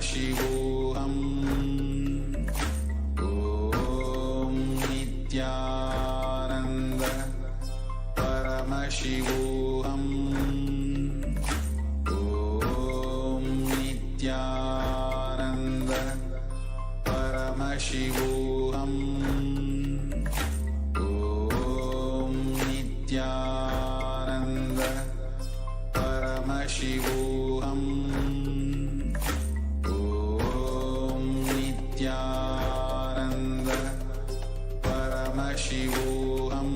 Paramashivoham. Om Nithyananda Paramashivoham. Om Nithyananda Paramashivoham. Om Nithyananda Paramashivoham. Om Nithyananda Paramashivoham.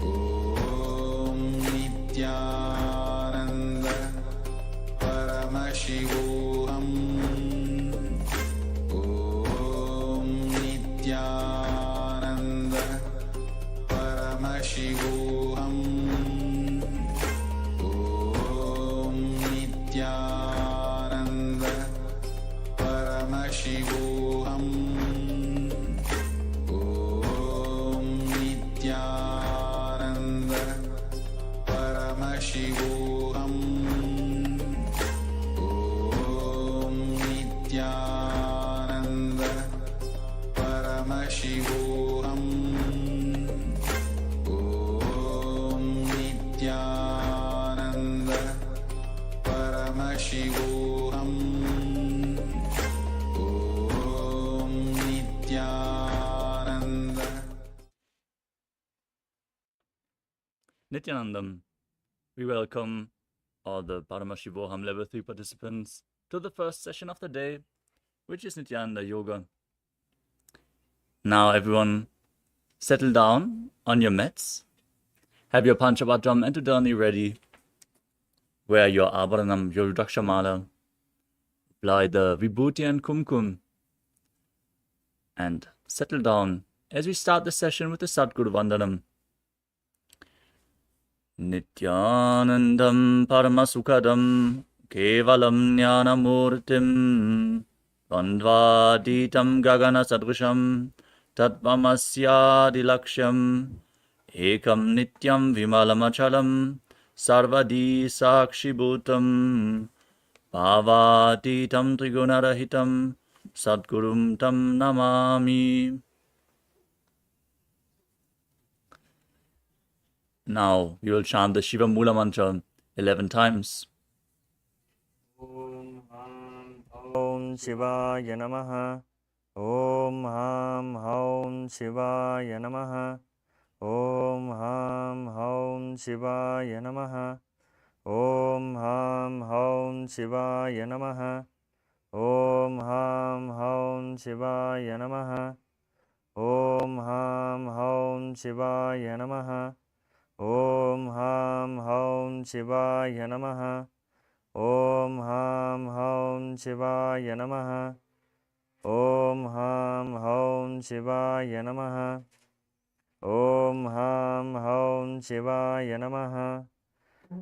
Om Nithyananda Paramashivoham. Om Nithyananda Paramashivoham. Om Nithyananda Paramashivoham. Om Nithyananda Paramashivoham. Om Nithyananda Paramashivoham. Om Nithyananda Paramashivoham. Om Nithyananda. Nithyanandam, we welcome all the Paramashivoham Level 3 participants to the first session of the day, which is Nithyananda Yoga. Now everyone, settle down on your mats, have your Panchabhadram and Udani ready, wear your Abharanam, your Rudrakshamala, apply the Vibhuti and Kumkum, and settle down as we start the session with the Sadguru Vandanam. Nithyanandam Paramasukadam Kevalam Jnanamurtim Bandvaditam Gagana Sadrusham Tatvamasyadilaksham Ekam Nityam Vimalamachalam Sarvadi Sakshibhutam Bhavatitam Trigunarahitam Sadgurum Tam Namami. Now we will chant the Shiva Mula Mantra 11 times. Om Shivaya Namaha. Om Ham Haum Shivaya Namaha. Om Ham Haum Shivaya Namaha. Om Ham Haum Shivaya Namaha. Om Ham Haum Shivaya Namaha. Om Ham Haum Shivaya Namaha. Om Ham Haum Shivaya Namaha. Om Ham Haum Shivaya Namaha. Om Ham Haum Shivaya Namaha. Om Ham Haum Shivaya Namaha.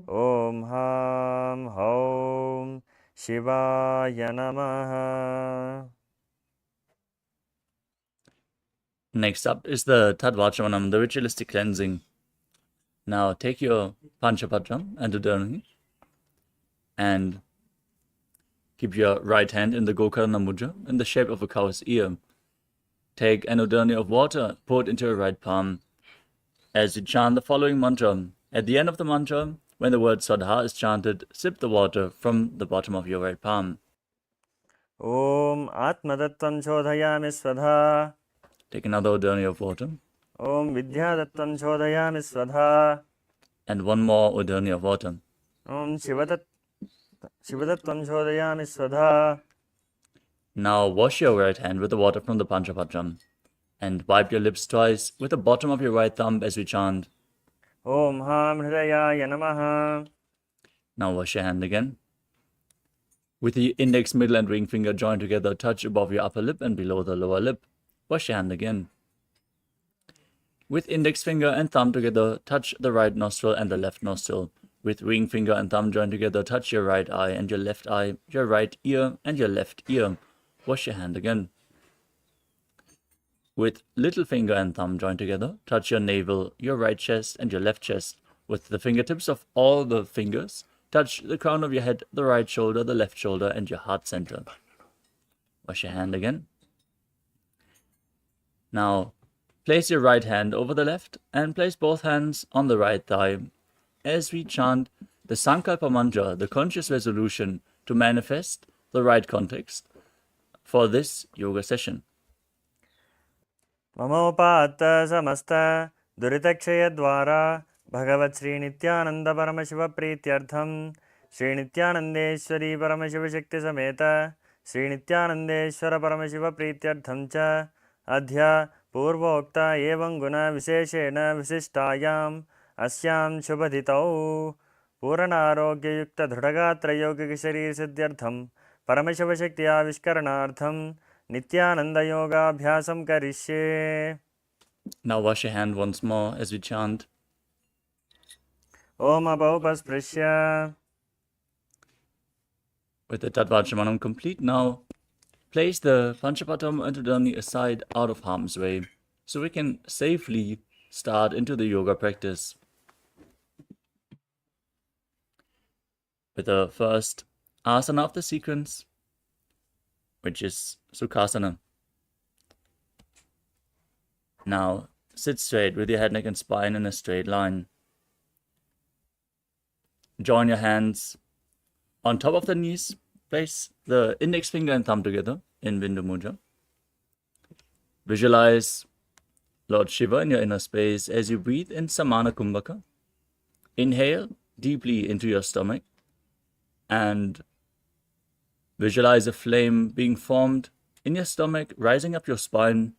Om Ham Haum Shivaya Namaha. Next up is the Tadvachamanam, the ritualistic cleansing. Now take your Panchapadram and Udani and keep your right hand in the Gokarna Mudra in the shape of a cow's ear. Take an Udani of water, pour it into your right palm. As you chant the following mantra, at the end of the mantra, when the word Swadha is chanted, sip the water from the bottom of your right palm. Om Atmadattam Shodhayami Swadha. Take another Udani of water. Om Vidyadattam Shodhayami Swadha. And one more Udani of water. Om Shivadattam Shodhayami Swadha. Now wash your right hand with the water from the Panchapadram and wipe your lips twice with the bottom of your right thumb as we chant. Om Ham Hridayaya Namaha. Now wash your hand again. With the index, middle and ring finger joined together, touch above your upper lip and below the lower lip. Wash your hand again. With index finger and thumb together, touch the right nostril and the left nostril. With ring finger and thumb joined together, touch your right eye and your left eye, your right ear and your left ear. Wash your hand again. With little finger and thumb joined together, touch your navel, your right chest and your left chest. With the fingertips of all the fingers, touch the crown of your head, the right shoulder, the left shoulder, and your heart center. Wash your hand again. Now, place your right hand over the left and place both hands on the right thigh as we chant the Sankalpa mantra, the conscious resolution to manifest the right context for this yoga session. ममोपात्त समस्त दुरितक्षयद्वारा भगवत् श्रीनित्यानन्द परमशिवप्रीत्यर्थं श्रीनित्यानन्देश्वरी परमशिवशक्तिसमेत श्रीनित्यानन्देश्वर परमशिवप्रीत्यर्थं च अद्य पूर्वोक्त एवं गुणविशेषेण विशिष्टायाम् अस्यां शुभतिथौ पूर्णारोग्ययुक्तदृढगात्रयौगिकशरीरसिद्ध्यर्थं परमशिवशक्त्याविष्करणार्थं नित्यानन्दयोगाभ्यासं करिष्ये. Now wash your hand once more as we chant. Om Abhaupasprisya. With the Tattvachamanam complete now, place the Panchapatam Antadani aside out of harm's way so we can safely start into the yoga practice. With the first asana of the sequence, which is Sukhasana. Now, sit straight with your head, neck, and spine in a straight line. Join your hands on top of the knees. Place the index finger and thumb together in Bindu Mudra. Visualize Lord Shiva in your inner space as you breathe in Samana Kumbhaka. Inhale deeply into your stomach and visualize a flame being formed in your stomach, rising up your spine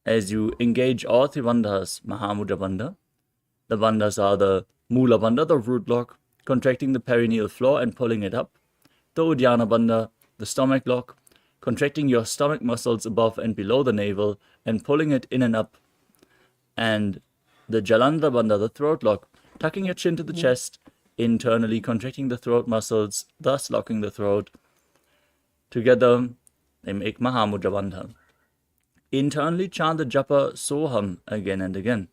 as you engage all three bandhas, Mahamudra Bandha. The bandhas are the Mula Bandha, the root lock, contracting the perineal floor and pulling it up. The Uddiyana Bandha, the stomach lock, contracting your stomach muscles above and below the navel and pulling it in and up. And the Jalandhara Bandha, the throat lock, tucking your chin to the chest, internally contracting the throat muscles, thus locking the throat. Together, they make Mahamudra Bandha. Internally chant the japa Soham again and again.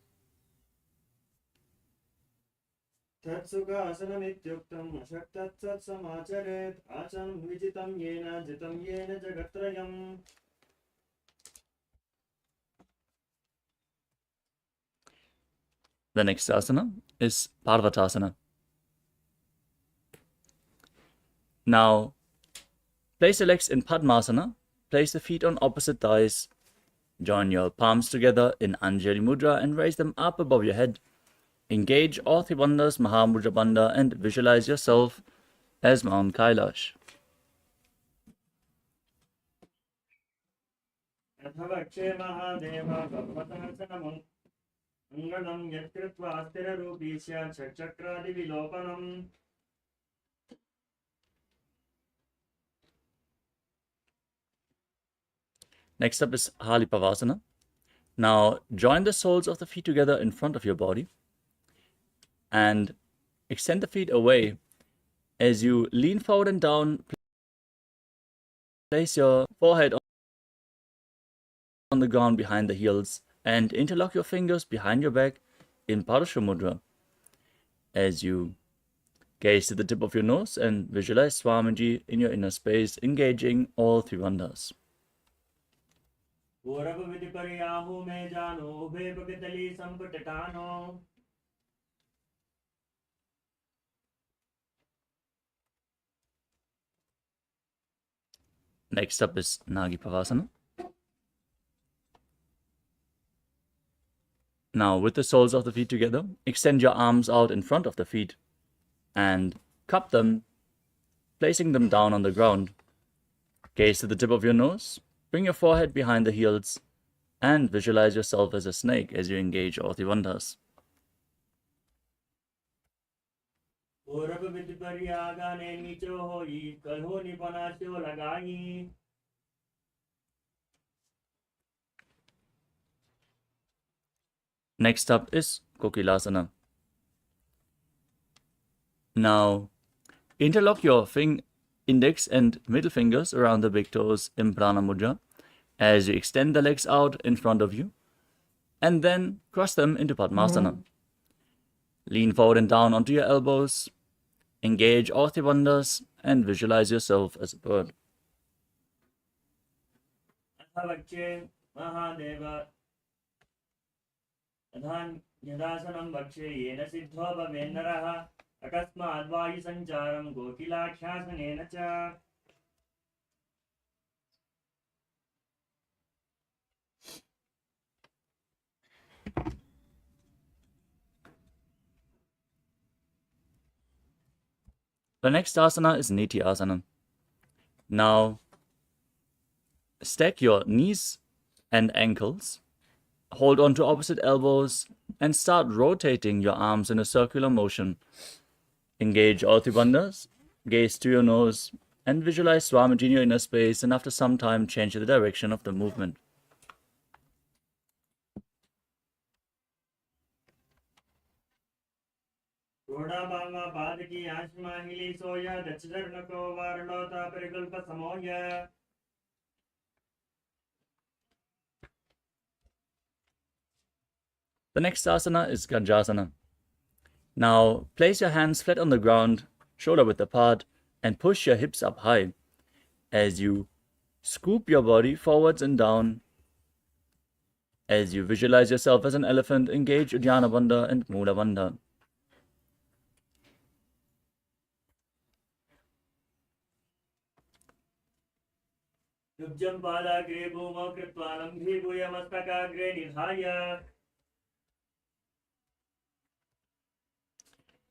The next asana is Parvatasana. Now, place your legs in Padmasana, place the feet on opposite thighs, join your palms together in Anjali Mudra and raise them up above your head. Engage all three bandhas, Mahamudra Bandha, and visualize yourself as Mount Kailash. Next up is Halipavasana. Now join the soles of the feet together in front of your body and extend the feet away as you lean forward and down. Place your forehead on the ground behind the heels and interlock your fingers behind your back in Parashva Mudra as you gaze to the tip of your nose and visualize Swamiji in your inner space, engaging all three bandhas. Next up is Nagipavasana. Now, with the soles of the feet together, extend your arms out in front of the feet and cup them, placing them down on the ground. Gaze to the tip of your nose, bring your forehead behind the heels, and visualize yourself as a snake as you engage all the bandhas. Next up is Kokilasana. Now, interlock your index and middle fingers around the big toes in Prana Mudra as you extend the legs out in front of you and then cross them into Padmasana. Lean forward and down onto your elbows Engage all three bandhas and visualize yourself as a bird. यदासनं वक्षे येन सिद्धो भवेन्नरः अकस्माद् वायुसञ्चारं गोकिलाख्यासनेन च. The next asana is Nithyanasana. Now, stack your knees and ankles, hold on to opposite elbows, and start rotating your arms in a circular motion. Engage all three bandhas, gaze to your nose, and visualize Swamiji in your inner space, and after some time, change the direction of the movement. The next asana is Ganjasana. Now, place your hands flat on the ground, shoulder width apart, and push your hips up high as you scoop your body forwards and down. As you visualize yourself as an elephant, engage Uddiyana Bandha and Mula Bandha.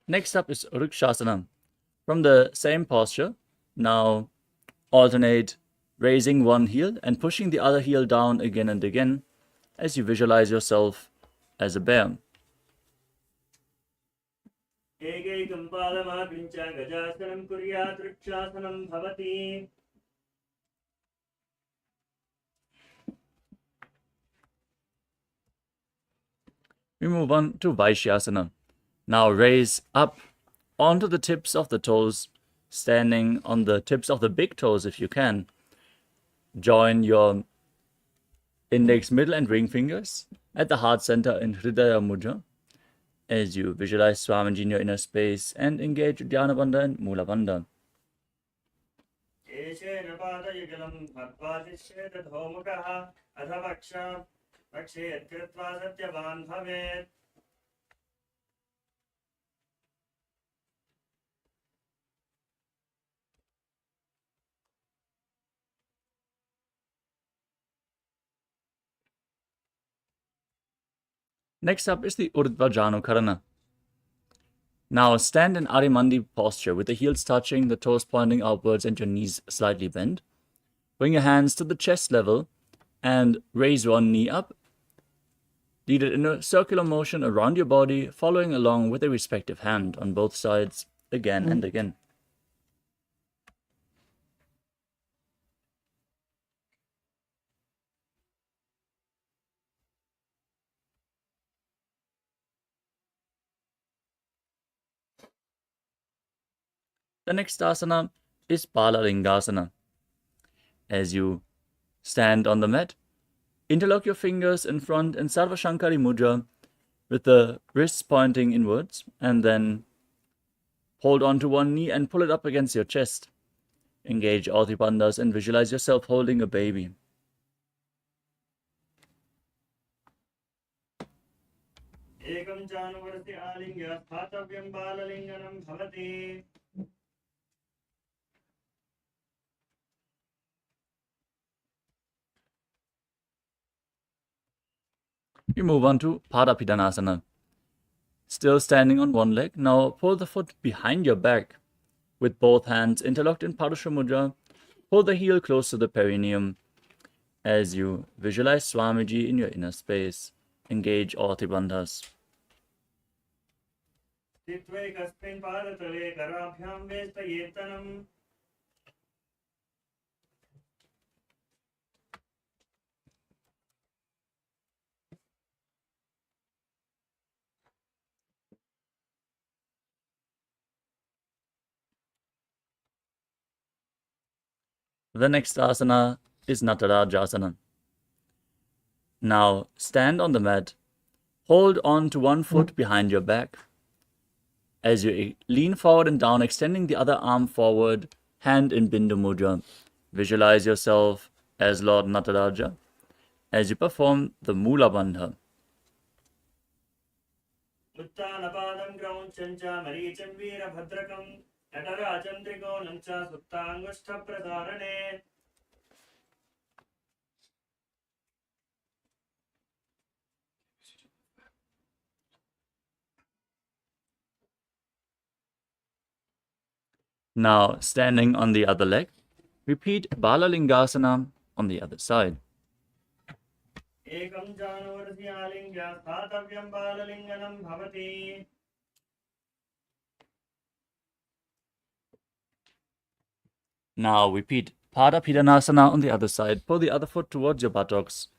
Next up is Vrikshasana. From the same posture, now alternate raising one heel and pushing the other heel down again and again as you visualize yourself as a bear. We move on to Vaishyasana. Now raise up onto the tips of the toes, standing on the tips of the big toes if you can. Join your index, middle and ring fingers at the heart center in Hridaya Mudra as you visualize Swamiji in your inner space and engage Uddiyana Bandha and Mula Bandha. Next up is the Urdhva Janukarana. Now stand in Arimandi posture with the heels touching, the toes pointing outwards and your knees slightly bent. Bring your hands to the chest level and raise one knee up. Lead it in a circular motion around your body, following along with a respective hand on both sides again and again. The next asana is Palalingasana. As you stand on the mat, interlock your fingers in front in Sarva Shankari Mudra with the wrists pointing inwards, and then hold on to one knee and pull it up against your chest. Engage all three bandhas and visualize yourself holding a baby. We move on to Padapidanasana. Still standing on one leg, now pull the foot behind your back with both hands interlocked in Padusha Mudra. Pull the heel close to the perineum as you visualize Swamiji in your inner space. Engage all three bandhas. The next asana is Natarajasana. Now stand on the mat, hold on to one foot behind your back, As you lean forward and down, extending the other arm forward, hand in Bindu Mudra. Visualize yourself as Lord Nataraja as you perform the Mula Bandha. उत्तानपादं क्रौञ्चं च मरीचिं वीरभद्रकं नटराजं त्रिकोणं च सुप्ताङ्गुष्ठप्रसारणे Now, standing on the other leg, repeat Balalingasana on the other side. एकं जानुवर्ध्यालिङ्ग्य स्थातव्यं बाललिङ्गनं भवति Now repeat Pada Pidanasana on the other side. Pull the other foot towards your buttocks.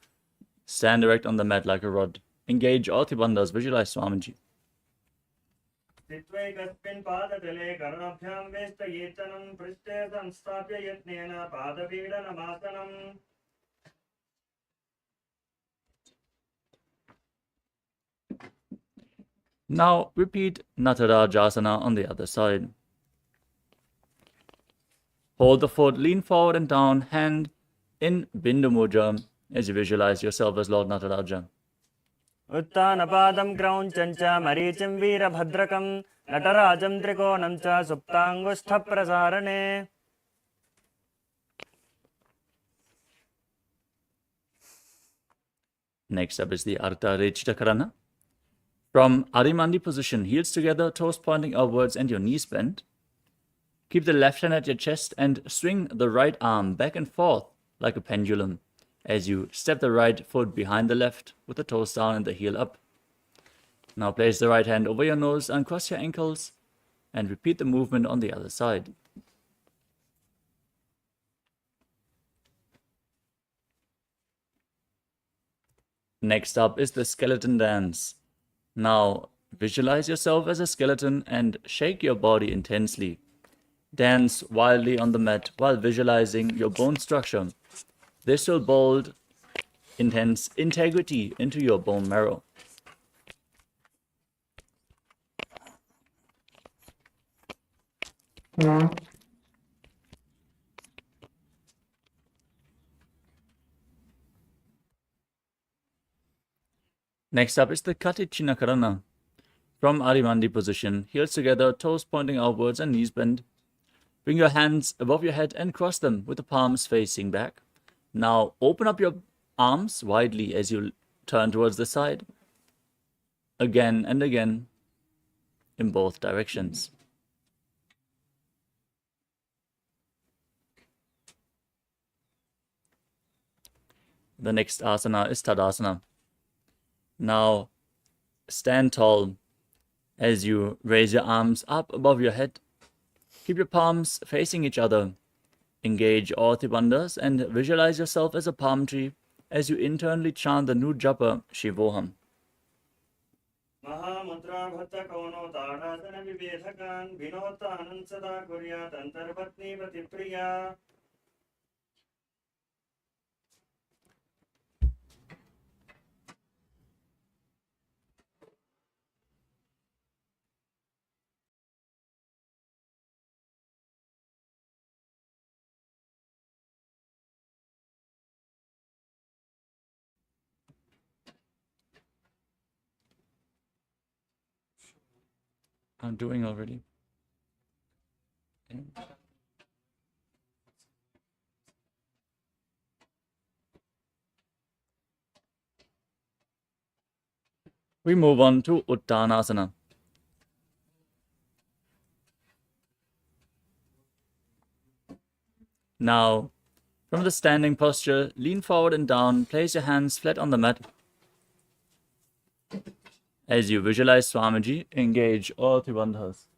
Stand erect on the mat like a rod. Engage all Bandhas. Visualize Swamiji. स्थित्वैकस्मिन् पादतले कर्णभ्यां वेष्टयेतनं पृष्ठे संस्थाप्य यत्नेन पादपीडनमासनम् Now repeat Natarajasana on the other side. Hold the foot, lean forward and down, hand in Bindu Mudra as you visualize yourself as Lord Nataraja. उत्तानपादं क्रौञ्चं च मरीचिं वीरभद्रकं नटराजं त्रिकोणं च सुप्ताङ्गुष्ठप्रसारणे Next up is the Ardha Rechita Karana. From Arimandi position, heels together, toes pointing upwards and your knees bent. Keep the left hand at your chest and swing the right arm back and forth like a pendulum as you step the right foot behind the left with the toes down and the heel up. Now place the right hand over your nose, uncross your ankles, and repeat the movement on the other side. Next up is the skeleton dance. Now visualize yourself as a skeleton and shake your body intensely. Dance wildly on the mat while visualizing your bone structure. This will build intense integrity into your bone marrow. Next up is the Katichina Karana. From Arimandi position, heels together, toes pointing outwards and knees bent. Bring your hands above your head and cross them with the palms facing back. Now open up your arms widely as you turn towards the side. Again and again in both directions. The next asana is Tadasana. Now stand tall as you raise your arms up above your head. Keep your palms facing each other. Engage all bandhas and visualize yourself as a palm tree as you internally chant the new japa Shivoham. महामुद्राभत्तकौनो ताडासनविभेदकान् विनोत्तानं सदा कुर्यात् अन्तर्पत्नीपतिप्रिया I'm doing already. We move on to Uttanasana. Now, from the standing posture, lean forward and down, place your hands flat on the mat. As you visualize Swamiji, engage all bandhas.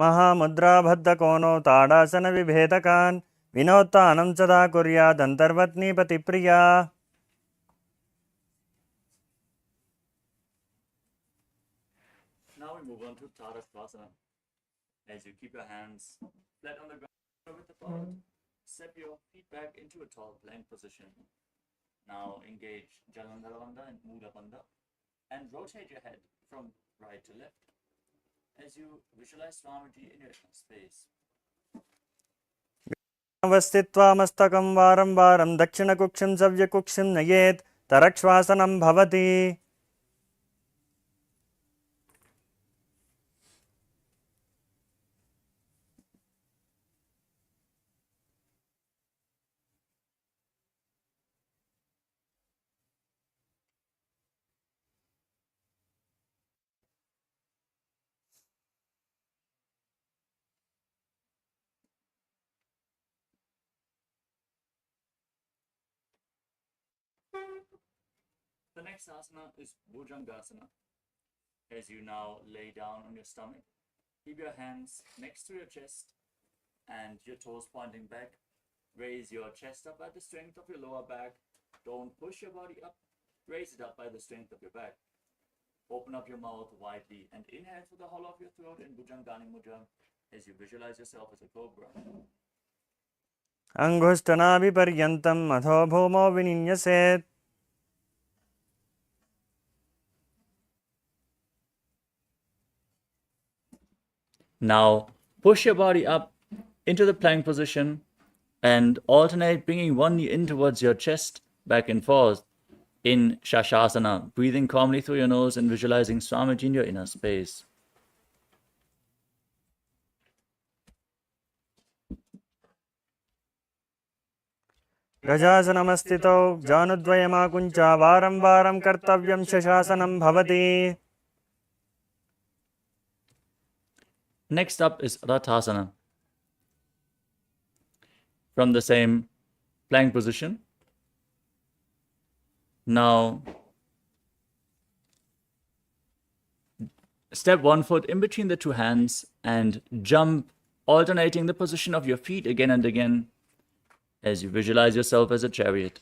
महामुद्राबद्धकोनो ताडासनविभेदकान् विनोत्तानं सदा कुर्यादन्तर्वत्नीपतिप्रिया. Now we move on to Shavasana. As you keep your hands flat on the ground with the palm, step your feet back into a tall plank position. Now engage Jalandhara Bandha and Mula Bandha and rotate your head from right to left as you visualize Swamiji in your space. अवस्थित्वा मस्तकं वारं वारं दक्षिणकुक्षिं सव्यकुक्षिं नयेत् तरक्श्वासनं भवति. The next asana is Bhujangasana. As you now lay down on your stomach, keep your hands next to your chest and your toes pointing back. Raise your chest up by the strength of your lower back. Don't push your body up. Raise it up by the strength of your back. Open up your mouth widely and inhale through the hollow of your throat in Bhujangani Mudra as you visualize yourself as a cobra. अंगुष्ठनाभिपर्यन्तम् अथो भूमौ विनिन्यसेत्. Now push your body up into the plank position and alternate bringing one knee in towards your chest, back and forth in Shavasana, breathing calmly through your nose and visualizing Swamiji in your inner space. गजासनमस्थितौ जानुद्वयमाकुञ्चा वारं वारं कर्तव्यं शशासनं भवति. Next up is Rathasana. From the same plank position. Now step one foot in between the two hands and jump, alternating the position of your feet again and again as you visualize yourself as a chariot.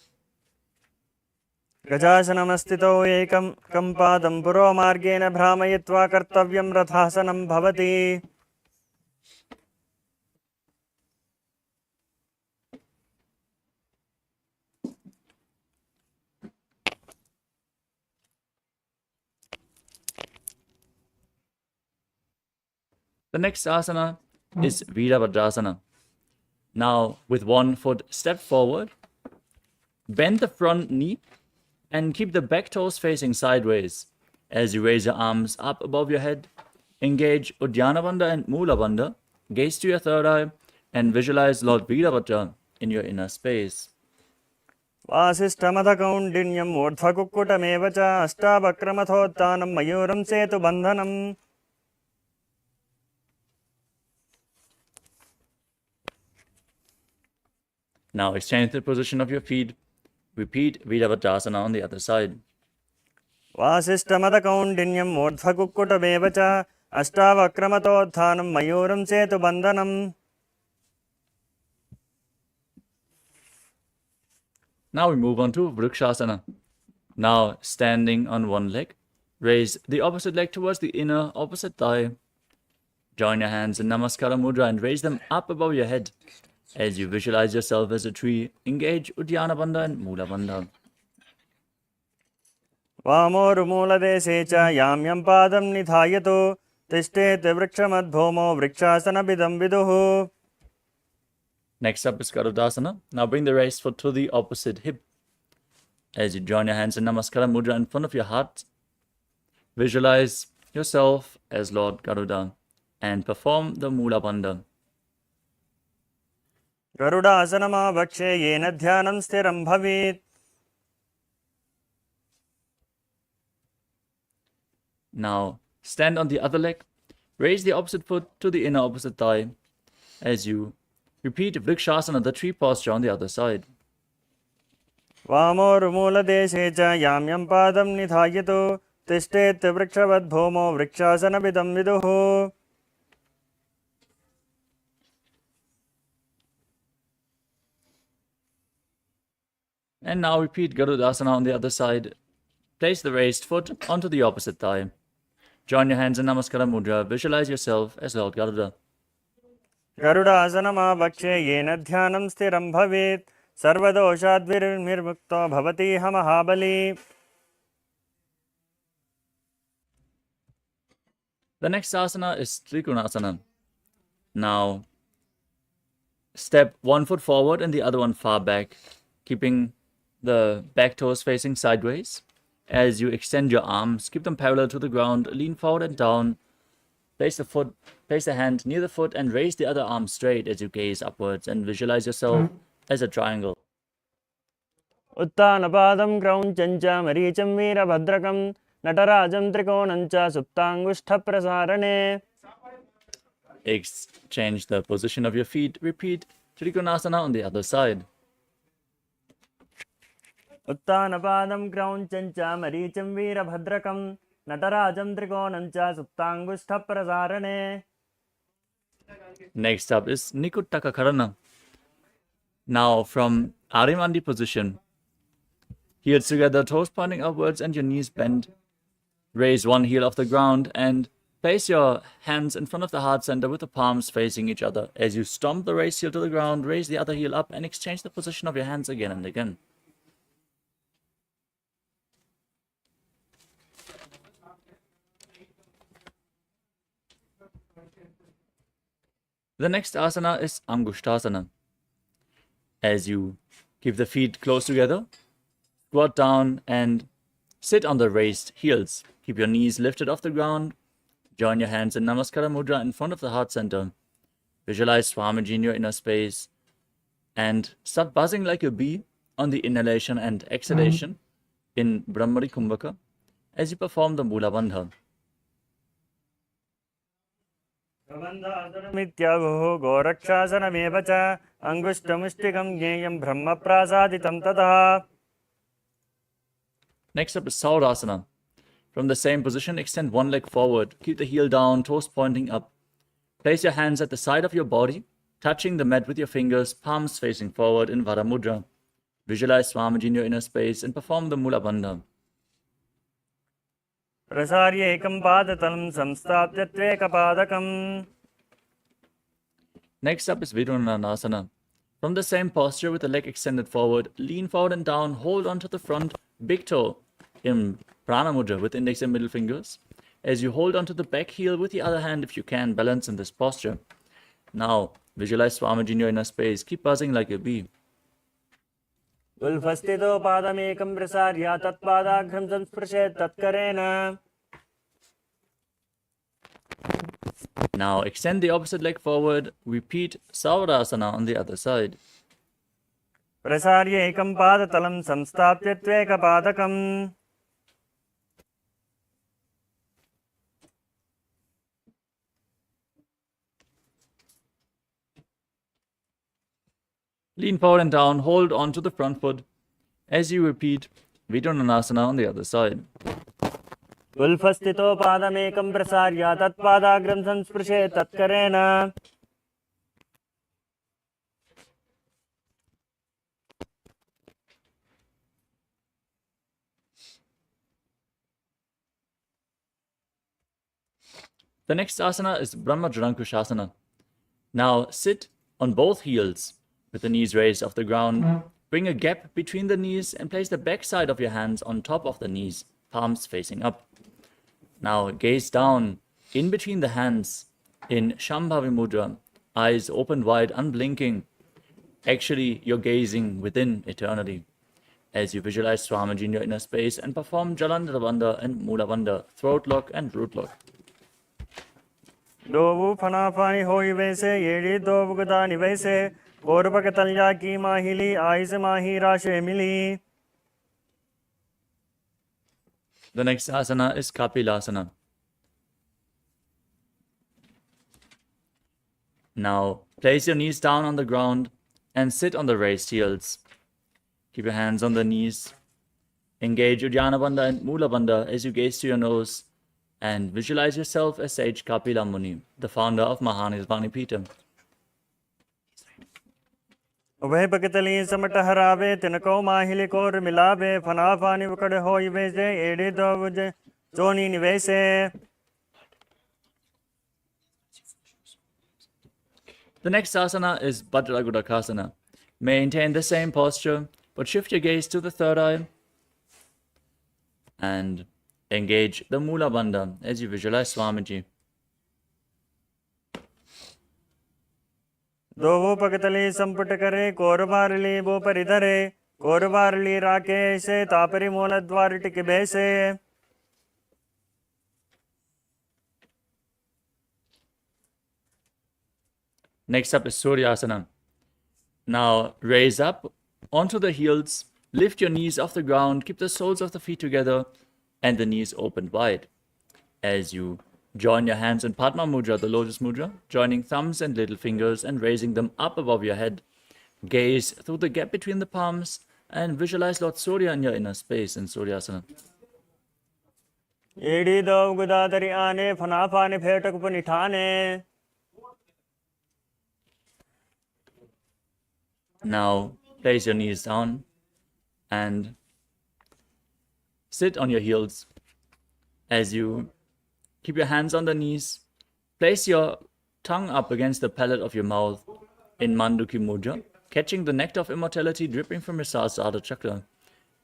गजासनमस्थितौ एकं पादं पुरोमार्गेण भ्रामयित्वा कर्तव्यं रथासनं भवति. The next asana is Virabhadrasana. Now, with one foot step forward, bend the front knee and keep the back toes facing sideways. As you raise your arms up above your head, engage Uddiyana Bandha and Mula Bandha, gaze to your third eye, and visualize Lord Virabhadra in your inner space. वासिष्ठमथकौण्डिन्यं ऊर्ध्वकुक्कुटमेव च अष्टावक्रमथोत्थानं मयूरं सेतुबन्धनम्. Now exchange the position of your feet. Repeat Virabhadrasana on the other side. वासिष्ठमथकौण्डिन्यं ऊर्ध्वकुक्कुटमेव च अष्टावक्रमथोत्थानं मयूरं सेतुबन्धनम्. Now we move on to Vrikshasana. Now standing on one leg, raise the opposite leg towards the inner opposite thigh. Join your hands in Namaskara Mudra and raise them up above your head. As you visualize yourself as a tree, engage Uddiyana Bandha and Mula Bandha. वामोरुमूलदेशे च याम्यं पादं निधायतु तिष्ठेत् वृक्षमद्भूमौ वृक्षासनमिदं विदुः. Next up is Garudasana. Now bring the raised foot to the opposite hip. As you join your hands in Namaskara Mudra in front of your heart, visualize yourself as Lord Garuda and perform the Mula Bandha. गरुडासनमावक्षे येन ध्यानं स्थिरं भवेत्. Now stand on the other leg, raise the opposite foot to the inner opposite thigh as you repeat Vrikshasana, the tree posture on the other side. वामोरुमूलदेशे च याम्यं पादं निधायतु तिष्ठेत् वृक्षवद्भूमौ वृक्षासनमिदं विदुः. And now repeat Garudasana on the other side. Place the raised foot onto the opposite thigh. Join your hands in Namaskara Mudra. Visualize yourself as Lord Garuda. गरुडासनमावक्षे येन ध्यानं स्थिरं भवेत् सर्वदोषाद्विर्निर्मुक्तो भवतीह महाबली. The next asana is Trikonasana. Now, step one foot forward and the other one far back, keeping the back toes facing sideways. As you extend your arms, keep them parallel to the ground, lean forward and down. Place the hand near the foot and raise the other arm straight as you gaze upwards and visualize yourself as a triangle. उत्तानपादं क्रौञ्चं च मरीचं वीरभद्रकं नटराजं त्रिकोणं च सुप्ताङ्गुष्ठप्रसारणे. Exchange the position of your feet. Repeat Trikonasana on the other side. उत्तानपादं क्रौञ्चं च मरीचं वीरभद्रकं नटराजं त्रिकोणं च सुप्ताङ्गुष्ठप्रसारणे. Next up is Nikuttaka Karana. Now from Arimandi position, heels together, toes pointing upwards and your knees bent. Raise one heel off the ground and place your hands in front of the heart center with the palms facing each other. As you stomp the raised heel to the ground, raise the other heel up and exchange the position of your hands again and again. The next asana is Angushtasana. As you keep the feet close together, squat down and sit on the raised heels. Keep your knees lifted off the ground. Join your hands in Namaskara Mudra in front of the heart center. Visualize Swamiji in your inner space and start buzzing like a bee on the inhalation and exhalation in Brahmari Kumbhaka as you perform the Mula Bandha. मित्याहुः गोरक्षासनमेव च अङ्गुष्ठमुष्टिकं ज्ञेयं ब्रह्मप्रासादितं ततः. Next up is Saurasana. From the same position, extend one leg forward. Keep the heel down, toes pointing up. Place your hands at the side of your body, touching the mat with your fingers, palms facing forward in Vara Mudra. Visualize Swamiji in your inner space and perform the Mula Bandha. प्रसार्य एकं पादतलं संस्थाप्य त्वेकपादकम्. Next up is Vidunanasana. From the same posture with the leg extended forward, lean forward and down, hold onto the front big toe in Prana Mudra with index and middle fingers. As you hold onto the back heel with the other hand if you can, balance in this posture. Now, visualize Swamiji in your inner space. Keep buzzing like a bee. उल्फस्थितो पादमेकं प्रसार्य तत्पादाघ्रं संस्पृशेत् तत्करेण. Now, extend the opposite leg forward. Repeat Saurasana on the other side. प्रसार्य एकं पादतलं संस्थाप्य त्वेकपादकम्. Lean forward and down, hold on to the front foot as you repeat Vidunanasana on the other side. उल्फस्थितो पादमेकं प्रसार्य तत्पादाग्रं संस्पृशेत् तत्करेण. The next asana is Brahma Jalankushasana. Now sit on both heels with the knees raised off the ground. Bring a gap between the knees and place the back side of your hands on top of the knees, palms facing up. Now gaze down in between the hands in Shambhavi Mudra, eyes open wide, unblinking. Actually, you're gazing within eternity. As you visualize Swamiji in your inner space and perform Jalandhara Bandha and Mula Bandha, throat lock and root lock. दोवु फनाफानी होई वैसे येड़ी दोवु गदानी वैसे कोरपक तल्या की माहिली आइस माही राशे मिली. The next asana is Kapilasana. Now, place your knees down on the ground and sit on the raised heels. Keep your hands on the knees. Engage Uddiyana Bandha and Mula Bandha as you gaze to your nose and visualize yourself as Sage Kapila Muni, the founder of Mahanirvani Peetham. उभय पकतली समट हरावे तिनको माहिली core मिलावे फना फानी वकड़ होई वैसे एड़े दो चोनी निवैसे. The next asana is Bhadragudakasana. Maintain the same posture, but shift your gaze to the third eye and engage the Mula Bandha as you visualize Swamiji. दो वो पकतली संपुट करे कोरबारली वो परिधरे कोरबारली राके से तापरी मूल द्वार टिक बैसे. Next up is Suryasana. Now raise up onto the heels, lift your knees off the ground, keep the soles of the feet together and the knees opened wide. As you join your hands in Padma Mudra, the lotus mudra, joining thumbs and little fingers and raising them up above your head. Gaze through the gap between the palms and visualize Lord Surya in your inner space in Suryasana. एड़ी दो गुदादरी आने फना फाने फेटक पुनिठाने. Now place your knees down and sit on your heels. As you keep your hands on the knees, place your tongue up against the palate of your mouth in Manduki Mudra, catching the nectar of immortality dripping from your Sahasrara chakra.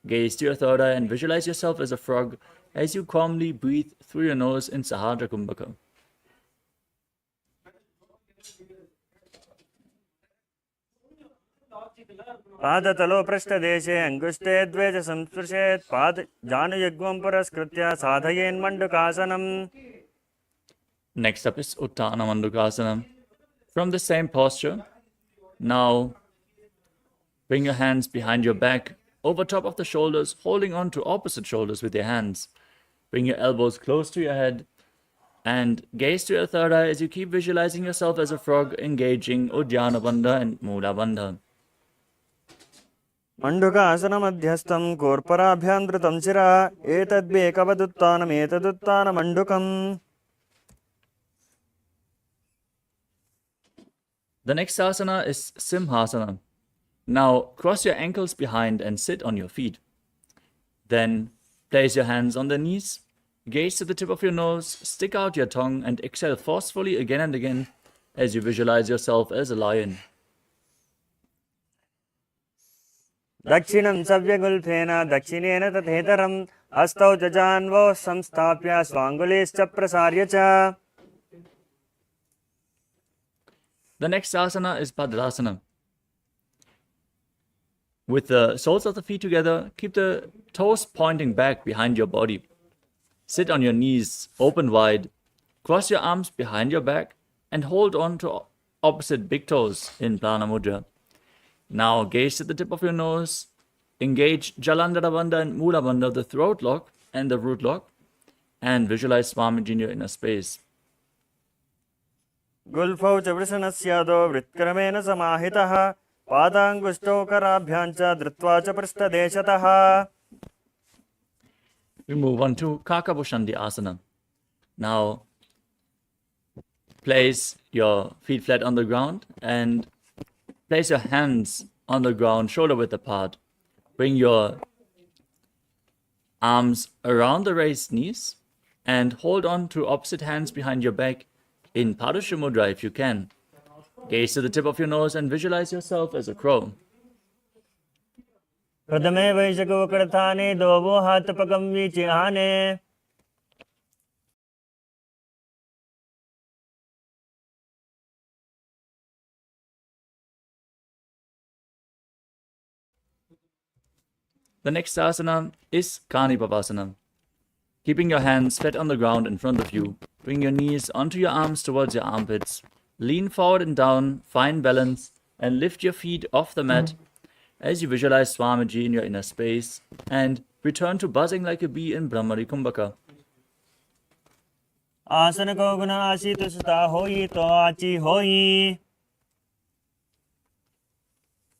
Gaze to your third eye and visualize yourself as a frog as you calmly breathe through your nose in Sahadra Kumbhaka. पादतलो पृष्ठदेशे अङ्गुष्ठे द्वे च संस्पृशेत् पाद जानुयुग्मं पुरस्कृत्य साधयेन्मण्डुकासनम्. Next up is Uttana Mandukasana. From the same posture, now bring your hands behind your back, over top of the shoulders, holding on to opposite shoulders with your hands. Bring your elbows close to your head and gaze to your third eye as you keep visualizing yourself as a frog engaging Uddiyana Bandha and Mula Bandha. मण्डुकासनमध्यस्थं कोर्पराभ्यान्तृतं शिरा एतद्वेकवदुत्थानमेतदुत्थानमण्डुकम्. The next asana is Simhasana. Now cross your ankles behind and sit on your feet. Then place your hands on the knees, gaze to the tip of your nose, stick out your tongue and exhale forcefully again and again as you visualize yourself as a lion. दक्षिणं सव्यगुल्फेन दक्षिणेन तथेतरम् हस्तौ जजान्वौ संस्थाप्य स्वाङ्गुलीश्च प्रसार्य च. The next asana is Bhadrasana. With the soles of the feet together, keep the toes pointing back behind your body. Sit on your knees, open wide, cross your arms behind your back, and hold on to opposite big toes in Prana Mudra. Now gaze to the tip of your nose, engage Jalandhara Bandha and Mula Bandha, the throat lock and the root lock, and visualize Swamiji in your inner space. गुल्फौ च वृषणस्यादौ वृत्क्रमेण समाहितः पादाङ्गुष्ठौ कराभ्यां च धृत्वा च पृष्ठदेशतः. We move on to Kakabhushandi Asana. Now place your feet flat on the ground and place your hands on the ground, shoulder width apart. Bring your arms around the raised knees and hold on to opposite hands behind your back in Padusha Mudra if you can. Gaze to the tip of your nose and visualize yourself as a crow. प्रथमे वैशकोकरथाने दोवो हाथपकं विचिहाने. The next asana is Kanipavasana. Keeping your hands flat on the ground in front of you, bring your knees onto your arms towards your armpits. Lean forward and down, find balance, and lift your feet off the mat as you visualize Swamiji in your inner space and return to buzzing like a bee in Brahmari Kumbhaka. आसन को गुना आशित सुता होई तो आची होई.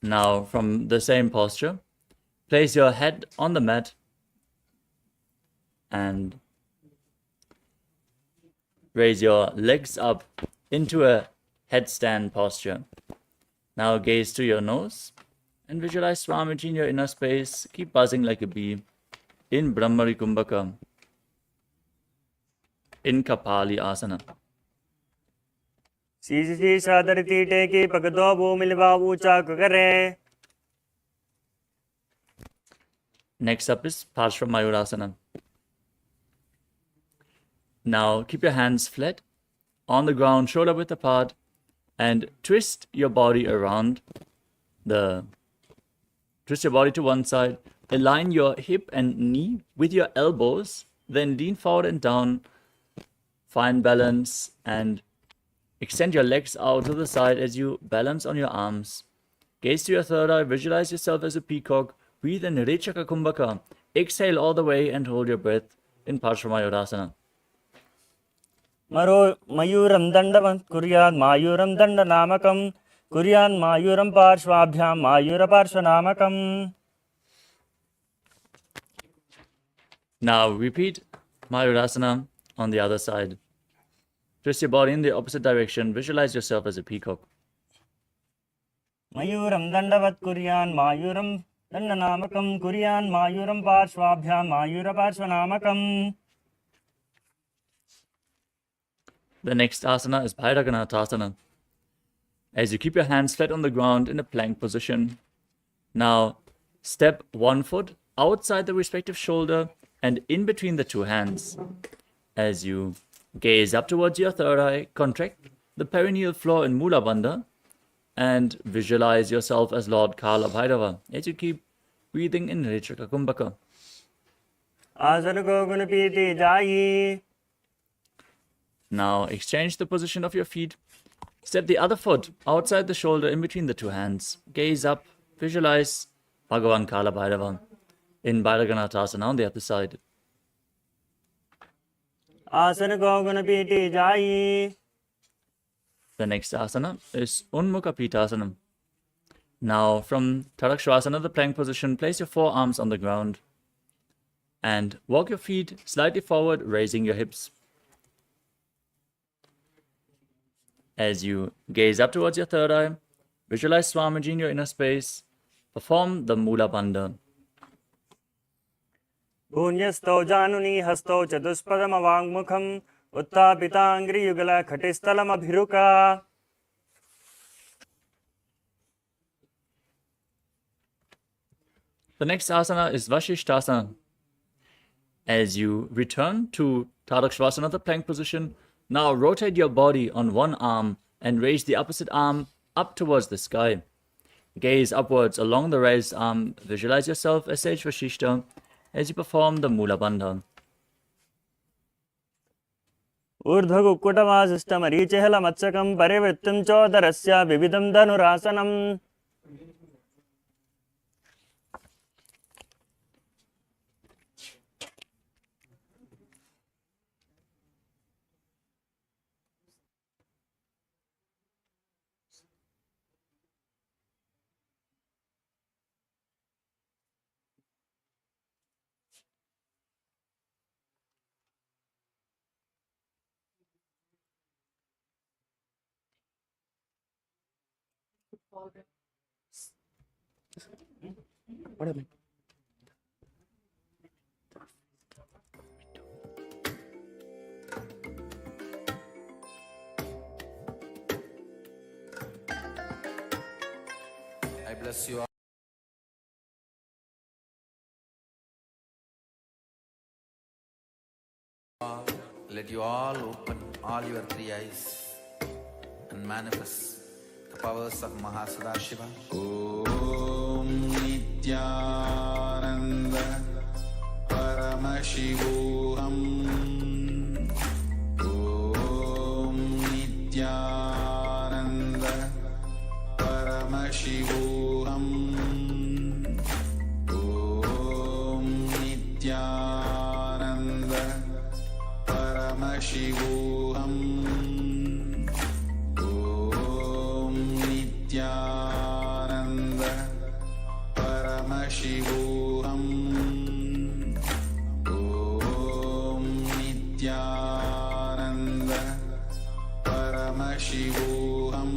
Now, from the same posture, place your head on the mat and raise your legs up into a headstand posture. Now gaze to your nose and visualize Swamiji in your inner space. Keep buzzing like a bee in Brahmari Kumbhaka, in Kapali Asana. शीशी सादरती टेकी पगदो भूमिलवा ऊंचा करे. Next up is Parshva Now keep your hands flat on the ground, shoulder width apart, and twist your body around. Twist your body to one side. Align your hip and knee with your elbows. Then lean forward and down. Find balance and extend your legs out to the side as you balance on your arms. Gaze to your third eye. Visualize yourself as a peacock. Breathe in Rechaka Kumbhaka. Exhale all the way and hold your breath in Parshva मरो मयूरं दंडवं कुर्यात् मायूरं दंडनामकं कुर्यान् मायूरं पार्श्वाभ्यां मायूरपार्श्वनामकम्. Now repeat Mayurasana on the other side. Twist your body in the opposite direction. Visualize yourself as a peacock. मयूरं दंडवत् कुर्यान् मायूरं दंडनामकं कुर्यान् मायूरं पार्श्वाभ्यां मायूरपार्श्वनामकम्. The next asana is Bhairaganatha. As you keep your hands flat on the ground in a plank position. Now step one foot outside the respective shoulder and in between the two hands. As you gaze up towards your third eye, contract the perineal floor in Mula Bandha and visualize yourself as Lord Kala Bhairava as you keep breathing in Rechaka Kumbhaka. आसन को गुण पीति जाई. Now exchange the position of your feet. Step the other foot outside the shoulder in between the two hands. Gaze up, visualize Bhagavan Kala Bhairava in Bhairaganatha on the other side. आसन को गुण पीति जाई. The next asana is Unmukha Pitasana. Now from Tadakshvasana, the plank position, place your forearms on the ground and walk your feet slightly forward, raising your hips. As you gaze up towards your third eye, visualize Swamiji in your inner space. Perform the Mula Bandha. पुण्यस्थौ जानुनी हस्तौ चतुष्पदमवाङ्मुखम् उत्थापिताङ्घ्रियुगल खटिस्थलमभिरुका. The next asana is Vashishtasana. As you return to Tadakshvasana, the plank position, now rotate your body on one arm and raise the opposite arm up towards the sky. Gaze upwards along the raised arm. Visualize yourself as Sage Vashishta as you perform the Mula Bandha. ऊर्ध्वकुक्कुटमाशिष्टमरीचिहलमत्सकं परिवृत्तिं चोदरस्य विविधं धनुरासनम्. I bless you all. Let you all open all your three eyes and manifest the powers of Mahasadashiva. Om Nithyananda Paramashivoham. Om Nithyananda Paramashivoham. Om Nithyananda Paramashivoham. Om Nithyananda Paramashivoham. Om Nithyananda Paramashivoham.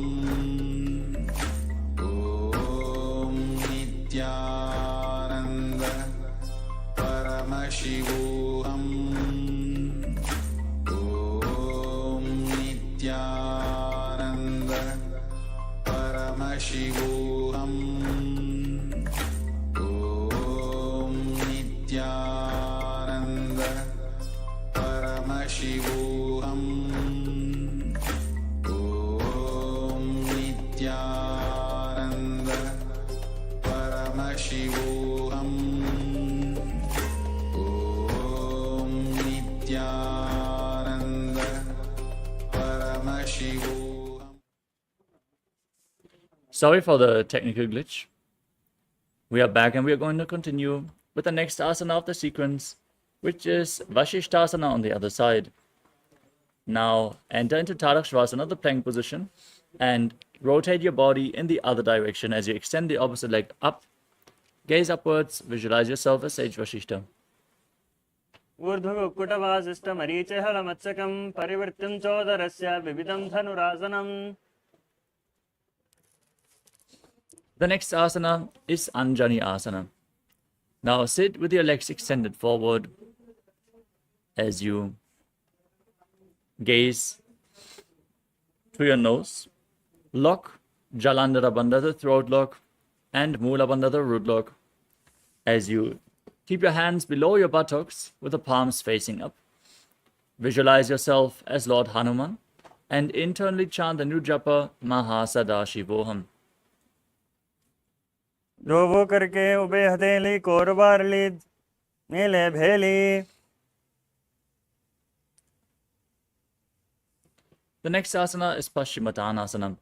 Paramashivoham. Om Nithyananda Paramashivoham. Om Nithyananda Paramashivoham. Sorry for the technical glitch. We are back and we are going to continue with the next asana of the sequence, which is Vashishthasana on the other side. Now enter into Shavasana, the plank position, and rotate your body in the other direction as you extend the opposite leg up. Gaze upwards, visualize yourself as Sage Vashishta. ऊर्ध्वकुक्कुटवासिष्ठमरीचिहलमत्सकं परिवृत्तिं चोदरस्य विविधं धनुरासनम्. The next asana is Anjani Asana. Now sit with your legs extended forward as you gaze through your nose. Lock Jalandhara Bandha, the throat lock, and Mula Bandha, the root lock, as you keep your hands below your buttocks with the palms facing up. Visualize yourself as Lord Hanuman and internally chant the new japa Mahasadaशिवोहम. धोवो करके ube हथेली कोरबारली मेले भेली. The next asana is Paschimottanasana.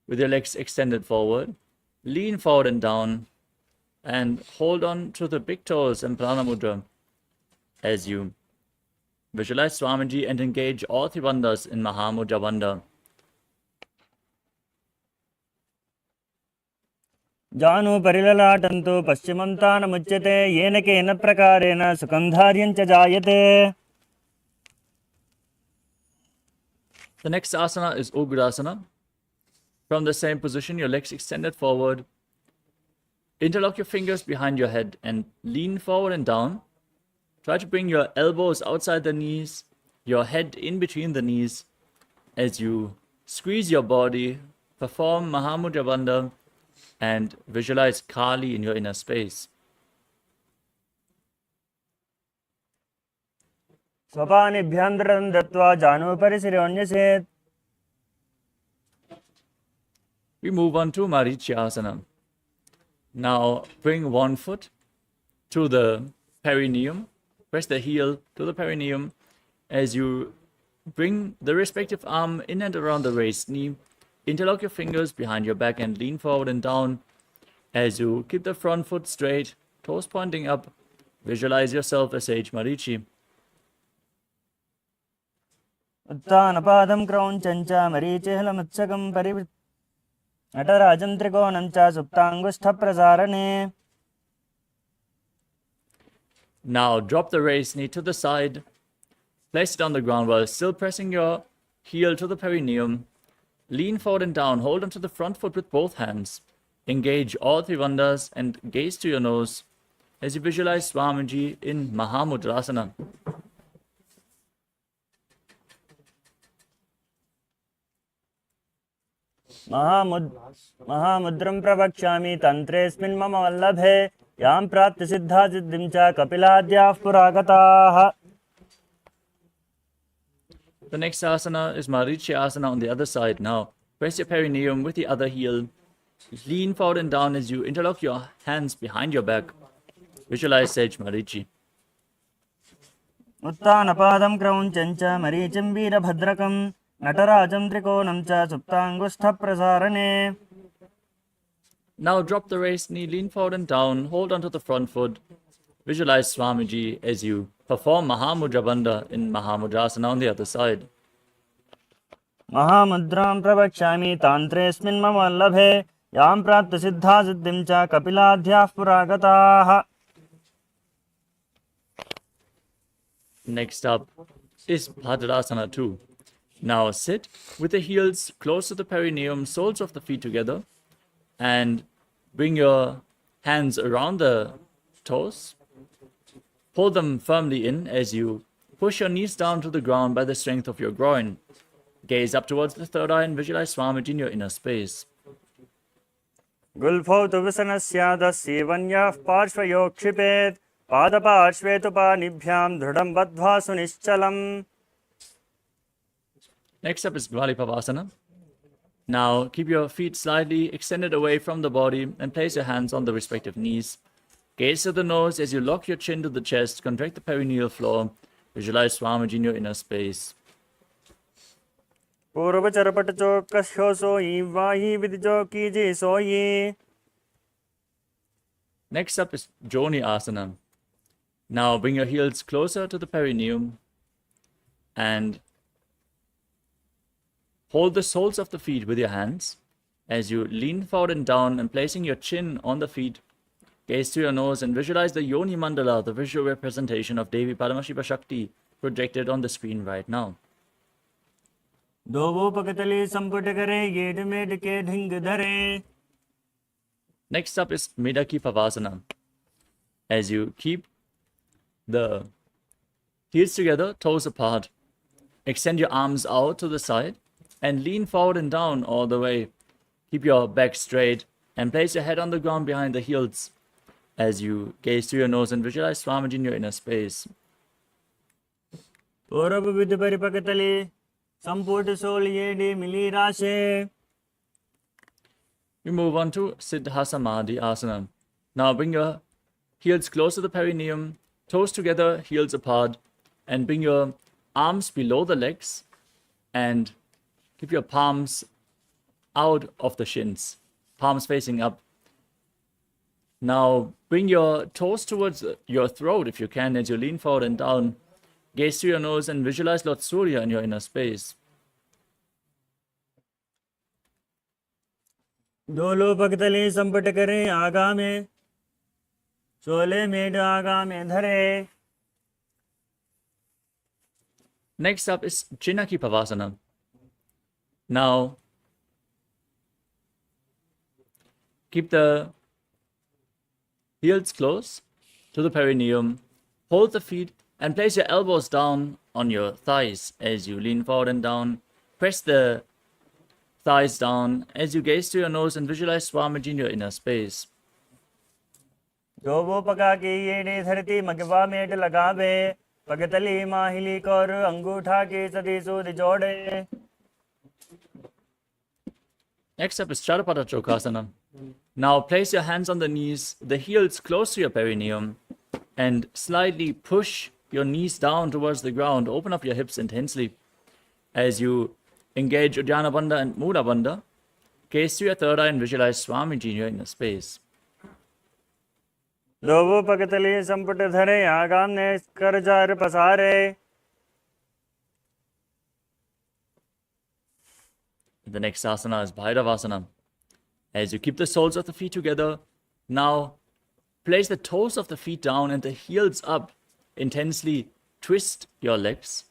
With your legs extended forward, lean forward and down, and hold on to the big toes and Prana Mudra as you visualize Swamiji and engage all three bandhas in Mahamudra Bandha. जानु परिललाटन्तु पश्चिमन्तानमुच्यते येन केन प्रकारेण सुखं धार्यं च जायते. The next asana is Ugrasana. From the same position, your legs extended forward. Interlock your fingers behind your head and lean forward and down. Try to bring your elbows outside the knees, your head in between the knees. As you squeeze your body, perform Mahamudra Bandha and visualize Kali in your inner space. स्वपानिभ्यान्तरं दत्त्वा जानुभपरिशिरोऽन्यसेत्. We move on to Marichyasana. Now bring one foot to the perineum. Press the heel to the perineum as you bring the respective arm in and around the raised knee. Interlock your fingers behind your back and lean forward and down as you keep the front foot straight, toes pointing up. Visualize yourself as Sage Marichi. उत्तानपादं क्रौञ्चं च मरीचिहलमत्सकं नटराजं त्रिकोणं च सुप्ताङ्गुष्ठप्रसारणे. Now drop the raised knee to the side. Place it on the ground while still pressing your heel to the perineum. Lean forward and down. Hold onto the front foot with both hands. Engage all three bandhas and gaze to your nose as you visualize Swamiji in Mahamudrasana. महामुद्रं प्रवक्ष्यामि तन्त्रेऽस्मिन् मम वल्लभे यां प्राप्ति सिद्धा सिद्धिं च कपिलाद्याः पुरागताः. The next asana is Marichyasana on the other side. Now press your perineum with the other heel. Lean forward and down as you interlock your hands behind your back. Visualize Sage Marichi. उत्तानपादं क्रौञ्चं च मरीचिं वीरभद्रकं नटराजं त्रिकोणं च सुप्ताङ्गुष्ठप्रसारणे. Now drop the raised knee, lean forward and down, hold onto the front foot. Visualize Swamiji as you perform Mahamudra Bandha in Mahamudrasana on the other side. महामुद्रां प्रवक्ष्यामि तान्त्रेऽस्मिन् मम वल्लभे यां प्राप्ति सिद्धा सिद्धिं च कपिलाद्याः पुरागताः. Next up is Bhadrasana 2. Now sit with the heels close to the perineum, soles of the feet together, and bring your hands around the toes. Pull them firmly in as you push your knees down to the ground by the strength of your groin. Gaze up towards the third eye and visualize Swamiji in your inner space. गुल्फौ तु विसनस्यादः सीवन्याः पार्श्वयोः क्षिपेत् पादपार्श्वे तु पाणिभ्यां दृढं बद्ध्वा सुनिश्चलम्. Next up is Dvalipavasana. Now keep your feet slightly extended away from the body and place your hands on the respective knees. Gaze to the nose as you lock your chin to the chest, contract the perineal floor, visualize Swamiji in your inner space. पूर्व चरपट चौक कश्यो सोई वाही विधि जो कीजिए सोई. Next up is Joni Asana. Now bring your heels closer to the perineum and hold the soles of the feet with your hands as you lean forward and down and placing your chin on the feet. Gaze to your nose and visualize the Yoni Mandala, the visual representation of Devi Paramashiva Shakti, projected on the screen right now. दो पकतली संपुट करे gate met के ढिंग धरे. Next up is Medaki Pavasana. As you keep the heels together, toes apart, extend your arms out to the side and lean forward and down all the way. Keep your back straight and place your head on the ground behind the heels as you gaze through your nose and visualize Swamiji in your inner space. पूर्व विधि परिपकतली संपुट सोलिए डी मिली राशे. We move on to Siddhasamadhi Asana. Now bring your heels close to the perineum, toes together, heels apart, and bring your arms below the legs and keep your palms out of the shins, palms facing up. Now bring your toes towards your throat if you can as you lean forward and down. Gaze through your nose and visualize Lord Surya in your inner space. दो लो पकतली संपट करे आगा में चोले made आगा में धरे. Next up is Chinaki Pavasana. Now, keep the heels close to the perineum, hold the feet, and place your elbows down on your thighs as you lean forward and down. Press the thighs down as you gaze to your nose and visualize Swamiji in your inner space. जो वो पका के ये D धरती मगवा met लगावे पकतली माहिली कर अंगूठा के सदी सूद जोड़े. Next up is Charapada Chokasana. Now place your hands on the knees, the heels close to your perineum, and slightly push your knees down towards the ground. Open up your hips intensely as you engage Uddiyana Bandha and Mula Bandha. Gaze to your third eye and visualize Swamiji in your inner space. दो वो पकतली संपुट धरे आगाम ने कर jar पसारे. The next asana is Bhairavasana. As you keep the soles of the feet together, now place the toes of the feet down and the heels up. Intensely twist your legs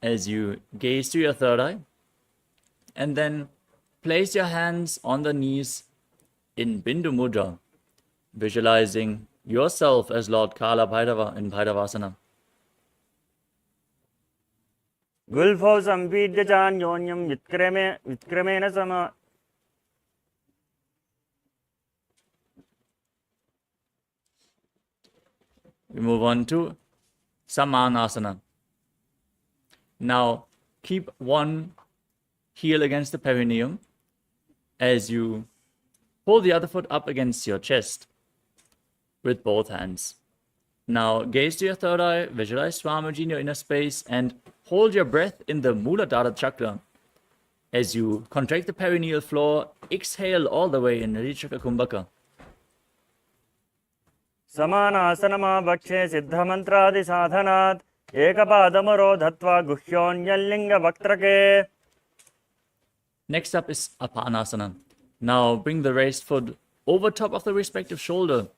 as you gaze to your third eye. And then place your hands on the knees in Bindu Mudra, visualizing yourself as Lord Kala Bhairava in Bhairavasana. गुल्फो संपीड्य चान्योन्यम विक्रमेण some. We move on to Samanasana. Now keep one heel against the perineum as you pull the other foot up against your chest with both hands. Now gaze to your third eye, visualize Swamiji in your inner space, and hold your breath in the Muladhara chakra. As you contract the perineal floor, exhale all the way in Richaka Kumbhaka. समानासनमा भक्षे सिद्धमन्त्रादि साधनात् एकपादमरो धत्वा गुह्योन्यल्लिंग वक्त्रके. Next up is Apanasana. Now bring the raised foot over top of the respective shoulder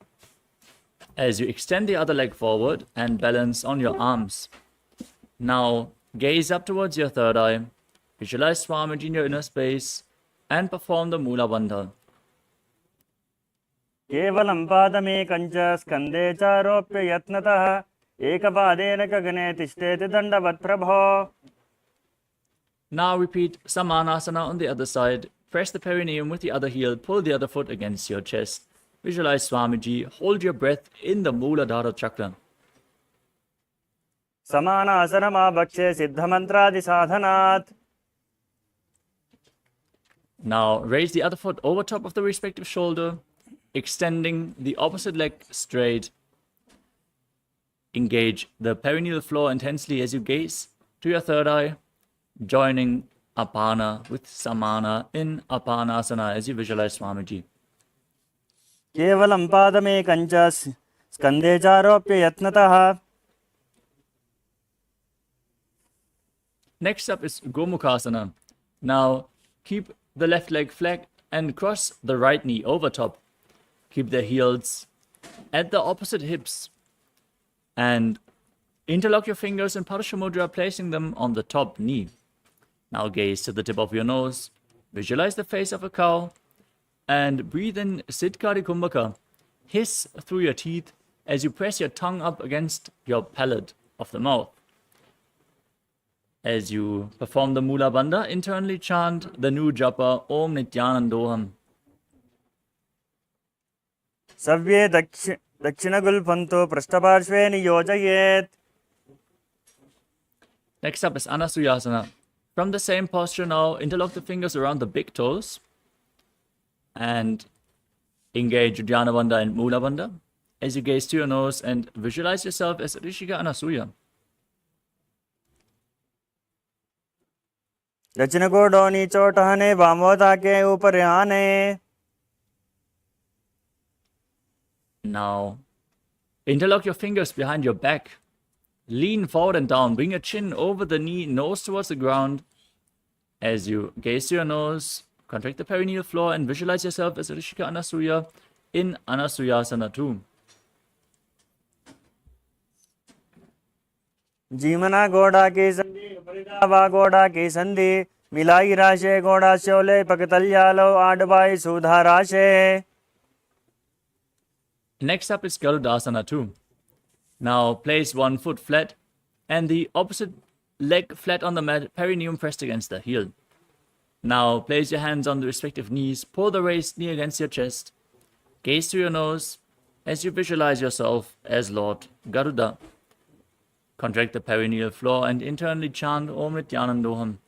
as you extend the other leg forward and balance on your arms. Now gaze up towards your third eye, visualize Swamiji in your inner space, and perform the Mula Bandha. केवलं पादमेकं च स्कन्धे चारोप्य यत्नतः एकपादेन गगने तिष्ठेति दण्डवत् प्रभो. Now repeat Samanasana on the other side. Press the perineum with the other heel, pull the other foot against your chest. Visualize Swamiji, hold your breath in the Muladhara chakra. समानासनमा भक्षे सिद्धमन्त्रादि साधनात् Now raise the other foot over top of the respective shoulder, extending the opposite leg straight. Engage the perineal floor intensely as you gaze to your third eye, joining apana with samana in apanasana as you visualize Swamiji. केवलं पादमेकं च स्कन्धे चारोप्य यत्नतः. Next up is Gomukhasana. Now keep the left leg flat and cross the right knee over top. Keep the heels at the opposite hips and interlock your fingers in Parsha Mudra, placing them on the top knee. Now gaze to the tip of your nose, visualize the face of a cow, and breathe in Siddhkari Kumbhaka. Hiss through your teeth as you press your tongue up against your palate of the mouth. As you perform the Mula Bandha, internally chant the new japa Om Nithyanandoham. सव्ये दक्षिणगुल्फन्तो पृष्ठपार्श्वे नियोजयेत्. Next up is Anasuyasana. From the same posture now, interlock the fingers around the big toes and engage Uddiyana Bandha and Mula Bandha as you gaze to your nose and visualize yourself as Rishika Anasuya. दक्षिणगोडो नीचोटहने वामोता के ऊपर आने. Now, interlock your fingers behind your back. Lean forward and down. Bring your chin over the knee, nose towards the ground. As you gaze to your nose, contract the perineal floor and visualize yourself as Rishika Anasuya in Anasuyasana 2. जीमना घोड़ा की संधि उपरिदावा घोड़ा की संधि मिलाई राशे घोड़ा शोले पकतल्यालो आडबाई सुधा राशे. Next up is Garudasana 2. Now place one foot flat and the opposite leg flat on the mat, perineum pressed against the heel. Now place your hands on the respective knees, pull the raised knee against your chest, gaze to your nose as you visualize yourself as Lord Garuda. Contract the perineal floor and internally chant Om Nithyanandoham.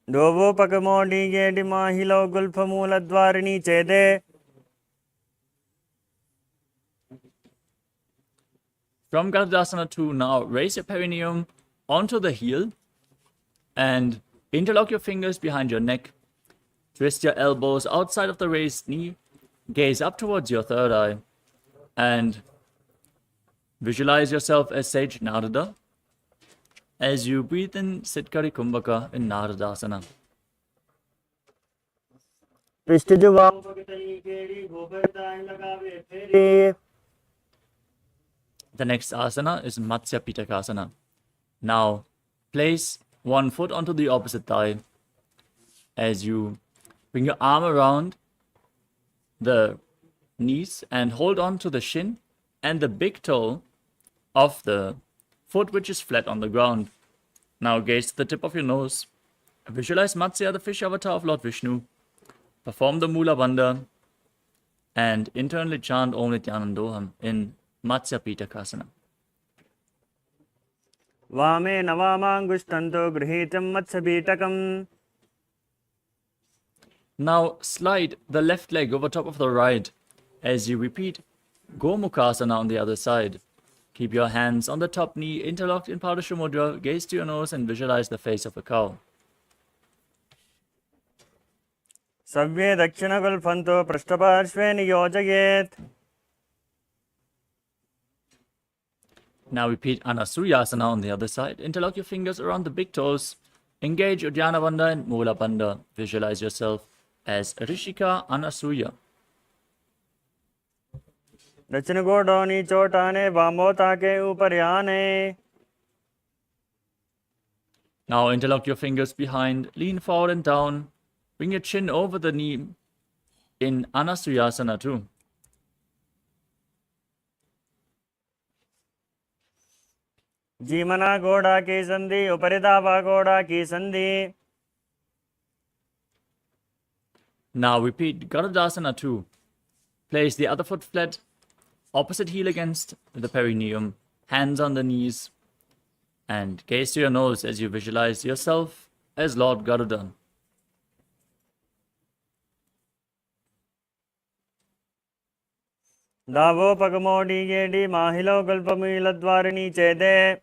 डोवो पकमोडी गेडी माहिलो गुल्फ मूल द्वारिणी चेदे. From Garudasana 2, now raise your perineum onto the heel and interlock your fingers behind your neck. Twist your elbows outside of the raised knee, gaze up towards your third eye, and visualize yourself as Sage Narada as you breathe in Siddhkari Kumbhaka in Naradasana. पृष्ठजुवाम पकतली केडी गोपरताय लगावे फेरी. The next asana is Matsya Pitakasana. Now, place one foot onto the opposite thigh as you bring your arm around the knees and hold on to the shin and the big toe of the foot which is flat on the ground. Now gaze to the tip of your nose. Visualize Matsya, the fish avatar of Lord Vishnu. Perform the Mula Bandha and internally chant Om Nithyanandoham in Matsya Pitakasana. वामे नवामांगुष्टन्तो गृहीतं मत्स्यपीठकम्. Now slide the left leg over top of the right as you repeat Gomukhasana on the other side. Keep your hands on the top knee interlocked in Parsha Mudra, gaze to your nose and visualize the face of a cow. सव्ये दक्षिणगुल्फन्तो पृष्ठपार्श्वे नियोजयेत्. Now repeat Anasuyasana on the other side. Interlock your fingers around the big toes. Engage Uddiyana Bandha and Mula Bandha. Visualize yourself as Rishika Anasuya. दक्षिणगोडो नीचोटाने वामोता के ऊपर आने. Now interlock your fingers behind. Lean forward and down. Bring your chin over the knee in Anasuyasana 2. जीमना घोड़ा की संधि उपरिदावा घोड़ा की संधि. Now repeat Garudasana 2. Place the other foot flat, opposite heel against the perineum, hands on the knees, and gaze to your nose as you visualize yourself as Lord Garuda. Davo pagamodi yedi mahilo gulpamiladwarini chede.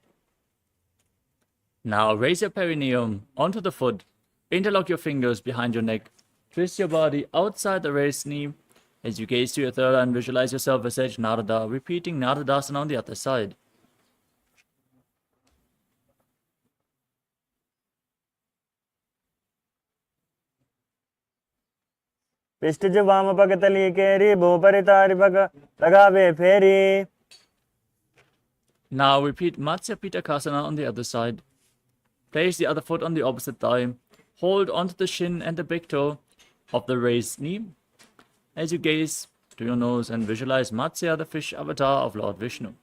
Now raise your perineum onto the foot, interlock your fingers behind your neck, twist your body outside the raised knee as you gaze to your third eye and visualize yourself as Sage Narada, repeating Naradasana on the other side. Pistij vama pagatali keri boparitari paga lagave feri. Now repeat Matsya Pitakasana on the other side. Place the other foot on the opposite thigh. Hold onto the shin and the big toe of the raised knee as you gaze to your nose and visualize Matsya, the fish avatar of Lord Vishnu.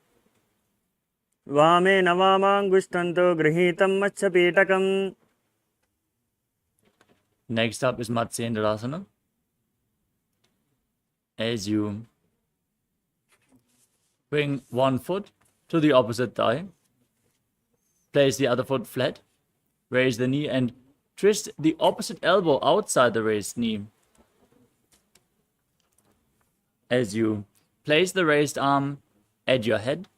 Vame navamangushtanto grihitam matsyapitakam. Next up is Matsyendrasana. As you bring one foot to the opposite thigh, place the other foot flat, raise the knee and twist the opposite elbow outside the raised knee. As you place the raised arm at your head,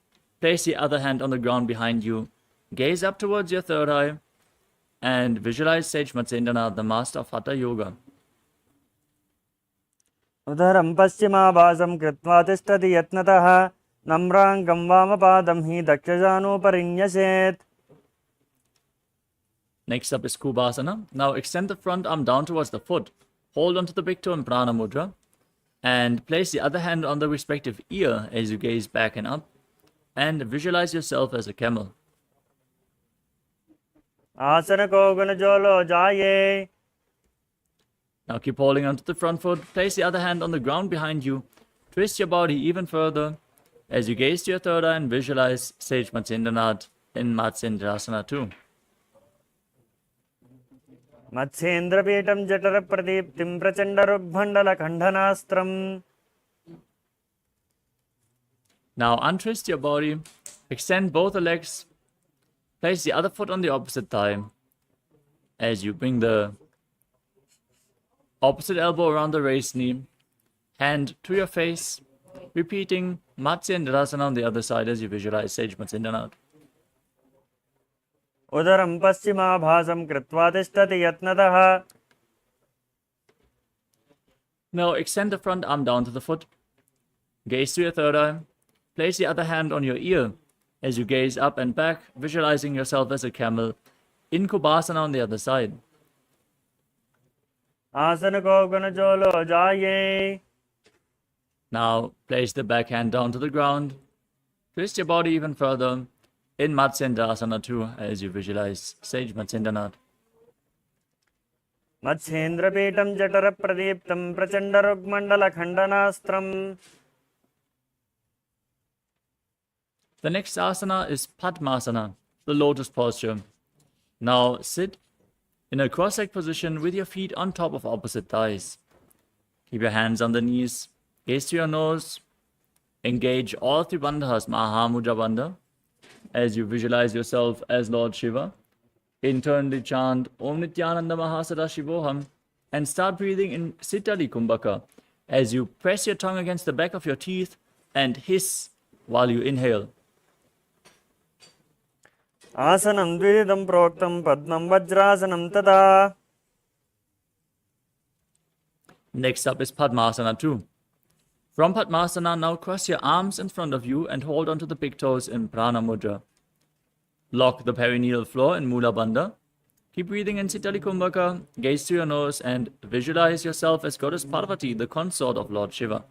place the other hand on the ground behind you, gaze up towards your third eye, and visualize Sage Matsyendranath, the master of Hatha Yoga. Udaram paschimabhasam kritva tishtati yatnataha namrangam vamapadam hi dakshajano parinyashet. Next up is Kubhasana. Now extend the front arm down towards the foot. Hold onto the big toe in Prana Mudra. And place the other hand on the respective ear as you gaze back and up. And visualize yourself as a camel. Asana ko gunajolo jaye. Now keep holding onto the front foot. Place the other hand on the ground behind you. Twist your body even further as you gaze to your third eye and visualize Sage Matsyendranath in Matsyendrasana too. Matsyendrapeetam jatara pradiptim prachandarugbhandala khandhanastram. Now untwist your body. Extend both the legs. Place the other foot on the opposite thigh as you bring the opposite elbow around the raised knee, hand to your face, repeating Matsyendrasana on the other side as you visualize Sage Matsyendranath. Udaram paschimabhasam kritva tishtati yatnataha. Now extend the front arm down to the foot, gaze to your third eye, place the other hand on your ear as you gaze up and back, visualizing yourself as a camel in Kubhasana on the other side. Asana ko gunajolo jaye. Now place the back hand down to the ground, twist your body even further in Matsyendrasana too as you visualize Sage Matsyendranath. Matsyendrapeetam jatara pradiptam prachandarugbhandala khandhanastram. The next asana is Padmasana, the lotus posture. Now sit in a cross-legged position with your feet on top of opposite thighs. Keep your hands on the knees, gaze to your nose, engage all three bandhas, Mahamudra Bandha, as you visualize yourself as Lord Shiva. Internally chant Om Nithyananda Paramashivoham and start breathing in Sitali Kumbhaka as you press your tongue against the back of your teeth and hiss while you inhale. Asanam dvididam proktam padmam vajrasanam tada. Next up is Padmasana 2. From Padmasana, now cross your arms in front of you and hold onto the big toes in Prana Mudra. Lock the perineal floor in Mula Bandha. Keep breathing in Sitali Kumbhaka, gaze to your nose and visualize yourself as Goddess Parvati, the consort of Lord Shiva.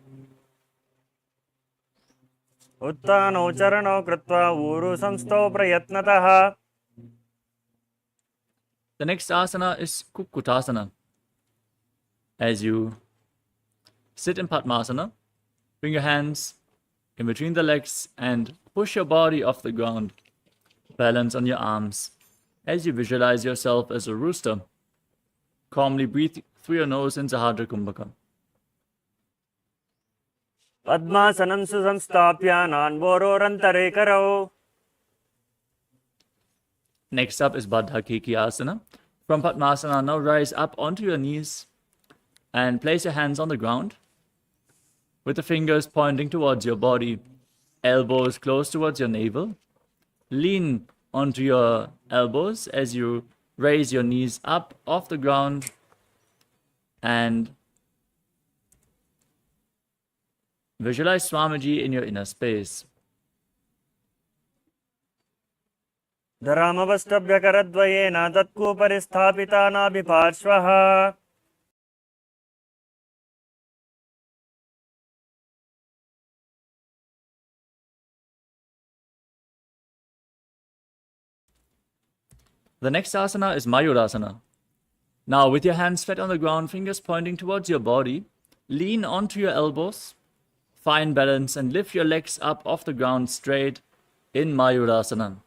Uttano charano kritva uru samsto prayatnataha. The next asana is Kukkutasana. As you sit in Padmasana, bring your hands in between the legs and push your body off the ground. Balance on your arms as you visualize yourself as a rooster. Calmly breathe through your nose in Sahadra Kumbhaka. Padmasanam susamstapya nanvororantare karo. Next up is Baddha Keki Asana. From Padmasana, now rise up onto your knees and place your hands on the ground with the fingers pointing towards your body, elbows close towards your navel. Lean onto your elbows as you raise your knees up off the ground and visualize Swamiji in your inner space. धरामवष्टभ्यकरद्वयेन तत्कूपरि स्थापिता नाभिपार्श्वः The next asana is Mayurasana. Now, with your hands flat on the ground, fingers pointing towards your body, lean onto your elbows, find balance, and lift your legs up off the ground straight in Mayurasana.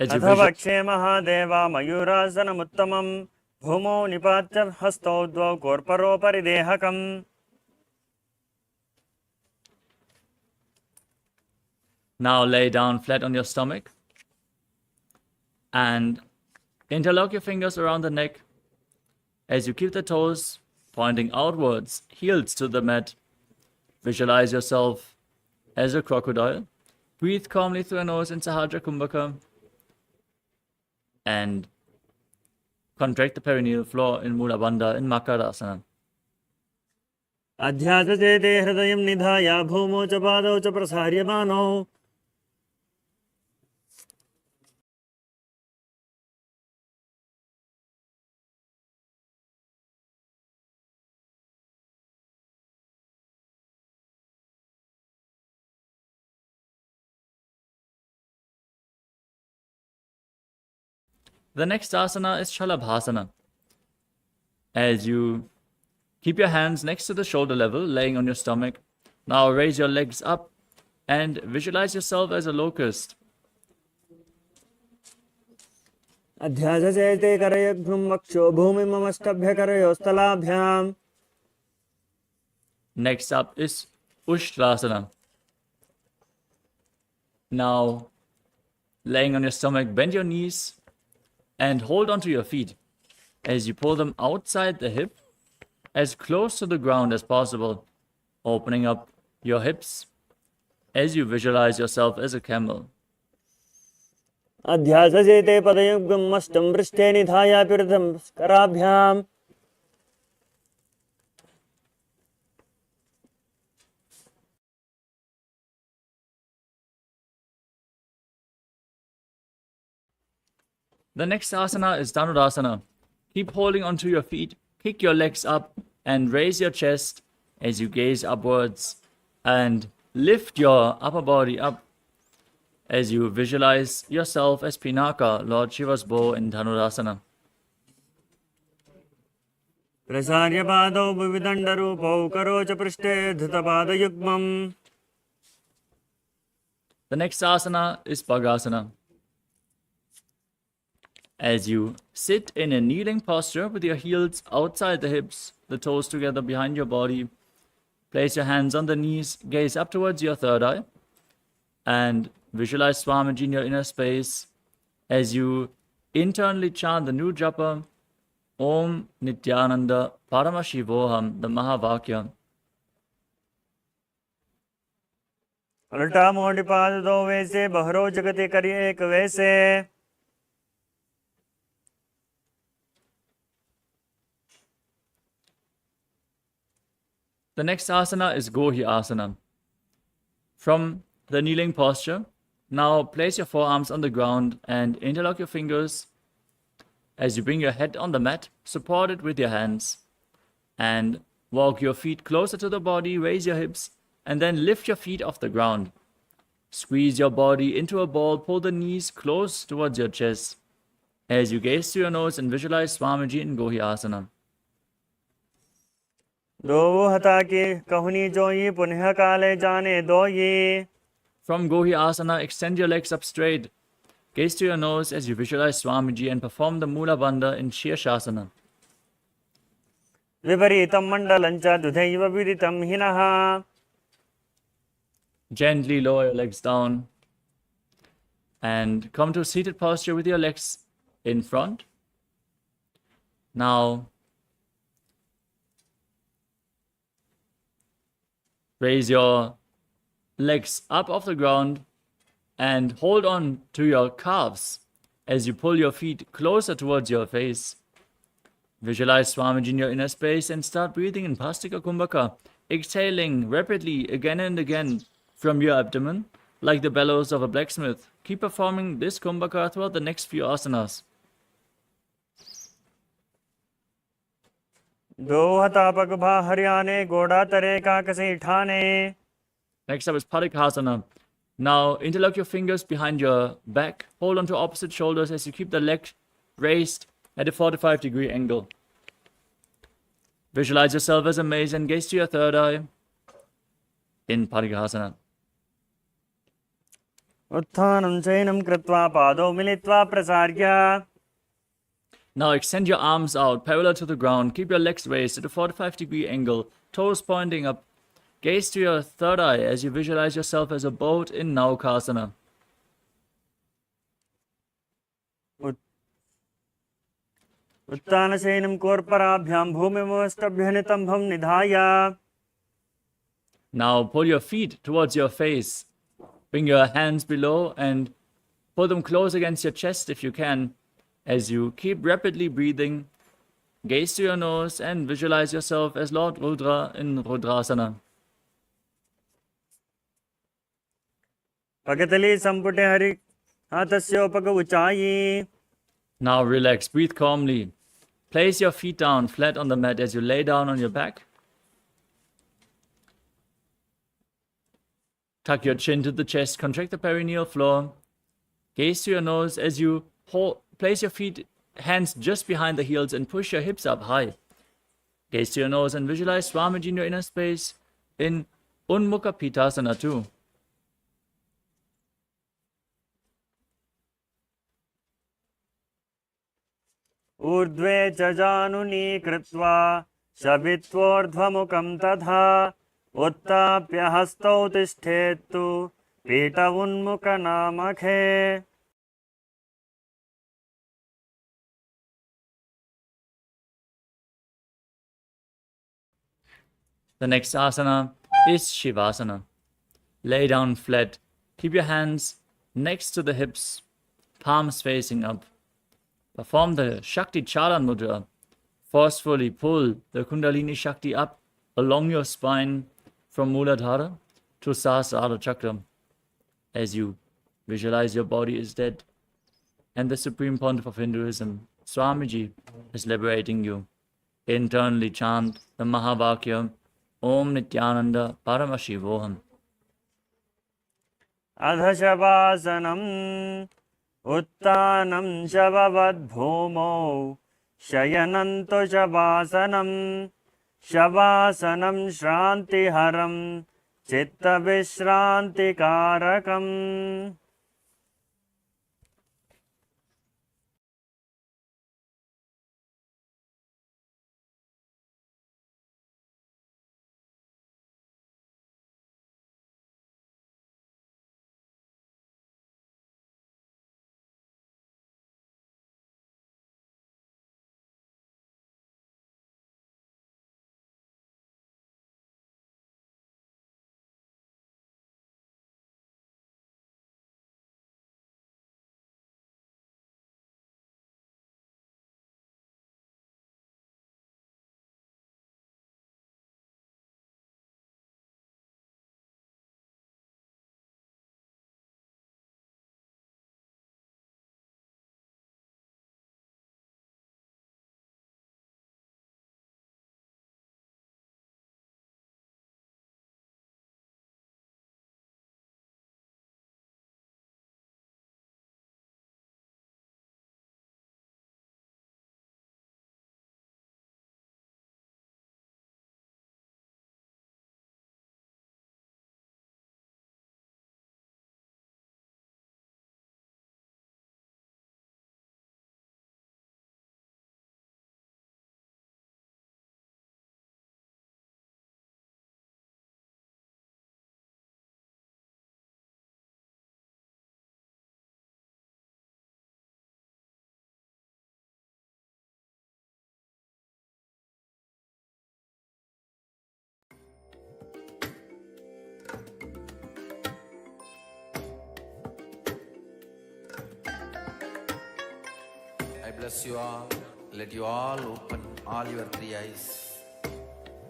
अथवक्षे Mahadeva मयूरासनमुत्तमं भूमौ निपात्य हस्तौ द्वौ कोर्परोपरि देहकम्. Now lay down flat on your stomach and interlock your fingers around the neck as you keep the toes pointing outwards, heels to the mat. Visualize yourself as a crocodile. Breathe calmly through your nose in Sahajra Kumbhaka and contract the perineal floor in Mula Bandha in Makarasana. अध्यात्मचेते हृदयं निधाय भूमौ च पादौ च प्रसार्यमानौ. The next asana is Shalabhasana. As you keep your hands next to the shoulder level, laying on your stomach, now raise your legs up and visualize yourself as a locust. अध्यात्मचेते करयघ्नं वक्षो भूमिममष्टभ्यकरयोस्तलाभ्याम्. Next up is Ushtrasana. Now, laying on your stomach, bend your knees and hold onto your feet as you pull them outside the hip, as close to the ground as possible, opening up your hips as you visualize yourself as a camel. अध्यात्मचेते पदयुग्मं अष्टं पृष्ठे निधाय पीठं कराभ्याम्. The next asana is Dhanurasana. Keep holding onto your feet, kick your legs up, and raise your chest as you gaze upwards and lift your upper body up as you visualize yourself as Pinaka, Lord Shiva's bow in Dhanurasana. प्रसार्य पादौ विविदण्डरूपौ करो च पृष्ठे धृतपादयुग्मम्. The next asana is Bhagasana. As you sit in a kneeling posture with your heels outside the hips, the toes together behind your body, place your hands on the knees, gaze up towards your third eye, and visualize Swamiji in your inner space as you internally chant the new japa, Om Nithyananda Paramashivoham, the Mahavakya. उल्टा मोटी पाद दो वैसे बहरो जगते करिए एक वैसे. The next asana is Gohi Asana. From the kneeling posture, now place your forearms on the ground and interlock your fingers as you bring your head on the mat, support it with your hands, and walk your feet closer to the body, raise your hips, and then lift your feet off the ground. Squeeze your body into a ball, pull the knees close towards your chest as you gaze through your nose and visualize Swamiji in Gohi Asana. दो हता की कहनी जोई पुनः काले जाने दो ये. From Gohi Asana, extend your legs up straight. Gaze to your nose as you visualize Swamiji and perform the Mula Bandha in Shavasana. विपरीतं मण्डलं च दुधैव विदितं हिनः. Gently lower your legs down and come to a seated posture with your legs in front. Now, raise your legs up off the ground and hold on to your calves as you pull your feet closer towards your face. Visualize Swamiji in your inner space and start breathing in Pastika Kumbhaka, exhaling rapidly again and again from your abdomen, like the bellows of a blacksmith. Keep performing this Kumbhaka throughout the next few asanas. दोहतापक भा हरियाणे गोड़ा तरे काकसे ठाने. Next up is Padikasana. Now interlock your fingers behind your back. Hold on to opposite shoulders as you keep the leg raised at a 45-degree angle. Visualize yourself as a maze and gaze to your third eye in Padikasana. उत्थानं चैनं कृत्वा पादौ मिलित्वा प्रसार्य. Now extend your arms out parallel to the ground. Keep your legs raised at a 45-degree angle, toes pointing up. Gaze to your third eye as you visualize yourself as a boat in Naukasana. उत्तानशयनं कोर्पराभ्यां भूमिमस्तभ्यनितम्भं निधाय. Now pull your feet towards your face. Bring your hands below and pull them close against your chest if you can. As you keep rapidly breathing, gaze to your nose and visualize yourself as Lord Rudra in Rudrasana. पगतली संपुटे Hari हाथस्योपग उचाई. Now relax, breathe calmly. Place your feet down flat on the mat as you lay down on your back. Tuck your chin to the chest, contract the perineal floor. Gaze to your nose as you place your hands just behind the heels and push your hips up high. Gaze to your nose and visualize Swamiji in your inner space in Unmukha Pitasana too. ऊर्ध्वे च जानुनी कृत्वा शबित्वोर्ध्वमुखं तथा उत्थाप्य हस्तौ तिष्ठेत्तु पीठ उन्मुखनामखे. The next asana is Shavasana. Lay down flat. Keep your hands next to the hips, palms facing up. Perform the Shakti Charan Mudra. Forcefully pull the Kundalini Shakti up along your spine from Muladhara to Sahasrara Chakra as you visualize your body is dead and the Supreme Pontiff of Hinduism, Swamiji, is liberating you. Internally chant the Mahavakya Om Nithyananda Paramashivoham. अधशवासनम् उत्तानं शववद्भूमौ शयनन्तु शवासनम्. शवासनं श्रान्तिहरं चित्तविश्रान्तिकारकम्. bless you all. Let you all open all your three eyes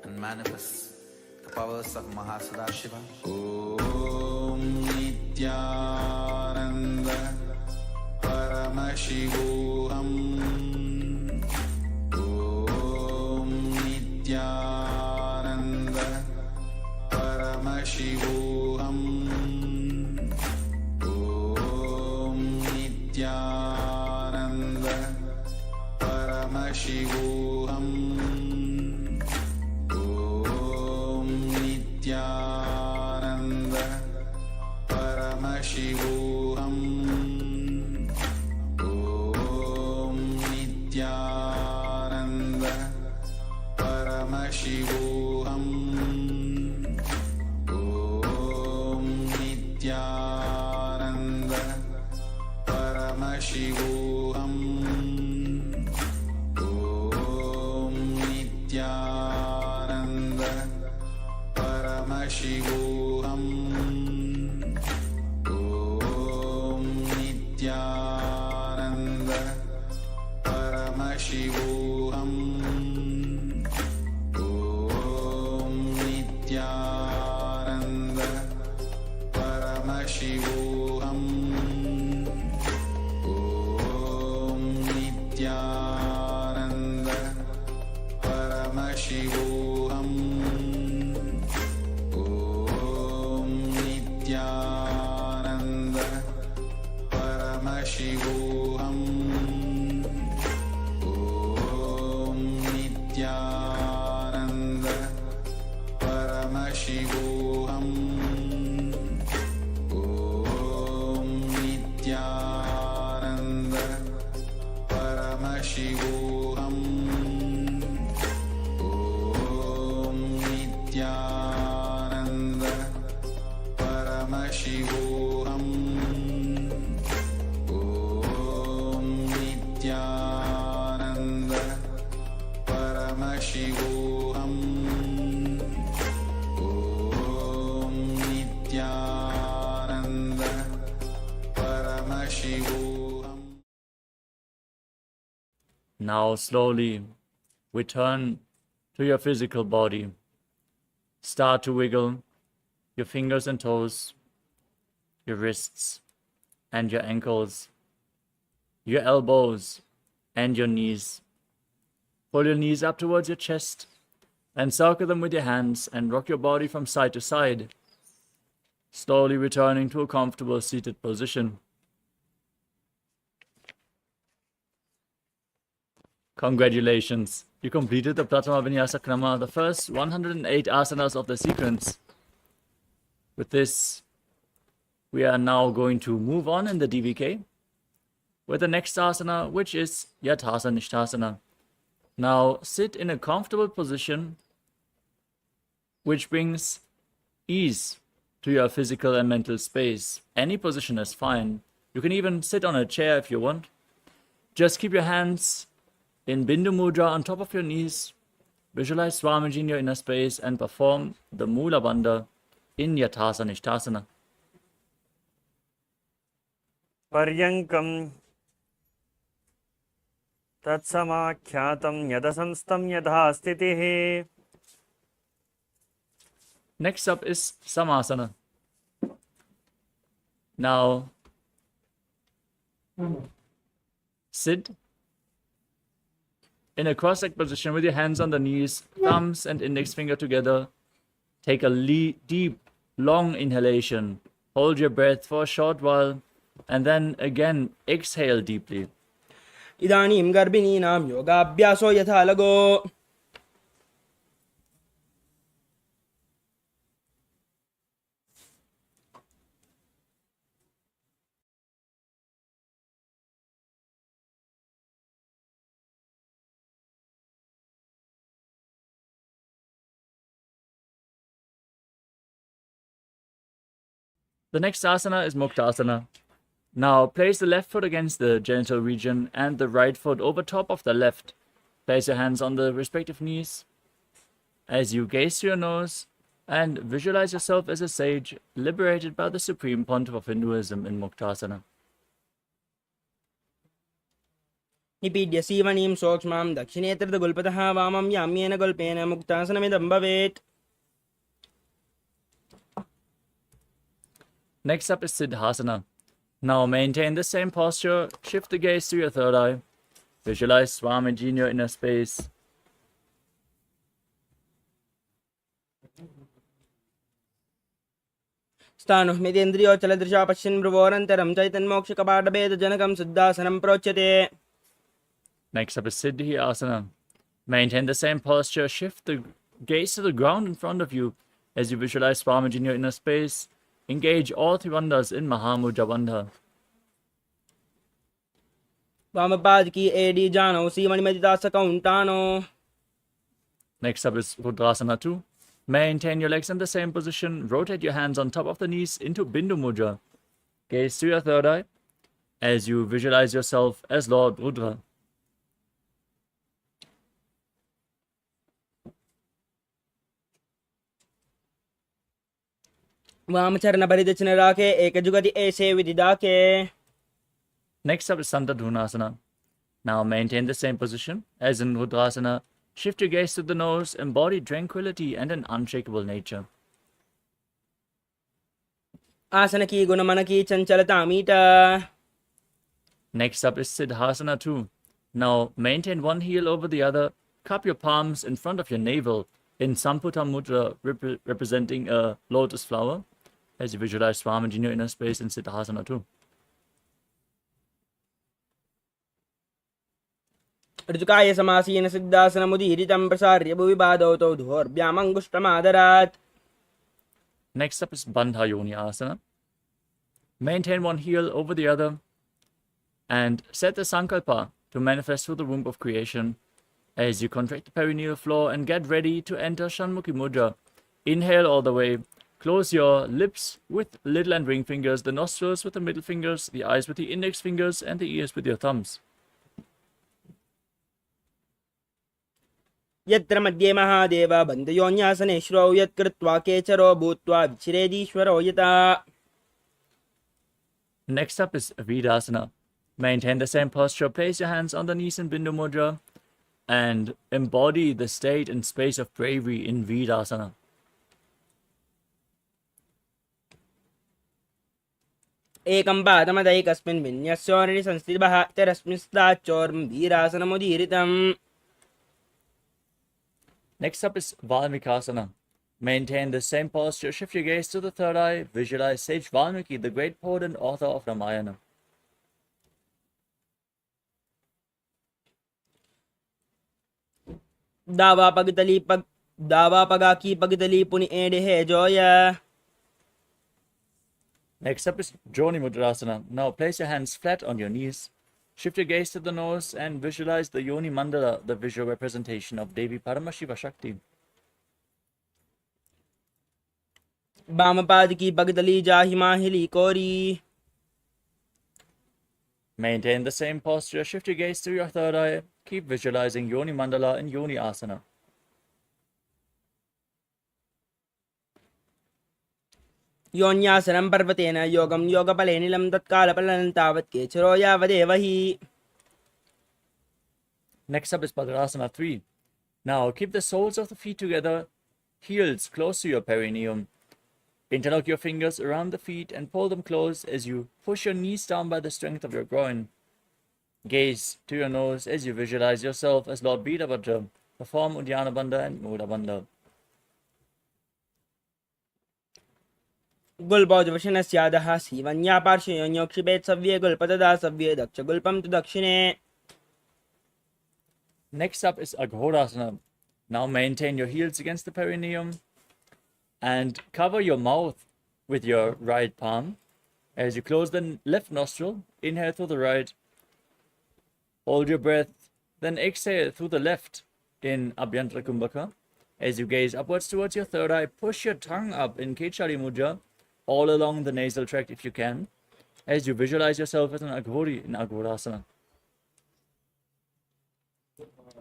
and manifest the powers of Mahasudashiva. Om Nithyananda Paramashivoham. Om Nithyananda Paramashivoham. Om Nithyananda Paramashivoham. Om Nithyananda Paramashivoham. Om Nithyananda Paramashivoham. Om Nithyananda Paramashivoham. Om Nithyananda Paramashivoham. Om Nithyananda Paramashivoham. Om Nithyananda Paramashivoham. Om Nithyananda Paramashivoham. Om Nithyananda Paramashivoham. Om Nithyananda Paramashivoham. Om Nithyananda Paramashivoham. Om Nithyananda Paramashivoham. Om Nithyananda Paramashivoham. Om Nithyananda Paramashivoham. Now slowly return to your physical body. Start to wiggle your fingers and toes, your wrists and your ankles, your elbows and your knees. Pull your knees up towards your chest and circle them with your hands and rock your body from side to side, slowly returning to a comfortable seated position. Congratulations, you completed the Pratama Vinyasa Krama, the first 108 asanas of the sequence. With this, we are now going to move on in the DVK with the next asana, which is Yathasa Nishthasana. Now sit in a comfortable position which brings ease to your physical and mental space. Any position is fine. You can even sit on a chair if you want. Just keep your hands in Bindu Mudra on top of your knees. Visualize Swamiji in your inner space and perform the Mula Bandha in Yathasa Nishthasana. Paryankam Tatsamakhyatam Yadasanstam Yadha Stitihi. Next up is Samasana. Now, sit in a cross-legged position with your hands on the knees, thumbs and index finger together. Take a deep, long inhalation. Hold your breath for a short while and then again exhale deeply. इदानीं गर्भिणीनां योगाभ्यासो यथा लगो. The next asana is Muktasana. Now place the left foot against the genital region and the right foot over top of the left. Place your hands on the respective knees. As you gaze to your nose and visualize yourself as a sage liberated by the Supreme Pontiff of Hinduism in Muktasana. निपीड्य सीवणीं सूक्ष्मां दक्षिणेतरगुल्पतः वामं याम्येन गुल्पेन मुक्तासनमिदं भवेत्. Next up is Siddhasana. Now maintain the same posture, shift the gaze to your third eye, visualize Swamiji in your inner space. स्थाणुः मितेन्द्रियोच्चलदृशा पश्यन् भ्रुवोरन्तरं चैतन्मोक्षकपाटभेदजनकं सिद्धासनं प्रोच्यते. Next up is Siddhi Asana. Maintain the same posture, shift the gaze to the ground in front of you as you visualize Swamiji in your inner space. Engage all three bandhas in Mahamudra Bandha. वामपाद की AD जानो सीवणिमदितासकौण्टानो. Next up is Rudrasana 2. Maintain your legs in the same position. Rotate your hands on top of the knees into Bindu Mudra. Gaze to your third eye as you visualize yourself as Lord Rudra. वामचरण परिदचन राखे एकजुगति ऐसे विदिदाके. Next up is Santadhunasana. Now maintain the same position as in Rudrasana. Shift your gaze to the nose, embody tranquility and an unshakable nature. आसन की गुण मन की चंचलता मीटा. Next up is Siddhasana 2. Now maintain one heel over the other. Cup your palms in front of your navel in Samputa Mudra, representing a lotus flower, as you visualize Swamiji in your inner space in Siddhasana 2. ऋतुकाय समासीन सिद्धासनमुदीरितं प्रसार्य भुवि पादौ तौ धोर्भ्यामङ्गुष्ठमादरात्. Next up is Bandha Yoni Asana. Maintain one heel over the other and set the Sankalpa to manifest through the womb of creation as you contract the perineal floor and get ready to enter Shanmukhi Mudra. Inhale all the way. Close your lips with little and ring fingers, the nostrils with the middle fingers, the eyes with the index fingers, and the ears with your thumbs. यत्र मध्ये महादेव बन्धयोन्यासनेश्वरौ यत्कृत्वा केचरो भूत्वा विचिरेदीश्वरो यथा. Next up is Vidasana. Maintain the same posture. Place your hands on the knees in Bindu Mudra and embody the state and space of bravery in Vidasana. एकं पादमदैकस्मिन् विन्यस्योर्नि संस्थितः तरस्मिंस्ताच्चोर्म वीरासनमुदीरितम्. Next up is Valmikasana. Maintain the same posture. Shift your gaze to the third eye. Visualize sage Valmiki, the great poet and author of Ramayana. दावा पगा की पगतली पुनि एडे है Zoya. Next up is Joni Mudrasana. Now place your hands flat on your knees. Shift your gaze to the nose and visualize the Yoni Mandala, the visual representation of Devi Paramashiva Shakti. वामपाद की पगतली जाहि माहिली कोरी. Maintain the same posture. Shift your gaze to your third eye. Keep visualizing Yoni Mandala in Yoni Asana. योन्यासनं पर्वतेन योगं योगफले नीलं तत्कालफलं तावत् केचरो यावदेव हि. Next up is Padmasana 3. Now keep the soles of the feet together, heels close to your perineum. Interlock your fingers around the feet and pull them close as you push your knees down by the strength of your groin. Gaze to your nose as you visualize yourself as Lord Veerabhadra. Perform Uddiyana Bandha and Mudha Bandha. गुल्बौजवशनस्यादः सीवन्या पार्श्वयोन्योक्षिपेत् सव्ये गुल्पतदा सव्ये दक्ष गुल्पं तु दक्षिणे. Next up is Aghodasana. Now maintain your heels against the perineum and cover your mouth with your right palm. As you close the left nostril, inhale through the right. Hold your breath, then exhale through the left in Abhyantara Kumbhaka. As you gaze upwards towards your third eye, push your tongue up in Kechari Mudra, all along the nasal tract if you can, as you visualize yourself as an Aghori in Aghodasana.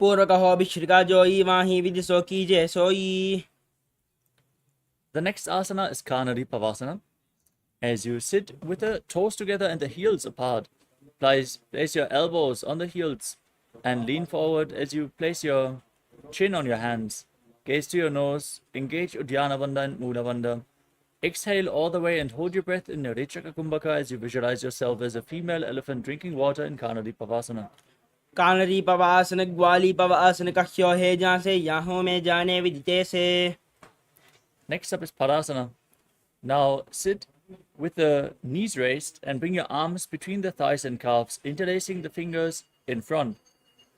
पूर्वकहो भिश्रिका जोई वाही विदिशो कीजे सोई. The next asana is Karnari Pavasana. As you sit with the toes together and the heels apart, place your elbows on the heels and lean forward as you place your chin on your hands. Gaze to your nose, engage Uddiyana Bandha and Mula Bandha. Exhale all the way and hold your breath in Nirechaka Kumbhaka as you visualize yourself as a female elephant drinking water in Karna Dana. कानरी पवासन ग्वाली पवासन कह्यो है जहाँ से यहाँ में जाने विदिते से. Next up is Parasana. Now sit with the knees raised and bring your arms between the thighs and calves, interlacing the fingers in front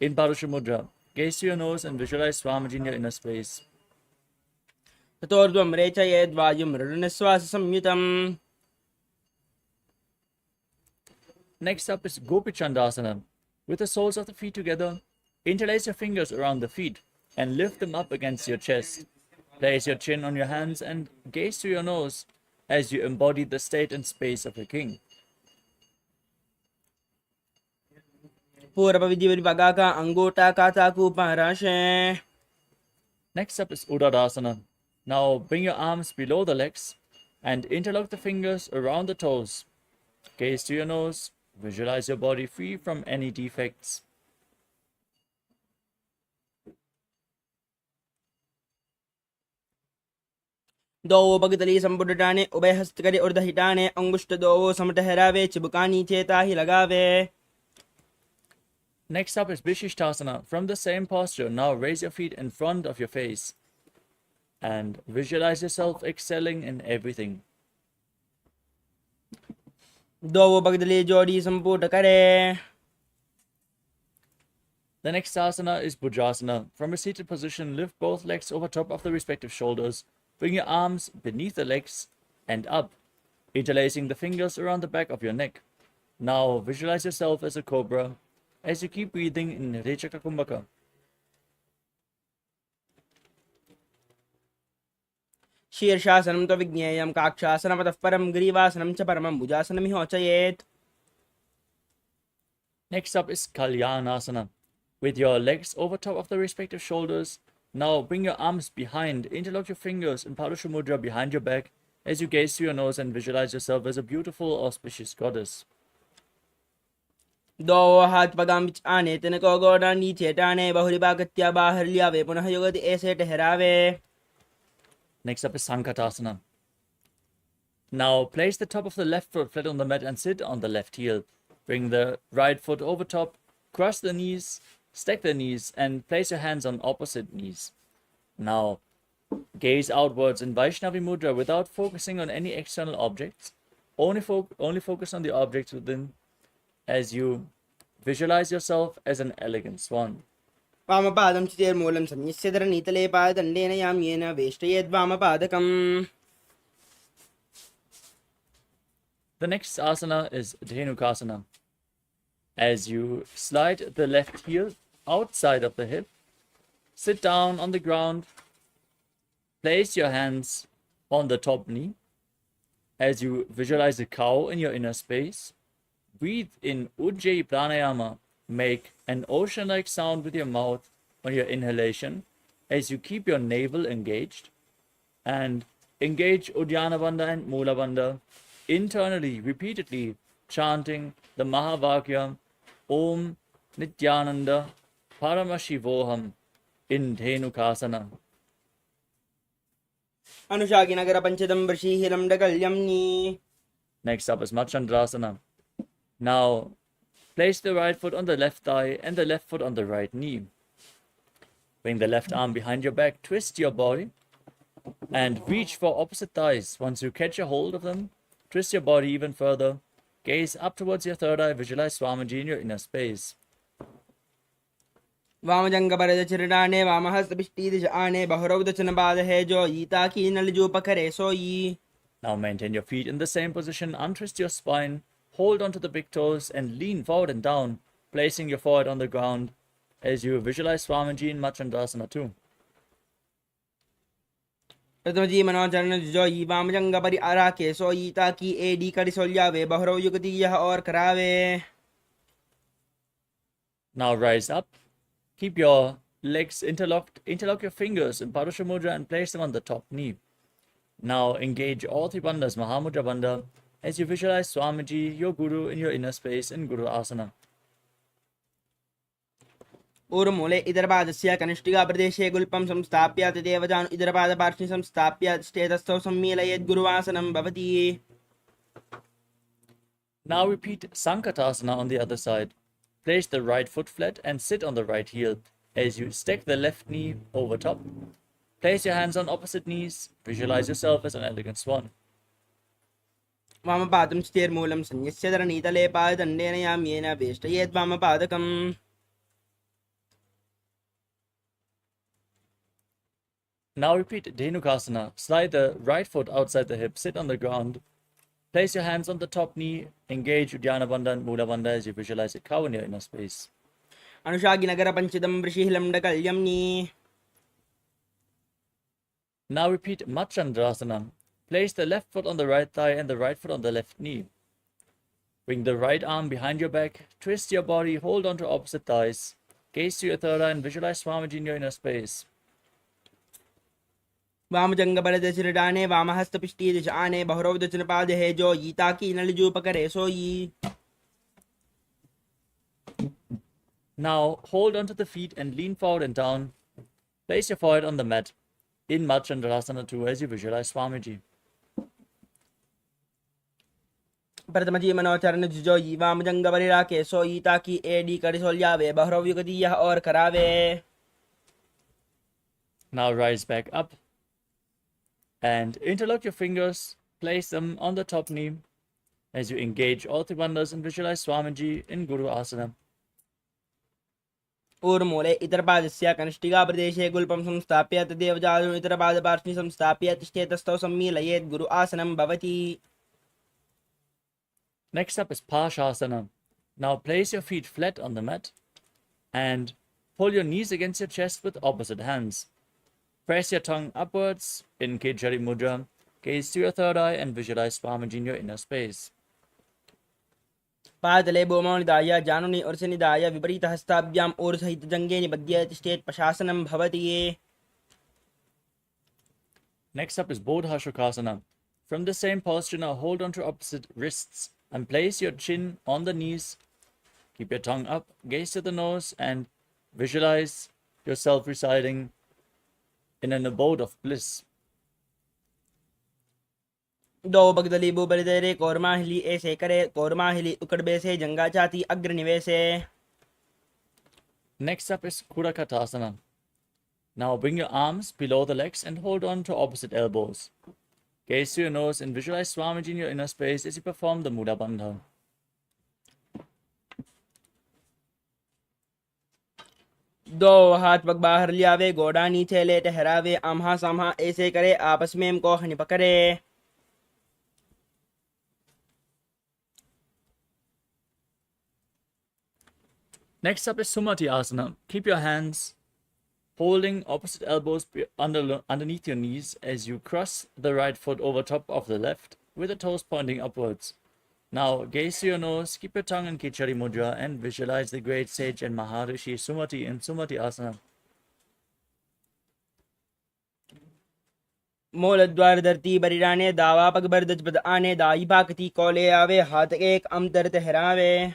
in Parusha Mudra. Gaze to your nose and visualize Swamiji in your inner space. ततोर्ध्वं रेचयेद्वायुं ऋणश्वास संयुतम्. Next up is Gopi Chandasana. With the soles of the feet together, interlace your fingers around the feet and lift them up against your chest. Place your chin on your hands and gaze to your nose as you embody the state and space of a king. पूर्व विधि विभागा का अंगूठा का चाकू पराशे. Next up is Udadasana. Now bring your arms below the legs and interlock the fingers around the toes. Gaze to your nose. Visualize your body free from any defects. दो पगतली संपुटाने उभय हस्त करे उर्धहिटाने अंगुष्ठ दो समटहरावे चिबुका नीचे ताही लगावे. Next up is Vishishtasana. From the same posture, now raise your feet in front of your face and visualize yourself excelling in everything. दो पगतली जोड़ी संपुट करे. The next asana is Bhujasana. From a seated position, lift both legs over top of the respective shoulders. Bring your arms beneath the legs and up, interlacing the fingers around the back of your neck. Now visualize yourself as a cobra as you keep breathing in Rechaka Kumbhaka. शीर्षासनं तो विज्ञेयं काक्षासनमतः परं ग्रीवासनं च परमं भुजासनं हि होचयेत्. Next up is Kalyanasana. With your legs over top of the respective shoulders, now bring your arms behind, interlock your fingers in Parusha Mudra behind your back as you gaze to your nose and visualize yourself as a beautiful, auspicious goddess. दो हाथ पगाम बिच आने तिनको गोड़ा नीचे टाने बहुरी बागत्या बाहर लियावे पुनः युगति ऐसे ठहरावे. Next up is Sankatasana. Now place the top of the left foot flat on the mat and sit on the left heel. Bring the right foot over top, cross the knees, stack the knees, and place your hands on opposite knees. Now gaze outwards in Vaishnavi Mudra without focusing on any external objects. Only focus on the objects within as you visualize yourself as an elegant swan. वामपादं चितेर्मूलं संयस्य धरणीतले पाददण्डेन याम्येन वेष्टयेद्वामपादकम्. The next asana is Dhenukasana. As you slide the left heel outside of the hip, sit down on the ground, place your hands on the top knee. As you visualize a cow in your inner space, breathe in Ujjayi Pranayama. Make an ocean-like sound with your mouth on your inhalation as you keep your navel engaged, and engage Uddiyana Bandha and Mula Bandha internally, repeatedly chanting the Mahavakya Om Nithyananda Paramashivoham in Dhenukasana. अनुशाकिनगर पंचदं वृषीहिरं डकल्यम्नि. Next up is Machandrasana. Now place the right foot on the left thigh and the left foot on the right knee. Bring the left arm behind your back, twist your body, and reach for opposite thighs. Once you catch a hold of them, twist your body even further. Gaze up towards your third eye, visualize Swamiji in your inner space. वामजंगपरदचरणाने वामहस्तपिष्टीदिश आने बहुरौदचन बाध है जो ईता की नलजो पकड़े सोई. Now maintain your feet in the same position, untwist your spine, hold onto the big toes and lean forward and down, placing your forehead on the ground as you visualize Swamiji in Machandrasana too. प्रथमजी मनोचरण जो ई वामजंगपरि आराके सो ईता की AD करि सोल्यावे बहुरौ युगति यह और करावे. Now rise up, keep your legs interlocked, interlock your fingers in Parusha Mudra and place them on the top knee. Now engage all three bandhas, Mahamudra Bandha, as you visualize Swamiji, your Guru, in your inner space in Guru Asana. ऊर्मूले इतरपादस्य कनिष्ठिकाप्रदेशे गुल्पं संस्थाप्य तदेव जानु इतरपादपार्श्वे संस्थाप्य तिष्ठेतस्थौ सम्मीलयेत् गुरुवासनं भवति. Now repeat Sankatasana on the other side. Place the right foot flat and sit on the right heel as you stack the left knee over top. Place your hands on opposite knees. Visualize yourself as an elegant swan. वामपादं स्थिर्मूलं संयस्य धरणीतले पाददण्डेन याम्येन वेष्टयेत् वामपादकम्. Now repeat Dhenukasana. Slide the right foot outside the hip. Sit on the ground. Place your hands on the top knee. Engage Uddiyana Bandha and Mula Bandha as you visualize a cow in your inner space. अनुषागिनगरपञ्चितं वृषिहिलम्डकल्यम्नि. Now repeat Machandrasana. Place the left foot on the right thigh and the right foot on the left knee. Bring the right arm behind your back. Twist your body. Hold on to opposite thighs. Gaze to your third eye and visualize Swamiji in your inner space. वामजङ्गबलदशिरडाने वामहस्तपिष्टीदशाने बहुरवदचनपादे हेजो यीताकी नलिजूपकरे सोयी. Now hold onto the feet and lean forward and down. Place your forehead on the mat in Machandrasana 2 as you visualize Swamiji. प्रथमजी मनोचरण जुजो यी वामजङ्गबलिराके सोयी ताकी AD करिसोल्यावे बहुरवयुगदीयः और करावे. Now rise back up and interlock your fingers. Place them on the top knee as you engage all three bandhas and visualize Swamiji in Guru Asana. ऊर्मूले इतरपादस्य कनिष्ठिकाप्रदेशे गुल्पं संस्थाप्य तदेव जानु इतरपादपार्श्वे संस्थाप्य तिष्ठेतस्थौ सम्मीलयेत् गुरु आसनं भवति. Next up is Pashasana. Now place your feet flat on the mat and pull your knees against your chest with opposite hands. Press your tongue upwards in Kejari Mudra. Gaze to your third eye and visualize Swamiji in your inner space. पादले भूमौ निधाय जानुनि उर्सनिधाय विपरीतहस्ताभ्याम् ऊर्ध्वहितजङ्गे निबध्य तिष्ठेत् पशासनं भवति. Next up is Bodha Shukasana. From the same posture, now hold on to opposite wrists and place your chin on the knees. Keep your tongue up, gaze to the nose, and visualize yourself residing in an abode of bliss. दो बगदली बुबलिदेरे कोरमाहिली ऐसे करे कोरमाहिली उकड़बे से जंगा चाती अग्रनिवेशे. Next up is Kurakatasana. Now bring your arms below the legs and hold on to opposite elbows. Gaze to your nose and visualize Swamiji in your inner space as you perform the Mula Bandha. दो हाथ पग बाहर लियावे गोड़ा नीचे ले ठहरावे आम्हा साम्हा ऐसे करे आपस में को हनि पकड़े. Next up is Sumati Asana. Keep your hands holding opposite elbows underneath your knees as you cross the right foot over top of the left with the toes pointing upwards. Now gaze to your nose, keep your tongue in Kichari Mudra and visualize the great sage and Maharishi Sumati in Sumati Asana. मूलद्वार धरती बरिराने दावा पग बरदज बद आने दाई भाकती कोले आवे हाथ एक Amtar ठहरावे.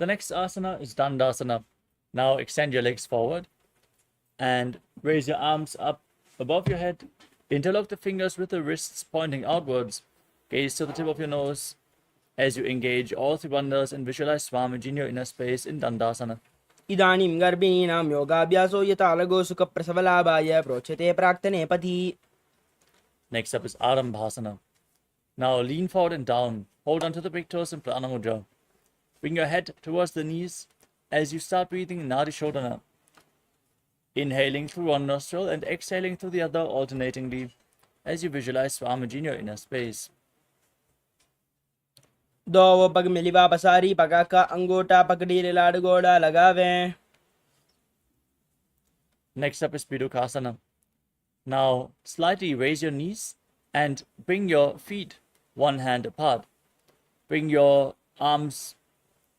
The next asana is Dandasana. Now extend your legs forward and raise your arms up above your head. Interlock the fingers with the wrists pointing outwards. Gaze to the tip of your nose as you engage all three bandhas and visualize Swamiji in your inner space in Dandasana. इदानीं गर्भिणीनां योगाभ्यासो यथा लगो सुखप्रसवलाभाय प्रोच्यते प्राक्तने पथि. Next up is Arambhasana. Now lean forward and down. Hold on to the big toes in Prana Mudra. Bring your head towards the knees as you start breathing Nadi Shodhana. Inhaling through one nostril and exhaling through the other alternatingly as you visualize Swamiji in your inner space. दो पग मिलिवा पसारी पगा का अंगूठा पकड़ी लाड़ गोड़ा लगावे. Next up is Pidukasana. Now slightly raise your knees and bring your feet one hand apart. Bring your arms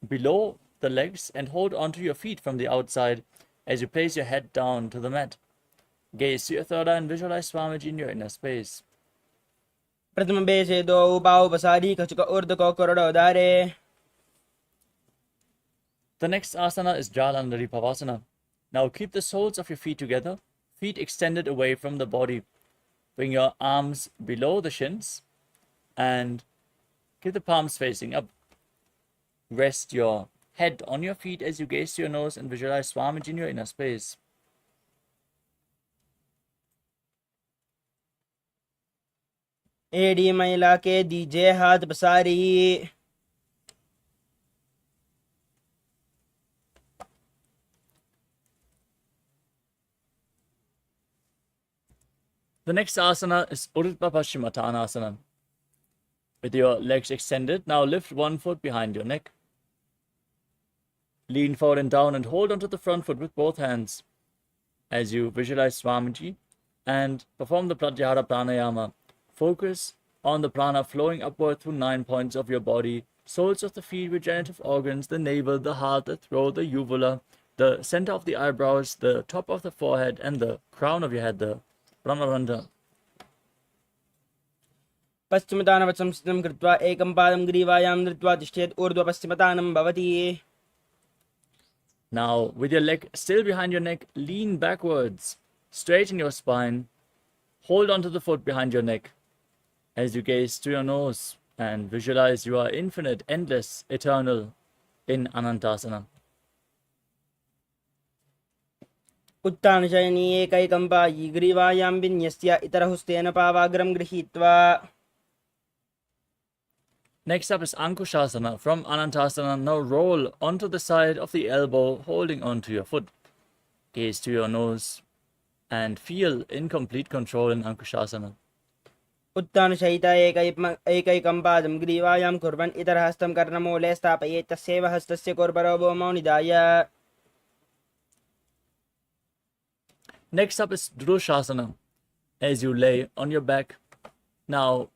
below the legs and hold onto your feet from the outside as you place your head down to the mat. Gaze to your third eye and visualize Swamiji in your inner space. प्रथम बेशे दो उपाव बसारी कचुक उर्द को crore उदारे. The next asana is Jalandhari Pavasana. Now keep the soles of your feet together, feet extended away from the body. Bring your arms below the shins and keep the palms facing up. Rest your head on your feet as you gaze to your nose and visualize Swamiji in your inner space. एडी महिला के दीजिए हाथ बसारी. The next asana is Urdhva Paschimottanasana. With your legs extended, now lift one foot behind your neck. Lean forward and down and hold onto the front foot with both hands as you visualize Swamiji and perform the Pratyahara Pranayama. Focus on the prana flowing upward through 9 points of your body, soles of the feet with generative organs, the navel, the heart, the throat, the uvula, the center of the eyebrows, the top of the forehead, and the crown of your head, the Brahmarandha. पश्चिमतानं संस्थितं कृत्वा एकं पादं ग्रीवायां धृत्वा तिष्ठेत् ऊर्ध्वपश्चिमतानं भवति. Now, with your leg still behind your neck, lean backwards, straighten your spine, hold onto the foot behind your neck as you gaze to your nose and visualize you are infinite, endless, eternal in Anantasana. उत्तानशयनी एकैकं पायी ग्रीवायां विन्यस्य इतरहस्तेन पावाग्रं गृहीत्वा. Next up is Ankushasana. From Anantasana, now roll onto the side of the elbow, holding onto your foot. Gaze to your nose and feel in complete control in Ankushasana. उत्तानशयिता एकैकं पादं ग्रीवायां कुर्वन् इतरहस्तं कर्णमूले स्थापयेत् तस्यैव हस्तस्य कोर्बरो भूमौ निधाय. Next up is Drushasana. As you lay on your back, now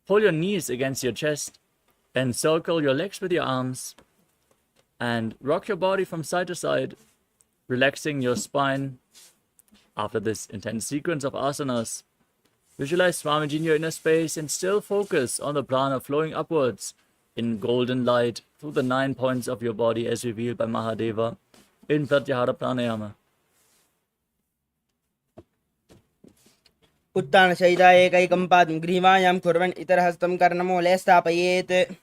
pull your knees against your chest, encircle your legs with your arms, and rock your body from side to side, relaxing your spine. After this intense sequence of asanas, visualize Swamiji in your inner space and still focus on the prana flowing upwards in golden light through the 9 points of your body as revealed by Mahadeva in Pratyahara Pranayama. उत्तानशयिता एकैकं पादं ग्रीवायां कुर्वन् इतरहस्तं कर्णमूले स्थापयेत्.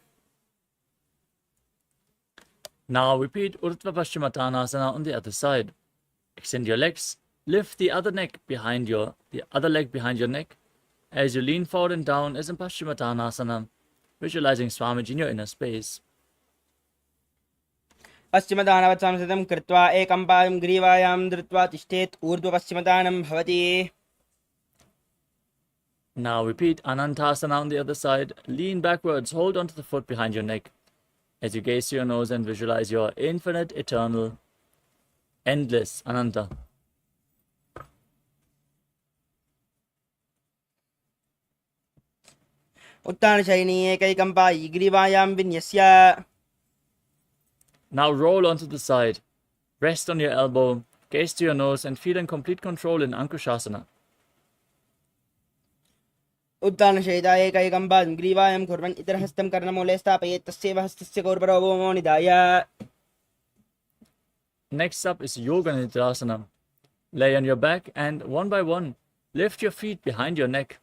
Now repeat Urdhva Paschimottanasana on the other side. Extend your legs, lift the other leg behind your neck as you lean forward and down as in Paschimottanasana, visualizing Swamiji in your inner space. पश्चिमदानवत् संस्थितं कृत्वा एकं पादं ग्रीवायां धृत्वा तिष्ठेत् ऊर्ध्वपश्चिमदानं भवति. Now repeat Anantasana on the other side. Lean backwards, hold onto the foot behind your neck as you gaze to your nose and visualize your infinite, eternal, endless Ananta. उत्तानशयिनी एकैकं पायी ग्रीवायां विन्यस्य. Now roll onto the side. Rest on your elbow, gaze to your nose and feel in complete control in Ankushasana. उत्तानशयिता एकैकं पादं ग्रीवायां कुर्वन् इतरहस्तं कर्णमूले स्थापयेत् तस्यैव हस्तस्य कोर्बरो भूमौ निधाय. Next up is Yoga Nidrasana. Lay on your back and one by one, lift your feet behind your neck.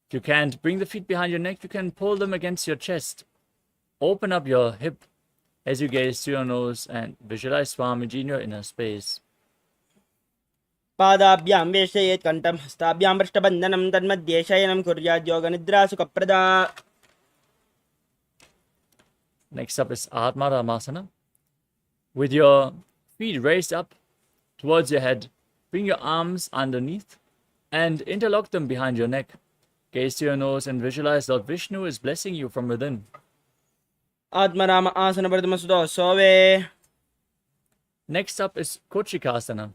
If you can't bring the feet behind your neck, you can pull them against your chest. Open up your hip as you gaze to your nose and visualize Swamiji in your inner space. पादाभ्यां वेशयेत् कण्ठं हस्ताभ्यां पृष्ठबन्धनं तन्मध्ये शयनं कुर्यात् योगनिद्रा सुखप्रदा. Next up is Atma Ramasana. With your feet raised up towards your head, bring your arms underneath and interlock them behind your neck. Gaze to your nose and visualize Lord Vishnu is blessing you from within. Atmaram आसन प्रथमसुतो सोवे. Next up is Kochikasana.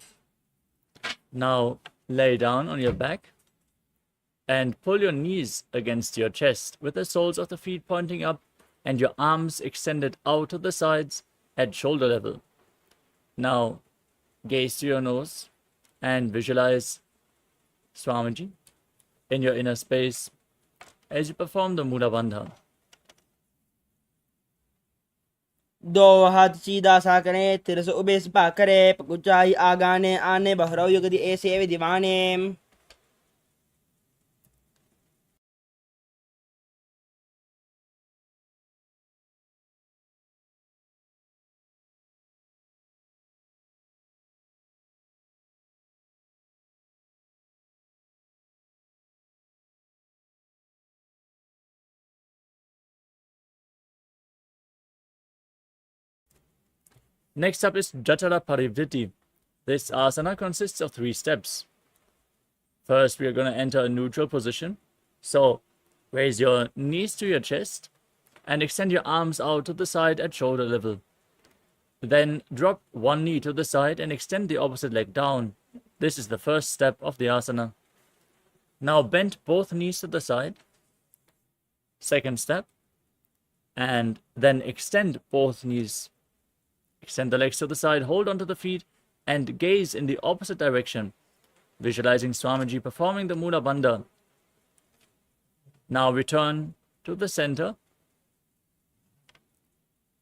Now lay down on your back and pull your knees against your chest with the soles of the feet pointing up and your arms extended out to the sides at shoulder level. Now gaze to your nose and visualize Swamiji in your inner space as you perform the Mula Bandha. दो हाथ सीधा सा करें, तिरस ube सिपा करे, ऊंचाई आगाने आने बहराव युगदी ऐसे विधिवाने. Next up is Jatara Parivritti. This asana consists of 3 steps. First, we are going to enter a neutral position. So, raise your knees to your chest and extend your arms out to the side at shoulder level. Then drop one knee to the side and extend the opposite leg down. This is the first step of the asana. Now bend both knees to the side. Second step. And then extend both knees. Extend the legs to the side, hold onto the feet, and gaze in the opposite direction, visualizing Swamiji performing the Mula Bandha. Now return to the center,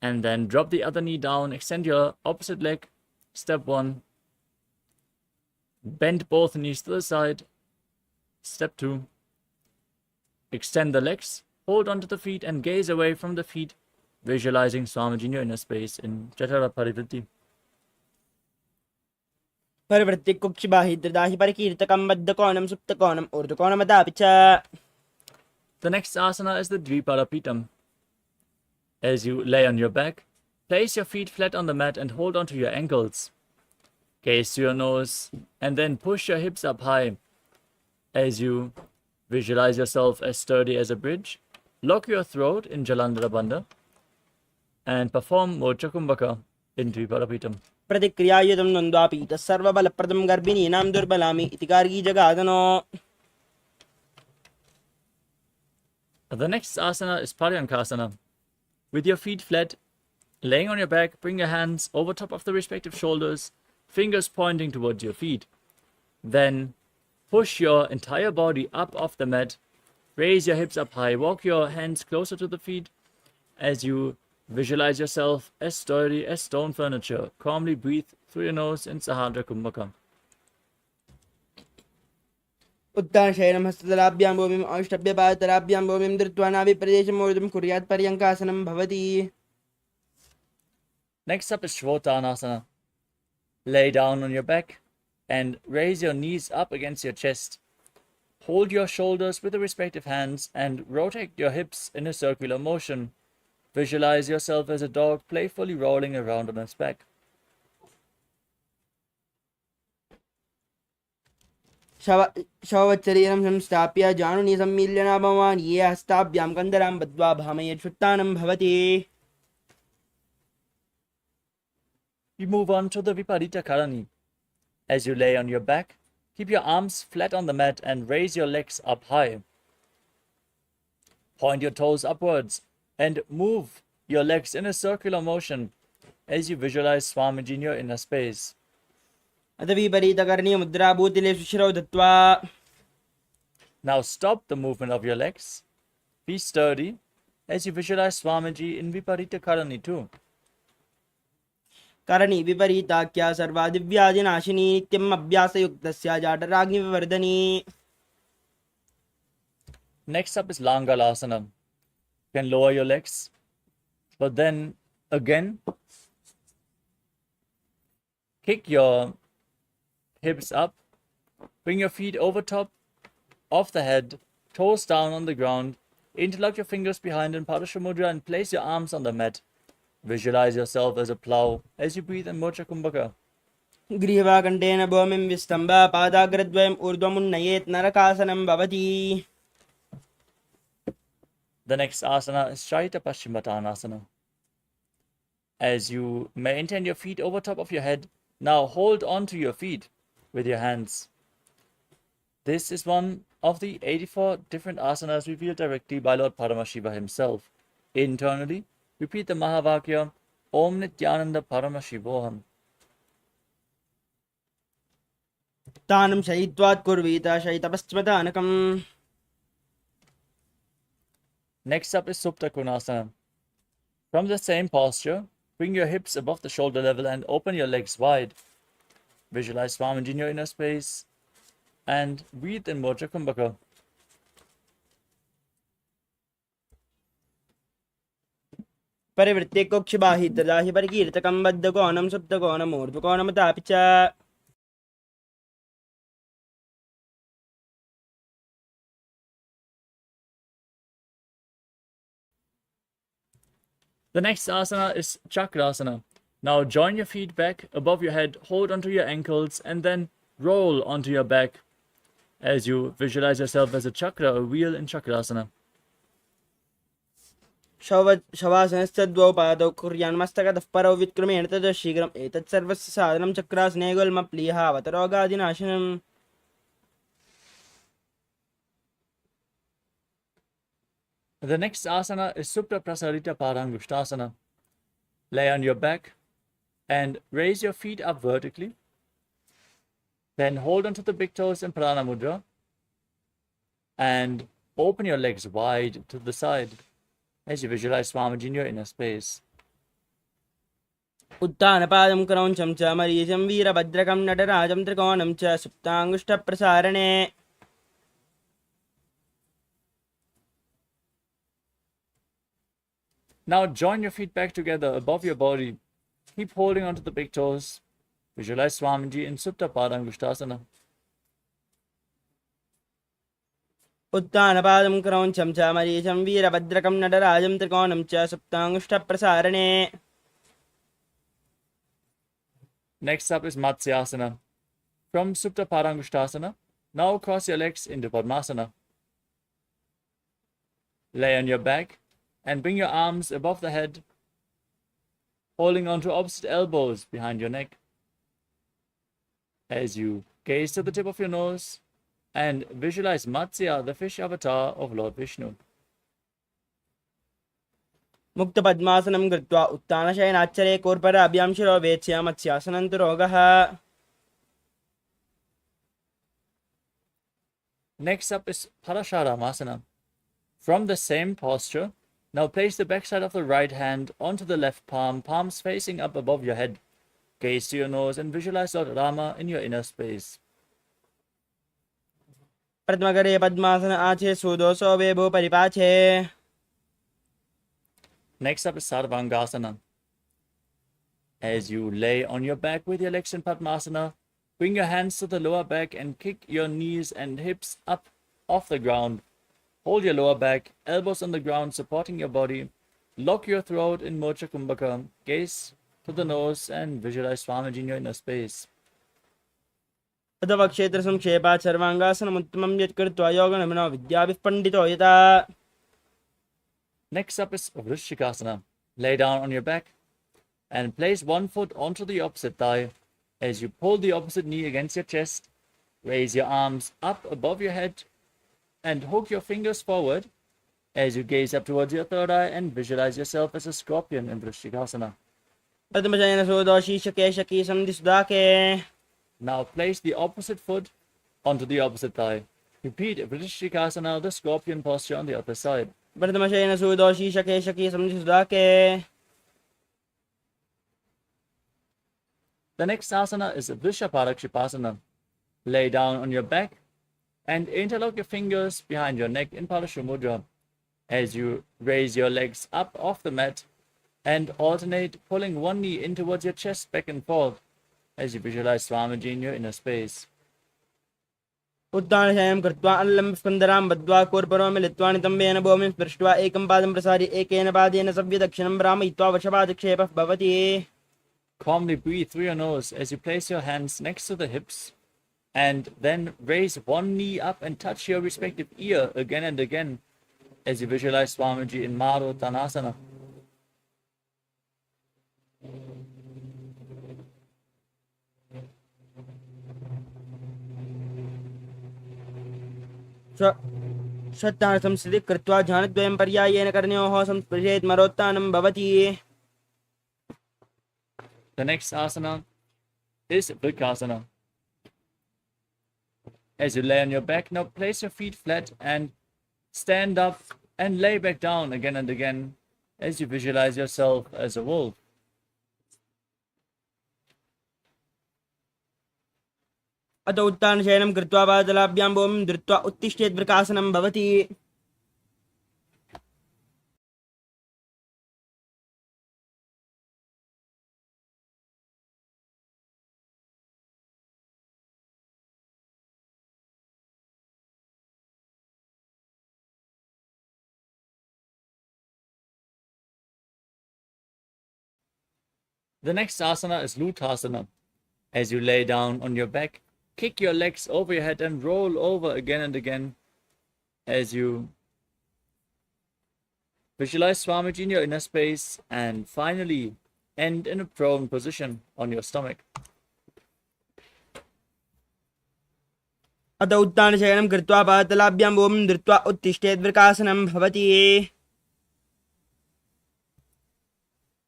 and then drop the other knee down, extend your opposite leg, step 1. Bend both knees to the side, step 2. Extend the legs, hold onto the feet, and gaze away from the feet, visualizing Swamiji in your inner space in Jatara Parivritti. परिवृत्ति कुक्षि बाहिद्रदाहि परिकीर्तकं बद्धकोणं सुप्तकोणं ऊर्ध्वकोणमदापि च. The next asana is the Dviparapitam. As you lay on your back, place your feet flat on the mat and hold onto your ankles. Gaze to your nose and then push your hips up high. As you visualize yourself as sturdy as a bridge, lock your throat in Jalandhara Bandha and perform Mocha Kumbhaka in Dviparapitam. प्रतिक्रियायुधं नन्द्वापि तत्सर्वबलप्रदं गर्भिणीनां दुर्बलामि इति Gargi जगादनो. The next asana is Paryankasana. With your feet flat, laying on your back, bring your hands over top of the respective shoulders, fingers pointing towards your feet. Then push your entire body up off the mat, raise your hips up high, walk your hands closer to the feet as you visualize yourself as sturdy as stone furniture. Calmly breathe through your nose in Sahadra Kumbhaka. उत्तानशयनं हस्ततलाभ्यां भूमिम् औष्ठभ्यपादतलाभ्यां भूमिं धृत्वा नाभिप्रदेशम् ऊर्ध्वं कुर्यात् पर्यङ्कासनं भवति. Next up is Shvotanasana. Lay down on your back and raise your knees up against your chest. Hold your shoulders with the respective hands and rotate your hips in a circular motion. Visualize yourself as a dog playfully rolling around on its back. शववत्सरीरं संस्थाप्य जानुनी सम्मील्यनाभवान् ये हस्ताभ्यां कन्दरां बद्ध्वा भामयेच्छुत्थानं भवति. You move on to the Viparita Karani. As you lay on your back, keep your arms flat on the mat and raise your legs up high. Point your toes upwards and move your legs in a circular motion as you visualize Swamiji in your inner space. अथ विपरीतकर्णी मुद्रा भूतिले सुशिरौ दत्त्वा. Now stop the movement of your legs. Be sturdy as you visualize Swamiji in Viparita Karani too. करणी विपरीताख्या सर्वादिव्यादिनाशिनी नित्यम् अभ्यासयुक्तस्य जाडराग्निविवर्धनी. Next up is Langalasana. You can lower your legs, but then again kick your hips up, bring your feet over top of the head, toes down on the ground, interlock your fingers behind in Padasha Mudra and place your arms on the mat. Visualize yourself as a plow as you breathe in Mocha Kumbhaka. गृहवाकण्ठेन भूमिं विस्तम्भ पादाग्रद्वयम् ऊर्ध्वमुन्नयेत् नरकासनं भवति. The next asana is Shaita Paschimottanasana. As you maintain your feet over top of your head, now hold on to your feet with your hands. This is one of the 84 different asanas revealed directly by Lord Paramashiva himself. Internally, repeat the Mahavakya, Om Nithyananda Paramashivoham. उत्थानं शयित्वात् कुर्वीत शयितपश्चिमदानकम्. Next up is Supta Konasana. From the same posture, bring your hips above the shoulder level and open your legs wide. Visualize Swamiji in your inner space and breathe in Mudra Kumbhaka. परिवृत्ते कोक्षबाहितदाहि परिकीर्तकं बद्धकोणं सुप्तकोणम् ऊर्ध्वकोणमतापि च. The next asana is Chakrasana. Now join your feet back above your head, hold onto your ankles, and then roll onto your back as you visualize yourself as a chakra, a wheel in Chakrasana. शवासनस्य द्वौ पादौ कुर्यान्मस्तकतः परौ विक्रमेण ततः शीघ्रम् एतत् सर्वस्य साधनं चक्रासने गुल्मप्लीहावतरोगादिनाशनम्. The next asana is Supta Prasarita Padangushtasana. Lay on your back and raise your feet up vertically. Then hold onto the big toes in Prana Mudra and open your legs wide to the side as you visualize Swamiji in your inner space. उत्थानपादं क्रौञ्चं च मरीचं वीरभद्रकं नटराजं त्रिकोणं च सुप्ताङ्गुष्ठप्रसारणे. Now join your feet back together above your body. Keep holding onto the big toes. Visualize Swamiji in Supta Padangushtasana. उत्थानपादं क्रौञ्चं च मरीचं वीरभद्रकं नटराजं त्रिकोणं च सुप्ताङ्गुष्ठप्रसारणे. Next up is Matsyasana. From Supta Padangushtasana, now cross your legs into Padmasana. Lay on your back and bring your arms above the head, holding onto opposite elbows behind your neck. As you gaze to the tip of your nose and visualize Matsya, the fish avatar of Lord Vishnu. मुक्तपद्मासनं कृत्वा उत्थानशयनाच्चरे कोर्पराभ्यां शिरो वेत्स्य मत्स्यासनं तु रोगः. Next up is Parasharamasana. From the same posture, now place the backside of the right hand onto the left palm, palms facing up above your head. Gaze to your nose and visualize Lord Rama in your inner space. प्रथमकरे पद्मासन आचे सुदोषो वेभो परिपाचे. Next up is Sarvangasana. As you lay on your back with your legs in Padmasana, bring your hands to the lower back and kick your knees and hips up off the ground. Hold your lower back, elbows on the ground supporting your body. Lock your throat in Mocha Kumbhaka. Gaze to the nose and visualize Swamiji in your inner space. तदवक्षेत्रसंक्षेपात् सर्वाङ्गासनमुत्तमं यत्कृत्वा योगनमनो विद्याभिः पण्डितो यथा. Next up is Vrishikasana. Lay down on your back and place one foot onto the opposite thigh. As you pull the opposite knee against your chest, raise your arms up above your head and hook your fingers forward as you gaze up towards your third eye and visualize yourself as a scorpion in Vrishikasana. Now place the opposite foot onto the opposite thigh. Repeat Vrishikasana, the scorpion posture on the other side. The next asana is Vrishaparakshipasana. Lay down on your back and interlock your fingers behind your neck in Parashumudra as you raise your legs up off the mat and alternate pulling one knee in towards your chest back and forth as you visualize Swamiji in your inner space. उत्थानशयनं कृत्वा अल्लं स्कन्दरां बद्ध्वा कोर्परो मिलित्वा नितम्बेन भूमिं स्पृष्ट्वा एकं पादं प्रसार्य एकेन पादेन सव्यदक्षिणं भ्रामयित्वा वशपादक्षेपः भवति. Calmly breathe through your nose as you place your hands next to the hips and then raise one knee up and touch your respective ear again and again as you visualize Swamiji in Maruttanasana. श्रद्धासंस्थितिः कृत्वा ध्यानद्वयं पर्यायेन कर्णयोः संस्पृशेत् मरोत्थानं भवति. The next asana is Vrikasana. As you lay on your back, now place your feet flat and stand up and lay back down again and again as you visualize yourself as a wolf. अत उत्थानशयनं कृत्वा पादलाभ्यां भूमिं धृत्वा उत्तिष्ठेत् वृकासनं भवति. The next asana is Lutasana. As you lay down on your back, kick your legs over your head and roll over again and again as you visualize Swamiji in your inner space and finally end in a prone position on your stomach. अत उत्थानशयनं कृत्वा पादलाभ्यां भूमिं धृत्वा उत्तिष्ठेत् वृकासनं भवति.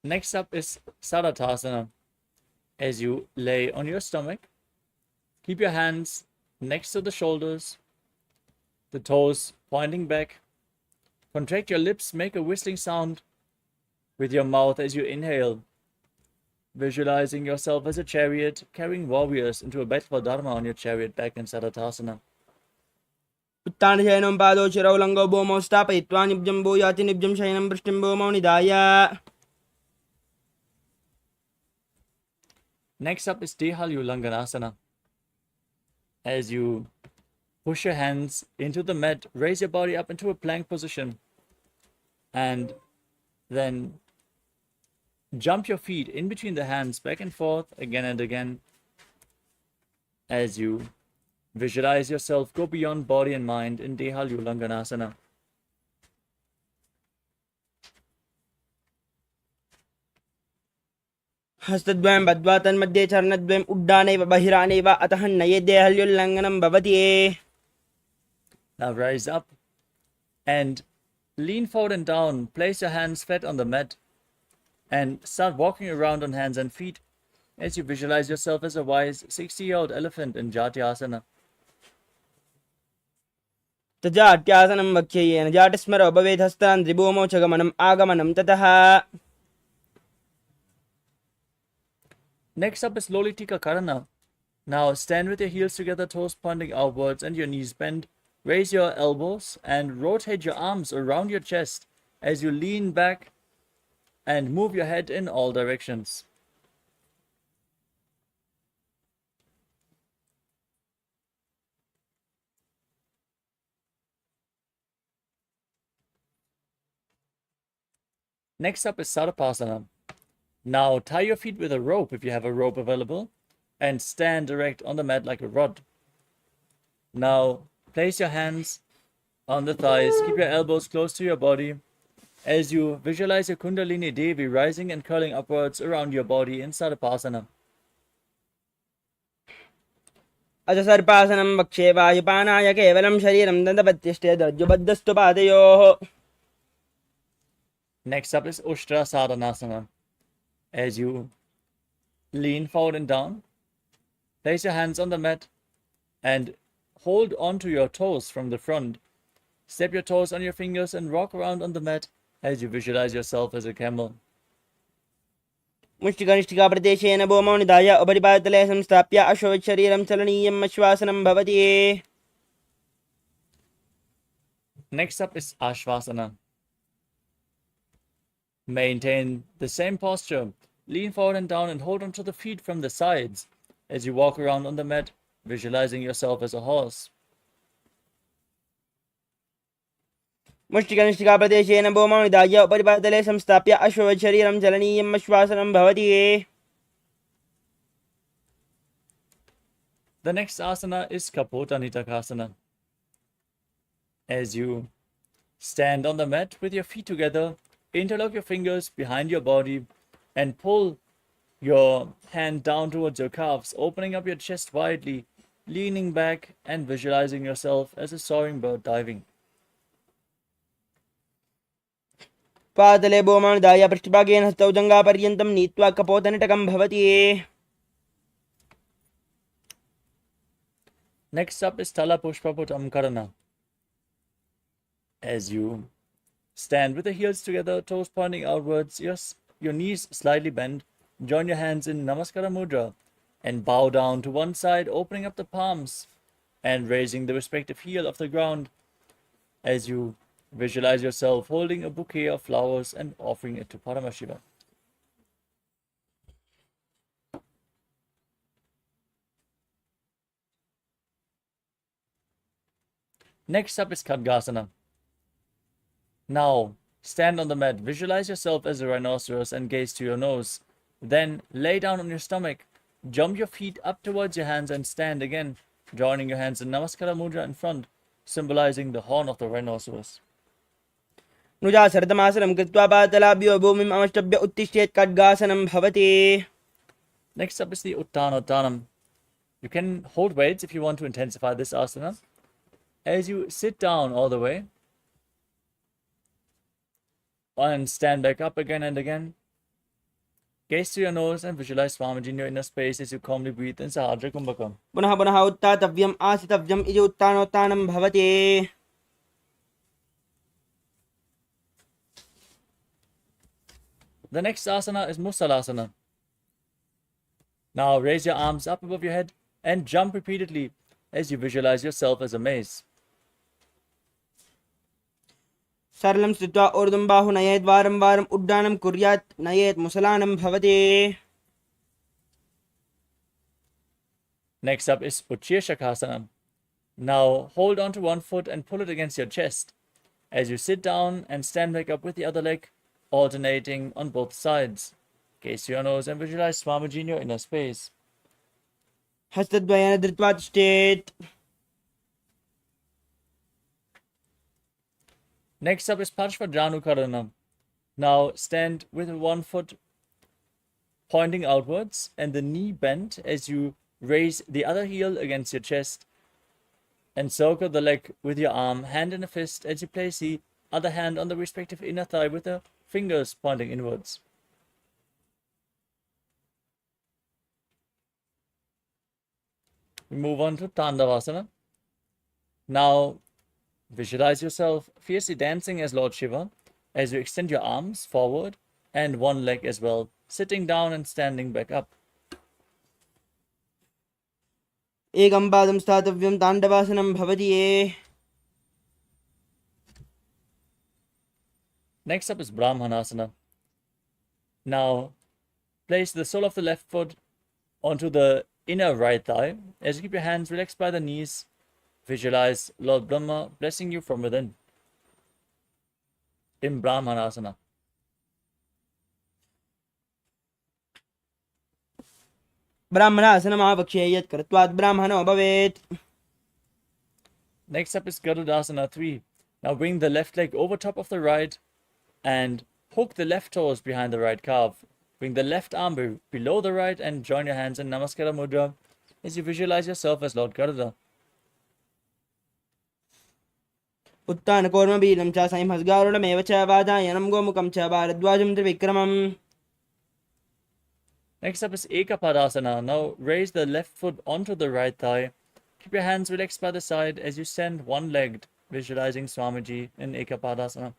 Next up is Sadatasana. As you lay on your stomach, keep your hands next to the shoulders, the toes pointing back. Contract your lips, make a whistling sound with your mouth as you inhale, visualizing yourself as a chariot, carrying warriors into a battle for Dharma on your chariot back in Sadatasana. उत्थानशयनं पादौ शिरौ लङ्गौ भूमौ स्थापयित्वा निब्जं भूयाति निब्जं शयनं पृष्ठं भूमौ निधाय. Next up is Dehalulanganasana. As you push your hands into the mat, raise your body up into a plank position, and then jump your feet in between the hands back and forth again and again as you visualize yourself go beyond body and mind in Dehalulanganasana. हस्तद्वयं बद्ध्वा तन्मध्ये चरणद्वयम् उड्डानैव बहिरानैव अतः नयेदेहल्युल्लङ्घनं भवति. Now rise up and lean forward and down. Place your hands flat on the mat and start walking around on hands and feet as you visualize yourself as a wise 60-year-old elephant in Jatyasana. तजाट्यासनं वक्ष्येन जाटस्मरो भवेत् हस्तान् त्रिभूमौ च गमनम् आगमनं ततः. Next up is Lolitika Karana. Now stand with your heels together, toes pointing outwards and your knees bent. Raise your elbows and rotate your arms around your chest as you lean back and move your head in all directions. Next up is Sarapasana. Now tie your feet with a rope if you have a rope available and stand erect on the mat like a rod. Now place your hands on the thighs, keep your elbows close to your body as you visualize your Kundalini Devi rising and curling upwards around your body in Sarapasana. अथ सर्पासनं वक्षे वायुपानाय केवलं शरीरं दन्तपत्यष्टे दर्जुबद्धस्तु पादयोः. Next up is Ushtra Sadhanasana. As you lean forward and down, place your hands on the mat and hold onto your toes from the front. Step your toes on your fingers and rock around on the mat as you visualize yourself as a camel. मुष्टिकनिष्ठिकाप्रदेशेन भूमौ निधाय उपरिपादतले संस्थाप्य अश्वशरीरं चलनीयम् अश्वासनं भवति. Next up is Ashvasana. Maintain the same posture. Lean forward and down and hold onto the feet from the sides as you walk around on the mat, visualizing yourself as a horse. मुष्टिकनिष्ठिकाप्रदेशेन भूमौ निधाय उपरिपादतले संस्थाप्य अश्वशरीरं चलनीयम् अश्वासनं भवति. The next asana is Kapota Nitakasana. As you stand on the mat with your feet together, interlock your fingers behind your body and pull your hand down towards your calves, opening up your chest widely, leaning back and visualizing yourself as a soaring bird diving. पादतले भूमौ निधाय पृष्ठभागेन हस्तौ जङ्घापर्यन्तं नीत्वा कपोतनिटकं भवति. Next up is Tala Pushpaputam Karana. As you stand with the heels together, toes pointing outwards, your knees slightly bent, join your hands in Namaskara Mudra and bow down to one side, opening up the palms and raising the respective heel off the ground as you visualize yourself holding a bouquet of flowers and offering it to Paramashiva. Next up is Khadgasana. Now, stand on the mat, visualize yourself as a rhinoceros and gaze to your nose. Then, lay down on your stomach, jump your feet up towards your hands and stand again, joining your hands in Namaskara Mudra in front, symbolizing the horn of the rhinoceros. नुजा सरदमासनं कृत्वा पातलाभ्यो भूमिम् अवष्टभ्य उत्तिष्ठेत् खड्गासनं भवति. Next up is the Uttanottanam. You can hold weights if you want to intensify this asana. As you sit down all the way, and stand back up again and again, gaze to your nose and visualize Swamiji in your inner space as you calmly breathe in Sahadra Kumbhakam. पुनः पुनः उत्थातव्यम् आसितव्यम् इति उत्थानोत्थानं भवति. The next asana is Musalasana. Now raise your arms up above your head and jump repeatedly as you visualize yourself as a mace. सरलं स्थित्वा ऊर्ध्वं बाहु नयेत् वारं वारम् उड्डानं कुर्यात् नयेत् मुसलानं भवति. Next up is Uchirshakasana. Now hold on to one foot and pull it against your chest as you sit down and stand back up with the other leg, alternating on both sides. Gaze to your nose and visualize Swamiji in your inner space. हस्तद्वयेन धृत्वा तिष्ठेत्. Next up is Parshvadranukarana. Now stand with one foot pointing outwards and the knee bent as you raise the other heel against your chest and circle the leg with your arm, hand in a fist, as you place the other hand on the respective inner thigh with the fingers pointing inwards. We move on to Tandavasana. Now visualize yourself fiercely dancing as Lord Shiva as you extend your arms forward and one leg as well, sitting down and standing back up. एकं पादं स्थातव्यं ताण्डवासनं भवति. Next up is Brahmanasana. Now place the sole of the left foot onto the inner right thigh as you keep your hands relaxed by the knees. Visualize Lord Brahma blessing you from within in Brahmanasana. ब्राह्मणासनम् आवक्ष्येयत् कृत्वात् ब्राह्मणो भवेत्. Next up is Garudasana 3. Now bring the left leg over top of the right and hook the left toes behind the right calf. Bring the left arm below the right and join your hands in Namaskara Mudra as you visualize yourself as Lord Garuda. उत्तानकूर्मबीजं च संहस्गारुडमेव च वादायनं गोमुखं च भारद्वाजं त्रिविक्रमम्. Next up is Ekapadasana. Now raise the left foot onto the right thigh. Keep your hands relaxed by the side as you stand one-legged, visualizing Swamiji in Ekapadasana.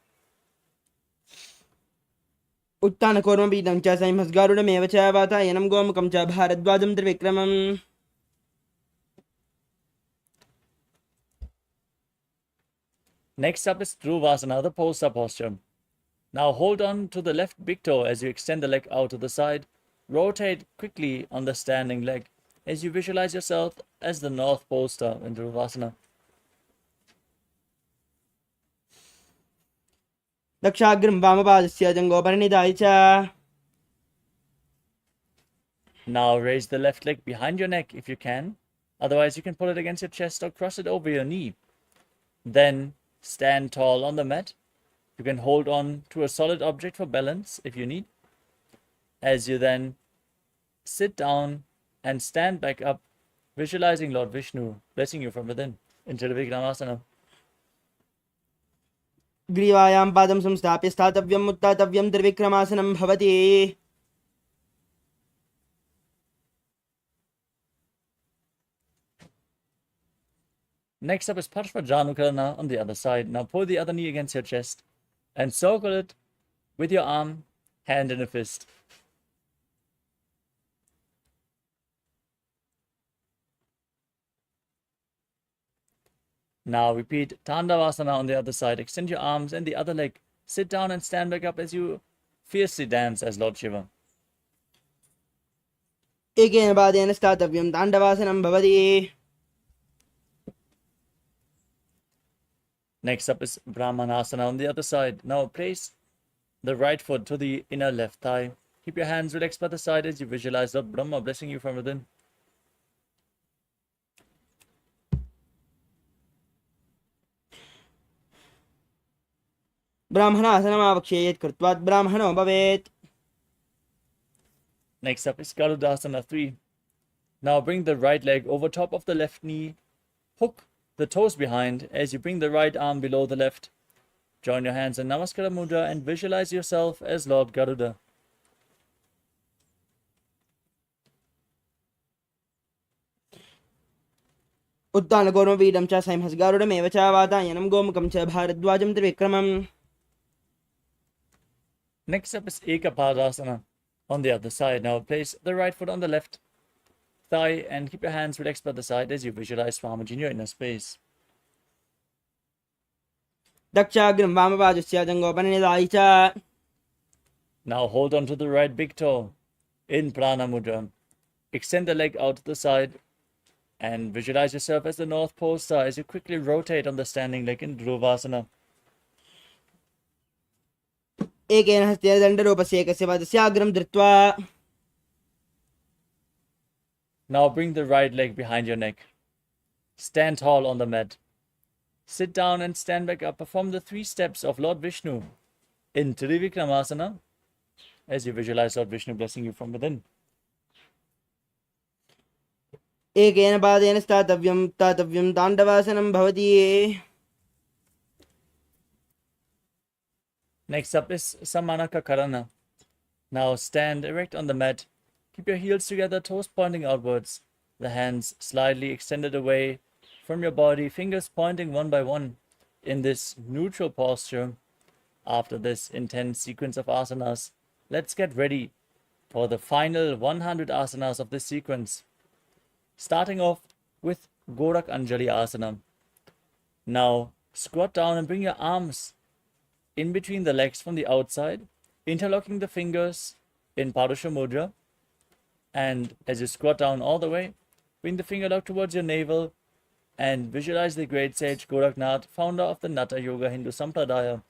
उत्तानकूर्मबीजं च संहस्गारुडमेव च वातायनं गोमुखं च भारद्वाजं त्रिविक्रमम्. Next up is Dhruvasana, the Posta posture. Now hold on to the left big toe as you extend the leg out to the side. Rotate quickly on the standing leg as you visualize yourself as the North Poster in Dhruvasana. दक्षाग्रं वामपादस्य जङ्घोपरिनिधाय च. Now raise the left leg behind your neck if you can. Otherwise, you can pull it against your chest or cross it over your knee. Then stand tall on the mat. You can hold on to a solid object for balance if you need. As you then sit down and stand back up, visualizing Lord Vishnu blessing you from within into the Vikramasana. ग्रीवायां पादं संस्थाप्य स्थातव्यम् उत्थातव्यं त्रिविक्रमासनं भवति. Next up is Parshvajanukarana on the other side. Now pull the other knee against your chest and circle it with your arm, hand in a fist. Now repeat Tandavasana on the other side. Extend your arms and the other leg. Sit down and stand back up as you fiercely dance as Lord Shiva. एकेन पादेन स्थातव्यं ताण्डवासनं भवति. Next up is Brahmanasana on the other side. Now place the right foot to the inner left thigh. Keep your hands relaxed by the side as you visualize Lord Brahma blessing you from within. ब्राह्मणासनमावक्ष्येत् कृत्वात् ब्राह्मणो भवेत्. Next up is Garudasana 3. Now bring the right leg over top of the left knee. Hook the toes behind as you bring the right arm below the left. Join your hands in Namaskara Mudra and visualize yourself as Lord Garuda. उत्तानगौरवपीडं च संहसगारुडमेव च वातायनं गोमुखं च भारद्वाजं त्रिविक्रमम्. Next up is Ekapadasana on the other side. Now place the right foot on the left thigh and keep your hands relaxed by the side as you visualize Swamiji in your inner space. दक्षाग्रं वामपादस्य जङ्गोपनिधाय च. Now hold on to the right big toe in Prana Mudra. Extend the leg out to the side and visualize yourself as the North Pole star as you quickly rotate on the standing leg in Dhruvasana. एकेन हस्तेन दण्डरूपस्य एकस्य पादस्याग्रं धृत्वा. Now bring the right leg behind your neck. Stand tall on the mat. Sit down and stand back up. Perform the 3 steps of Lord Vishnu in Trivikramasana as you visualize Lord Vishnu blessing you from within. एकेन पादेन स्थातव्यं तातव्यं ताण्डवासनं भवति. Next up is Samanaka Karana. Now stand erect on the mat. Keep your heels together, toes pointing outwards. The hands slightly extended away from your body, fingers pointing one by one in this neutral posture. After this intense sequence of asanas, let's get ready for the final 100 asanas of this sequence. Starting off with Gorak Anjali Asana. Now squat down and bring your arms in between the legs from the outside, interlocking the fingers in Padusha Mudra. And as you squat down all the way, bring the finger lock towards your navel and visualize the great sage Goraknath, founder of the Natha Yoga Hindu Sampradaya.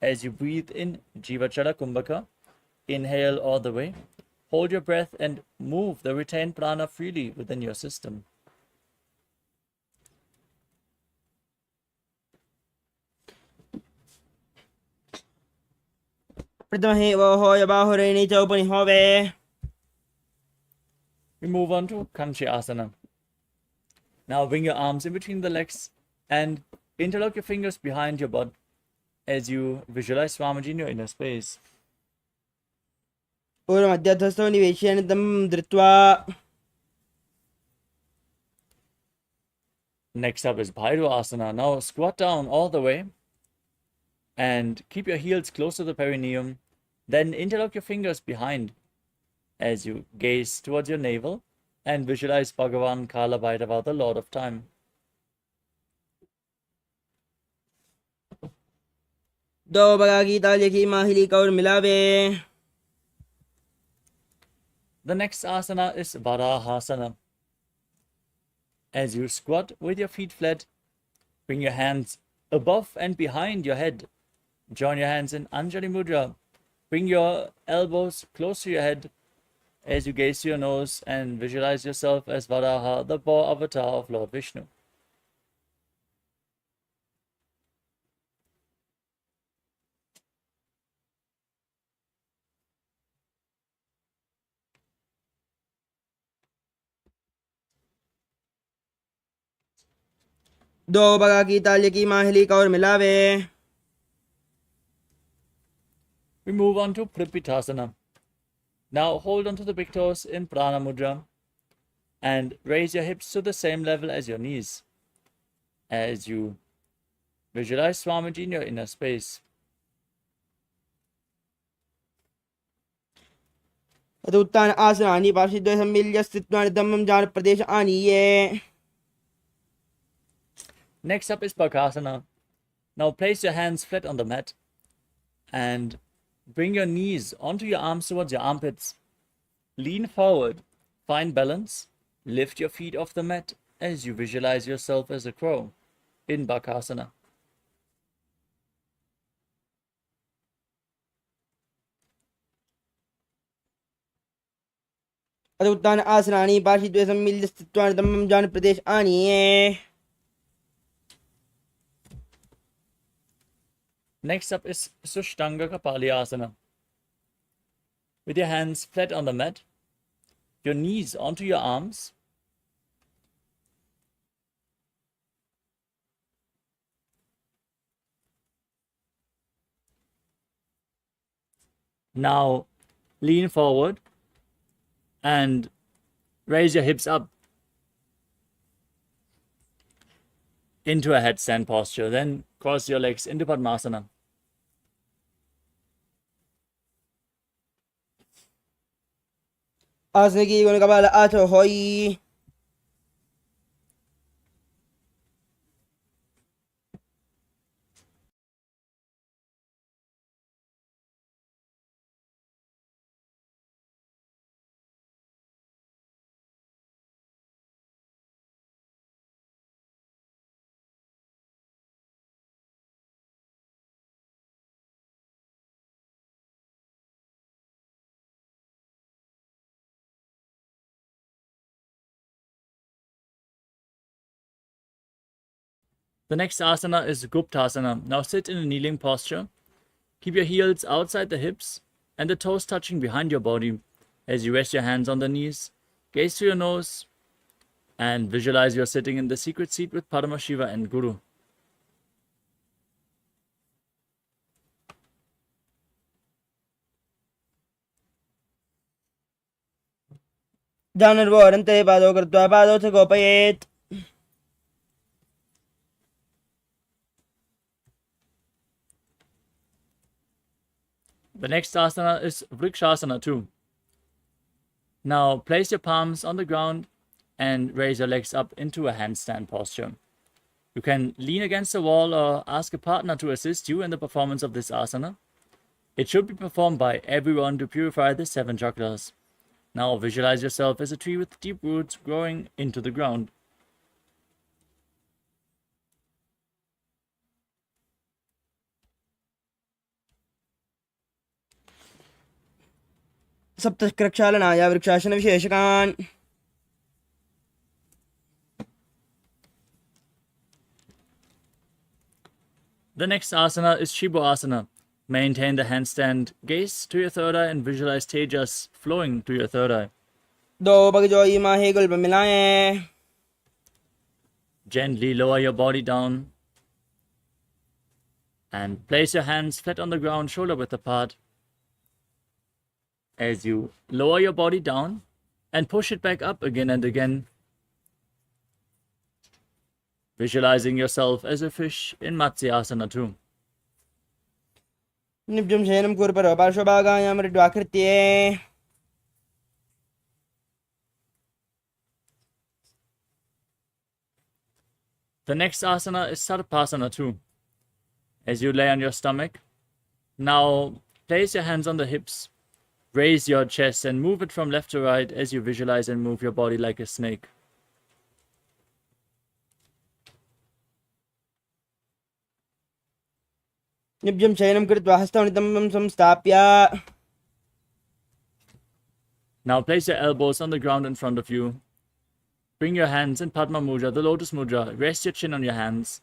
As you breathe in Jivachala Kumbhaka, inhale all the way, hold your breath and move the retained prana freely within your system. प्रथमहे वोहोय बाहुरेणि च उपनिहोवे. We move on to Kanchi Asana. Now bring your arms in between the legs and interlock your fingers behind your butt as you visualize Swamiji in your inner space. पूर्वमध्यस्थस्थो निवेश्य तं धृत्वा. Next up is Bhairava Asana. Now squat down all the way and keep your heels close to the perineum. Then interlock your fingers behind as you gaze towards your navel and visualize Bhagavan Kala Bhairava, the Lord of Time. दो बगा गीता लिखी माहिली कौर मिलावे. The next asana is Varahasana. As you squat with your feet flat, bring your hands above and behind your head. Join your hands in Anjali Mudra. Bring your elbows close to your head as you gaze to your nose and visualize yourself as Varaha, the boar avatar of Lord Vishnu. दो बगा गीता लिखी माहिली कौर मिलावे. We move on to Pripitasana. Now hold on to the big toes in Prana Mudra and raise your hips to the same level as your knees. as you visualize Swamiji in your inner space. तदुत्थान आसनानि पार्श्वद्वये सम्मिल्य स्थित्वा धम्मं जान प्रदेश आनीये. Next up is Bakasana. Now place your hands flat on the mat and bring your knees onto your arms towards your armpits. Lean forward, find balance, lift your feet off the mat as you visualize yourself as a crow in Bakasana. तदुत्थान आसनानि पार्श्वद्वये सम्मिल्य स्थित्वा धम्मं जान प्रदेश आनीये. Next up is Sushtanga Kapalyasana. With your hands flat on the mat, your knees onto your arms, now lean forward and raise your hips up into a headstand posture. Then cross your legs into Padmasana. आसने की गुण कपाल आठ होई. The next asana is Guptasana. Now sit in a kneeling posture. Keep your heels outside the hips and the toes touching behind your body as you rest your hands on the knees. Gaze to your nose and visualize you're sitting in the secret seat with Paramashiva and Guru. जानर्वोरन्ते पादौ कृत्वा पादौ च गोपयेत्. The next asana is Vrikshasana too. Now place your palms on the ground and raise your legs up into a handstand posture. You can lean against a wall or ask a partner to assist you in the performance of this asana. It should be performed by everyone to purify the 7 chakras. Now visualize yourself as a tree with deep roots growing into the ground. सप्तप्रक्षालनाय vrikshasana विशेषकान्. The next asana is Shibo Asana. Maintain the handstand, gaze to your third eye and visualize tejas flowing to your third eye. दो बगजोई माहे गुल्ब मिलाएं. Gently lower your body down and place your hands flat on the ground, shoulder width apart. As you lower your body down and push it back up again and again, visualizing yourself as a fish in Matsyasana too. निब्जं शयनं कुर्परो पार्श्वभागायां मृड्वाकृत्ये. The next asana is Sarpasana too. As you lay on your stomach, now place your hands on the hips, raise your chest and move it from left to right as you visualize and move your body like a snake. निब्जं शयनं कृत्वा हस्तौनितं संस्थाप्य. Now place your elbows on the ground in front of you. Bring your hands in Padma Mudra, the Lotus Mudra. Rest your chin on your hands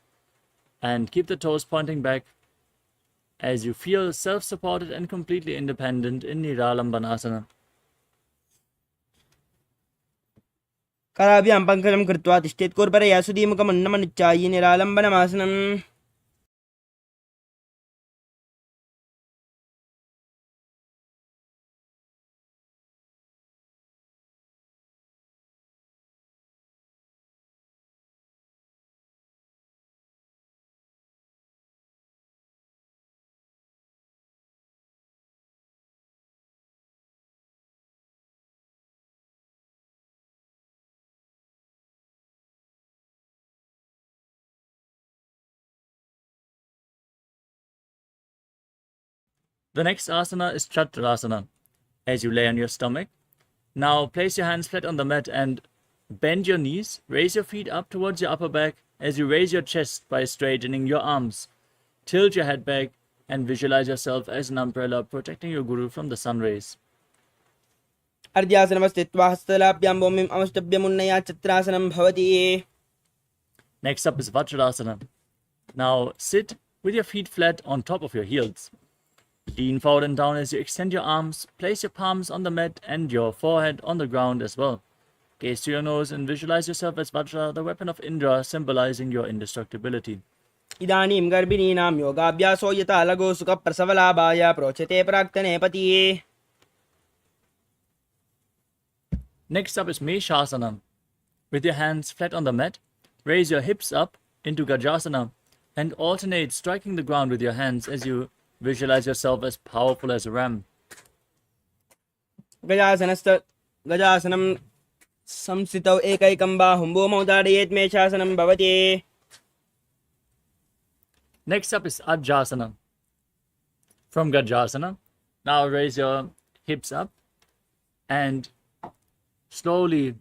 and keep the toes pointing back as you feel self-supported and completely independent in Niralambanasana. कराभ्यां पङ्कजं कृत्वा तिष्ठेत् कुर्परया सुधीमुखमन्नमनुच्चाय्य निरालम्बनमासनम्. The next asana is Chaturasana, as you lay on your stomach. Now place your hands flat on the mat and bend your knees. Raise your feet up towards your upper back as you raise your chest by straightening your arms. Tilt your head back and visualize yourself as an umbrella protecting your guru from the sun rays. अर्ध्यासनमस्थित्वा हस्तलाभ्यां भूमिम् अवष्टभ्यमुन्नया चत्रासनं भवति. Next up is Vajrasana. Now sit with your feet flat on top of your heels. Lean forward and down as you extend your arms. Place your palms on the mat and your forehead on the ground as well. Gaze to your nose and visualize yourself as Vajra, the weapon of Indra, symbolizing your indestructibility. इदानीं गर्भिणीनां योगाभ्यासो यथा लघु सुखप्रसवलाभाय प्रोच्यते प्राक्तने पतिये. Next up is Meshasana. With your hands flat on the mat, raise your hips up into Gajasana and alternate striking the ground with your hands as you visualize yourself as powerful as a ram. गजासनं संस्थितौ एकैकं बाहुं भूमौ ताडयेत् मेषासनं भवति. Next up is Ajasana. From Gajasana, now raise your hips up and slowly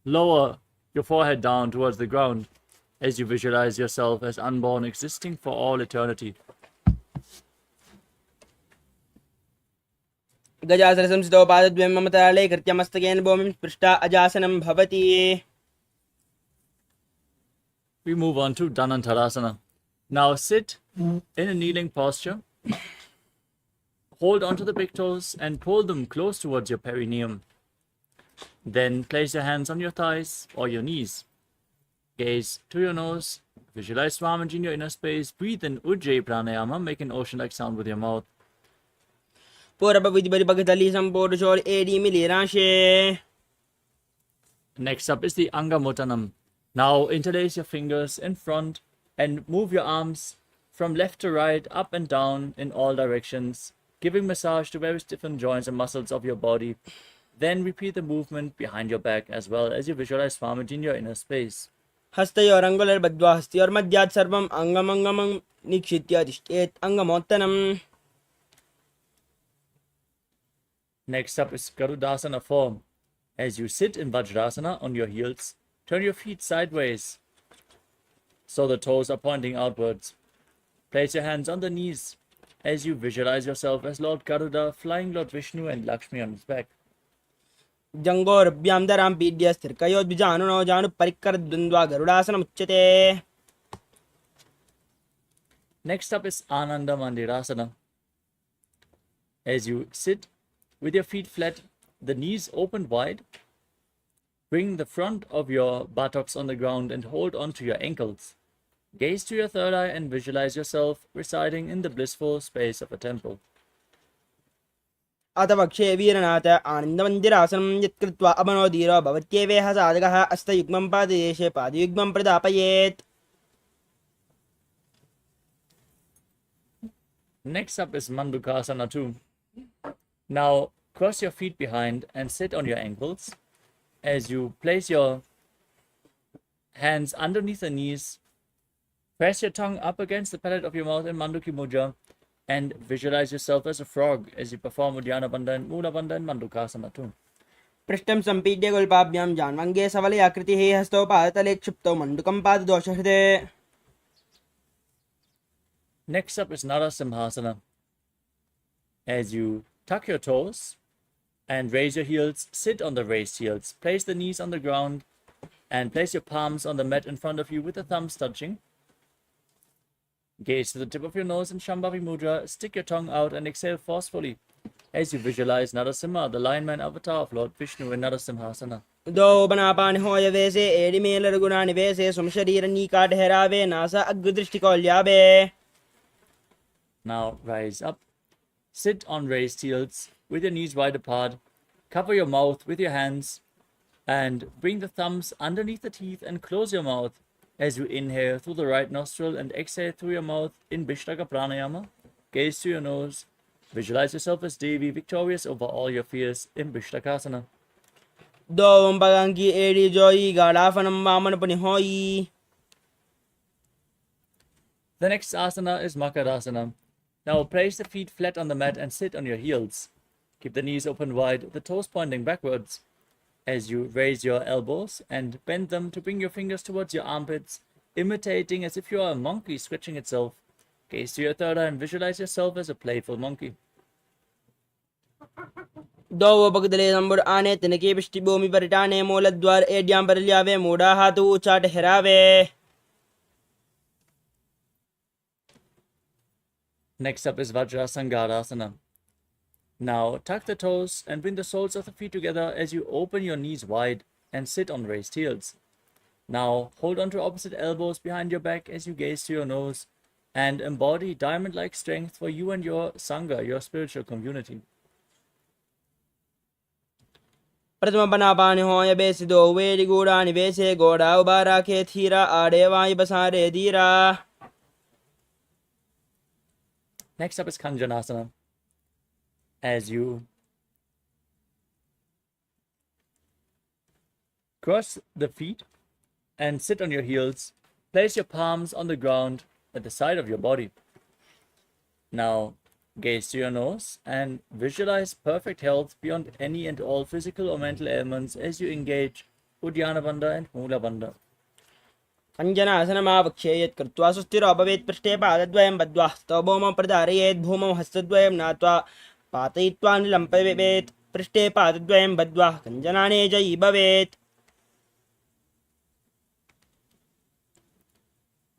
lower your forehead down towards the ground as you visualize yourself as unborn, existing for all eternity. गजासनं संस्थितौ पादद्वयं मम तराळे कृत्य मस्तकेन भूमिं स्पृष्टा अजासनं भवति. We move on to Dhanantarasana. Now sit in a kneeling posture. Hold onto the big toes and pull them close towards your perineum. Then place your hands on your thighs or your knees. Gaze to your nose. Visualize Swamiji in your inner space. Breathe in Ujjayi Pranayama. Make an ocean-like sound with your mouth. Next up is the Angamotanam. Now interlace your fingers in front and move your arms from left to right, up and down in all directions, giving massage to various different joints and muscles of your body. Then repeat the movement behind your back as well as you visualize Swamiji in your inner space. हस्तयोरङ्गुलिर्बद्ध्वा हस्तयोर्मध्यात् सर्वम् अङ्गमङ्गमं निक्षित्य तिष्ठेत् अङ्गमोत्तनम्. Next up is Garudasana form. As you sit in Vajrasana on your heels, turn your feet sideways so the toes are pointing outwards. Place your hands on the knees as you visualize yourself as Lord Garuda flying Lord Vishnu and Lakshmi on his back. जङ्गोरभ्यां दरां पीड्य स्थिरकयोद्विजानुनो जानुपरिकरद्वन्द्वा गरुडासनमुच्यते. Next up is Ananda Mandirasana. As you sit with your feet flat, the knees open wide, bring the front of your buttocks on the ground and hold on to your ankles. Gaze to your third eye and visualize yourself residing in the blissful space of a temple. अथ वक्षे वीरनाथ आनन्दमन्दिरासनं यत्कृत्वा अमनोधीरो भवत्येवेह साधकः अस्तयुग्मं पाददेशे पादयुग्मं प्रदापयेत्. Next up is Mandukasana 2. Now cross your feet behind and sit on your ankles as you place your hands underneath the knees. Press your tongue up against the palate of your mouth in Manduki Mudra and visualize yourself as a frog as you perform Uddiyana Bandha and Mula Bandha and Mandukasana 2. पृष्ठं सम्पीड्य गुल्पाभ्यां जान्वङ्गे सवलयाकृतिः हस्तौ पादतले क्षिप्तौ मण्डुकं पाददोषहृदे. Next up is Narasimhasana. As you tuck your toes and raise your heels, sit on the raised heels. Place the knees on the ground and place your palms on the mat in front of you with the thumbs touching. Gaze to the tip of your nose in Shambhavi Mudra. Stick your tongue out and exhale forcefully as you visualize Narasimha, the lion man avatar of Lord Vishnu in Narasimhasana. दो बनापान होय वेसे एडिमेल रघुनानि वेसे सुमशरीर नीकाट हेरावे NASA अग्दृष्टिकौल्यावे. Now rise up. Sit on raised heels with your knees wide apart. Cover your mouth with your hands and bring the thumbs underneath the teeth and close your mouth as you inhale through the right nostril and exhale through your mouth in Vishtaka Pranayama. Gaze to your nose. Visualize yourself as Devi, victorious over all your fears in Vishtakasana. दो बगांगी AD जोई गाड़ाफनम वामन पनि होई. The next asana is Makarasana. Now place the feet flat on the mat and sit on your heels. Keep the knees open wide, the toes pointing backwards. As you raise your elbows and bend them to bring your fingers towards your armpits, imitating as if you are a monkey stretching itself. Gaze to your third eye and visualize yourself as a playful monkey. दो पगदले number आने तिनके पृष्ठि भूमि पर टाने मूल द्वार एड्याम पर लियावे मूढ़ा हाथ ऊंचा ठहरावे. Next up is Vajrasangarasana. Now tuck the toes and bring the soles of the feet together as you open your knees wide and sit on raised heels. Now hold on to opposite elbows behind your back as you gaze to your nose and embody diamond-like strength for you and your Sangha, your spiritual community. प्रथम बना पाने हो या base दो very गुड़ा निवेशे गोड़ा उबारा के थीरा आड़े वाई बसारे धीरा. Next up is Kanjanasana. As you cross the feet and sit on your heels, place your palms on the ground at the side of your body. Now gaze to your nose and visualize perfect health beyond any and all physical or mental ailments as you engage Uddiyana Bandha and Mula Bandha. अञ्जनासनमावक्षेयत् कृत्वा सुस्थिरो भवेत् पृष्ठे पादद्वयं बद्ध्वा स्तवभौमं प्रधारयेत् भूमौ हस्तद्वयं नात्वा पातयित्वा निलम्पयेत् पृष्ठे पादद्वयं बद्ध्वा कञ्जनाने जयी भवेत्.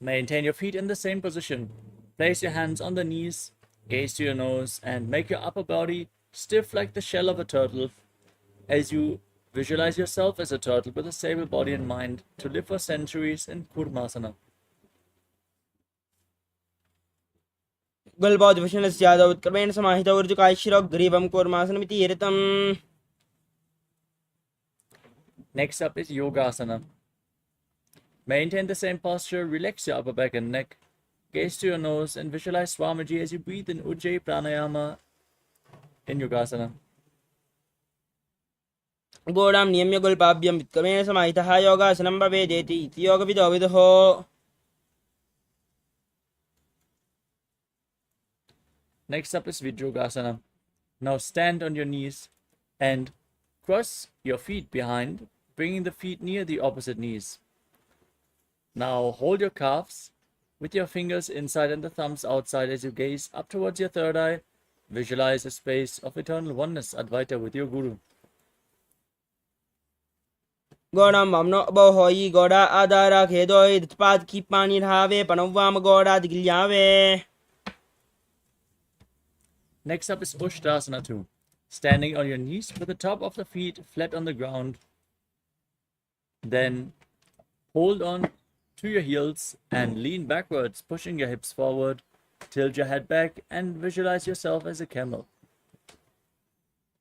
Maintain your feet in the same position. Place your hands on the knees, gaze to your nose, and make your upper body stiff like the shell of a turtle as you visualize yourself as a turtle with a stable body and mind to live for centuries in Kurmasana. गुल्बौद्ध विष्णुस्यादौ उत्क्रमेण समाहितौ ऋजुकाशिरो ग्रीवं कूर्मासनमिति ऋतम्. Next up is Yogasana. Maintain the same posture, relax your upper back and neck, gaze to your nose, and visualize Swamiji as you breathe in Ujjayi Pranayama in Yogasana. गोडां नियम्य गुल्पाभ्यं वित्क्रमेण समाहितः योगासनं भवेदेति इति योगविदो विदुः. Next up is Vijrogasana. Now stand on your knees and cross your feet behind, bringing the feet near the opposite knees. Now hold your calves with your fingers inside and the thumbs outside as you gaze up towards your third eye. Visualize a space of eternal oneness, Advaita, with your Guru. गोडां वामनो अबोहोयि गोडा आधारा खेदोय दत्पाद की पानी रहावे पनव्वाम गोडा दिग्ल्यावे. Next up is Ushtrasana 2. Standing on your knees with the top of the feet flat on the ground. Then hold on to your heels and lean backwards, pushing your hips forward. Tilt your head back and visualize yourself as a camel.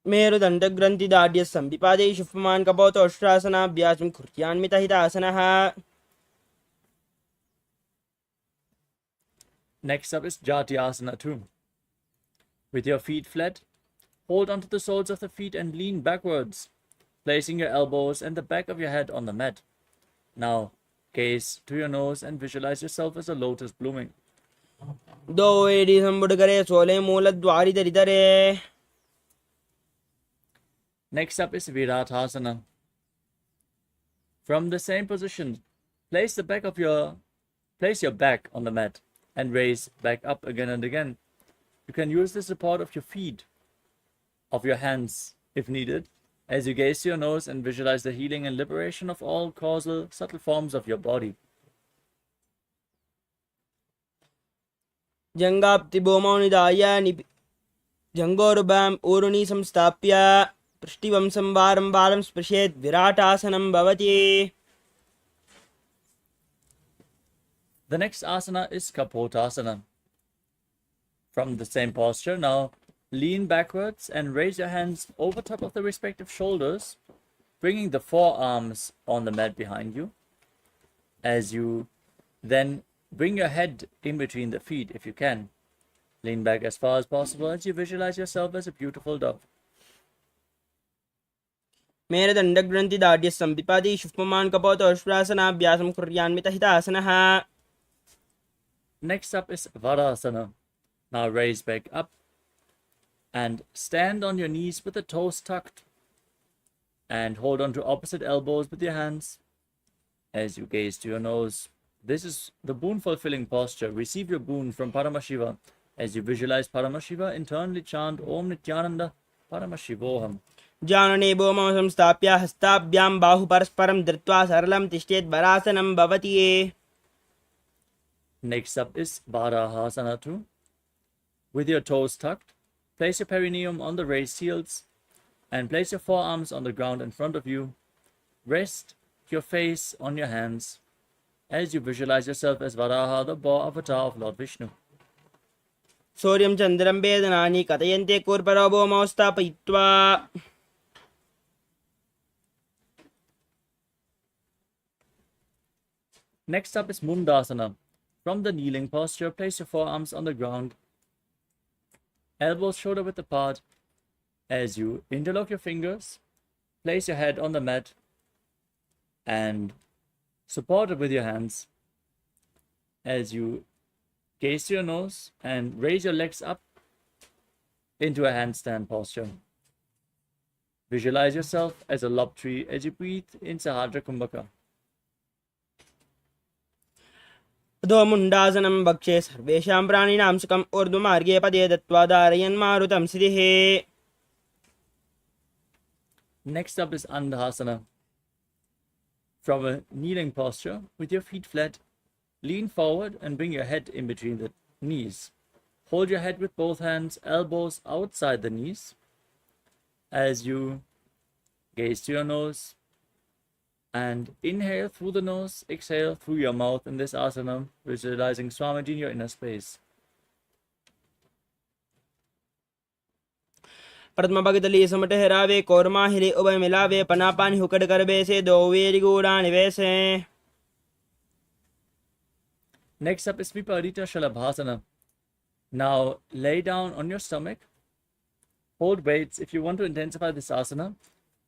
मेरुदण्डग्रन्थि दाढ्य संविपादे शुभमान कपोत अष्टासनाभ्यासं कुर्यान्वितहितासनः. Next up is Jatyasana 2. With your feet flat, hold onto the soles of the feet and lean backwards, placing your elbows and the back of your head on the mat. Now, gaze to your nose and visualize yourself as a lotus blooming. दो AD संबुड करे सोले मूल द्वारि दरिदरे. Next up is Viratasana. From the same position, place your back on the mat and raise back up again and again. You can use the support of your feet, of your hands if needed, as you gaze to your nose and visualize the healing and liberation of all causal, subtle forms of your body. जंगाप्ति भूमौ निधाय जंगोरुभं ऊरुनि संस्थाप्य पृष्ठिवं संवारं बालं स्पृशेत् विराटासनं भवति. The next asana is Kapotasana. From the same posture, now lean backwards and raise your hands over top of the respective shoulders, bringing the forearms on the mat behind you. As you then bring your head in between the feet if you can. Lean back as far as possible as you visualize yourself as a beautiful dove. मेरुदण्डग्रन्थि दाढ्य संविपादे शुभमान कपोत अष्टासनाभ्यासं कुर्यान्वितहितासनः. Next up is Varasana. Now raise back up and stand on your knees with the toes tucked and hold on to opposite elbows with your hands as you gaze to your nose. This is the boon fulfilling posture. Receive your boon from Paramashiva. As you visualize Paramashiva, internally chant Om Nithyananda Paramashivoham. जानने भूमौ संस्थाप्य हस्ताभ्यां बाहु परस्परं धृत्वा सरलं तिष्ठेत् वरासनं भवति ये. Next up is Asana 2. With your toes tucked, place your perineum on the raised heels and place your forearms on the ground in front of you. Rest your face on your hands as you visualize yourself as Varaha, the boar avatar of Lord Vishnu. सूर्यं चन्द्रं वेदनानि कथयन्ते कूर्परो भूमौ स्थापयित्वा. Next up is Mundasana. From the kneeling posture, place your forearms on the ground, elbows shoulder width apart. As you interlock your fingers, place your head on the mat and support it with your hands. As you gaze to your nose and raise your legs up into a handstand posture. Visualize yourself as a lob tree as you breathe in Sahadra Kumbhaka. अधोमुण्डासनं भक्षे सर्वेषां प्राणिनां सुखम् ऊर्ध्वमार्गे पदे दत्त्वा धारयन् मारुतं सिद्धिः. Next up is Andhasana. From a kneeling posture, with your feet flat, lean forward and bring your head in between the knees. Hold your head with both hands, elbows outside the knees. As you gaze to your nose and inhale through the nose, exhale through your mouth in this asana, visualizing Swamiji in your inner space. प्रथम भगतली समट हरावे कोरमा हिले उभय मिलावे पना पानी हुकड़ करबे से दो very गूढ़ा निवेशे. Next up is Viparita Shalabhasana. Now lay down on your stomach. Hold weights if you want to intensify this asana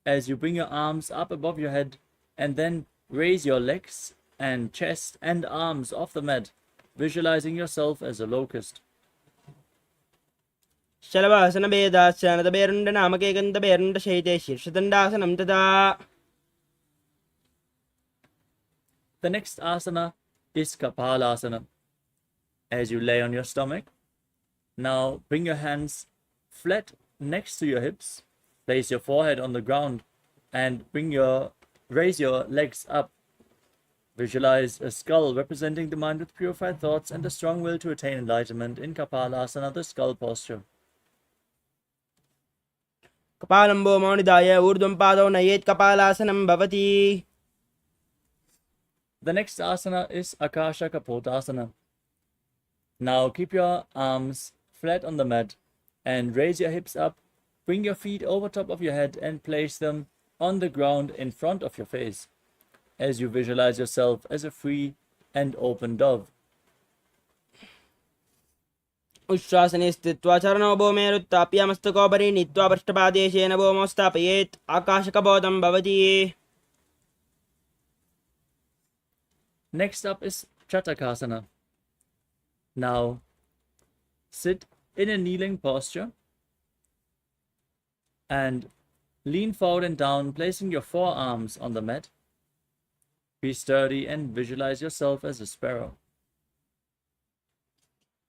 as you bring your arms up above your head and then raise your legs and chest and arms off the mat, visualizing yourself as a locust. शलभासन वेदास्यानद बेरुण्ड नामके गन्ध बेरुण्ड शैते शीर्षदण्डासनं तदा. The next asana is Kapalasana. As you lay on your stomach, now bring your hands flat next to your hips, place your forehead on the ground and raise your legs up. Visualize a skull representing the mind with purified thoughts and a strong will to attain enlightenment in Kapalasana, the skull posture. कपालं भूमौ निधाय ऊर्ध्वं पादौ नयेत् कपालासनं भवति. The next asana is Akasha Kapotasana. Now keep your arms flat on the mat and raise your hips up. Bring your feet over top of your head and place them on the ground in front of your face as you visualize yourself as a free and open dove. उच्छ्वासने स्थित्वा चरणौ भूमेरुत्थाप्य मस्तकोपरि नीत्वा पृष्ठपादेशेन भूमौ स्थापयेत् आकाशकपोतं भवति. Next up is Chatakasana. Now sit in a kneeling posture and lean forward and down, placing your forearms on the mat. Be sturdy and visualize yourself as a sparrow.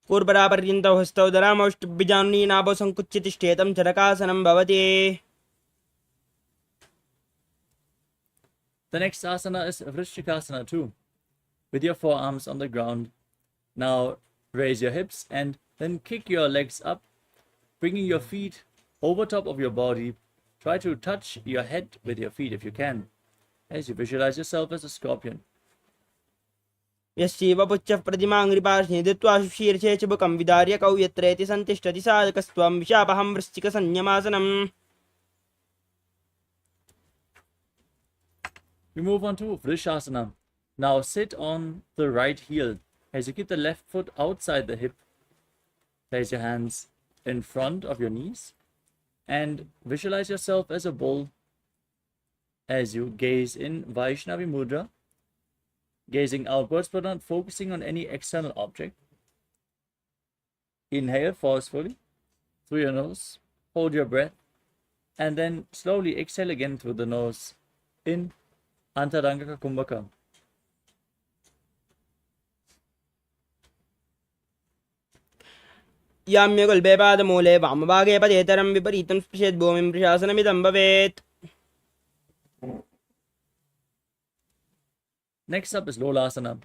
पूर्वरापर्यन्तौ हस्तौ धरामौष्टिभ्यजानुनी नाभौ सङ्कुच्य तिष्ठेतं चरकासनं भवति. The next asana is Vrishchikasana too, with your forearms on the ground. Now raise your hips and then kick your legs up, bringing your feet over top of your body. Try to touch your head with your feet if you can, as you visualize yourself as a scorpion. यस्यैव पुच्छः प्रतिमाङ्घ्रिपार्श्वे धृत्वा शीर्षे चुबकं विदार्य कौ यत्रेति सन्तिष्ठति साधकस्त्वं विशापहं वृश्चिकसंयमासनम्. We move on to Vrishasana. Now sit on the right heel as you keep the left foot outside the hip. Place your hands in front of your knees and visualize yourself as a bull as you gaze in Vaishnavi Mudra, gazing outwards but not focusing on any external object. Inhale forcefully through your nose, hold your breath, and then slowly exhale again through the nose in Antaranga Kumbhaka. याम्यगुल्बे पादमूले वामभागे पदेतरं विपरीतं स्पृशेत् भूमिं प्रशासनमिदं भवेत्. Next up is Lolasana.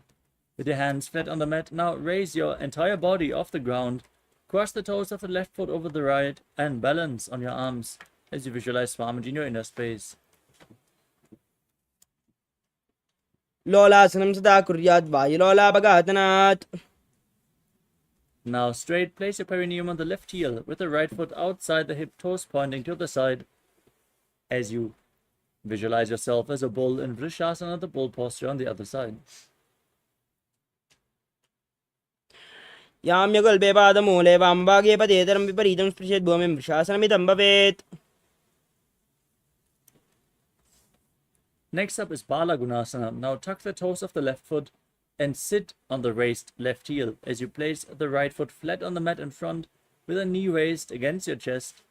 With your hands flat on the mat, now raise your entire body off the ground, cross the toes of the left foot over the right, and balance on your arms as you visualize Swamiji in your inner space. लोलासनं सदा कुर्यात् वायुलोलापघातनात्. Now straight, place your perineum on the left heel with the right foot outside the hip, toes pointing to the side as you visualize yourself as a bull in Vrishasana, the bull posture on the other side. याम्यगुल्बे पादमूले वामभागे पदेतरं विपरीतं स्पृशेत् भूमिं प्रशासनमिदं भवेत्. Next up is Bala Gunasana. Now tuck the toes of the left foot and sit on the raised left heel as you place the right foot flat on the mat in front with a knee raised against your chest.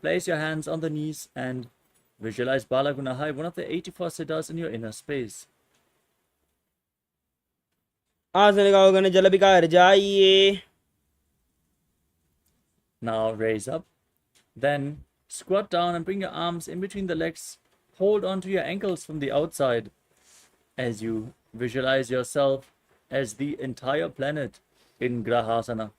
Place your hands on the knees and visualize Bala Gunahai, one of the 84 siddhas in your inner space. आसनगाओगण जलविकार जाइए. Now raise up. Then squat down and bring your arms in between the legs. Hold onto your ankles from the outside as you visualize yourself as the entire planet in Grahasana.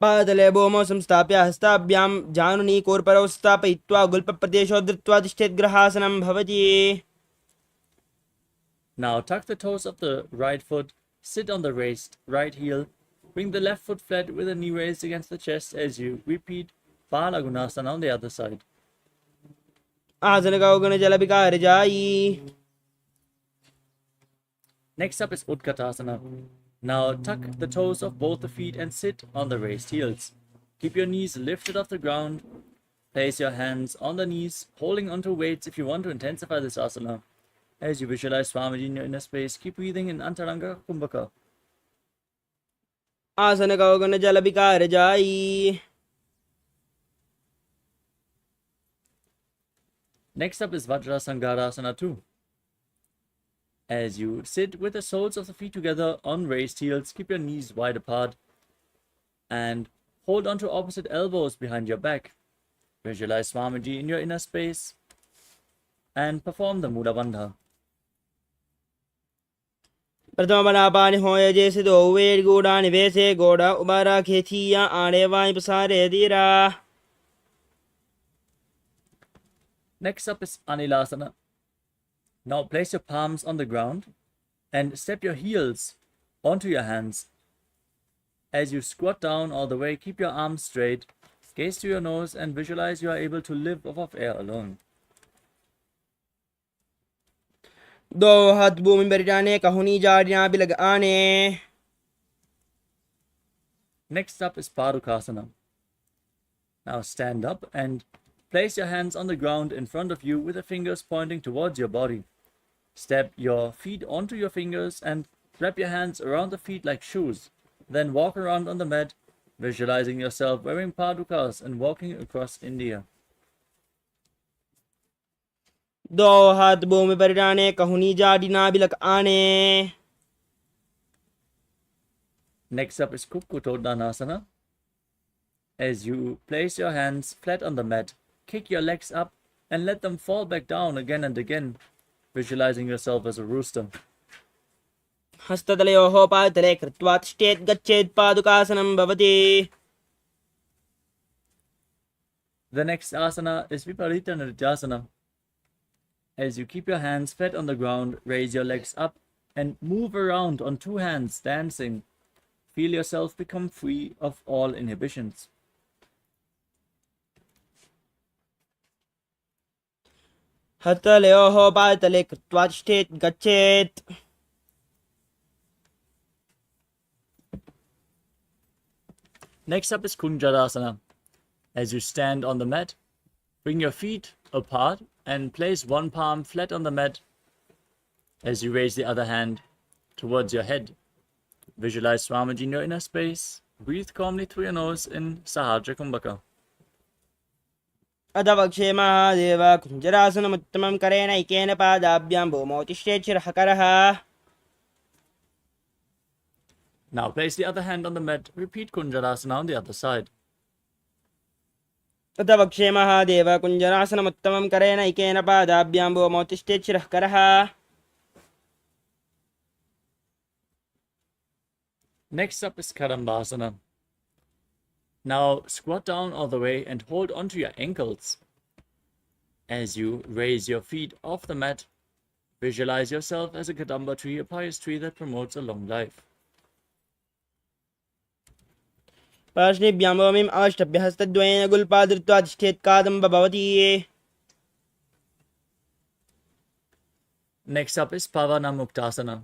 पादतले भूमौ संस्थाप्य हस्ताभ्यां जानुनीकोर्परौ स्थापयित्वा गुल्पप्रदेशो धृत्वा तिष्ठेत् ग्रहासनं भवति. Now tuck the toes of the right foot, sit on the raised right heel, bring the left foot flat with a knee raised against the chest as you repeat Bala Gunasana on the other side. आसनगाओगण जलविकार जायि. Next up is Utkatasana. Now tuck the toes of both the feet and sit on the raised heels. Keep your knees lifted off the ground. Place your hands on the knees, holding onto weights if you want to intensify this asana. As you visualize Swamiji in your inner space, keep breathing in Antaranga Kumbhaka. आसनगाओगण जलविकार जायि. Next up is Vajrasangarasana 2. As you sit with the soles of the feet together on raised heels, keep your knees wide apart and hold onto opposite elbows behind your back. Visualize Swamiji in your inner space and perform the Mula Bandha. प्रथम बनापानि होय जैसे दो वेड़ गोड़ा निवेशे गोड़ा उबारा खेथिया आड़े Y पसारे दीरा. Next up is Anilasana. Now place your palms on the ground and step your heels onto your hands. As you squat down all the way, keep your arms straight, gaze to your nose and visualize you are able to live off of air alone. दो हाथ भूमि पर जाने कहुनी जाड़ियां भी लगाने. Next up is Padukasana. Now stand up and place your hands on the ground in front of you with the fingers pointing towards your body. Step your feet onto your fingers and wrap your hands around the feet like shoes. Then walk around on the mat, visualizing yourself wearing padukas and walking across India. दो हाथ भूमि पर जाने कहुनी जाड़ियां भी लगाने. Next up is Kukkutoddanasana. As you place your hands flat on the mat, kick your legs up and let them fall back down again and again, visualizing yourself as a rooster. हस्ततलयोः पादतले कृत्वा तिष्ठेत् गच्छेत् पादुकासनं भवति. The next asana is Viparita Nrityasana. As you keep your hands flat on the ground, raise your legs up and move around on two hands, dancing. Feel yourself become free of all inhibitions. हस्ततलयोः पादतले कृत्वा तिष्ठेत् गच्छेत्. Next up is Kunjarasana. As you stand on the mat, bring your feet apart and place one palm flat on the mat as you raise the other hand towards your head. visualize Swamiji in your inner space. Breathe calmly through your nose in Sahajra Kumbhaka. अथ वक्षे महादेव कुञ्जरासनमुत्तमं करेण ऐकेन पादाभ्यां भूमौतिष्ठेत् शिरः करः. Now place the other hand on the mat. Repeat Kunjarasana on the other side. अथ वक्षे महादेव कुञ्जरासनमुत्तमं करेण ऐकेन पादाभ्यां भूमौतिष्ठेत् शिरः करः. Next up is Kadambasana. Now squat down all the way and hold onto your ankles. As you raise your feet off the mat, visualize yourself as a Kadamba tree, a pious tree that promotes a long life. पार्श्वेभ्यां भूमिम् अष्टभ्य हस्तद्वयेन गुल्पा धृत्वा तिष्ठेत् कादम्ब भवति. Next up is Pavana Muktasana.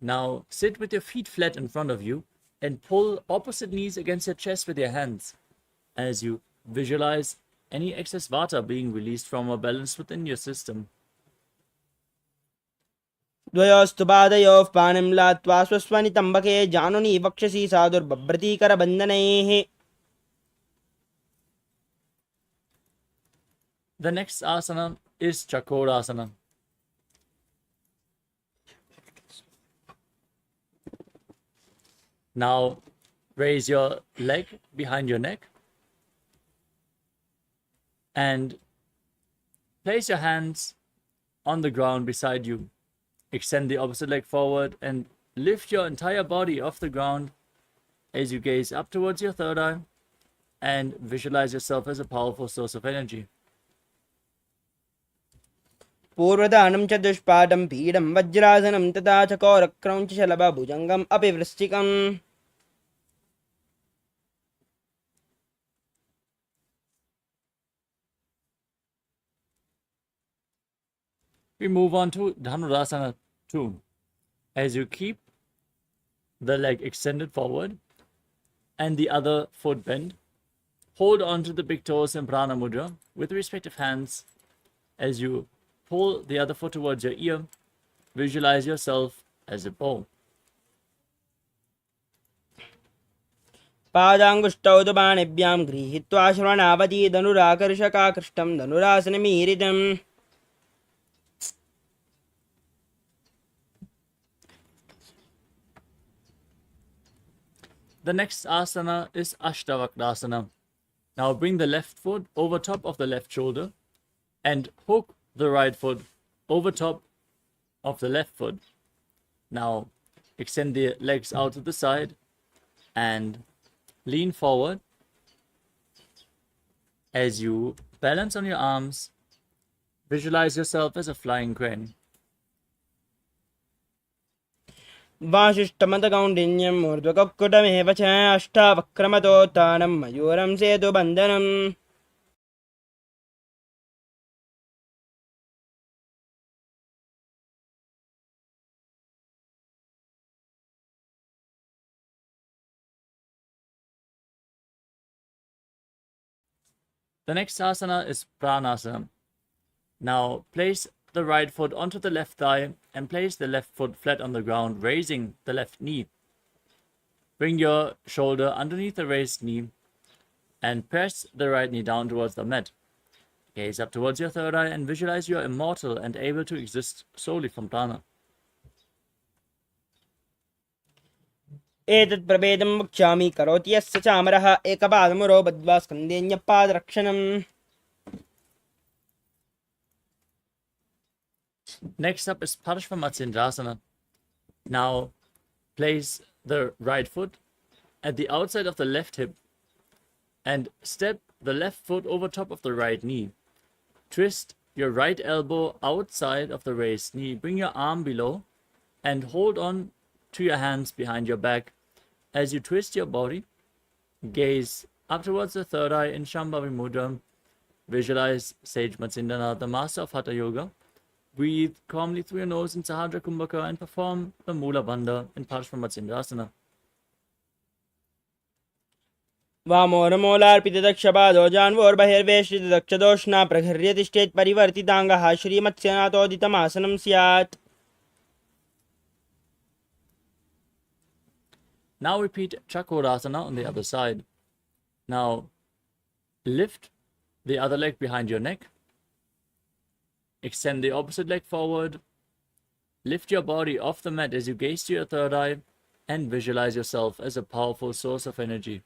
Now sit with your feet flat in front of you and pull opposite knees against your chest with your hands as you visualize any excess vata being released from or balanced within your system. द्वयोस्तु पादयोः पाणिं लात्वा स्वस्वनितम्बके जानुनी वक्षसि साधुर्बभ्रतीकरबन्धनैः. The next asana is Chakorasana. Now raise your leg behind your neck and place your hands on the ground beside you. Extend the opposite leg forward and lift your entire body off the ground as you gaze up towards your third eye and visualize yourself as a powerful source of energy. पूर्वदानं च दुष्पादं पीडं वज्रासनं तथा चकोरक्रौञ्च शलभभुजङ्गम् अपि वृश्चिकम्. We move on to Dhanurasana 2. As you keep the leg extended forward and the other foot bent, hold on to the big toes in Prana Mudra with the respective hands. As you pull the other foot towards your ear, visualize yourself as a bow. पादाङ्गुष्ठौ तु पाणिभ्यां गृहीत्वा श्रवणावधि धनुराकर्षकाकृष्टं धनुरासनमीरितम्. The next asana is Ashtavakrasana. Now bring the left foot over top of the left shoulder and hook the right foot over top of the left foot. Now extend the legs out to the side and lean forward. As you balance on your arms, visualize yourself as a flying crane. वासिष्ठमतकौण्डिन्यम् ऊर्ध्वककुटमेव च अष्टावक्रमतोत्थानं मयूरं सेतुबन्धनम्. The next asana is Pranasana. Now place the right foot onto the left thigh and place the left foot flat on the ground, raising the left knee. Bring your shoulder underneath the raised knee and press the right knee down towards the mat. Gaze up towards your third eye and visualize you are immortal and able to exist solely from prana. एतत् प्रभेदं वक्ष्यामि करोति यस्य चामरः एकपादमुरो बद्ध्वा स्कन्धेऽन्यपादरक्षणम्. Next up is Parshvamatsindrasana. Now place the right foot at the outside of the left hip and step the left foot over top of the right knee. Twist your right elbow outside of the raised knee. Bring your arm below and hold on to your hands behind your back. As you twist your body, gaze up towards the third eye in Shambhavi Mudra. Visualize Sage Matsindana, the master of Hatha Yoga. Breathe calmly through your nose in Sahadra Kumbhaka and perform the Mula Bandha in Parshvamatsindrasana. वामोरमूलार्पितदक्षपादो जान्वोर्बहिर्वेष्टितदक्षदोष्णा प्रघर्य तिष्ठेत् परिवर्तिताङ्गः श्रीमत्स्यनाथोदितमासनं स्यात्. Now repeat Chakrasana on the other side. Now lift the other leg behind your neck. Extend the opposite leg forward. Lift your body off the mat as you gaze to your third eye and visualize yourself as a powerful source of energy.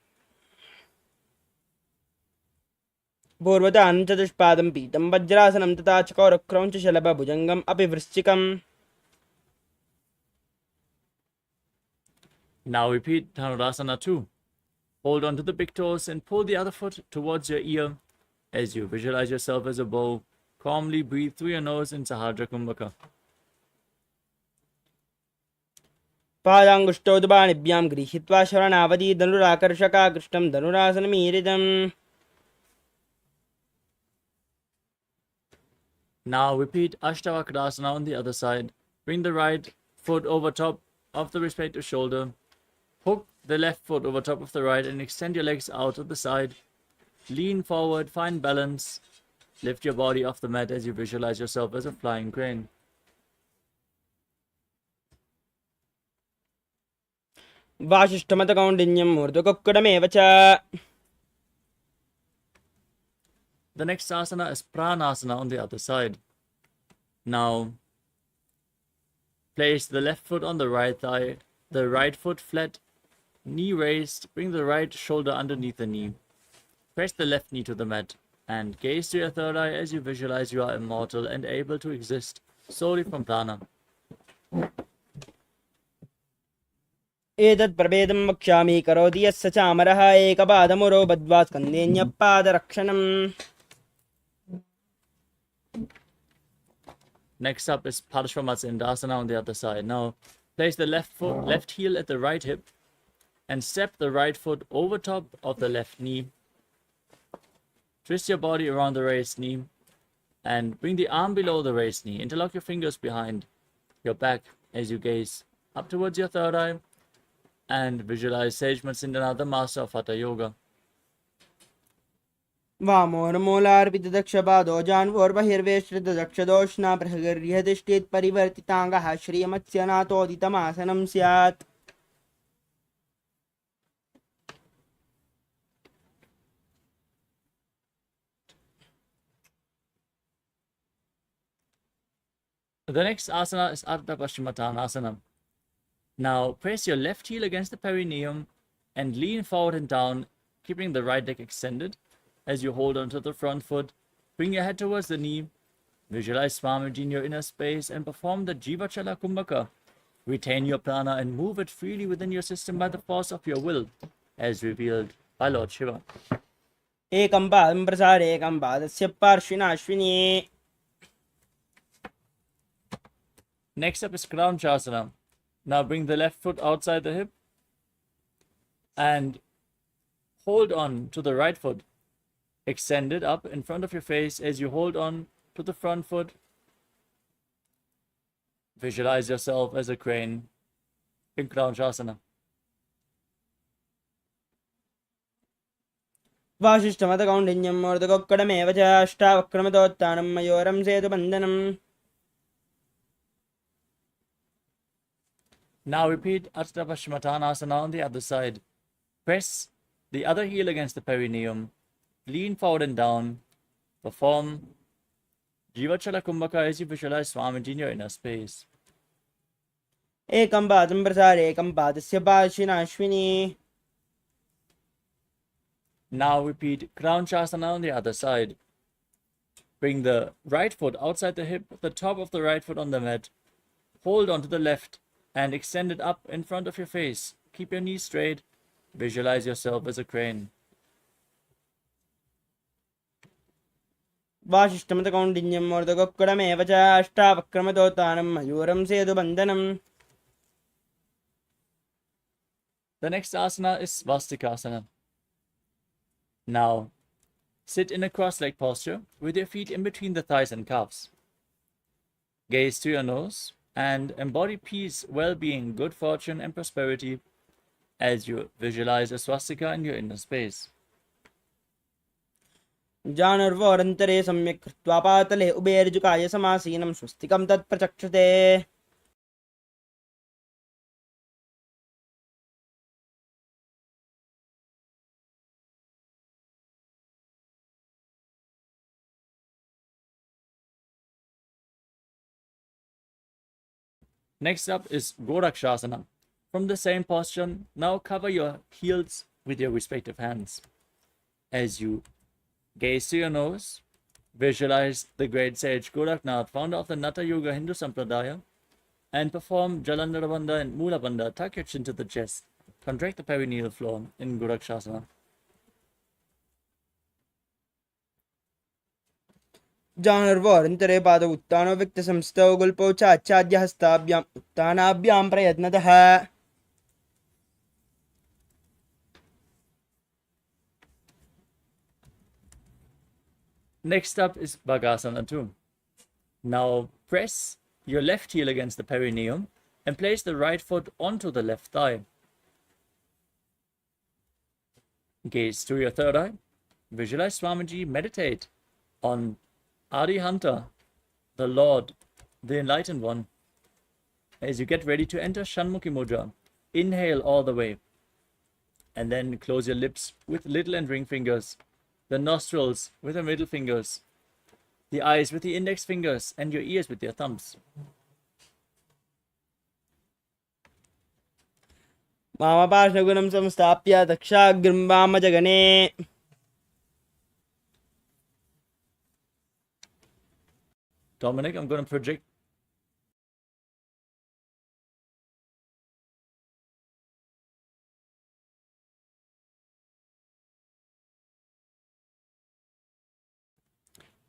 पूर्वतां चतुष्पादं पीतं वज्रासनं तथा चकोरक्रौञ्च शलभभुजङ्गम् अपि वृश्चिकम्. Now repeat Dhanurasana 2. Hold on to the big toes and pull the other foot towards your ear as you visualize yourself as a bow. Calmly breathe through your nose in Sahadra Kumbhaka. पादाङ्गुष्ठौ दुबाणिभ्यां गृहीत्वा शरणावधि धनुराकर्षकाकृष्टं धनुरासनमीरितम्. Now repeat Ashtavakrasana on the other side. Bring the right foot over top of the respective shoulder. Hook the left foot over top of the right and extend your legs out to the side. Lean forward, find balance. Lift your body off the mat as you visualize yourself as a flying crane. वासिष्ठमतकौण्डिन्यं मूर्धकुक्कुटमेव च. The next asana is Pranasana on the other side. Now, place the left foot on the right thigh, the right foot flat, knee raised, bring the right shoulder underneath the knee. Press the left knee to the mat and gaze to your third eye as you visualize you are immortal and able to exist solely from prana. एतत् प्रभेदं वक्ष्यामि करोति यस्य चामरः एकपादमुरो बद्ध्वा स्कन्धेऽन्यपादरक्षणम्. Next up is Parshvamatsyandasana on the other side. Now, place the left heel at the right hip and step the right foot over top of the left knee. Twist your body around the raised knee and bring the arm below the raised knee. Interlock your fingers behind your back as you gaze up towards your third eye and visualize Sage Matsyandana, the master of Hatha Yoga. वामोर्मूलार्पितदक्षपादो जान्वोर्बहिर्वेष्टितदक्षदोष्णा प्रहगर्ह्यतिष्ठेत् श्रियमत्स्यनाथोदितमासनं स्यात्. The next asana is Ardha Paschimottanasana. Now, place your left heel against the perineum and lean forward and down, keeping the right leg extended. As you hold onto the front foot, bring your head towards the knee, visualize Swamiji in your inner space and perform the Jivachala Kumbhaka. Retain your prana and move it freely within your system by the force of your will, as revealed by Lord Shiva. एकं पादं प्रसारे एकं पादस्य पार्श्विनाश्विनी. Next up is Kramchasana. Now bring the left foot outside the hip and hold on to the right foot. Extend it up in front of your face as you hold on to the front foot. Visualize yourself as a crane in Kramchasana. वासिष्ठमतकौण्डिन्यं मूर्धकुक्कुटमेव च अष्टावक्रमतोत्थानं मयूरं सेतुबन्धनम्. Now repeat Ardha Paschimottanasana on the other side. Press the other heel against the perineum. Lean forward and down. Perform Jivachala Kumbhaka as you visualize Swamiji in your inner space. एकं पादं प्रसारे एकं पादस्य पार्श्विनाश्विनी. Now repeat Kramchasana on the other side. Bring the right foot outside the hip, the top of the right foot on the mat. Hold on to the left and extend it up in front of your face. Keep your knees straight. Visualize yourself as a crane. वासिष्ठमतकौण्डिन्यं मूर्धकुक्कुटमेव च अष्टावक्रमतोत्थानं मयूरं सेतुबन्धनम्. The next asana is Svastikasana. Now, sit in a cross-legged posture with your feet in between the thighs and calves. Gaze to your nose and embody peace, well-being, good fortune, and prosperity as you visualize a swastika in your inner space. जानुर्वोरन्तरे सम्यक् कृत्वा पातले उभयर्जुकाय समासीनं स्वस्तिकं तत्प्रचक्षते. Next up is Gorakshasana. From the same posture, now cover your heels with your respective hands. As you gaze to your nose, visualize the great sage Goraknath, founder of the Natha Yoga Hindu Sampradaya, and perform Jalandhara Bandha and Mula Bandha. Tuck your chin to the chest. Contract the perineal floor in Gorakshasana. जानर्वोरन्तरे पादौ उत्तानो व्यक्तसंस्थौ गुल्पौ च आच्छाद्यहस्ताभ्याम् उत्तानाभ्यां प्रयत्नतः Next up is Bhagasana 2. Now press your left heel against the perineum and place the right foot onto the left thigh. Gaze to your third eye. Visualize Swamiji meditate on Arihanta, the Lord, the Enlightened One. As you get ready to enter Shanmukhi Mudra, inhale all the way. And then close your lips with little and ring fingers, the nostrils with the middle fingers, the eyes with the index fingers, and your ears with your thumbs. वामपार्श्वगुणं संस्थाप्य दक्षाग्रं वामजगने Dominic, I'm going to project.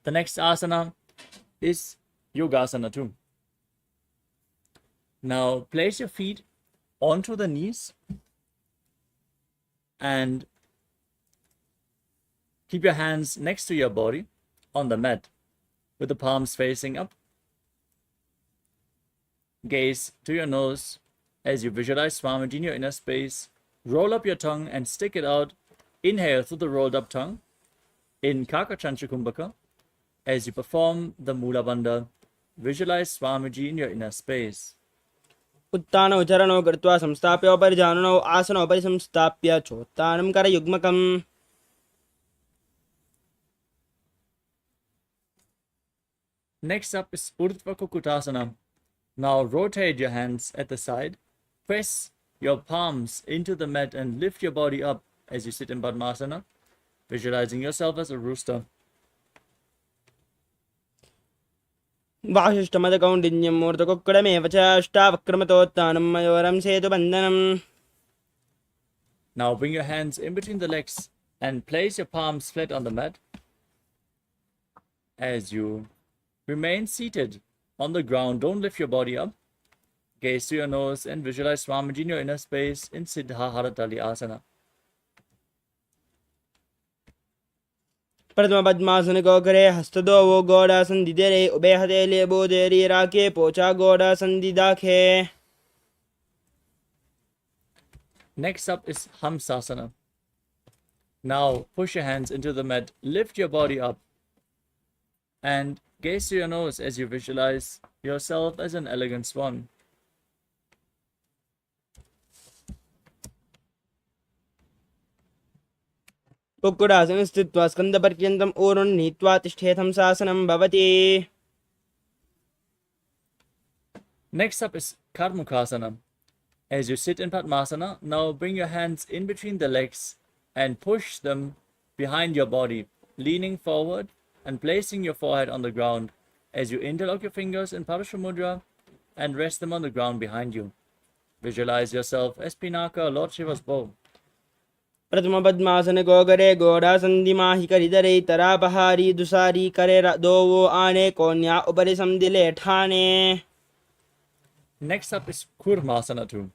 The next asana is Yogasana 2. Now place your feet onto the knees and keep your hands next to your body on the mat with the palms facing up. Gaze to your nose as you visualize Swamiji in your inner space. Roll up your tongue and stick it out. Inhale through the rolled up tongue in Kakachancha Kumbhaka. As you perform the Mula Bandha, visualize Swamiji in your inner space. उत्तानौ चरणौ कृत्वा संस्थाप्य उपरि जाननौ आसनोपरि संस्थाप्य चोत्तानं करयुग्मकम् Next up is Urdhva Kukutasana. Now rotate your hands at the side. Press your palms into the mat and lift your body up as you sit in Padmasana, visualizing yourself as a rooster. वासिष्ठमदकौण्डिन्यं मूर्धकुक्कुडमेव च अष्टावक्रमतोत्तानं मयोरं सेतुबन्धनम्. Now bring your hands in between the legs and place your palms flat on the mat. As you remain seated on the ground, don't lift your body up. Gaze to your nose and visualize Swamiji in your inner space in Siddha Haratali Asana. प्रथम पद्मासन गोकरे हस्तदो वो गोडासन दिदेरे उभय हते लेबो देरी राके पोचा गोडासन दिदाखे. Next up is Hamsasana. Now push your hands into the mat, lift your body up, and gaze to your nose as you visualize yourself as an elegant swan. कुक्कुडासन स्थित्वा स्कन्दपर्यन्तम् ऊरुन् नीत्वा तिष्ठेथं सासनं भवति. Next up is Karmukasana. As you sit in Padmasana, now bring your hands in between the legs and push them behind your body, leaning forward and placing your forehead on the ground as you interlock your fingers in Parasha Mudra and rest them on the ground behind you. Visualize yourself as Pinaka, Lord Shiva's bow. प्रथम पद्मासन गोकरे गोडासन दिमाहि करिदरे तरापहारी दुसारी करे दोवो आने कोन्या उपरि समदिले ठाने. Next up is Kurmasana 2.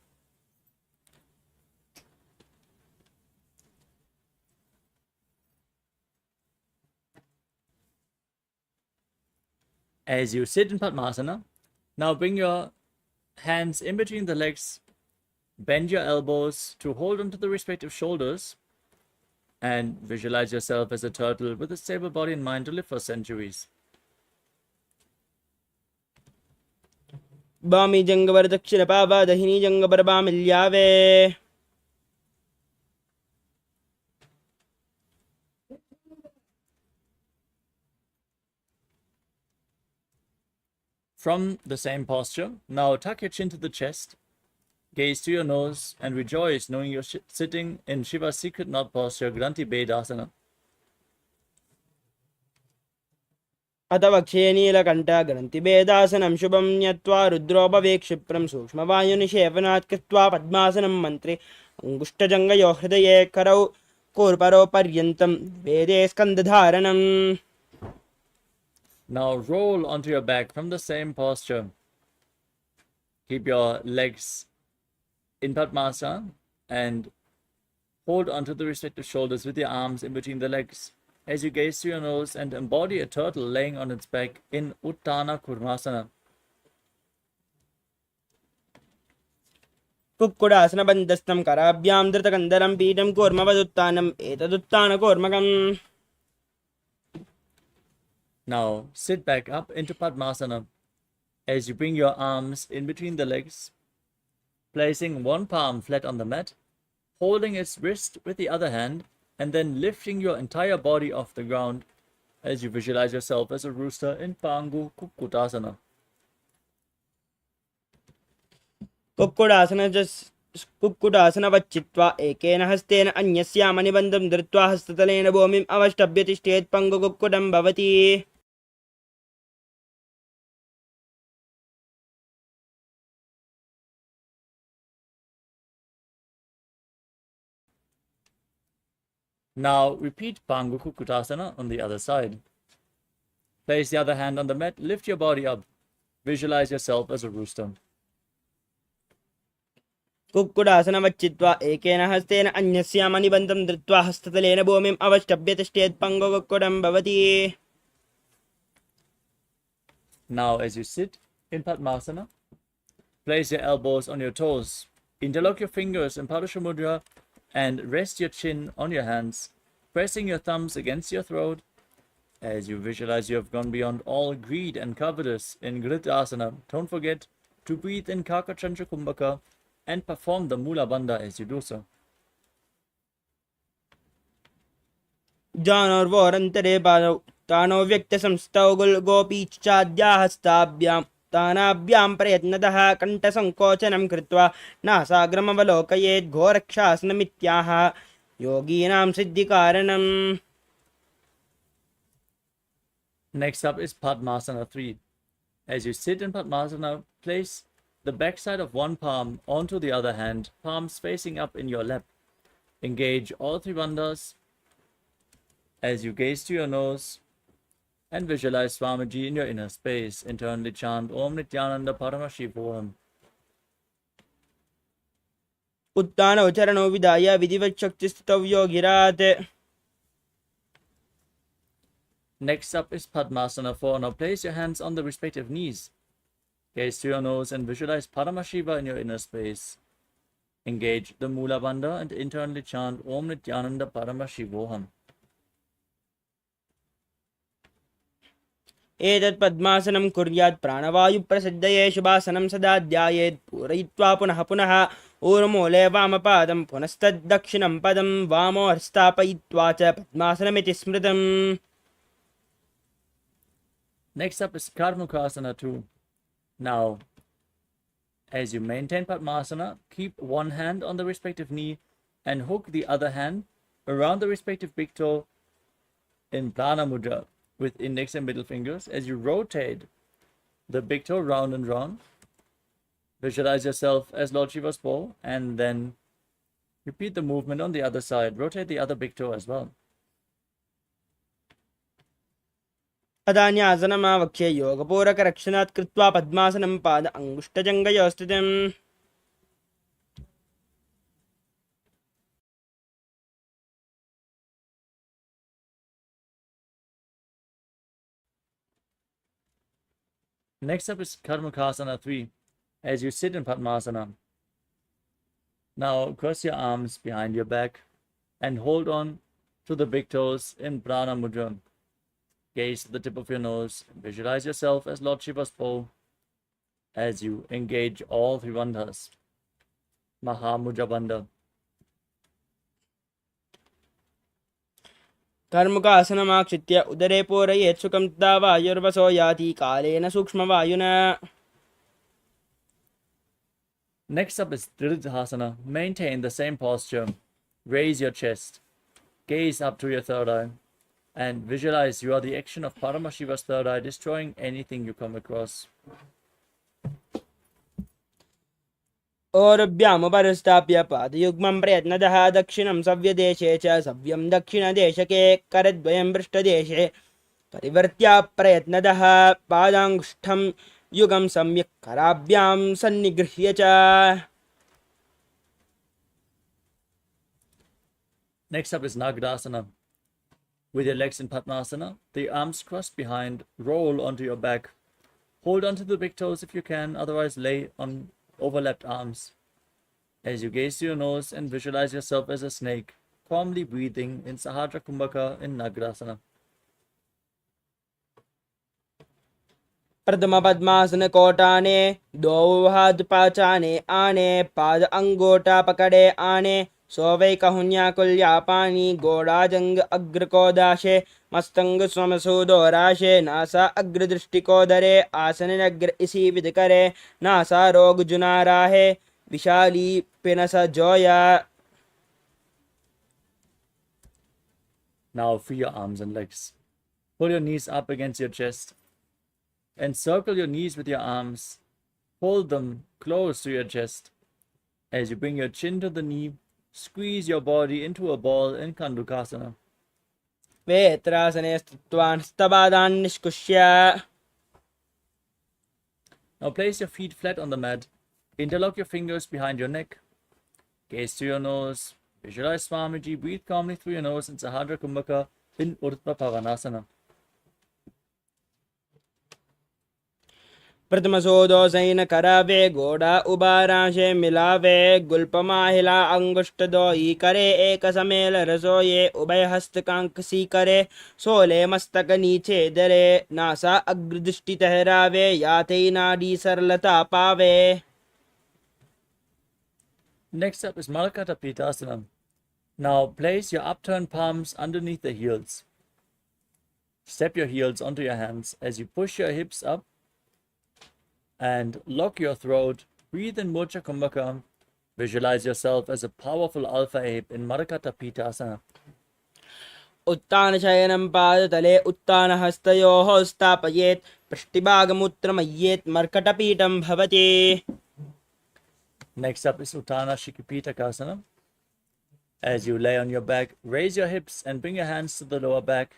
As you sit in Padmasana, now bring your hands in between the legs, bend your elbows to hold onto the respective shoulders, and visualize yourself as a turtle with a stable body and mind to live for centuries. बामी जंगबर दक्षिण पावा दहिनी जंगबर बामिल्यावे. From the same posture, now tuck your chin to the chest, gaze to your nose, and rejoice knowing you're sitting in Shiva's secret knot posture, Granthi Bedasana. अथ वक्षे नीलकण्ठ ग्रन्थिभेदासनं शुभं न्यत्वा रुद्रोपवेक्षिप्रं सूक्ष्मवायुनिषेवनात् कृत्वा पद्मासनं मन्त्रे अङ्गुष्ठजङ्गयो हृदये करौ कोर्परो पर्यन्तं वेदे स्कन्धधारणम्. Now roll onto your back from the same posture. Keep your legs in Padmasana and hold onto the respective shoulders with your arms in between the legs as you gaze through your nose and embody a turtle laying on its back in Uttana Kurmasana. कुक्कुडासनबन्धस्थं कराभ्यां धृतकन्दरं पीठं कूर्मवदुत्थानम् एतदुत्थानकूर्मकम्. Now sit back up into Padmasana as you bring your arms in between the legs, placing one palm flat on the mat, holding its wrist with the other hand, and then lifting your entire body off the ground as you visualize yourself as a rooster in Pangu Kukkutasana. कुक्कुडासनवच्चित्वा एकेन हस्तेन अन्यस्यामनिबन्धं धृत्वा हस्ततलेन भूमिम् अवष्टभ्य तिष्ठेत् पङ्गुकुक्कुटं भवति. Now repeat Pangu Kukkutasana on the other side. Place the other hand on the mat, lift your body up. Visualize yourself as a rooster. कुक्कुडासनवच्चित्वा एकेन हस्तेन अन्यस्यामनिबन्धं धृत्वा हस्ततलेन भूमिम् अवष्टभ्य तिष्ठेत् पङ्गुकुक्कुटं भवति. Now as you sit in Padmasana, place your elbows on your toes. Interlock your fingers in Padusha Mudra and rest your chin on your hands, pressing your thumbs against your throat as you visualize you have gone beyond all greed and covetous in Gridasana. Don't forget to breathe in Kakachandra Kumbhaka and perform the Mula Bandha as you do so. जानोर्वोरन्तरे पादौ तानो व्यक्तसंस्थौ गोपीश्चाद्या हस्ताभ्यां तानाभ्यां प्रयत्नतः कण्ठसङ्कोचनं कृत्वा नासाग्रमवलोकयेत् घोरक्षासनमित्याह योगीनां सिद्धिकारणम्. Next up is Padmasana 3. As you sit in Padmasana, place the backside of one palm onto the other hand, palms facing up in your lap. Engage all three bandhas as you gaze to your nose and visualize Swamiji in your inner space. Internally chant Om Nithyananda Paramashivoham. उत्तानौ चरणौ विधाय विधिवत् शक्तिस्थितौ योगिरात्. Next up is Padmasana 4. Now place your hands on the respective knees. Gaze to your nose and visualize Paramashiva in your inner space. Engage the Mula Bandha and internally chant Om Nithyananda Paramashivoham. एतत् पद्मासनं कुर्यात् प्राणवायुप्रसिद्धये शुभासनं सदा ध्यायेत् पूरयित्वा पुनः पुनः ऊर्मूले वामपादं पुनस्तद्दक्षिणं पदं वामो हस्तापयित्वा च पद्मासनमिति स्मृतम्. Next up is Karmukasana 2. Now, as you maintain Padmasana, keep one hand on the respective knee and hook the other hand around the respective big toe in Prana Mudra with index and middle fingers. As you rotate the big toe round and round, visualize yourself as Lord Shiva's bow and then repeat the movement on the other side. Rotate the other big toe as well. अदान्यासनमावक्ष्य योगपूरकरक्षणात् कृत्वा पद्मासनं पाद अङ्गुष्ठजङ्घयो स्थितम्. Next up is Karmukasana 3. As you sit in Padmasana, now cross your arms behind your back and hold on to the big toes in Prana Mudra. Gaze at the tip of your nose. Visualize yourself as Lord Shiva's bow as you engage all three bandhas. Mahamudra Bandha. कर्मुकासनमाक्षित्य उदरे पूरयेत् सुखं तदा वायुर्वसो याति कालेन सूक्ष्मवायुना. Next up is Asana. Maintain the same posture. Raise your chest. Gaze up to your third eye. And visualize you are the action of Paramashiva's third eye, destroying anything you come across. औरभ्यामुपरिस्थाप्य पादयुग्मं प्रयत्नतः दक्षिणं सव्यदेशे च सव्यं दक्षिणदेशके करद्वयं पृष्ठदेशे परिवर्त्य प्रयत्नतः पादाङ्गुष्ठं युगं सम्यक् कराभ्यां सन्निगृह्य च. Next up is Nagadasana. With your legs in Padmasana, the arms crossed behind, roll onto your back. Hold onto the big toes if you can, otherwise lay on overlapped arms. As you gaze to your nose and visualize yourself as a snake, calmly breathing in Sahadra Kumbhaka in Nagadasana. प्रथम पद्मासन कोटाने दो हाथ पाचाने आने पाद अंगोटा पकड़े आने सोवै कहुन्या कुल्या पानी गोड़ा जंग अग्र को दाशे मस्तंग स्वमसूदो राशे नासा अग्र दृष्टि को धरे आसन अग्र इसी विध करे नासा रोग जुना राहे विशाली पिनस जोया. Now free your arms and legs. Pull your knees up against your chest. Encircle your knees with your arms. Hold them close to your chest. As you bring your chin to the knee, squeeze your body into a ball in Kandukasana. वेत्रासने स्थित्वा स्तपादान् निष्कुष्य. Now place your feet flat on the mat. Interlock your fingers behind your neck. Gaze to your nose. Visualize Swamiji. Breathe calmly through your nose in Sahadra Kumbhaka in Urdhva Pavanasana. प्रथमसोदो सैन करावे गोड़ा उबाराशे मिलावे गुल्पमाहिला अंगुष्ट दो ई करे एक समेल रसोये उभय हस्त कांकसी करे सोले मस्तक नीचे दरे नासा अग्रदृष्टि ठहरावे याते नाडी सरलता पावे. Next up is Malakata Pitasana. Now place your upturned palms underneath the heels. Step your heels onto your hands as you push your hips up and lock your throat. Breathe in Murcha Kumbhaka. Visualize yourself as a powerful alpha ape in Malakata Pitasana. उत्तान शयनं पादतले उत्तान हस्तयोः स्थापयेत् पृष्ठभागमुत्रमय्येत् मर्कटपीठं भवति. Next up is Uttana Shikipitakasana. As you lay on your back, raise your hips and bring your hands to the lower back.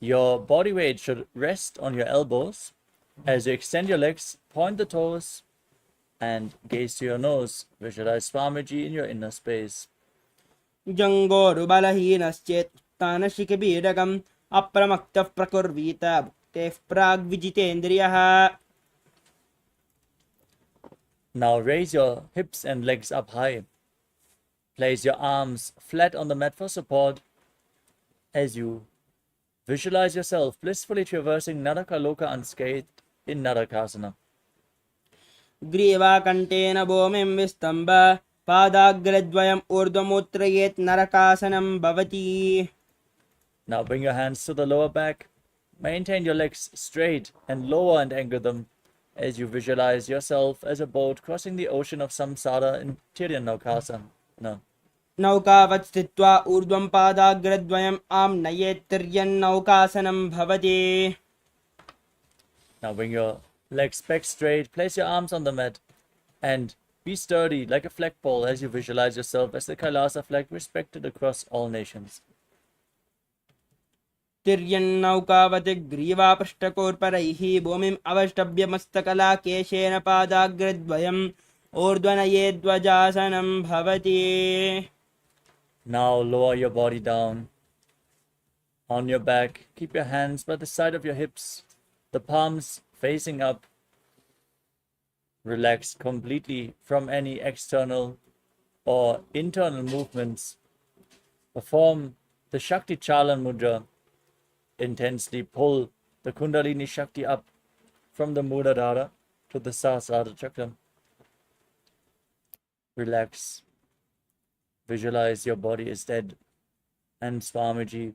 Your body weight should rest on your elbows. As you extend your legs, point the toes and gaze to your nose. Visualize Swamiji in your inner space. जङ्गोरुबलहीनश्चेत् उत्तानशिखिपीडकम् अप्रमत्तः प्रकुर्वीत भुक्तेः प्राग्विजितेन्द्रियः. Now raise your hips and legs up high. Place your arms flat on the mat for support as you visualize yourself blissfully traversing Naraka Loka unscathed in Narakasana. ग्रीवाकण्ठेन भूमिं विस्तम्भ पादाग्रद्वयम् ऊर्ध्वमुत्रयेत् नरकासनं भवति. Now bring your hands to the lower back. Maintain your legs straight and lower and anchor them as you visualize yourself as a boat crossing the ocean of samsara in Tiryannaukasana. नौकावत् स्थित्वा ऊर्ध्वं पादाग्रद्वयम् आम्नयेत् तिर्यन्नौकासनं भवति. Now bring your legs back straight, place your arms on the mat, and be sturdy like a flagpole as you visualize yourself as the KAILASA flag respected across all nations. तिर्यन्नौकावत् ग्रीवापृष्ठकोर्परैः भूमिम् अवष्टभ्य मस्तकलाकेशेन पादाग्रद्वयम् ऊर्ध्वनयेद्वजासनं भवति. Now lower your body down on your back. Keep your hands by the side of your hips, the palms facing up. Relax completely from any external or internal movements. Perform the Shakti Chalan Mudra. Intensely pull the Kundalini Shakti up from the Muladhara to the Sahasrara Chakra. Relax. Visualize your body is dead and Swamiji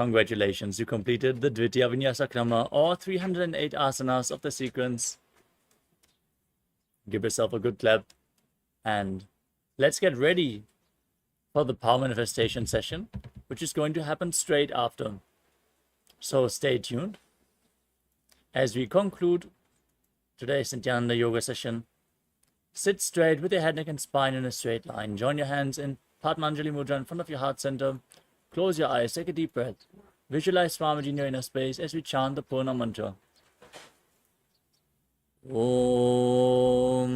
Congratulations, you completed the Dvitiya Vinyasa Krama, or 308 asanas of the sequence. Give yourself a good clap. And let's get ready for the power manifestation session, which is going to happen straight after. So stay tuned as we conclude today's Nithyananda Yoga session. Sit straight with your head, neck, and spine in a straight line. Join your hands in Padmanjali Mudra in front of your heart center. Close your eyes, take a deep breath. Visualize Swamiji in your inner space as we chant the Purna mantra. Om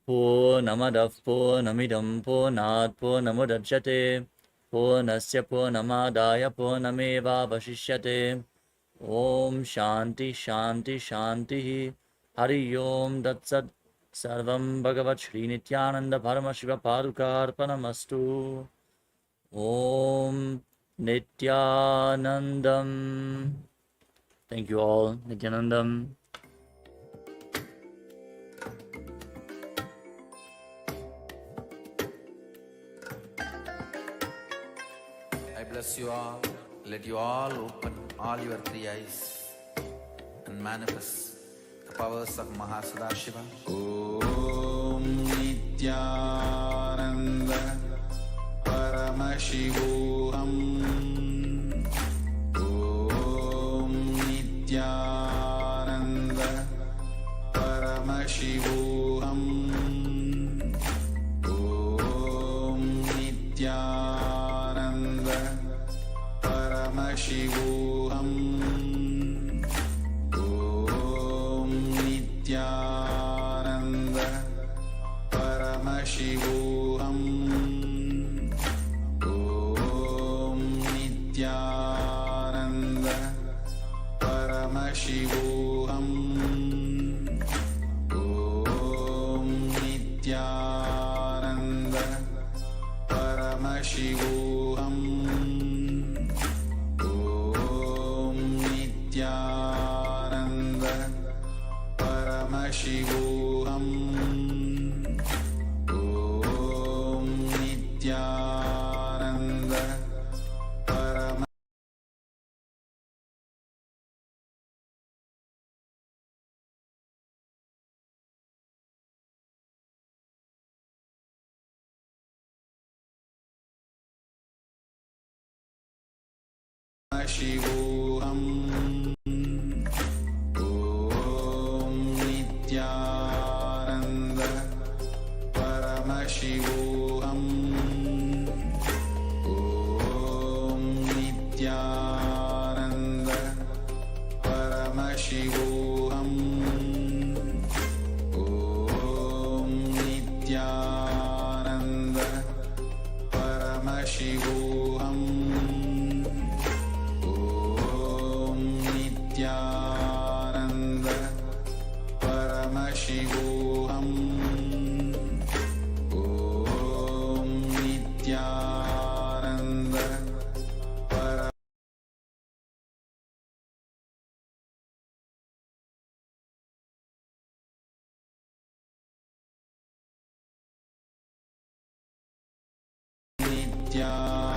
Purnamadav Purnamidam Purnat Purnamudachyate Purnasya Purnamadaya Purnameva Vashishyate. Om Shanti Shanti Shanti Hari Om Datsat Sarvam Bhagavat Shri Nithyananda Paramashivam Padukarpanamastu. Om Nithyanandam. Thank you all. Nithyanandam. I bless you all. Let you all open all your three eyes and manifest the powers of Mahasadashiva. Om Nithyananda Paramashivoham. Om Nithyananda Paramashivoham. Om Nithyananda Paramashivoham. Om Nithyananda Paramashivoham. Om Nithyananda Paramashivoham. Om Nithyananda Paramashivoham. Om Nithyananda Paramashivoham. Om Nithyananda Paramashivoham. Shivoham. Om Nithyananda Paramashivoham. Om Nithyananda Paramashivoham. Om Nithyananda Paramashivoham. Nithyananda Paramashivoham. Om Nithyananda Paramashivoham.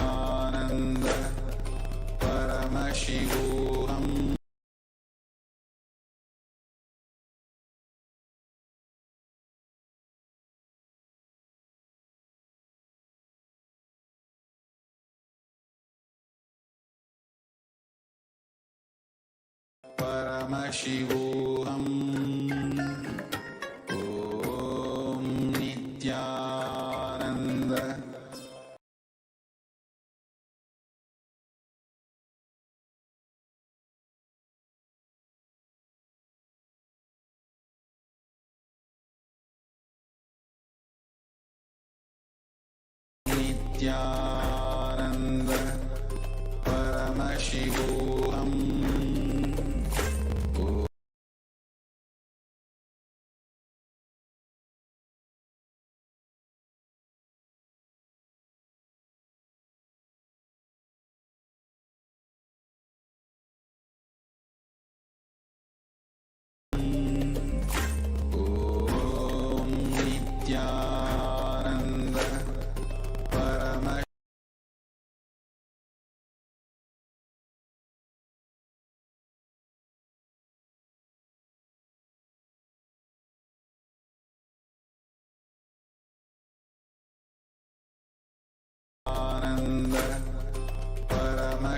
Nithyananda Paramashivoham. Paramashivoham. Om Nithyananda Nithyananda Paramashivoham.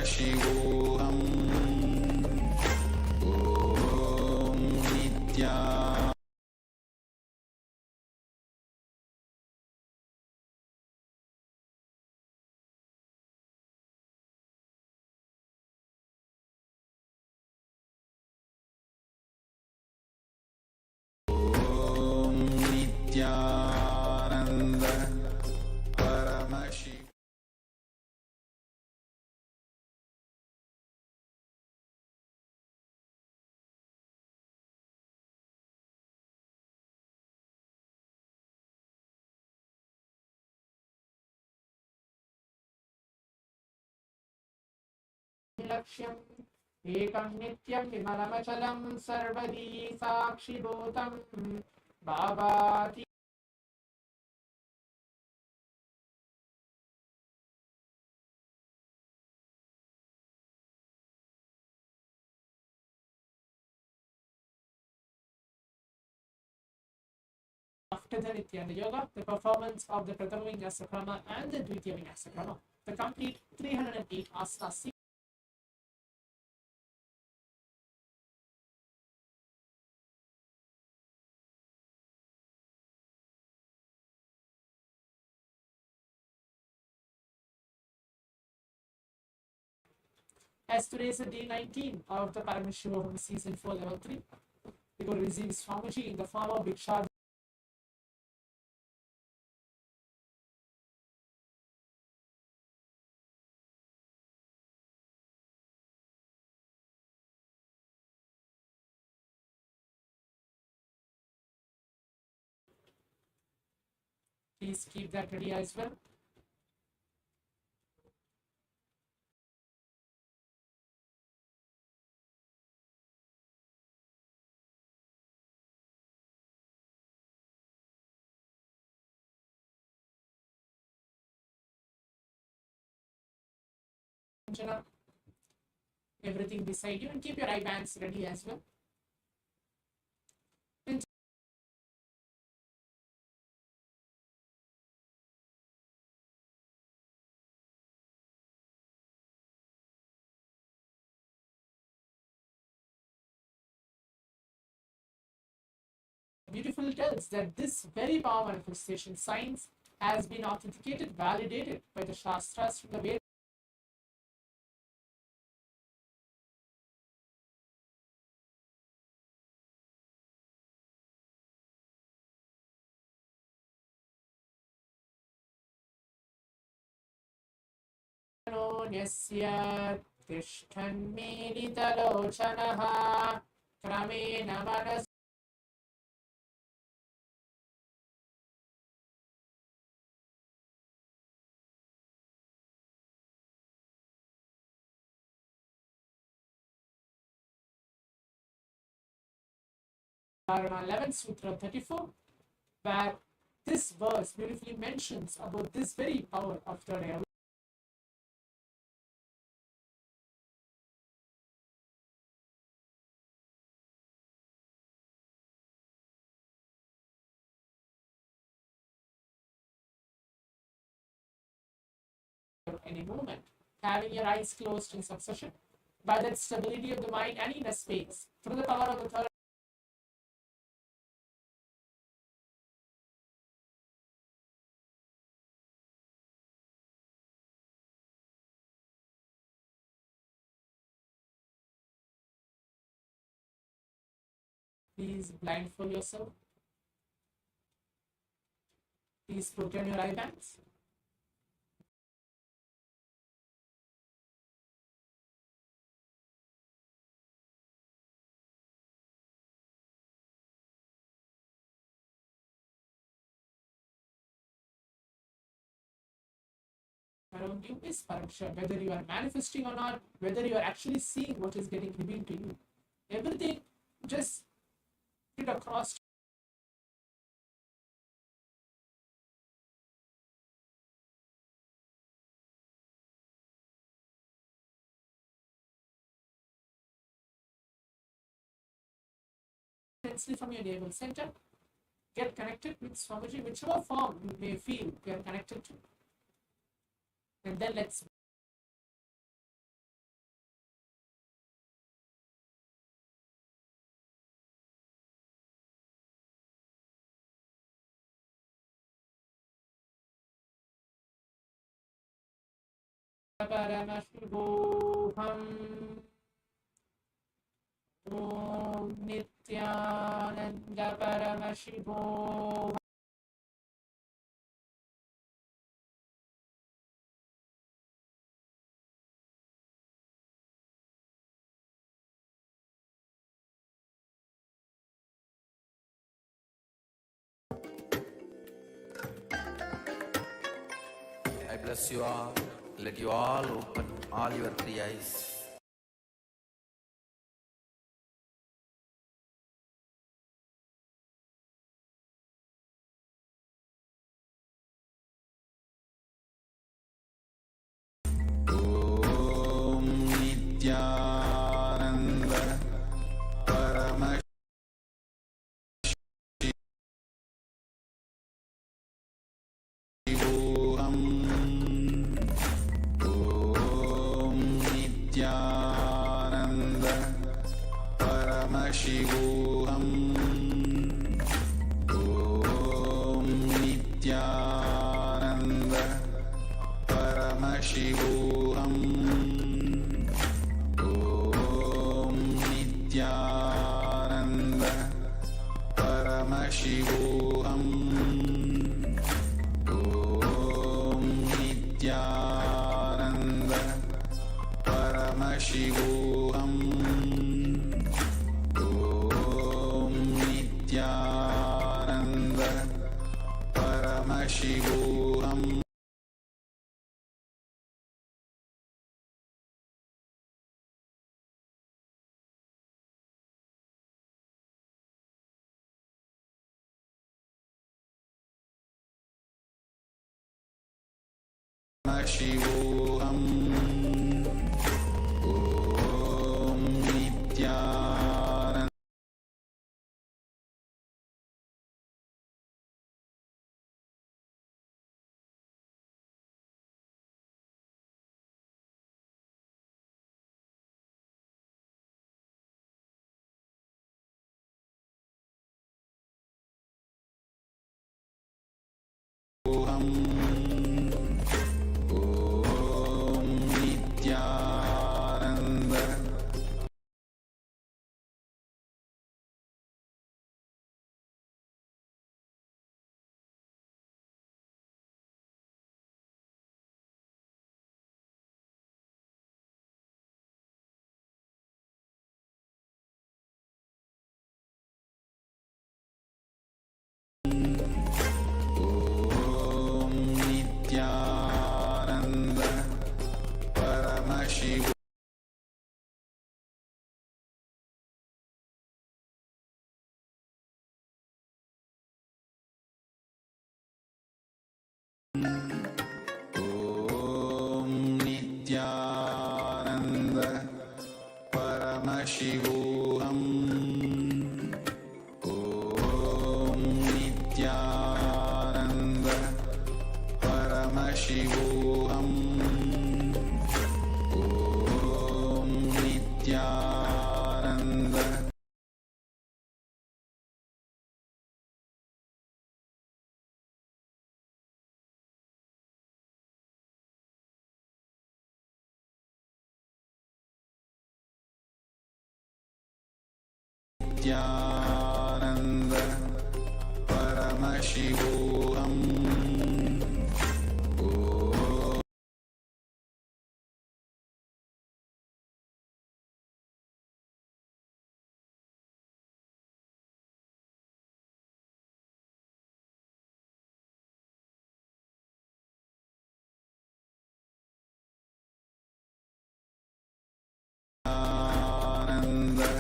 Paramashivoham. Om Nitya. Om Nityananda Paramashivam. लक्ष्यम् एकं नित्यं विमलमचलं सर्वदी साक्षिभूतं भावाति after the Nityananda Yoga, the performance of the Prathama Vinyasa Krama and the Dvitiya Vinyasa Krama, the complete 308 asanas. As today is the day 19 of the Paramashivoham season 4 level 3, we will receive Swamiji in the form of Bhiksha. Please keep that ready as well. Everything beside you, and keep your eye bands ready as well. Beautiful tells that this very power manifestation science has been authenticated, validated by the Shastras from the Vedas. Yasya tishthanmeditalochanaha kramena manas. Karma 11 Sutra 34, where this verse beautifully mentions about this very power of third eye. Any movement, having your eyes closed in succession, by that stability of the mind and inner space, through the power of the third. Please blindfold yourself. Please put on your eye bands. Around you is Paraksha, whether you are manifesting or not, whether you are actually seeing what is getting revealed to you. Everything just get across. Intensely from your navel center, get connected with Swamiji, whichever form you may feel you are connected to. And then let's Paramashivoham. Om Nithyananda Paramashivam. I bless you all. Let you all open all your three eyes. Om Nithyananda Paramashivoham. Om Nithyananda Paramashivoham. Om Nithyananda Paramashivoham. Om Nithyananda Paramashivoham. Om Nithyananda Paramashivoham. Om Nithyananda Paramashivoham. Paramashivoham. Om Nithyananda Paramashivoham. Om Nithyananda Om Nithyananda Paramashivoham. Om Nithyananda Paramashivoham. Om Nithyananda Paramashivoham. Om Nithyananda Nithyananda Paramashivoham. Ananda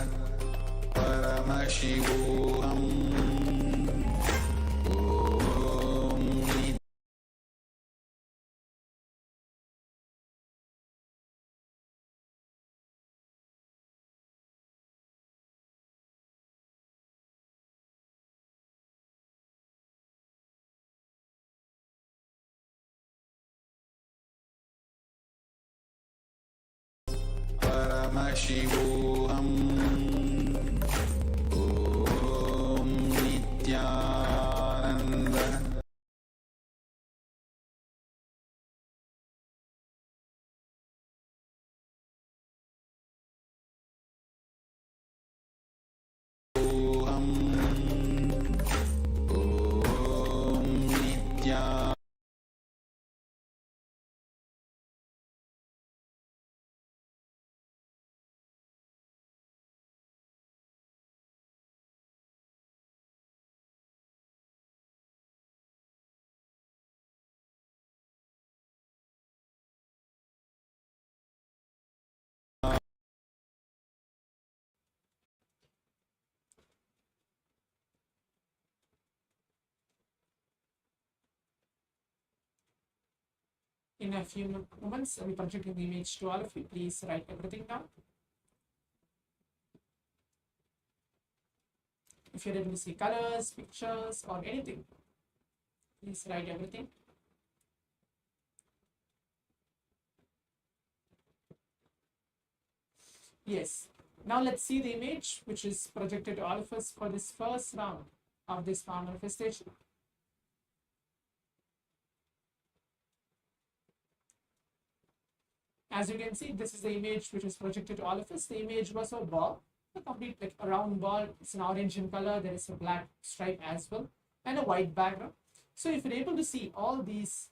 Paramashivoham. In a few moments, I'll be projecting the image to all of you. Please write everything down. If you're able to see colors, pictures, or anything, please write everything. Yes. Now let's see the image which is projected to all of us for this first round of this power manifestation. As you can see, this is the image which is projected to all of us. The image was a ball, a complete like a round ball. It's an orange in color. There is a black stripe as well, and a white background. So if you're able to see all these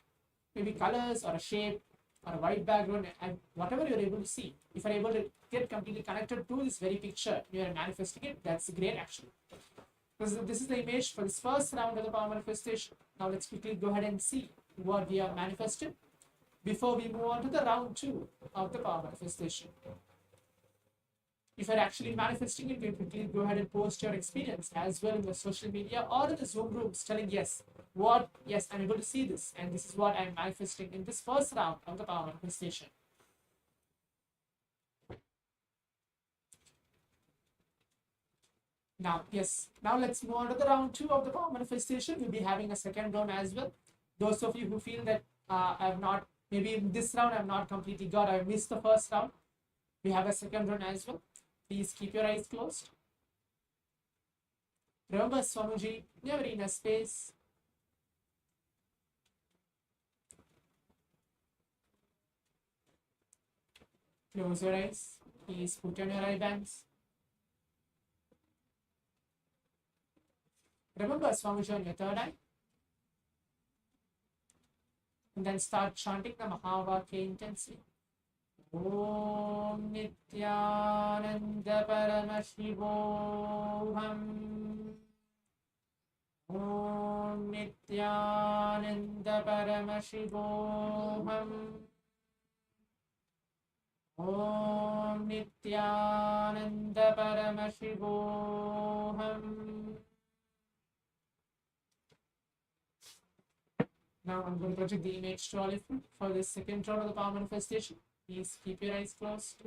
maybe colors or a shape or a white background and whatever you're able to see, if you're able to get completely connected to this very picture, you're manifesting it, that's great actually. This is the image for this first round of the power manifestation. Now let's quickly go ahead and see what we have manifested before we move on to the round 2 of the power manifestation. If you're actually manifesting it, you quickly go ahead and post your experience as well in the social media or in the Zoom rooms telling yes, I'm able to see this and this is what I'm manifesting in this first round of the power manifestation. Now let's move on to the round 2 of the power manifestation. We'll be having a second round as well. Those of you who feel that maybe in this round I've not completely I missed the first round, we have a second round as well. Please keep your eyes closed. Remember, Swamuji, never in a space. Close your eyes. Please put on your eye bands. Remember, Swamuji on your third eye. And then start chanting the Mahavakya intensely. Om Nithyananda Paramashivoham. Om Nithyananda Paramashivoham. Om Nithyananda Paramashivoham. Now I'm going to project the image to all of you for this second round of the power manifestation. Please keep your eyes closed.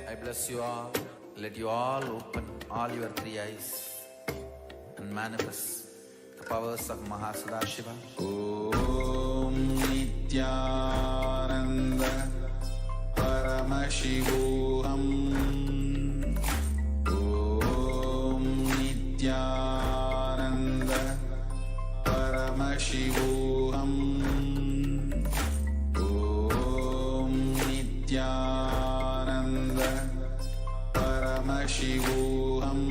I bless you all. Let you all open all your 3 eyes and manifest the powers of Mahasudashiva. Om Nithyananda Paramashivoham. Om Nithyananda Paramashivoham. Om Nithyananda Paramashivoham.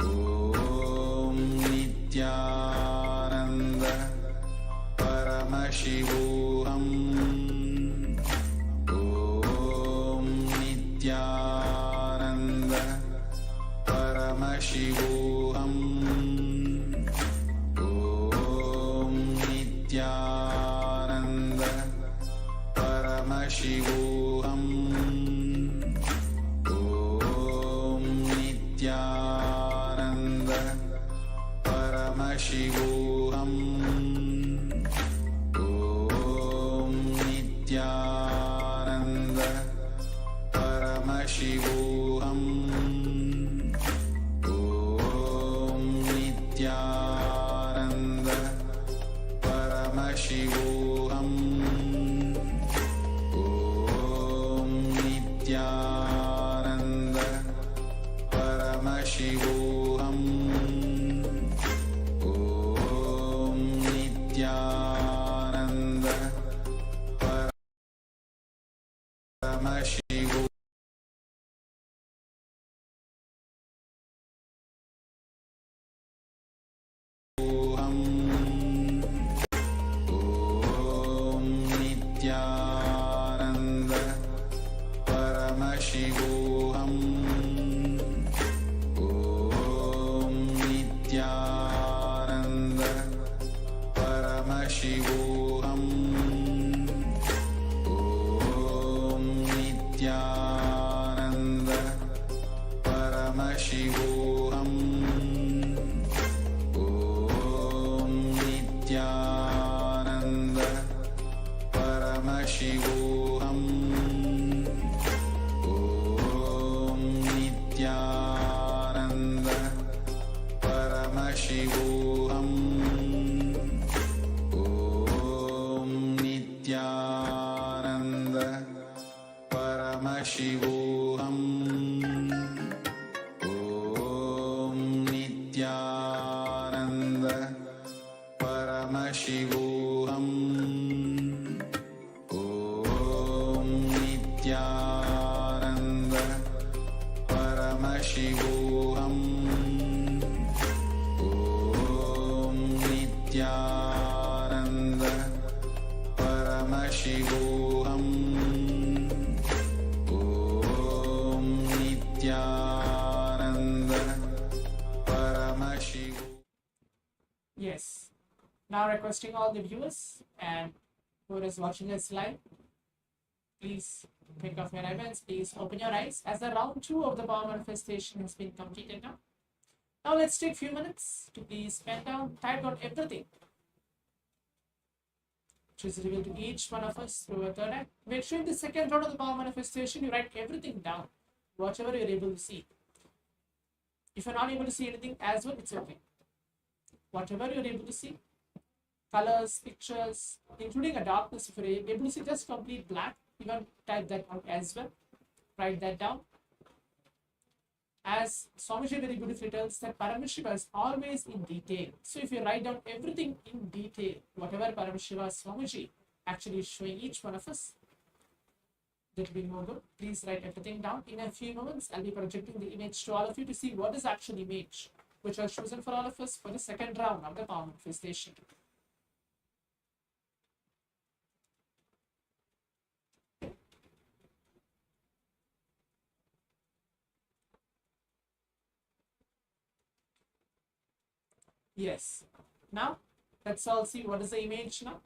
Om Nithyananda Paramashivoham. Om Nithyananda Paramashivoham. Om Nithyananda Paramashivoham. Om Nithyananda Paramashivoham. Om Nithyananda Paramashivoham. Om Nithyananda Paramashivoham. Om Nithyananda Paramashivoham. Om Nithyananda Paramashivoham. Om Nithyananda Paramashivoham. Paramashivoham. Om Nithyananda Paramashivoham. Om Nithyananda Paramashivoham. Om Nithyananda Paramashivoham. Om Nithyananda Paramashivoham. Om Nithyananda Paramashivoham. Yes. Now requesting all the viewers and who is watching us live, please take off your ribbons, please open your eyes as the round 2 of the power manifestation has been completed now. Now let's take a few minutes to please pen down, type down everything which is revealed to each one of us through a third eye. Make sure in the second round of the power manifestation you write everything down, whatever you're able to see. If you're not able to see anything as well, it's okay. Whatever you're able to see, colors, pictures, including a darkness, if you're able to see just complete black, you can type that out as well. Write that down. As Swamiji very beautifully tells that Paramashiva is always in detail. So if you write down everything in detail, whatever Paramashiva Swamiji actually is showing each one of us, that will be more good. Please write everything down. In a few moments, I'll be projecting the image to all of you to see what is actual image which was chosen for all of us for the second round of the power manifestation. Yes. Now, let's all see what is the image now.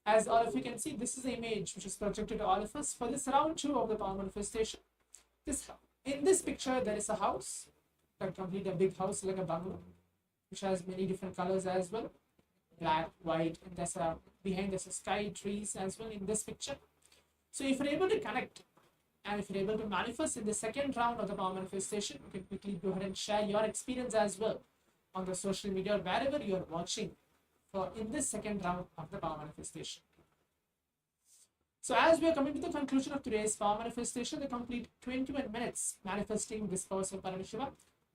As all of you can see, this is the image which is projected to all of us for this round 2 of the power manifestation. In this picture, there is a house, complete a big house like a bungalow, which has many different colors as well, black, white, and behind there's a sky, trees as well in this picture. So if you're able to connect and if you're able to manifest in the second round of the power manifestation, you can quickly go ahead and share your experience as well on the social media or wherever you are watching for in this second round of the power manifestation. So as we are coming to the conclusion of today's power manifestation, the complete 21 minutes manifesting this power of Paramashiva.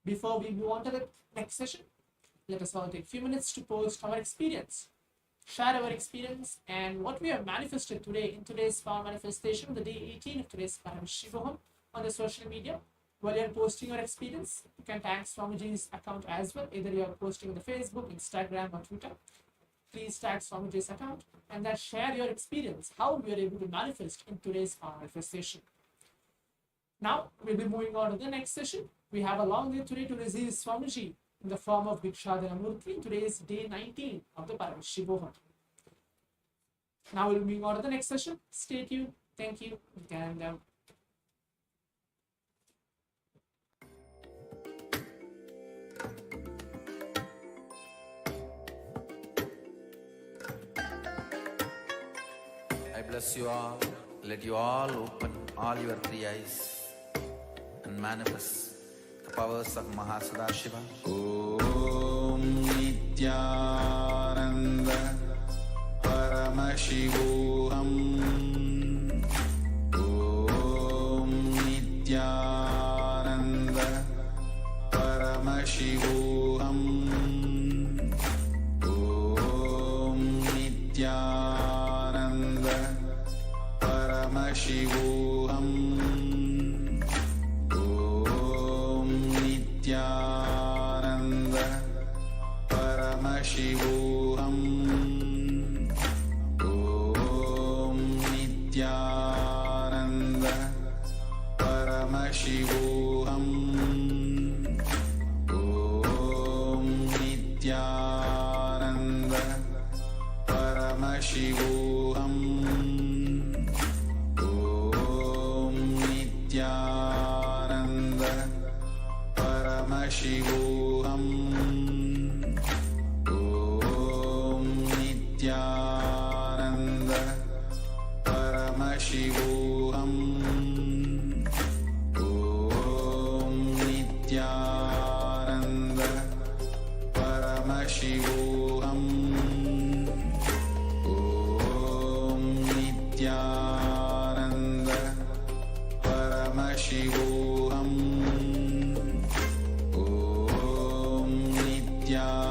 Before we move on to the next session, let us all take a few minutes to post our experience, share our experience and what we have manifested today in today's power manifestation, the day 18 of today's Paramashivoham on the social media. While you're posting your experience, you can tag Swamiji's account as well. Either you're posting on the Facebook, Instagram or Twitter. Please tag Swamiji's account and then share your experience, how you're able to manifest in today's power manifestation. Now, we'll be moving on to the next session. We have a long day today to receive Swamiji in the form of Bhikshadana Murti. Today is day 19 of the Paramashivoham. Now we'll be moving on to the next session. Stay tuned. Thank you. And I bless you all. Let you all open all your 3 eyes and manifest the powers of Mahasadashiva. Om Nithyananda Paramashivoham. Om Nithyananda Paramashivoham. Om Nithyananda Paramashivoham. Om Nithyananda Paramashivoham. Om Nithyananda Paramashivoham. Om Nithyananda Paramashivoham. Om Nithyananda Paramashivoham. Om Nithyananda Paramashivoham. Om Nithyananda Paramashivoham. Om Nithyananda Paramashivoham. Om Nithyananda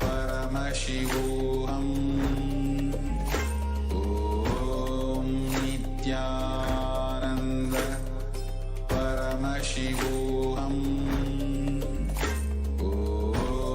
Paramashivoham. Om Nithyananda Paramashivoham. Om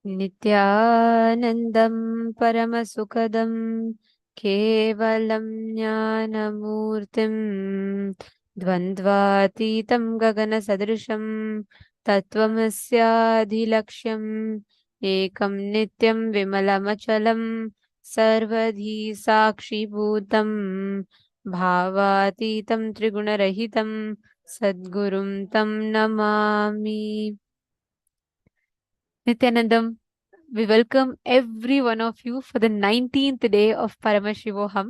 नित्यानन्दं परमसुखदं केवलं ज्ञानमूर्तिं द्वन्द्वातीतं गगनसदृशं तत्त्वमस्याधिलक्ष्यम् एकं नित्यं विमलमचलं सर्वधी साक्षिभूतं भावातीतं त्रिगुणरहितं सद्गुरुं तं Namami. Nithyanandam, we welcome every one of you for the 19th day of Paramashivoham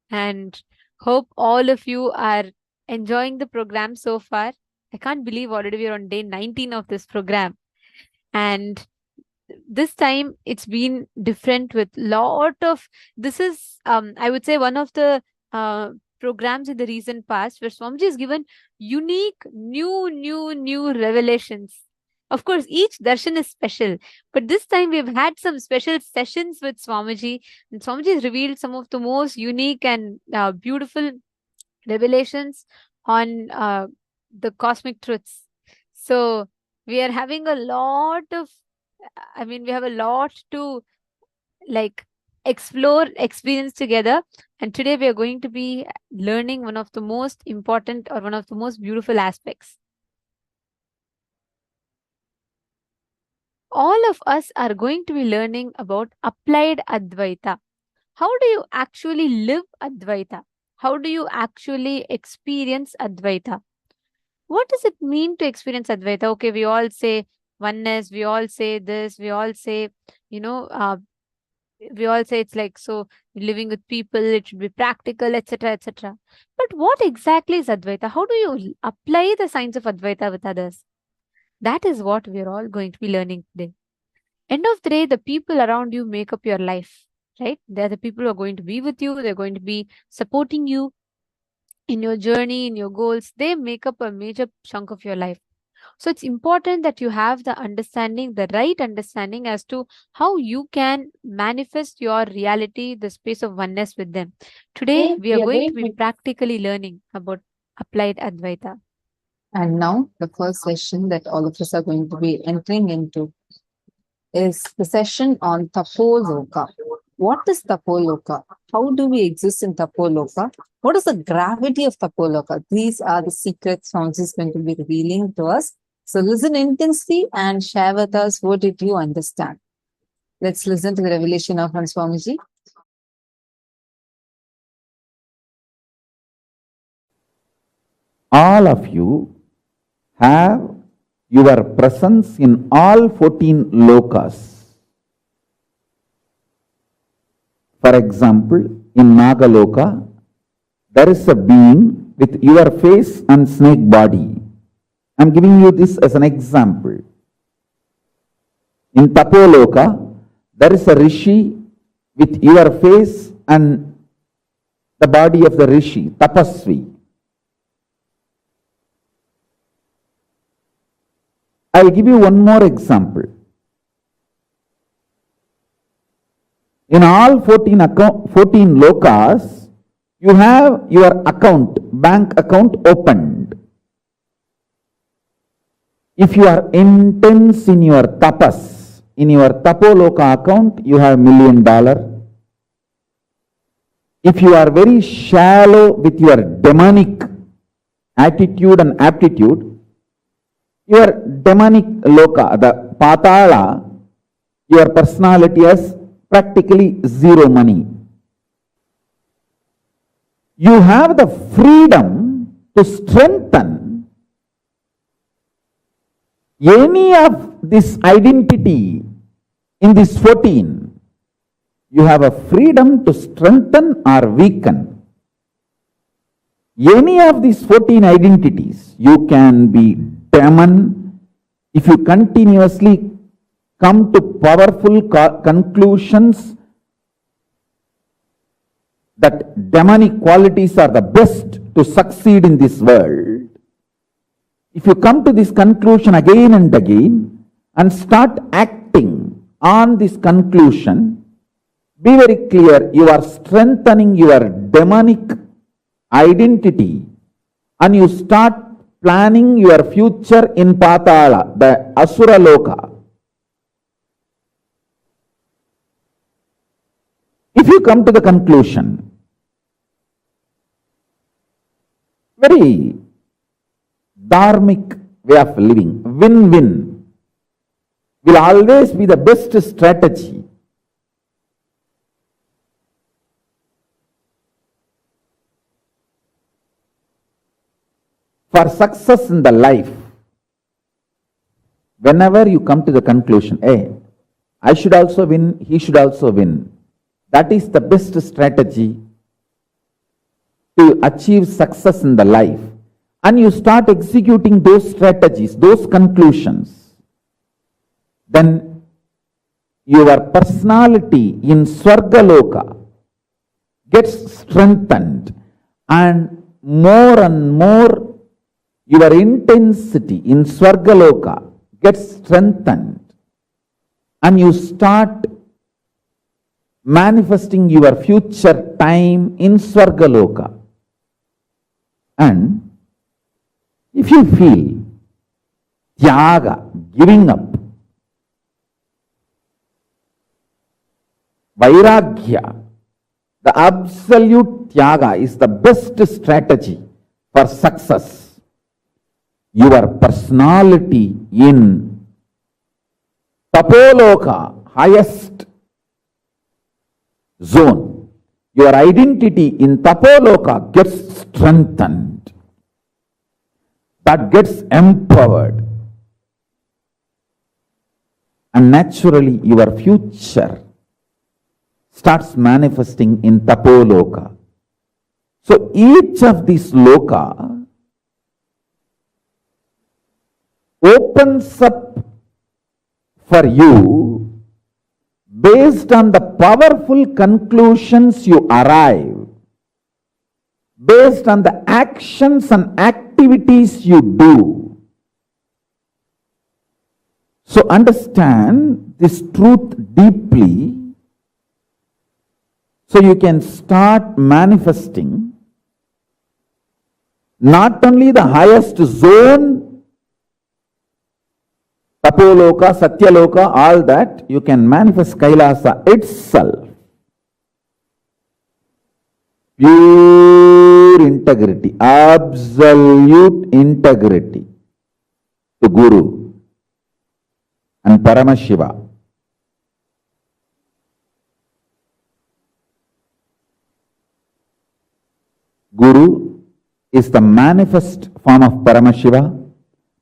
and hope all of you are enjoying the program so far. I can't believe already we are on day 19 of this program. And this time it's been different with lot of, this is, I would say, one of the programs in the recent past where Swamiji has given unique, new revelations. Of course, each darshan is special, but this time we've had some special sessions with Swamiji, and Swamiji has revealed some of the most unique and beautiful revelations on the cosmic truths. So we are having a lot of, we have a lot to like explore, experience together. And today we are going to be learning one of the most important or one of the most beautiful aspects. All of us are going to be learning about applied Advaita. How do you actually live Advaita? How do you actually experience Advaita? What does it mean to experience Advaita? Okay, we all say oneness, we all say this, we all say, we all say it's like, so living with people, it should be practical, etc., etc. But what exactly is Advaita? How do you apply the science of Advaita with others? That is what we are all going to be learning today. End of the day, the people around you make up your life, right? They're the people who are going to be with you. They're going to be supporting you in your journey, in your goals. They make up a major chunk of your life. So it's important that you have the understanding, the right understanding as to how you can manifest your reality, the space of oneness with them. Today, we are going to be practically learning about applied Advaita. And now the first session that all of us are going to be entering into is the session on Tapo Loka. What is Tapo Loka? How do we exist in Tapo Loka? What is the gravity of Tapo Loka? These are the secrets Swamiji is going to be revealing to us. So listen intensely and share with us what did you understand. Let's listen to the revelation of Swamiji. All of you have your presence in all 14 lokas. For example, in Nagaloka, there is a being with your face and snake body. I am giving you this as an example. In Tapo Loka, there is a rishi with your face and the body of the rishi, tapasvi. I will give you one more example. In all 14 lokas, you have your bank account opened. If you are intense in your tapas, in your Tapo Loka account, you have $1 million. If you are very shallow with your demonic attitude and aptitude, your demonic loka, the patala, your personality has practically zero money. You have the freedom to strengthen any of this identity in this 14. You have a freedom to strengthen or weaken. Any of these 14 identities, you can be demon. If you continuously come to powerful conclusions that demonic qualities are the best to succeed in this world, if you come to this conclusion again and again and start acting on this conclusion, be very clear, you are strengthening your demonic identity and you start planning your future in Patala, the Asura Loka. if you come to the conclusion, very dharmic way of living, win-win, will always be the best strategy. For success in the life. Whenever you come to the conclusion, hey, I should also win, he should also win. That is the best strategy to achieve success in the life. And you start executing those strategies, those conclusions. Then your personality in Swargaloka gets strengthened, and more your intensity in Swargaloka gets strengthened, and you start manifesting your future time in Swargaloka. And if you feel tyaga, giving up, vairagya, the absolute tyaga is the best strategy for success. Your personality in Tapo Loka, highest zone, your identity in Tapo Loka gets strengthened. That gets empowered. And naturally your future starts manifesting in Tapo Loka. So each of these loka opens up for you based on the powerful conclusions you arrive, based on the actions and activities you do. So understand this truth deeply, so you can start manifesting not only the highest zone, Tapo Loka, Satya Loka, all that, you can manifest Kailasa itself. Pure integrity, absolute integrity to Guru and Paramashiva. Guru is the manifest form of Paramashiva.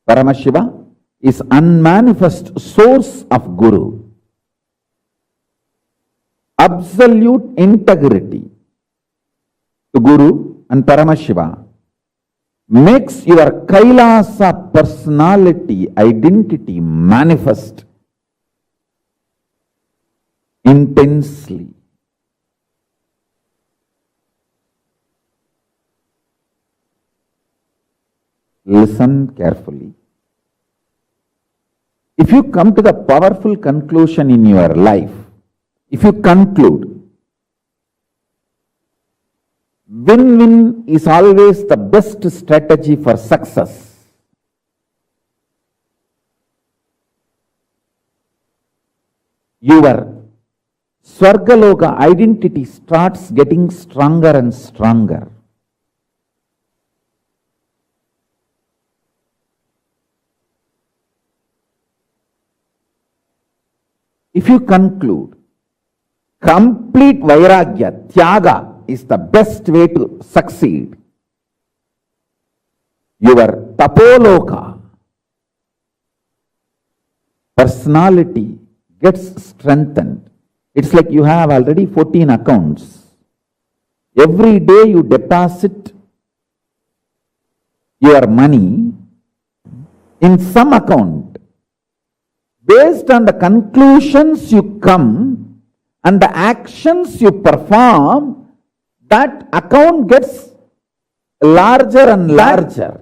Paramashiva is unmanifest source of Guru. Absolute integrity to Guru and Paramashiva makes your Kailasa personality, identity manifest intensely. Listen carefully. If you come to the powerful conclusion in your life, if you conclude, win-win is always the best strategy for success. Your Swargaloka identity starts getting stronger and stronger. If you conclude complete vairagya, tyaga is the best way to succeed, your Tapo Loka personality gets strengthened. It's like you have already 14 accounts. Every day you deposit your money in some account. Based on the conclusions you come and the actions you perform, that account gets larger and larger.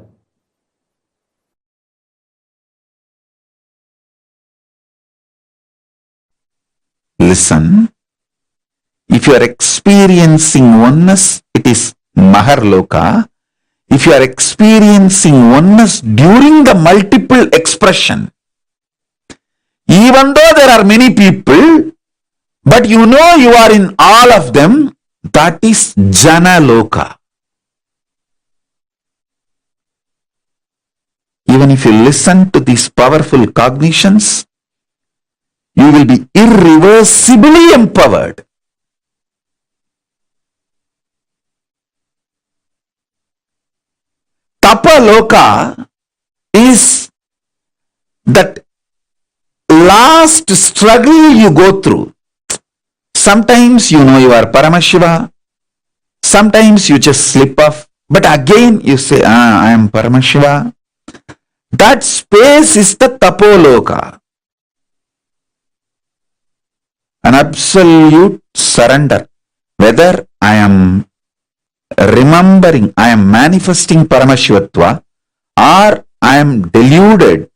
Listen, if you are experiencing oneness, it is Maharloka. If you are experiencing oneness during the multiple expression, even though there are many people, But you know you are in all of them. That is Jana Loka. Even if you listen to these powerful cognitions, you will be irreversibly empowered. Tapo Loka is that last struggle you go through. Sometimes you know you are Paramashiva, sometimes you just slip off, but again you say, I am Paramashiva. That space is the Tapo Loka. An absolute surrender. Whether I am remembering, I am manifesting Paramashivatva, or I am deluded,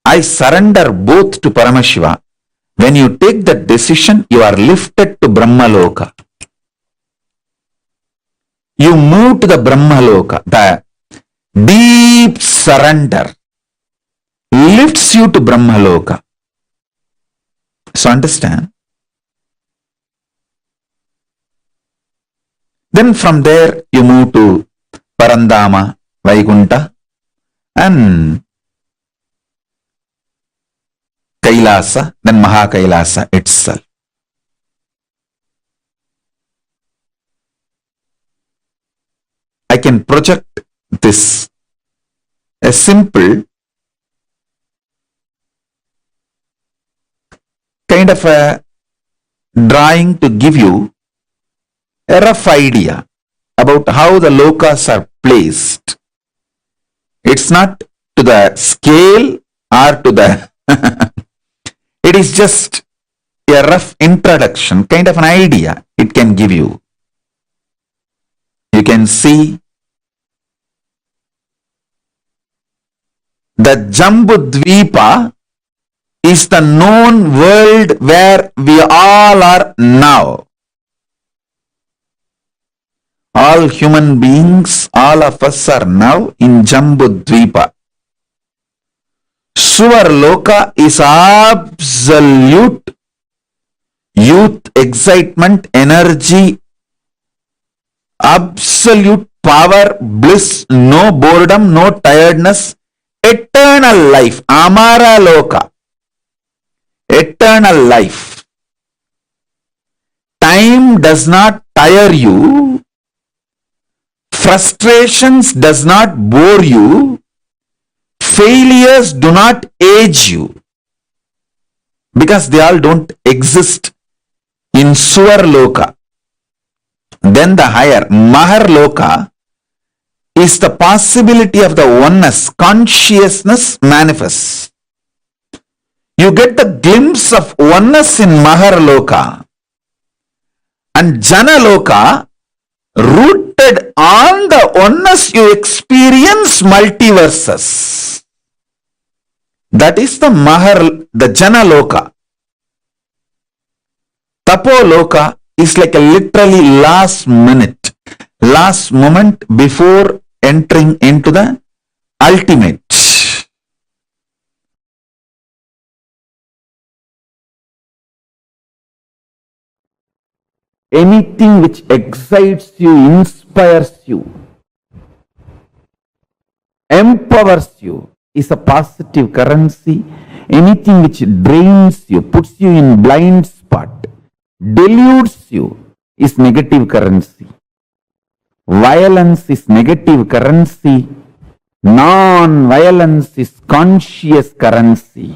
I surrender both to Paramashiva. When you take that decision, you are lifted to Brahma Loka. You move to the Brahma Loka. The deep surrender lifts you to Brahma Loka. So understand? Then from there you move to Parandama, Vaikunta, and Kailasa, then Mahakailasa itself. I can project this, a simple kind of a drawing to give you a rough idea about how the lokas are placed. It's not to the scale or to the it is just a rough introduction, kind of an idea it can give you. You can see the Jambudvipa is the known world where we all are now. All human beings, all of us are now in Jambudvipa. Suvarloka is absolute youth, excitement, energy, absolute power, bliss, no boredom, no tiredness, eternal life, Amara Loka, eternal life. Time does not tire you, frustrations does not bore you, failures do not age you, because they all don't exist in Suvarloka. Then the higher Maharloka is the possibility of the oneness, consciousness manifests. You get the glimpse of oneness in Maharloka, and Janaloka, rooted on the oneness, you experience multiverses. That is the the Janaloka. Tapo Loka is like a literally last minute, last moment before entering into the ultimate. Anything which excites you, inspires you, empowers you is a positive currency. Anything which drains you, puts you in blind spot, deludes you is negative currency. Violence is negative currency. Non-violence is conscious currency.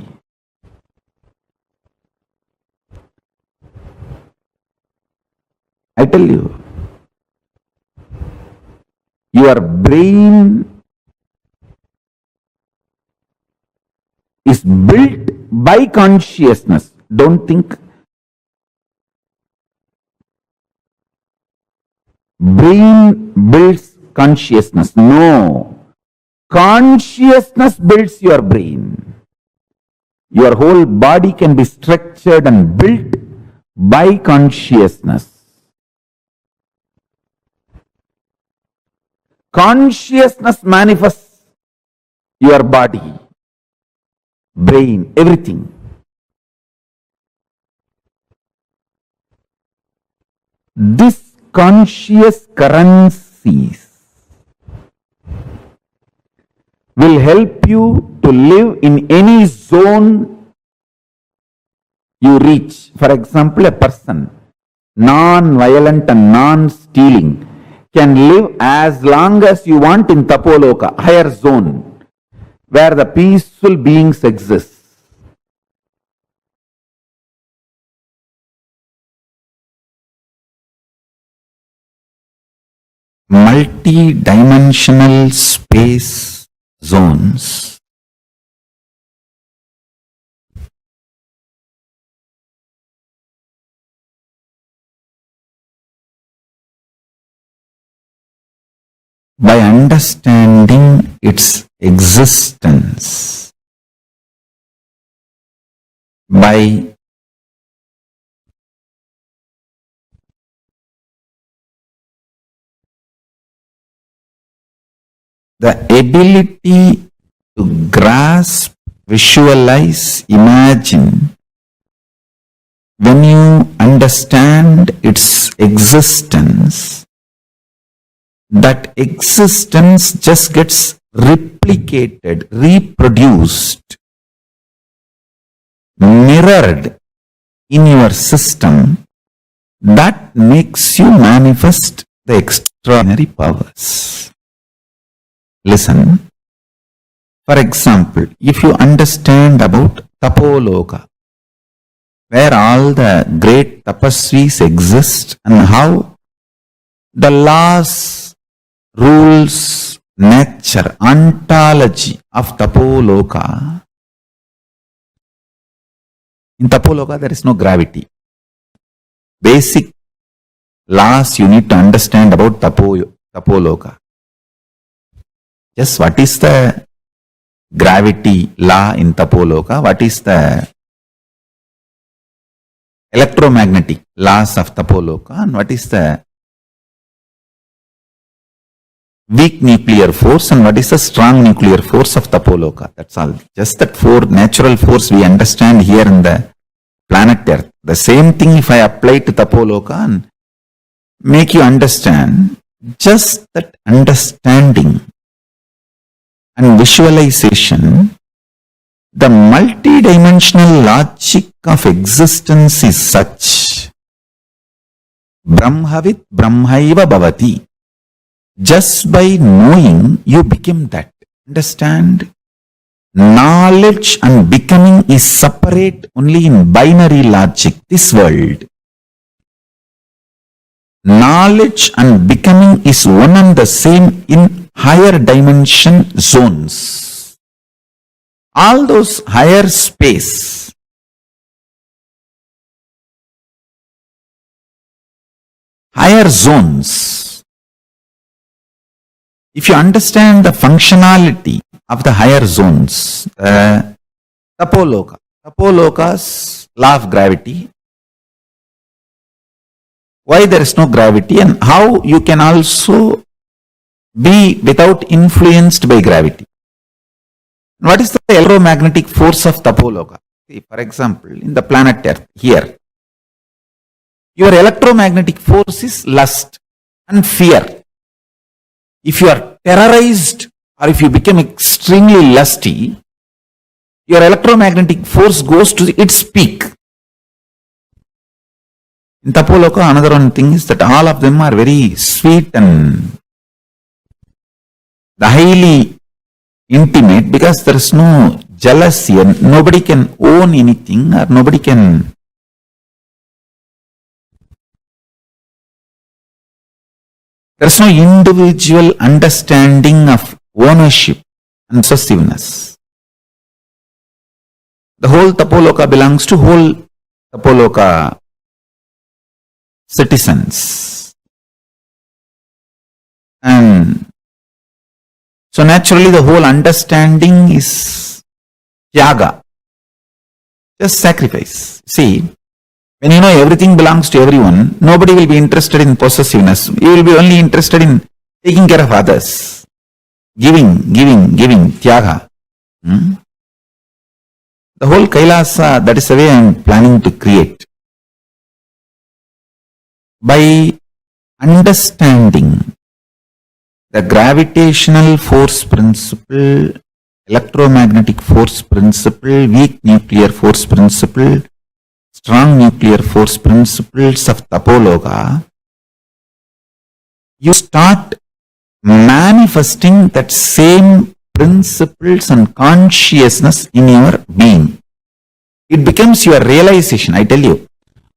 I tell you, your brain is built by consciousness. Don't think brain builds consciousness. No. Consciousness builds your brain. Your whole body can be structured and built by consciousness. Consciousness manifests your body, brain, everything. This conscious currencies will help you to live in any zone you reach. For example, a person non-violent and non-stealing can live as long as you want in Tapo Loka, higher zone, where the peaceful beings exist. Multi-dimensional space zones by understanding its existence, by the ability to grasp, visualize, imagine. When you understand its existence, that existence just gets replicated, reproduced, mirrored in your system. That makes you manifest the extraordinary powers. Listen. For example, if you understand about Tapo Loka, where all the great tapasvis exist and how the laws, rules, nature, ontology of Tapo Loka. In Tapo Loka there is no gravity. Basic laws you need to understand about Tapo Loka. Just what is the gravity law in Tapo Loka? What is the electromagnetic laws of Tapo Loka? And what is the weak nuclear force and what is the strong nuclear force of Tapo Loka? That's all. Just that four natural force we understand here in the planet Earth. The same thing if I apply to Tapo Loka and make you understand, just that understanding and visualization, the multidimensional logic of existence is such. Brahmavit Brahmaiva Bhavati. Just by knowing, you become that. Understand? Knowledge and becoming is separate only in binary logic, this world. Knowledge and becoming is one and the same in higher dimension zones. All those higher space, higher zones. If you understand the functionality of the higher zones, Tapo Loka's law of gravity, why there is no gravity and how you can also be without influenced by gravity. What is the electromagnetic force of Tapo Loka? See, for example, in the planet Earth, here, your electromagnetic force is lust and fear. If you are terrorized or if you become extremely lusty, your electromagnetic force goes to its peak. In Tapo Loka, another one thing is that all of them are very sweet and highly intimate because there is no jealousy and nobody can own anything or nobody can there is no individual understanding of ownership and possessiveness. The whole Tapo Loka belongs to whole Tapo Loka citizens. And so naturally the whole understanding is tyaga, just sacrifice. See, when you know everything belongs to everyone, nobody will be interested in possessiveness. You will be only interested in taking care of others. Giving, tyaga. The whole KAILASA, that is the way I am planning to create. by understanding the gravitational force principle, electromagnetic force principle, weak nuclear force principle, strong nuclear force principles of Tapo Loka, you start manifesting that same principles and consciousness in your being. It becomes your realization, I tell you.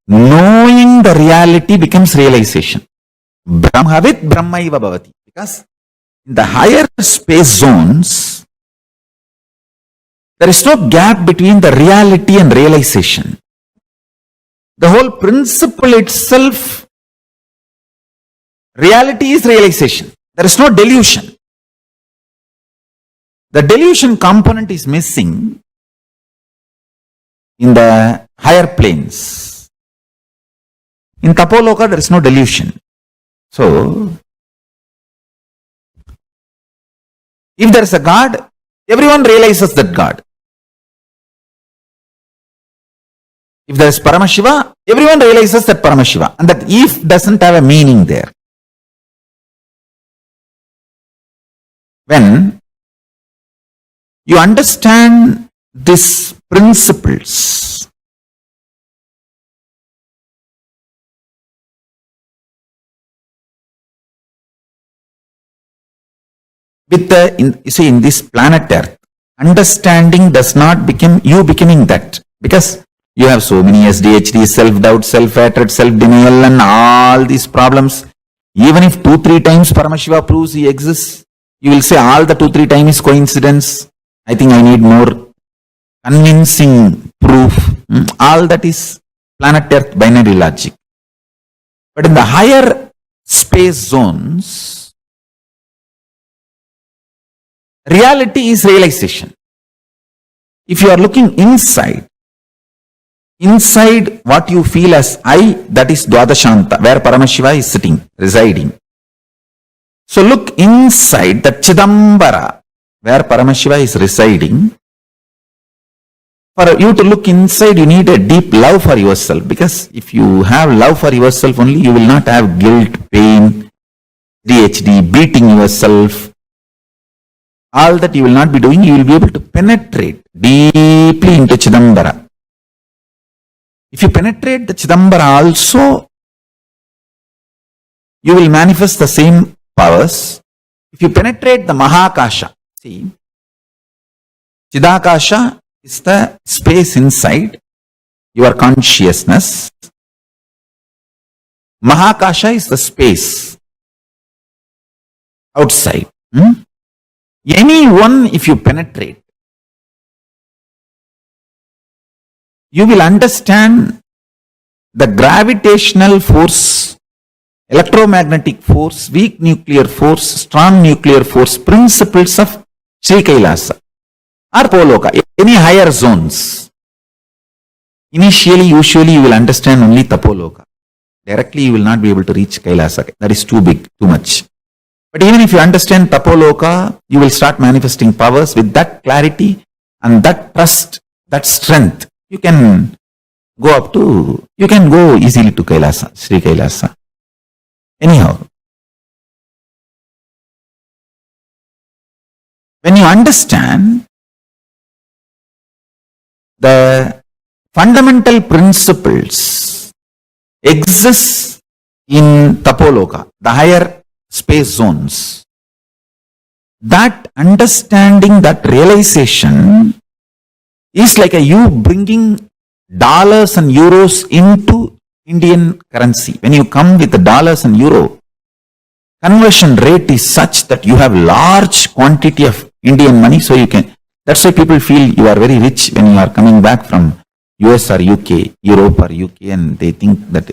Knowing the reality becomes realization. Brahmavit Brahmaiva Bhavati. Because in the higher space zones, there is no gap between the reality and realization. The whole principle itself, reality is realization. There is no delusion. The delusion component is missing in the higher planes. In Tapo Loka, there is no delusion. So, if there is a God, everyone realizes that God. If there is Paramashiva, everyone realizes that Paramashiva. And that if doesn't have a meaning there. When you understand these principles, with the, you see, in this planet Earth, understanding does not become you becoming that, because you have so many SDHD, self-doubt, self-hatred, self-denial and all these problems. Even if 2-3 times Paramashiva proves he exists, you will say all the 2-3 times is coincidence. I think I need more convincing proof. All that is planet Earth binary logic. But in the higher space zones, reality is realization. If you are looking inside what you feel as I, that is Dwadashanta, where Paramashiva is sitting, residing. So look inside that Chidambara, where Paramashiva is residing. For you to look inside, you need a deep love for yourself, because if you have love for yourself only, you will not have guilt, pain, DHD, beating yourself. All that you will not be doing, you will be able to penetrate deeply into Chidambara. If you penetrate the Chidambara also, you will manifest the same powers. If you penetrate the Mahakasha, see, Chidakasha is the space inside your consciousness. Mahakasha is the space outside. Any one, if you penetrate, you will understand the gravitational force, electromagnetic force, weak nuclear force, strong nuclear force, principles of Sri KAILASA or Tapo Loka, any higher zones. Initially, usually you will understand only Tapo Loka. Directly you will not be able to reach KAILASA. That is too big, too much. But even if you understand Tapo Loka, you will start manifesting powers with that clarity and that trust, that strength. You can go easily to KAILASA, Sri KAILASA. Anyhow, when you understand the fundamental principles exist in Tapo Loka, the higher space zones, that understanding, that realization is like you bringing dollars and euros into Indian currency. When you come with the dollars and euro, conversion rate is such that you have large quantity of Indian money, so you can, that's why people feel you are very rich when you are coming back from US or UK, Europe or UK, and they think that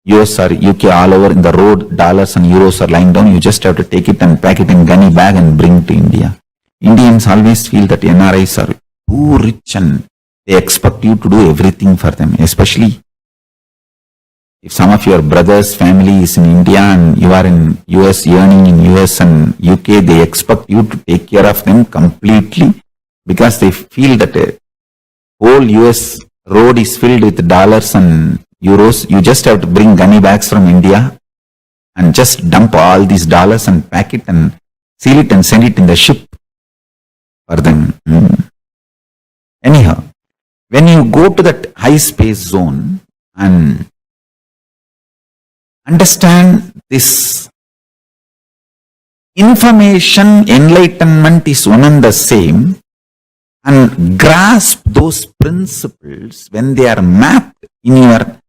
US or UK all over in the road, dollars and euros are lying down, you just have to take it and pack it in gunny bag and bring it to India. Indians always feel that NRIs are too rich and they expect you to do everything for them, especially if some of your brother's family is in India and you are in US, earning in US and UK, they expect you to take care of them completely because they feel that the whole US road is filled with dollars and euros. You just have to bring gunny bags from India and just dump all these dollars and pack it and seal it and send it in the ship for them. Anyhow, when you go to that high space zone and understand this information, enlightenment is one and the same, and grasp those principles when they are mapped in your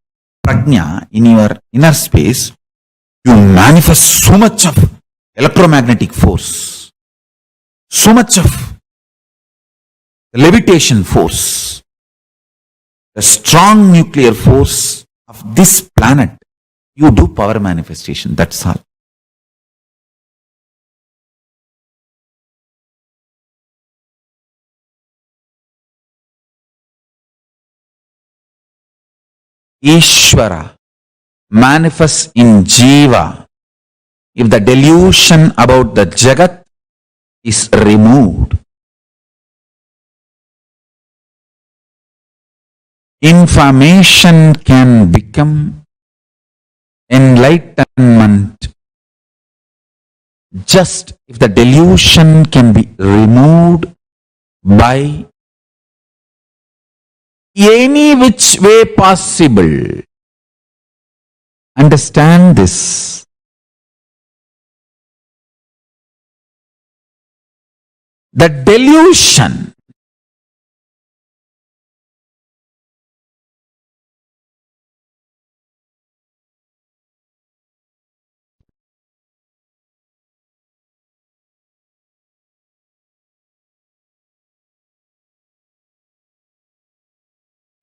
prajna, in your inner space, you manifest so much of electromagnetic force, so much of levitation force, the strong nuclear force of this planet. You do power manifestation, that's all. Ishvara manifests in Jiva if the delusion about the Jagat is removed. Information can become enlightenment just if the delusion can be removed by any which way possible. Understand this. The delusion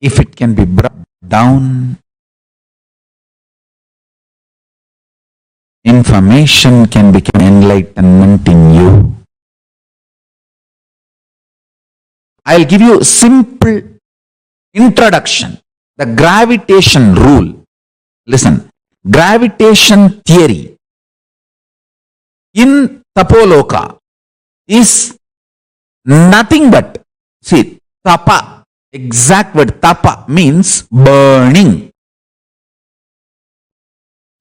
if it can be brought down, information can become enlightenment in you. I'll give you a simple introduction. The gravitation rule. Listen, gravitation theory in Tapo Loka is nothing but, see, tapa, exact word tapa means burning.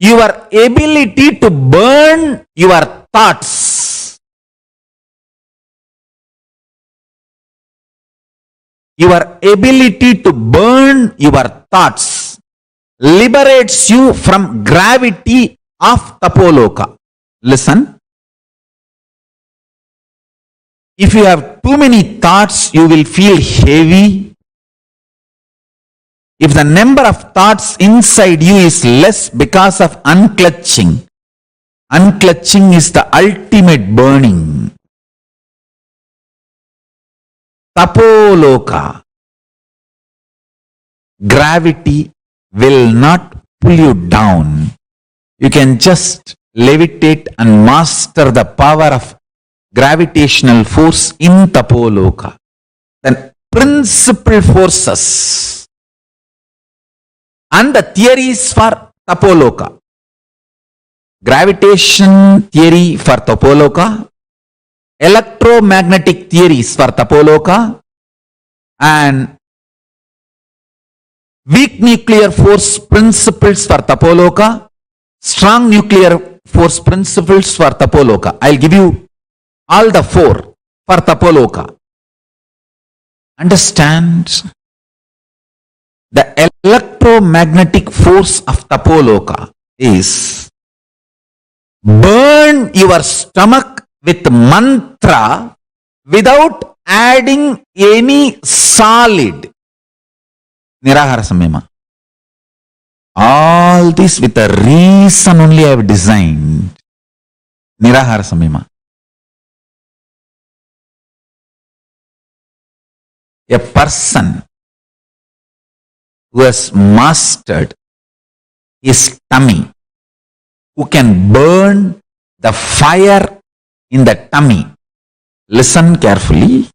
Your ability to burn your thoughts, your ability to burn your thoughts liberates you from gravity of Tapo Loka. Listen, if you have too many thoughts, you will feel heavy. If the number of thoughts inside you is less because of unclutching, unclutching is the ultimate burning. Tapo Loka, gravity will not pull you down. You can just levitate and master the power of gravitational force in Tapo Loka. Then principal forces and the theories for Tapo Loka. Gravitation theory for Tapo Loka, electromagnetic theories for Tapo Loka, and weak nuclear force principles for Tapo Loka, strong nuclear force principles for Tapo Loka. I'll give you all the four for Tapo Loka. Understand? The electromagnetic force of Tapo Loka is burn your stomach with mantra without adding any solid. Nirahara Samyama. All this with a reason only I have designed. Nirahara Samyama. A person who has mastered his tummy, who can burn the fire in the tummy. Listen carefully.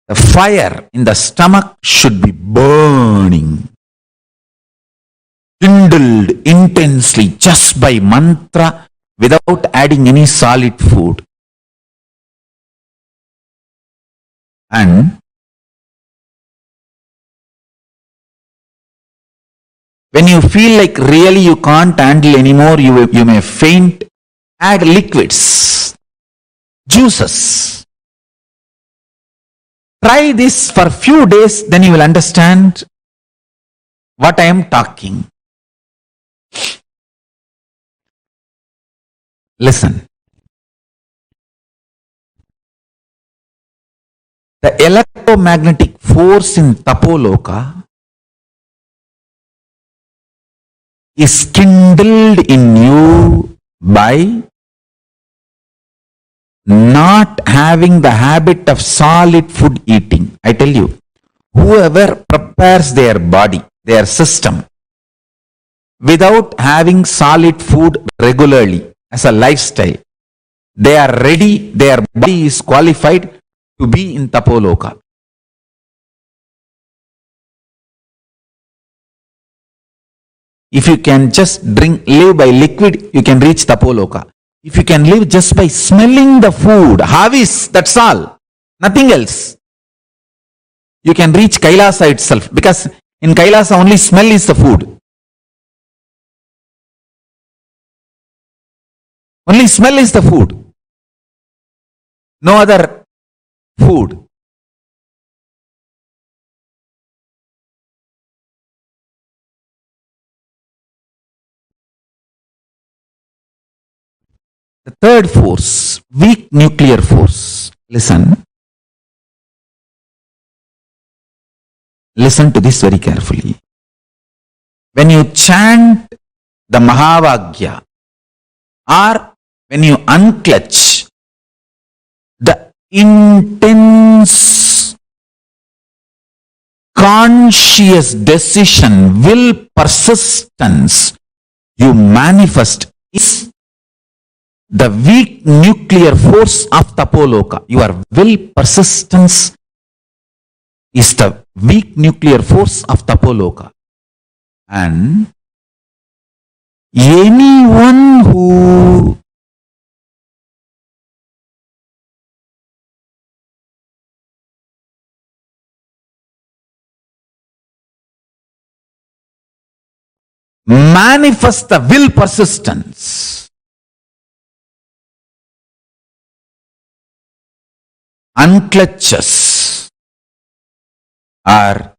The fire in the stomach should be burning, kindled intensely just by mantra without adding any solid food. And When you feel like really you can't handle anymore, you may faint, add liquids, juices. Try this for a few days, then you will understand what I am talking. Listen. The electromagnetic force in Tapo Loka is kindled in you by not having the habit of solid food eating. I tell you, whoever prepares their body, their system, without having solid food regularly as a lifestyle, they are ready, their body is qualified to be in Tapo Loka. If you can just live by liquid, you can reach Tapo Loka. If you can live just by smelling the food, havis, that's all, nothing else, you can reach Kailasa itself, because in Kailasa only smell is the food. Only smell is the food. No other food. The third force, weak nuclear force. Listen. Listen to this very carefully. When you chant the Mahavagya, or when you unclutch the intense conscious decision, will, persistence you manifest is the weak nuclear force of Tapo Loka. Your will, persistence is the weak nuclear force of Tapo Loka. And anyone who manifests the will, persistence, unclutches, or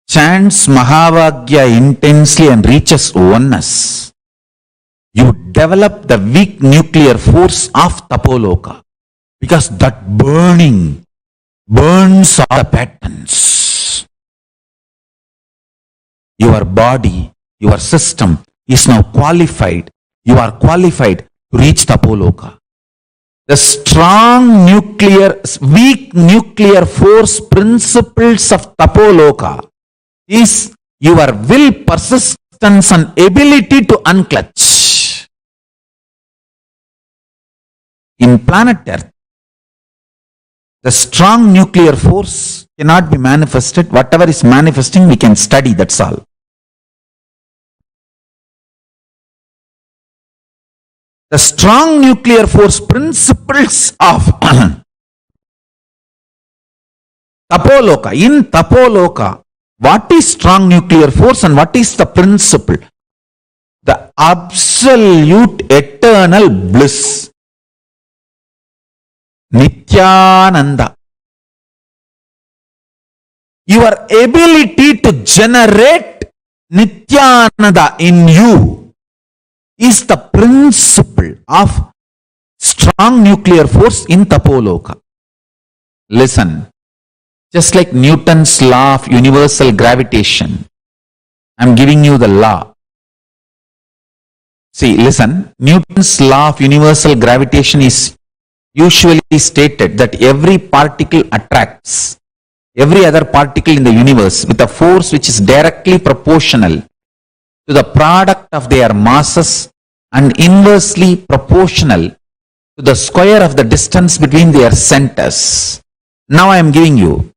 chants Mahavagya intensely and reaches oneness, you develop the weak nuclear force of Tapo Loka, because that burning burns all the patterns. Your body, your system is now qualified. You are qualified to reach Tapo Loka. The strong nuclear, weak nuclear force principles of Tapo Loka is your will, persistence and ability to unclutch. In planet Earth, the strong nuclear force cannot be manifested. Whatever is manifesting, we can study, that's all. The strong nuclear force principles of Tapo Loka. In Tapo Loka, what is strong nuclear force and what is the principle? The absolute eternal bliss. Nithyananda. Your ability to generate Nithyananda in you is the principle of strong nuclear force in Tapo Loka. Listen, just like Newton's law of universal gravitation, I am giving you the law. See, listen, Newton's law of universal gravitation is usually stated that every particle attracts every other particle in the universe with a force which is directly proportional to the product of their masses and inversely proportional to the square of the distance between their centers. Now I am giving you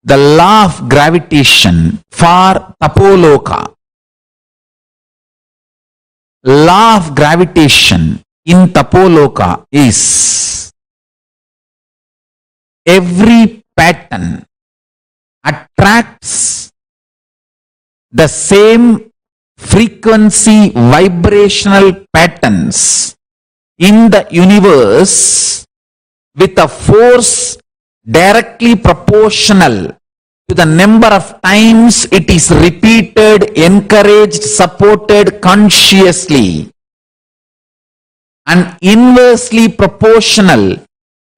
the law of gravitation for Tapo Loka. Law of gravitation in Tapo Loka is every pattern attracts the same frequency vibrational patterns in the universe with a force directly proportional to the number of times it is repeated, encouraged, supported consciously, and inversely proportional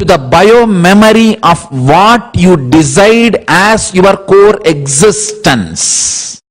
to the biomemory of what you decide as your core existence.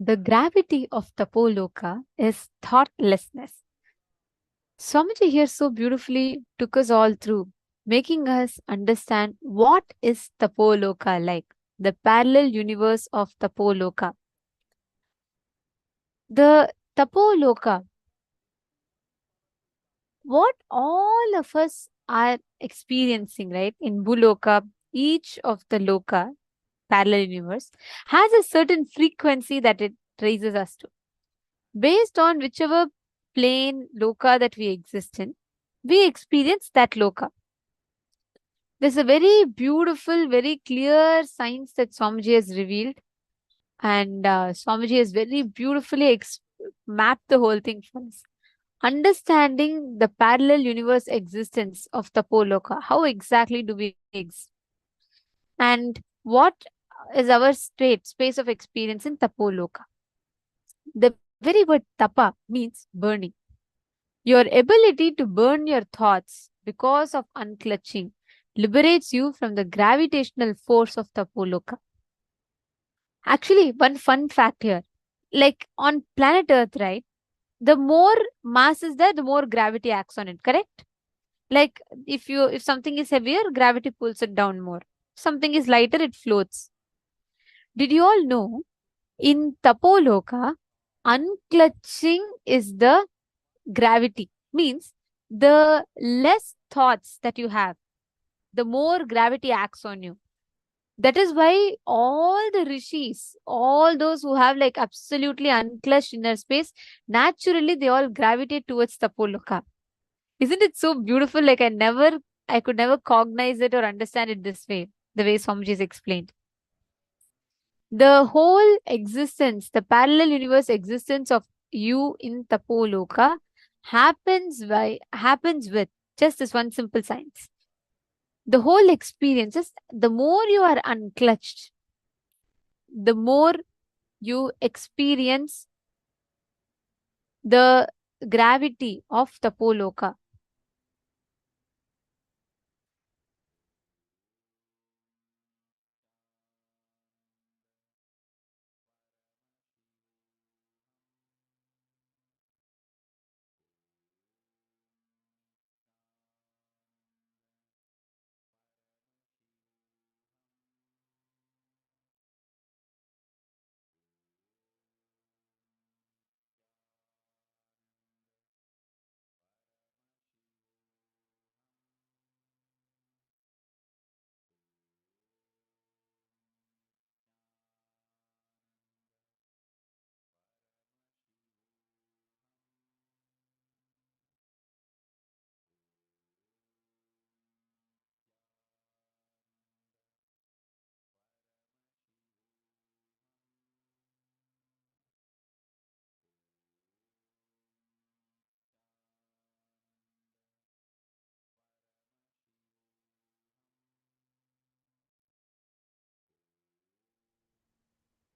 The gravity of Tapo Loka is thoughtlessness. Swamiji here so beautifully took us all through, making us understand what is Tapo Loka like, the parallel universe of Tapo Loka. The Tapo Loka, what all of us are experiencing, right? In Bhuloka, each of the Loka, parallel universe, has a certain frequency that it raises us to. Based on whichever plane Loka that we exist in, we experience that Loka. There's a very beautiful, very clear science that Swamiji has revealed. And Swamiji has very beautifully mapped the whole thing for us. Understanding the parallel universe existence of Tapo Loka. How exactly do we exist? And what is our space of experience in Tapo Loka? The very word tapa means burning. Your ability to burn your thoughts because of unclutching liberates you from the gravitational force of Tapo Loka. Actually, one fun fact here, like on planet Earth, right? The more mass is there, the more gravity acts on it, correct? Like if something is heavier, gravity pulls it down more. Something is lighter, it floats. Did you all know in Tapo Loka, unclutching is the gravity? Means the less thoughts that you have, the more gravity acts on you. That is why all the rishis, all those who have like absolutely unclutched inner space, naturally they all gravitate towards Tapo Loka. Isn't it so beautiful? Like I could never cognize it or understand it this way, the way Swamiji's explained. The whole existence, the parallel universe existence of you in Tapo Loka happens with just this one simple science. The whole experience is the more you are unclutched, the more you experience the gravity of Tapo Loka.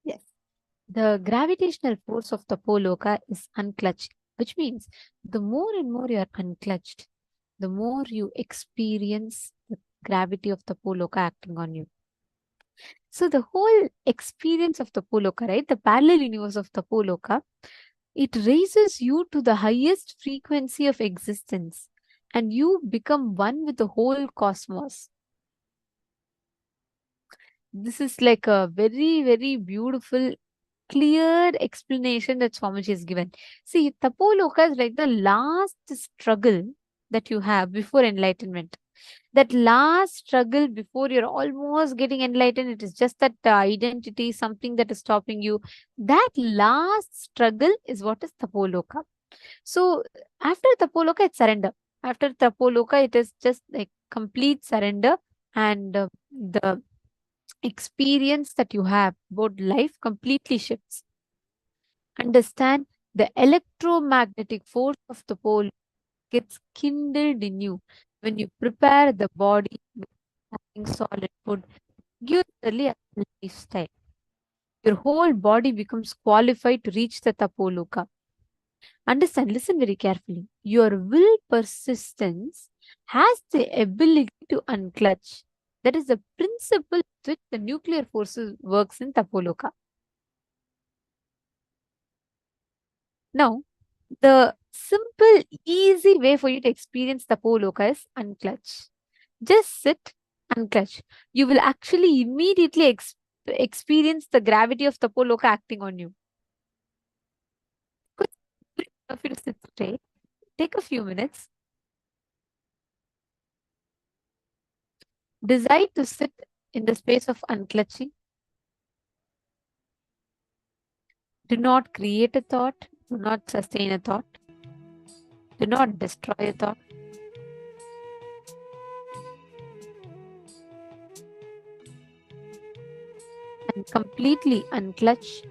Yes. The gravitational force of Tapo Loka is unclutched, which means the more and more you are unclutched, the more you experience the gravity of Tapo Loka acting on you. So the whole experience of Tapo Loka, right? The parallel universe of Tapo Loka, it raises you to the highest frequency of existence and you become one with the whole cosmos. This is like a very, very beautiful, clear explanation that Swamiji has given. See, Tapo Loka is like the last struggle that you have before enlightenment. That last struggle before you're almost getting enlightened, it is just that identity, something that is stopping you. That last struggle is what is Tapo Loka. So after Tapo Loka, it's surrender. After Tapo Loka, it is just like complete surrender, and the experience that you have about life completely shifts. Understand the electromagnetic force of the pole gets kindled in you when you prepare the body with having solid food, usually a lifestyle. Your whole body becomes qualified to reach the Tapo Loka. Understand, listen very carefully. Your will persistence has the ability to unclutch. That is the principle with which the nuclear forces works in Tapo Loka. Now, the simple, easy way for you to experience Tapo Loka is unclutch. Just sit, unclutch. You will actually immediately experience the gravity of Tapo Loka acting on you. If you sit straight, take a few minutes. Decide to sit in the space of unclutching. Do not create a thought. Do not sustain a thought. Do not destroy a thought. And completely unclutch.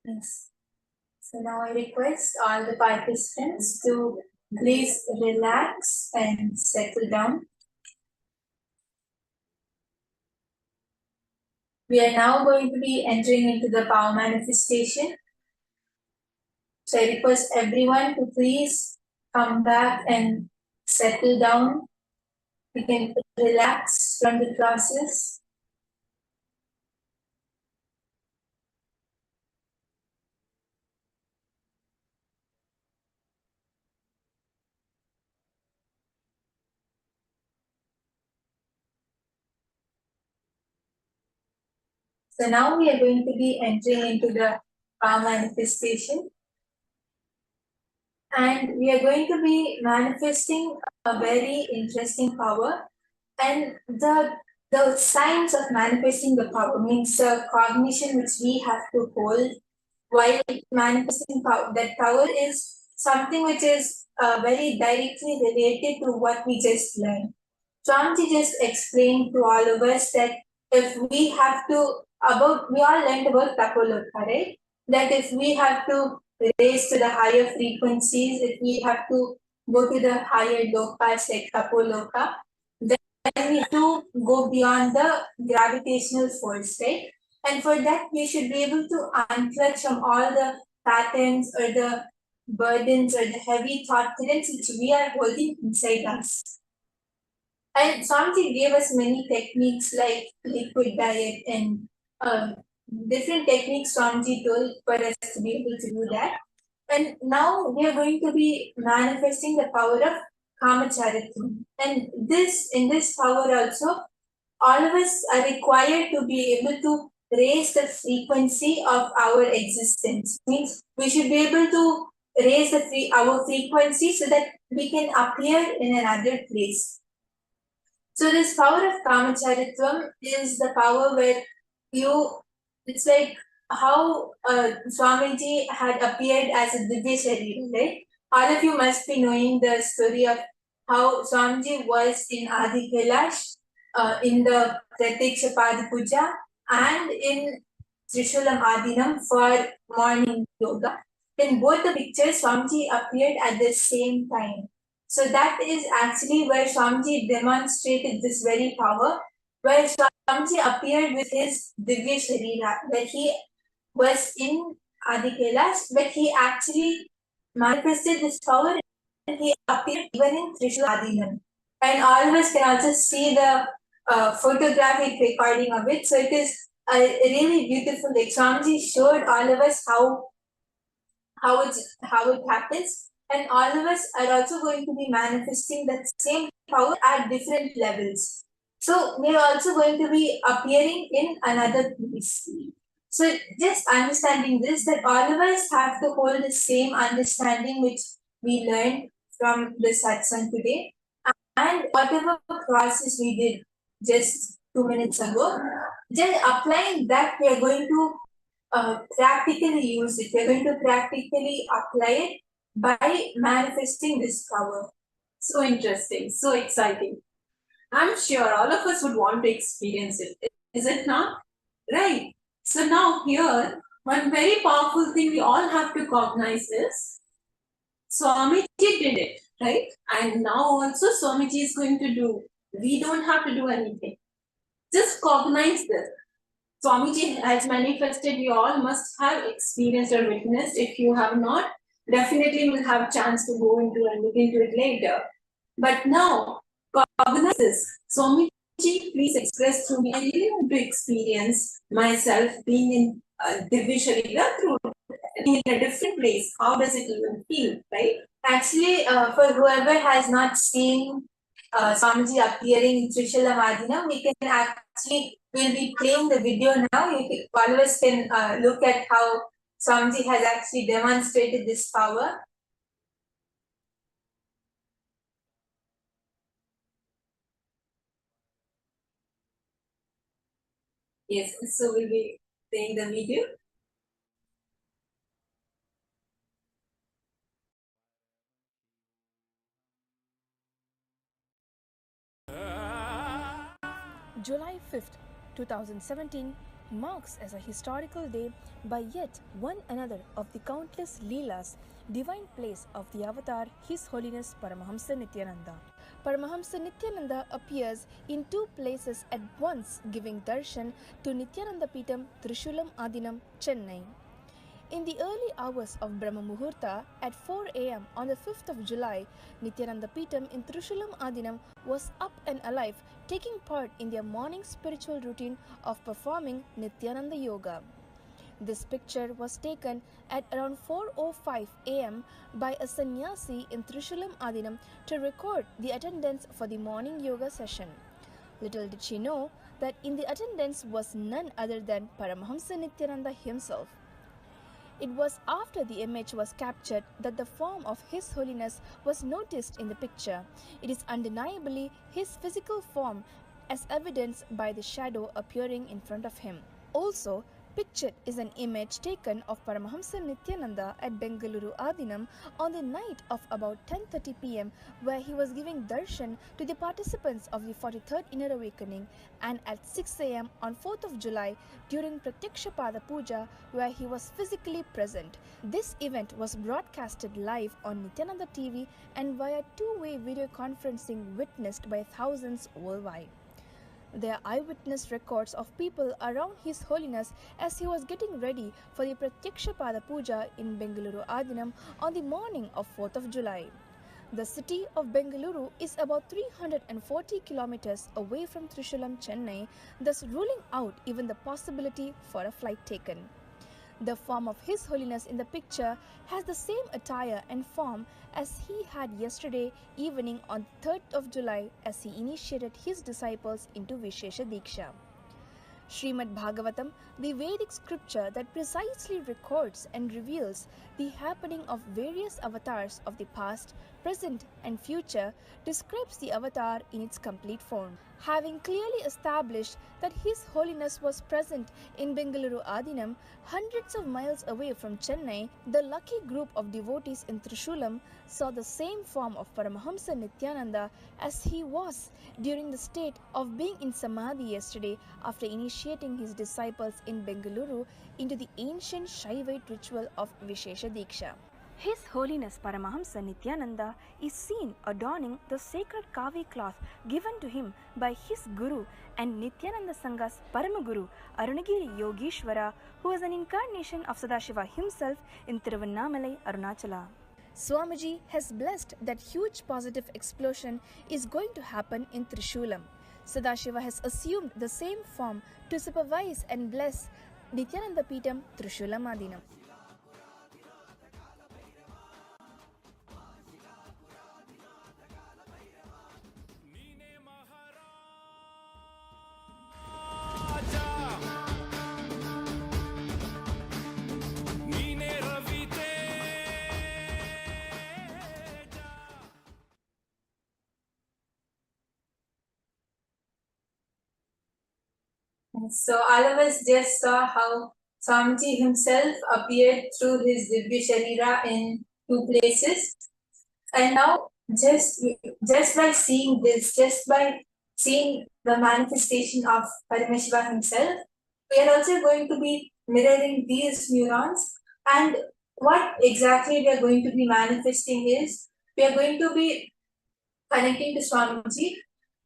Yes. So now I request all the participants to please relax and settle down. We are now going to be entering into the power manifestation. So I request everyone to please come back and settle down. We can relax from the process. So now we are going to be entering into the power manifestation. And we are going to be manifesting a very interesting power. And the signs of manifesting the power means the cognition which we have to hold while manifesting power. That power is something which is very directly related to what we just learned. Swamiji just explained to all of us that if we have to, we all learned about Tapo Loka, right? That if we have to raise to the higher frequencies, if we have to go to the higher lokas like Tapo Loka, then we have to go beyond the gravitational force, right? And for that, we should be able to unclutch from all the patterns or the burdens or the heavy thought currents which we are holding inside us. And Swamiji gave us many techniques like liquid diet and different techniques Swamiji told for us to be able to do that. And now we are going to be manifesting the power of Kamacharitvam. And in this power also, all of us are required to be able to raise the frequency of our existence. Means we should be able to raise our frequency so that we can appear in another place. So this power of Kamacharitvam is the power where it's like how Swamiji had appeared as a Divya Sharira, right? All of you must be knowing the story of how Swamiji was in Adi Kailash, in the Pratiksha Pada Puja, and in Trishulam Adinam for morning yoga. In both the pictures, Swamiji appeared at the same time. So that is actually where Swamiji demonstrated this very power, where Swamiji appeared with his Divya Sharira, where he was in Adi Kailash, but he actually manifested this power and he appeared even in Trishula Adinam. And all of us can also see the photographic recording of it. So it is a really beautiful. Like Swamiji showed all of us how it happens. And all of us are also going to be manifesting that same power at different levels. So we are also going to be appearing in another place. So just understanding this, that all of us have to hold the same understanding which we learned from the satsang today. And whatever process we did just 2 minutes ago, just applying that, we are going to practically use it. We are going to practically apply it by manifesting this power. So interesting, so exciting. I'm sure all of us would want to experience it. Is it not? Right. So now here, one very powerful thing we all have to cognize is Swamiji did it, right? And now also Swamiji is going to do. We don't have to do anything. Just cognize this. Swamiji has manifested, you all must have experienced or witnessed. If you have not, definitely will have chance to go into and look into it later. But now, cognizance. Swamiji, please express through me. I really want to experience myself being in Divya Sharira through in a different place. How does it even feel, right? Actually, for whoever has not seen Swamiji appearing in Trishula Madhina, we can actually, we'll be playing the video now. Followers can look at how Swamiji has actually demonstrated this power. Yes, so we'll be playing the video. July 5th, 2017 marks as a historical day by yet one another of the countless Leelas, divine plays of the avatar His Holiness Paramahamsa Nithyananda. Paramahamsa Nithyananda appears in two places at once, giving darshan to Nithyananda Peetam, Trishulam Adinam, Chennai. In the early hours of Brahma Muhurta at 4 am on the 5th of July, Nithyananda Peetam in Trishulam Adinam was up and alive, taking part in their morning spiritual routine of performing Nithyananda Yoga. This picture was taken at around 4:05 am by a sannyasi in Trishulam Adinam to record the attendance for the morning yoga session. Little did she know that in the attendance was none other than Paramahamsa Nithyananda himself. It was after the image was captured that the form of His Holiness was noticed in the picture. It is undeniably his physical form, as evidenced by the shadow appearing in front of him. Also, pictured is an image taken of Paramahamsa Nithyananda at Bengaluru Adinam on the night of about 10:30 pm, where he was giving darshan to the participants of the 43rd Inner Awakening, and at 6 am on 4th of July during Pratyakshapada Puja, where he was physically present. This event was broadcasted live on Nithyananda TV and via two-way video conferencing witnessed by thousands worldwide. There are eyewitness records of people around His Holiness as he was getting ready for the Pratyakshapada Puja in Bengaluru Adinam on the morning of 4th of July. The city of Bengaluru is about 340 kilometers away from Trishulam, Chennai, thus ruling out even the possibility for a flight taken. The form of His Holiness in the picture has the same attire and form as he had yesterday evening on 3rd of July as he initiated his disciples into Vishesha Diksha. Srimad Bhagavatam, the Vedic scripture that precisely records and reveals the happening of various avatars of the past, present and future, describes the avatar in its complete form. Having clearly established that His Holiness was present in Bengaluru Adinam, hundreds of miles away from Chennai, the lucky group of devotees in Trishulam saw the same form of Paramahamsa Nithyananda as he was during the state of being in Samadhi yesterday after initiating his disciples in Bengaluru into the ancient Shaivite ritual of Vishesha Diksha. His Holiness Paramahamsa Nithyananda is seen adorning the sacred kavi cloth given to him by his Guru and Nithyananda Sangha's Paramaguru Arunagiri Yogishwara, who is an incarnation of Sadashiva himself in Tiruvannamalai, Arunachala. Swamiji has blessed that huge positive explosion is going to happen in Trishulam. Sadashiva has assumed the same form to supervise and bless Nithyananda Peetam Trishulam Adinam. So all of us just saw how Swamiji himself appeared through his Divya Sharira in two places. And now just by seeing this, just by seeing the manifestation of Paramashiva himself, we are also going to be mirroring these neurons. And what exactly we are going to be manifesting is, we are going to be connecting to Swamiji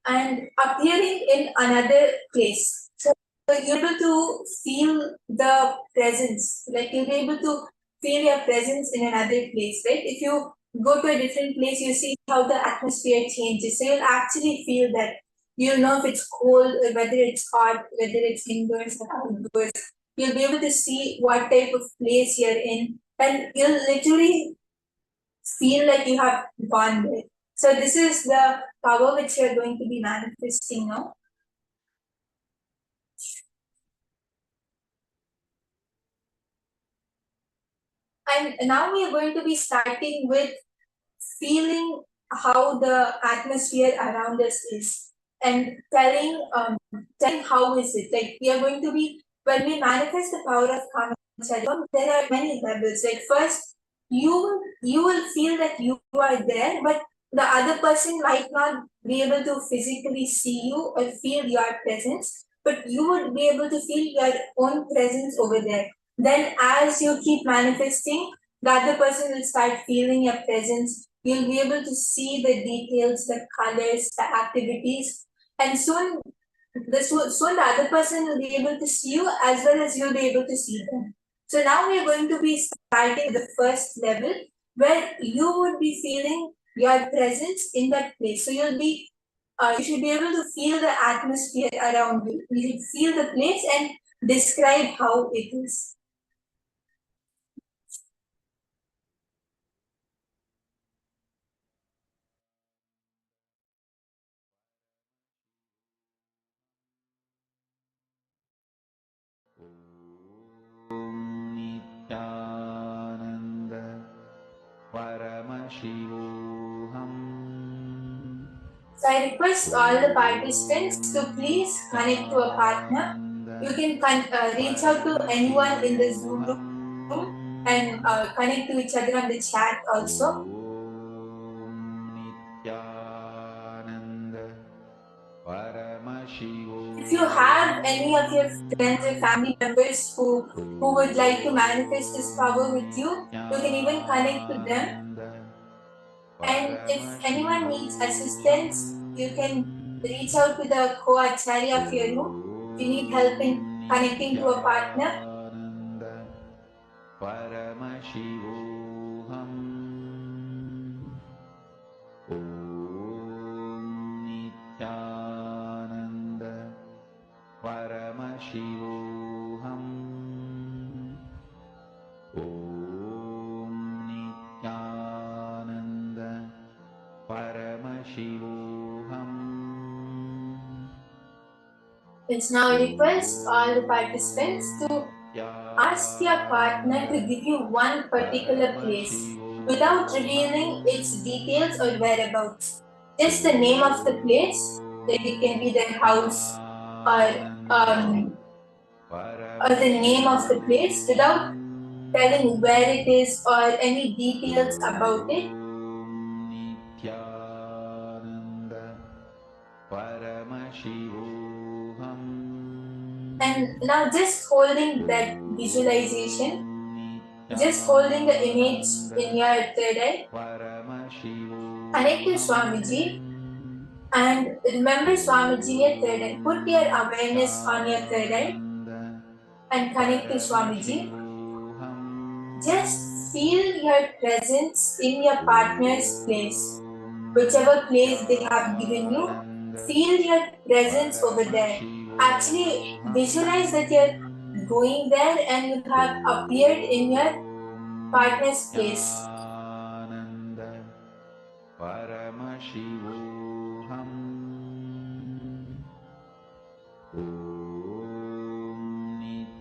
and appearing in another place. So you're able to feel the presence, like you'll be able to feel your presence in another place, right? If you go to a different place, you see how the atmosphere changes. So you'll actually feel that. You'll know if it's cold, or whether it's hot, whether it's indoors or outdoors. You'll be able to see what type of place you're in, and you'll literally feel like you have gone there. So this is the power which you're going to be manifesting now. And now we are going to be starting with feeling how the atmosphere around us is and telling how is it. Like we are going to be, when we manifest the power of karma, there are many levels. Like first, you will feel that you are there, but the other person might not be able to physically see you or feel your presence, but you would be able to feel your own presence over there. Then as you keep manifesting, the other person will start feeling your presence. You'll be able to see the details, the colors, the activities, and soon the other person will be able to see you as well as you'll be able to see them. So now we are going to be starting the first level where you would be feeling your presence in that place. So you'll be, you should be able to feel the atmosphere around you. You should feel the place and describe how it is. Nithyananda Paramashivoham. So I request all the participants to please connect to a partner. You can reach out to anyone in the Zoom room and connect to each other on the chat also. If you have any of your friends or family members who would like to manifest this power with you, you can even connect to them. And if anyone needs assistance, you can reach out to the co-acharya of your room. If you need help in connecting to a partner. Paramashivoham. Om Nithyananda Paramashivoham. Om Nithyananda Paramashivoham. Let's now request all the participants to ask your partner to give you one particular place without revealing its details or whereabouts. Just the name of the place, like it can be their house or the name of the place without telling where it is or any details about it. And now just holding that visualization, just holding the image in your third eye, connect to Swamiji and remember Swamiji in your third eye. Put your awareness on your third eye and connect to Swamiji. Just feel your presence in your partner's place. Whichever place they have given you, feel your presence over there. Actually, visualize that you're going there and you have appeared in your partner's place. Paramashivoham. Om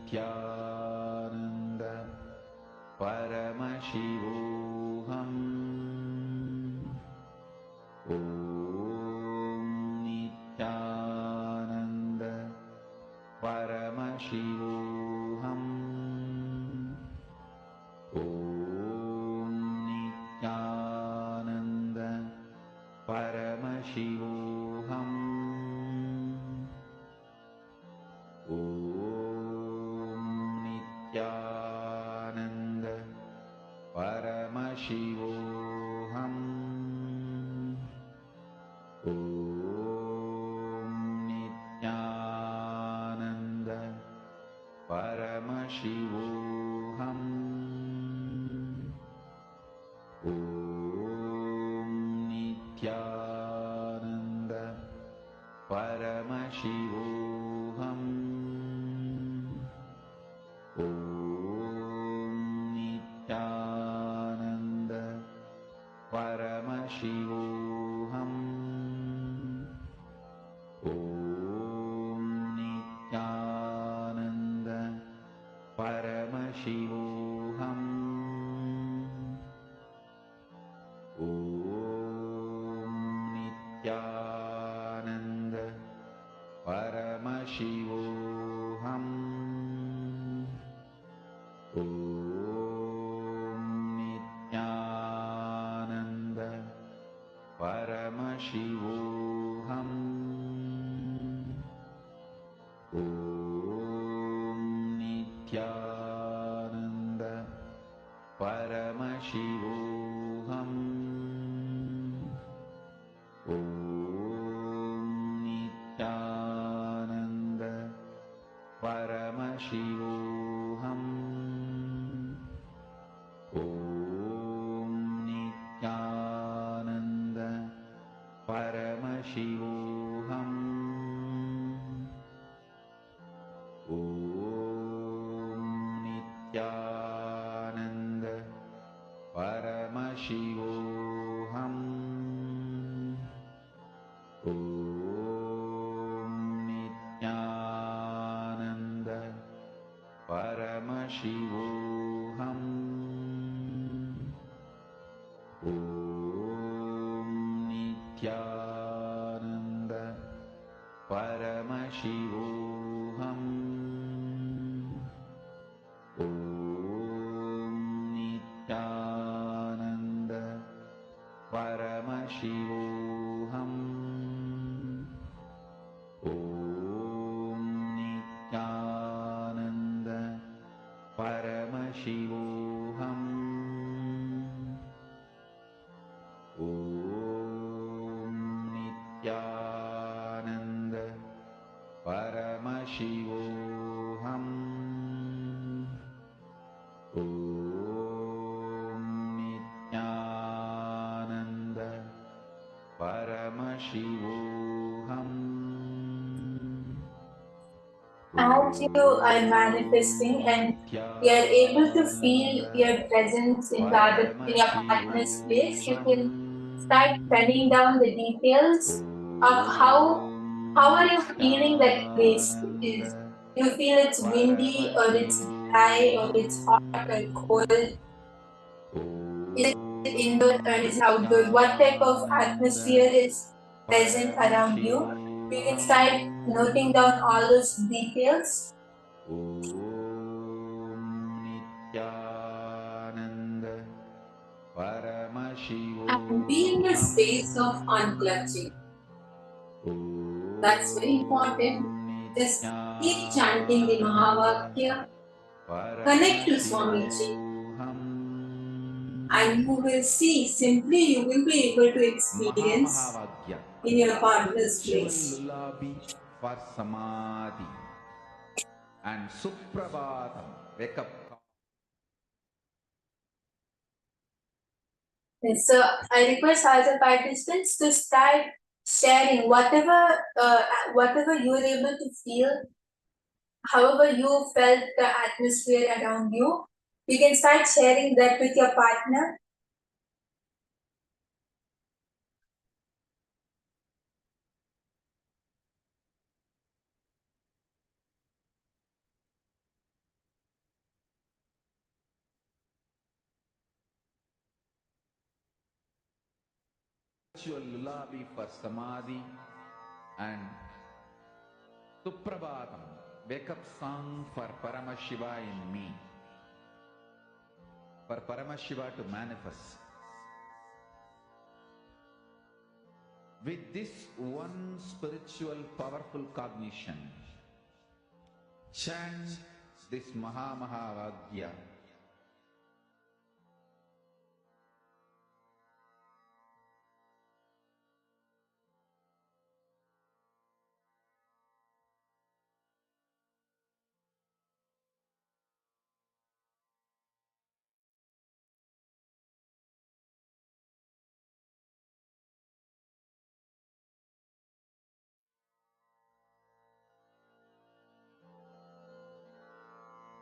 Nithyananda Paramashivoham. Om Nithyananda Paramashivoham. Om Nithyananda Paramashivoham. Om Nithyananda Paramashivoham. Om Nithyananda Paramashivoham. Om Nithyananda Paramashivoham. Om Nithyananda Paramashivoham. Om Nithyananda Paramashivoham. Om Nithyananda Paramashivoham. Om Nithyananda Paramashivoham. Om Nithyananda Paramashivoham. Om Nithyananda Paramashivoham. Om Nithyananda Paramashivoham. Om Nithyananda Paramashivoham. Om Nithyananda Paramashivoham. Om Nithyananda Paramashivoham. Om Nithyananda Paramashivoham. Om Nithyananda Paramashivoham. Om Nithyananda Paramashivoham. As you are manifesting and you are able to feel your presence in in your partner's place, you can start penning down the details of how are you feeling that place is. You feel it's windy or it's dry or it's hot or cold? Is it indoor or is it outdoor? What type of atmosphere is present around you? You can start noting down all those details. Om Nithyananda Paramashivoham. And be in a space of unclutching. That's very important. Just keep chanting the Mahavakya. Connect to Swamiji. And you will see, simply you will be able to experience in your partner's place. Lullaby for Samadhi and Suprabhatam, wake up. And so I request all the participants to start sharing whatever you were able to feel, however you felt the atmosphere around you. You can start sharing that with your partner. Lullaby for Samadhi and Suprabhatam, wake up song for Paramashiva in me, for Paramashiva to manifest. With this one spiritual powerful cognition, chant this Mahavagya.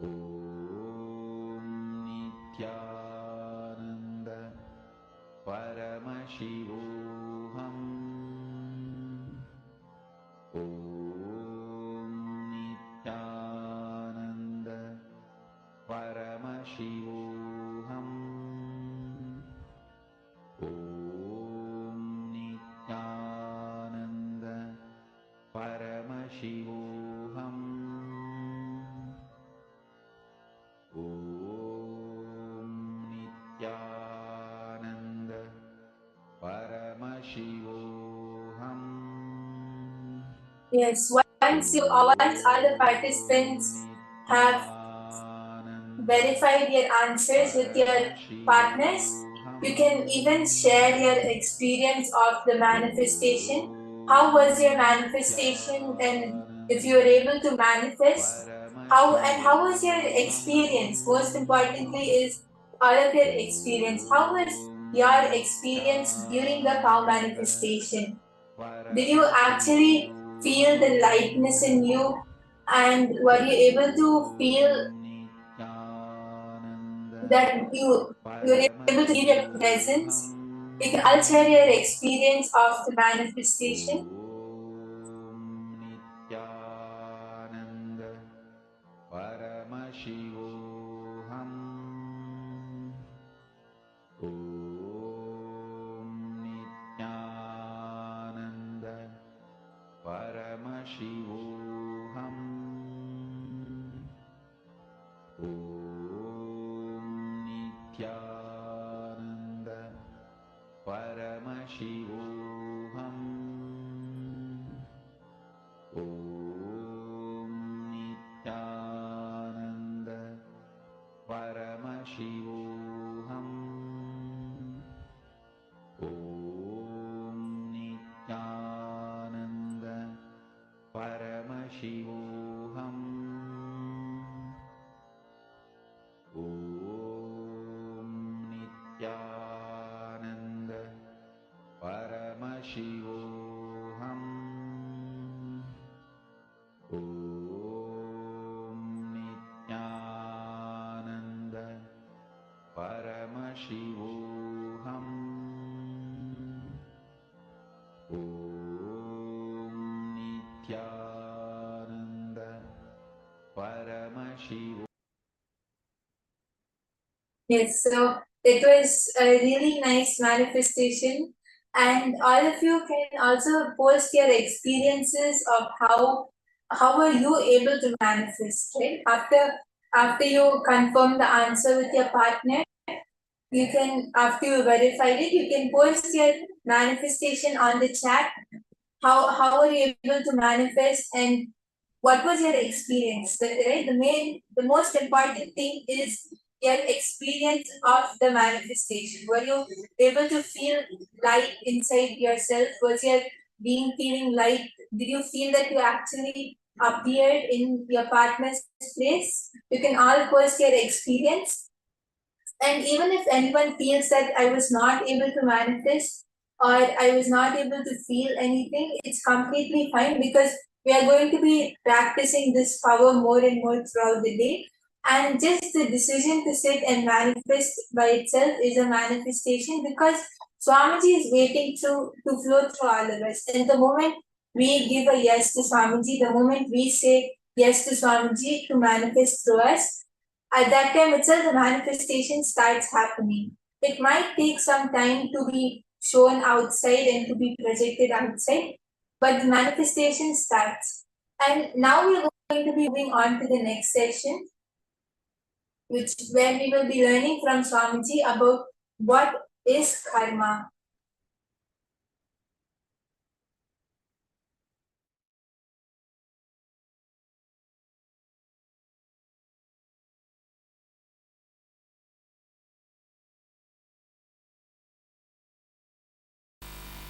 Om Nithyananda Paramashivoham. Om Nithyananda Paramashivoham. Yes, once all the participants have verified your answers with your partners, you can even share your experience of the manifestation. How was your manifestation, and if you were able to manifest, how was your experience? Most importantly is all of your experience. How was your experience during the cow manifestation? Did you actually feel the lightness in you, and were you able to feel that you were able to feel your presence? You can all share your experience of the manifestation. Paramashivoham. Om Nithyananda Paramashivoham. Om Nithyananda Paramashivoham. Om Nithyananda Paramashivoham. Om Nithyananda Paramashivoham. Om Nithyananda Paramashivoham. Om Nithyananda Paramashivoham. Om Nithyananda Paramashivoham. Yes, so it was a really nice manifestation, and all of you can also post your experiences of how were you able to manifest, right? After you confirm the answer with your partner, you can, after you verified it, you can post your manifestation on the chat. How are you able to manifest, and what was your experience? Right? The most important thing is your experience of the manifestation. Were you able to feel light inside yourself? Was your being feeling light? Did you feel that you actually appeared in your partner's place? You can all post your experience. And even if anyone feels that I was not able to manifest or I was not able to feel anything, it's completely fine, because we are going to be practicing this power more and more throughout the day. And just the decision to sit and manifest by itself is a manifestation, because Swamiji is waiting to flow through all of us. And the moment we give a yes to Swamiji, the moment we say yes to Swamiji to manifest through us, at that time itself the manifestation starts happening. It might take some time to be shown outside and to be projected outside, but the manifestation starts. And now we're going to be moving on to the next session, where we will be learning from Swamiji about what is karma.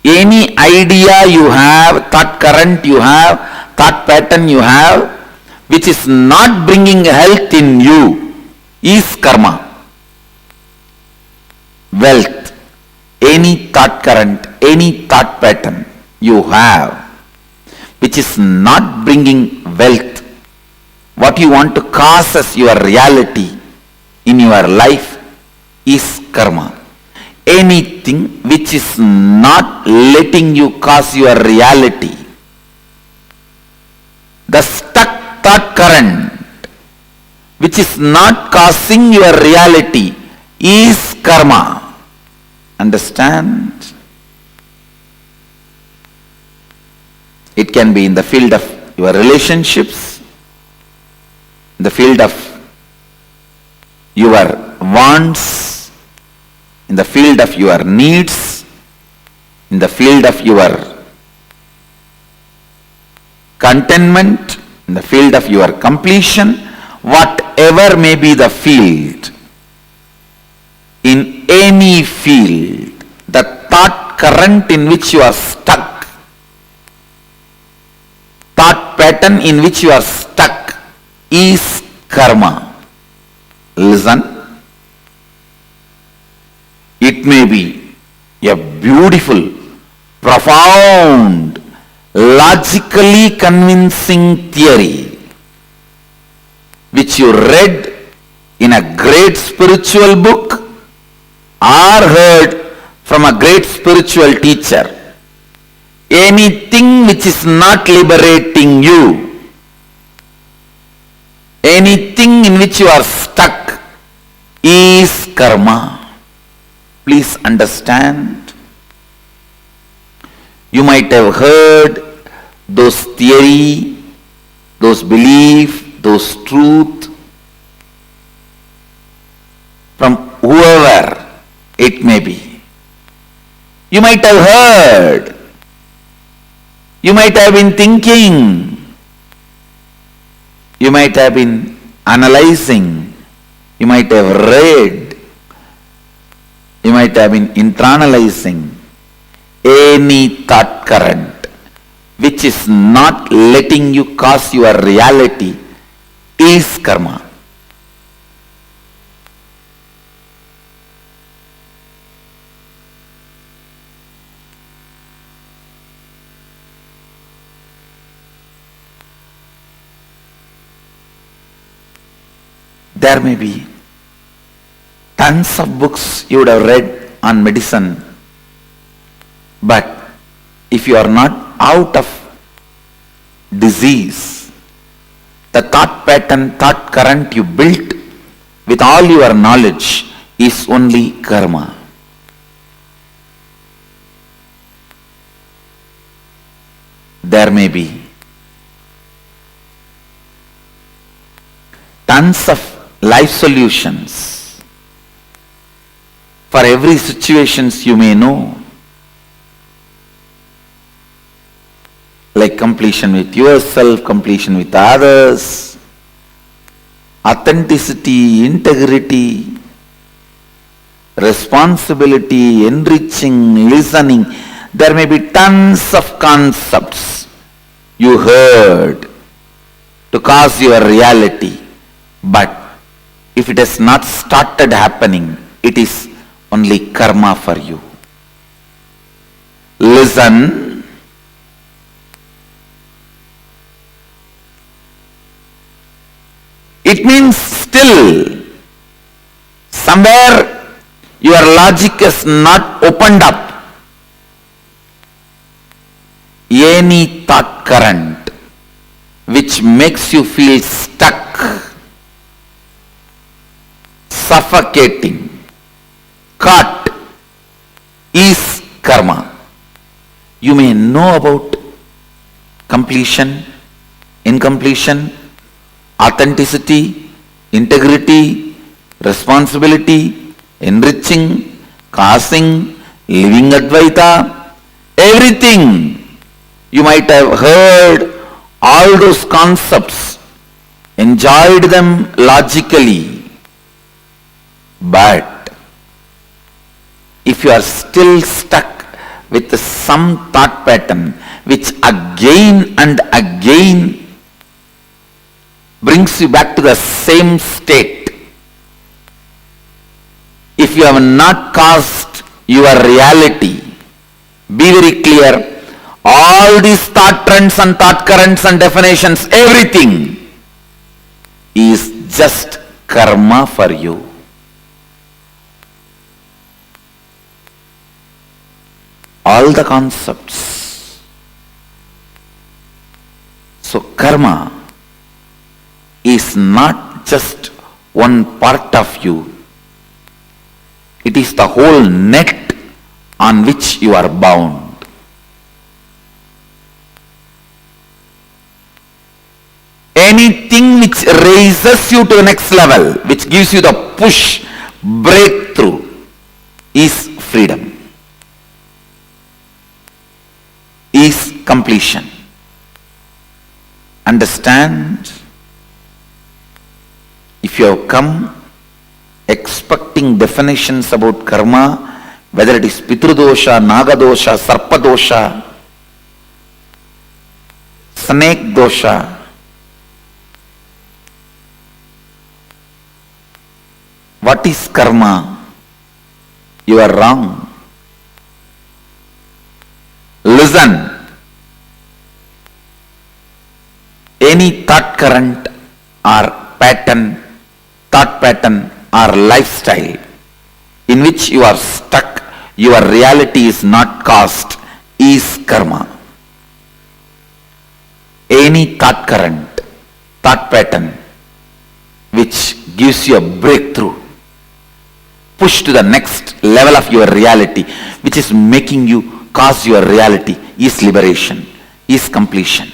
Any idea you have, thought current you have, thought pattern you have, which is not bringing health in you, is karma. Wealth, any thought current, any thought pattern you have, which is not bringing wealth, what you want to cause as your reality in your life is karma. Anything which is not letting you cause your reality, the stuck thought current which is not causing your reality is karma. Understand? It can be in the field of your relationships, in the field of your wants, in the field of your needs, in the field of your contentment, in the field of your completion, whatever may be the field, in any field, the thought current in which you are stuck, thought pattern in which you are stuck is karma. Listen, it may be a beautiful, profound, logically convincing theory which you read in a great spiritual book or heard from a great spiritual teacher. Anything which is not liberating you, anything in which you are stuck is karma. Please understand. You might have heard those theory, those belief, those truth from whoever it may be. You might have heard, you might have been thinking, you might have been analyzing, you might have read, you might have been internalizing. Any thought current which is not letting you cause your reality is karma. There may be tons of books you would have read on medicine, but if you are not out of disease, the thought pattern, thought current you built with all your knowledge is only karma. There may be tons of life solutions for every situations you may know, like completion with yourself, completion with others, authenticity, integrity, responsibility, enriching, listening. There may be tons of concepts you heard to cause your reality, but if it has not started happening, it is only karma for you. Listen. It means still somewhere your logic is not opened up. Any thought current which makes you feel stuck, suffocating, caught, is karma. You may know about completion, incompletion, authenticity, integrity, responsibility, enriching, causing, living Advaita, everything. You might have heard all those concepts, enjoyed them logically. But if you are still stuck with some thought pattern which again and again brings you back to the same state, if you have not caused your reality, be very clear, all these thought trends and thought currents and definitions, everything is just karma for you. All the concepts. So karma is not just one part of you. It is the whole net on which you are bound. Anything which raises you to the next level, which gives you the push, breakthrough, is freedom, is completion. understand, if you have come expecting definitions about karma, whether it is Pitrudosha, Nagadosha, Sarpadosha, Snake dosha, what is karma? You are wrong. Listen. Any thought current or pattern, thought pattern or lifestyle in which you are stuck, your reality is not caused, is karma. Any thought current, thought pattern which gives you a breakthrough, push to the next level of your reality, which is making you cause your reality, is liberation, is completion.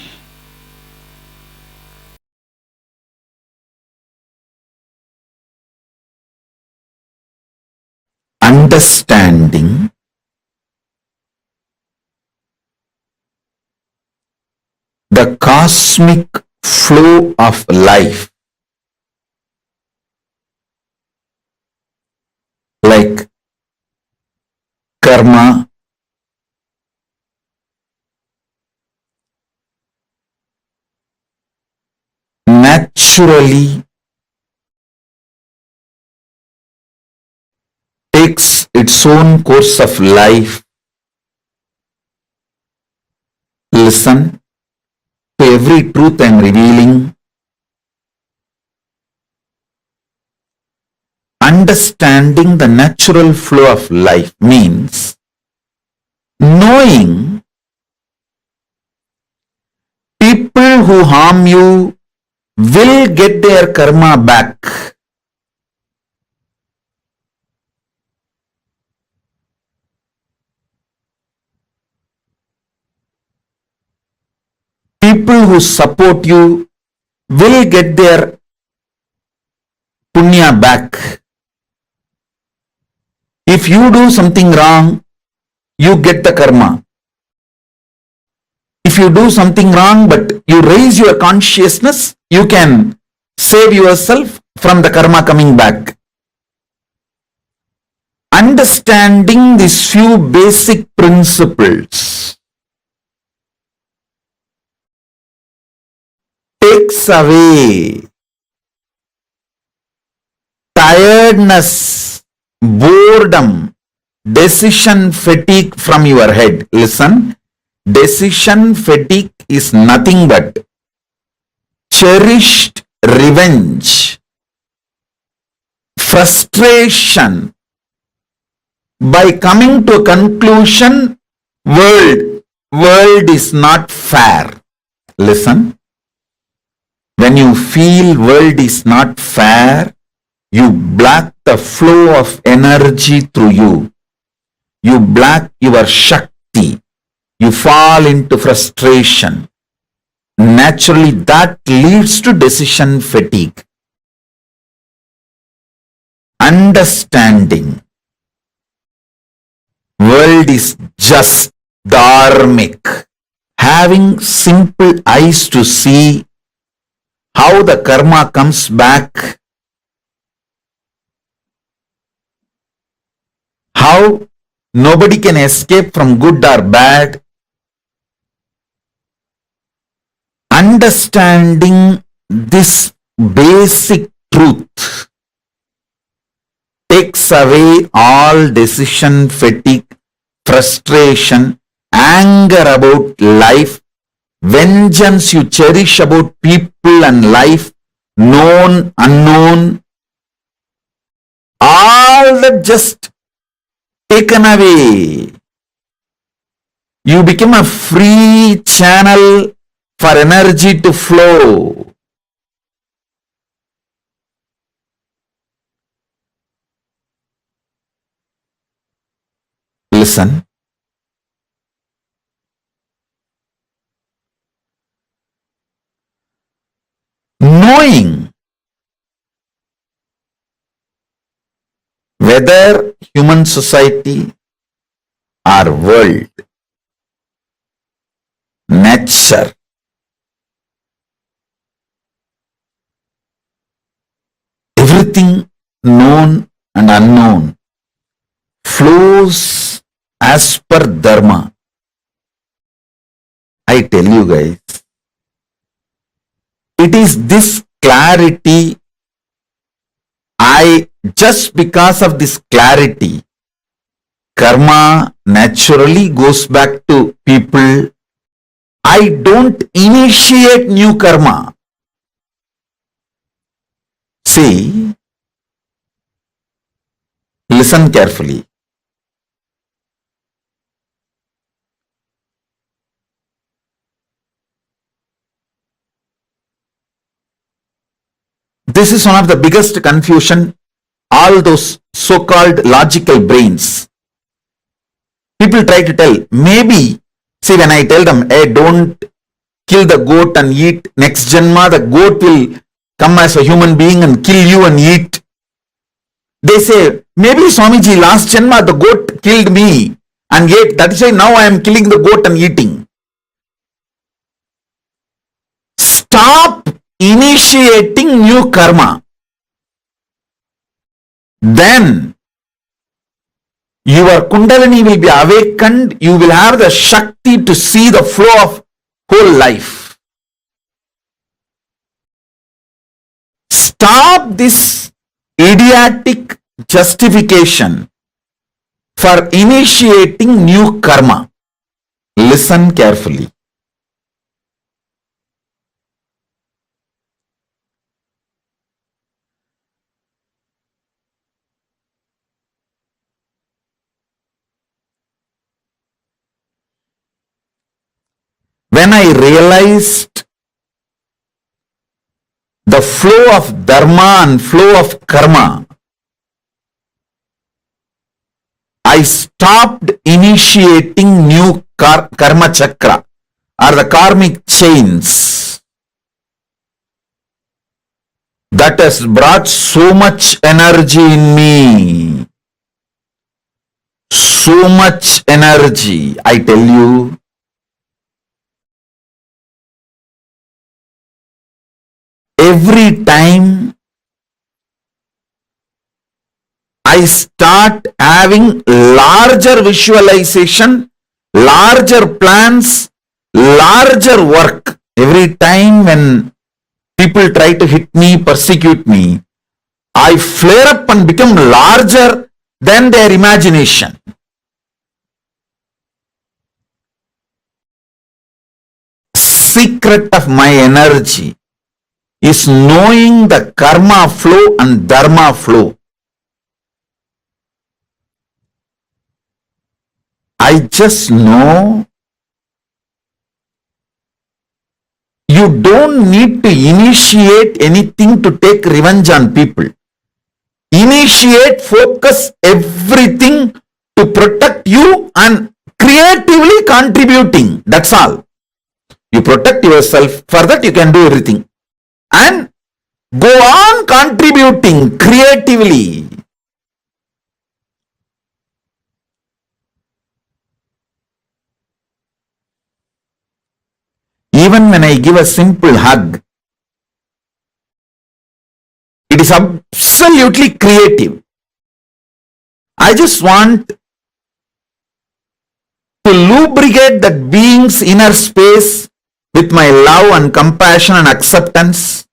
Understanding the cosmic flow of life, like karma, naturally takes its own course of life. Listen to every truth I am revealing. Understanding the natural flow of life means knowing people who harm you will get their karma back. People who support you will get their punya back. If you do something wrong, you get the karma. If you do something wrong but you raise your consciousness, you can save yourself from the karma coming back. Understanding these few basic principles takes away tiredness, boredom, decision fatigue from your head. Listen, decision fatigue is nothing but cherished revenge, frustration by coming to a conclusion, world is not fair. Listen, when you feel world is not fair, you block the flow of energy through you. You block your Shakti. You fall into frustration. Naturally, that leads to decision fatigue. Understanding world is just dharmic. Having simple eyes to see how the karma comes back, how nobody can escape from good or bad. Understanding this basic truth takes away all decision fatigue, frustration, anger about life, vengeance you cherish about people and life, known, unknown, all that just taken away. You become a free channel for energy to flow. Listen. Knowing whether human society or world, nature, everything known and unknown flows as per dharma. I tell you guys, it is this clarity, just because of this clarity, karma naturally goes back to people. I don't initiate new karma. See, listen carefully. This is one of the biggest confusion. All those so-called logical brains. People try to tell, maybe, see, when I tell them, hey, don't kill the goat and eat, next janma, the goat will come as a human being and kill you and eat. They say, maybe Swamiji, last janma, the goat killed me and ate. That is why now I am killing the goat and eating. Stop initiating new karma. Then your Kundalini will be awakened. You will have the Shakti to see the flow of whole life. Stop this idiotic justification for initiating new karma. Listen carefully. When I realized the flow of dharma and flow of karma, I stopped initiating new karma chakra or the karmic chains that has brought so much energy in me. So much energy, I tell you. Every time I start having larger visualization, larger plans, larger work. Every time when people try to hit me, persecute me, I flare up and become larger than their imagination. Secret of my energy is knowing the karma flow and dharma flow. I just know you don't need to initiate anything to take revenge on people. Initiate, focus everything to protect you and creatively contributing. That's all. You protect yourself, for that you can do everything. And go on contributing creatively. Even when I give a simple hug, it is absolutely creative. I just want to lubricate that being's inner space with my love and compassion and acceptance,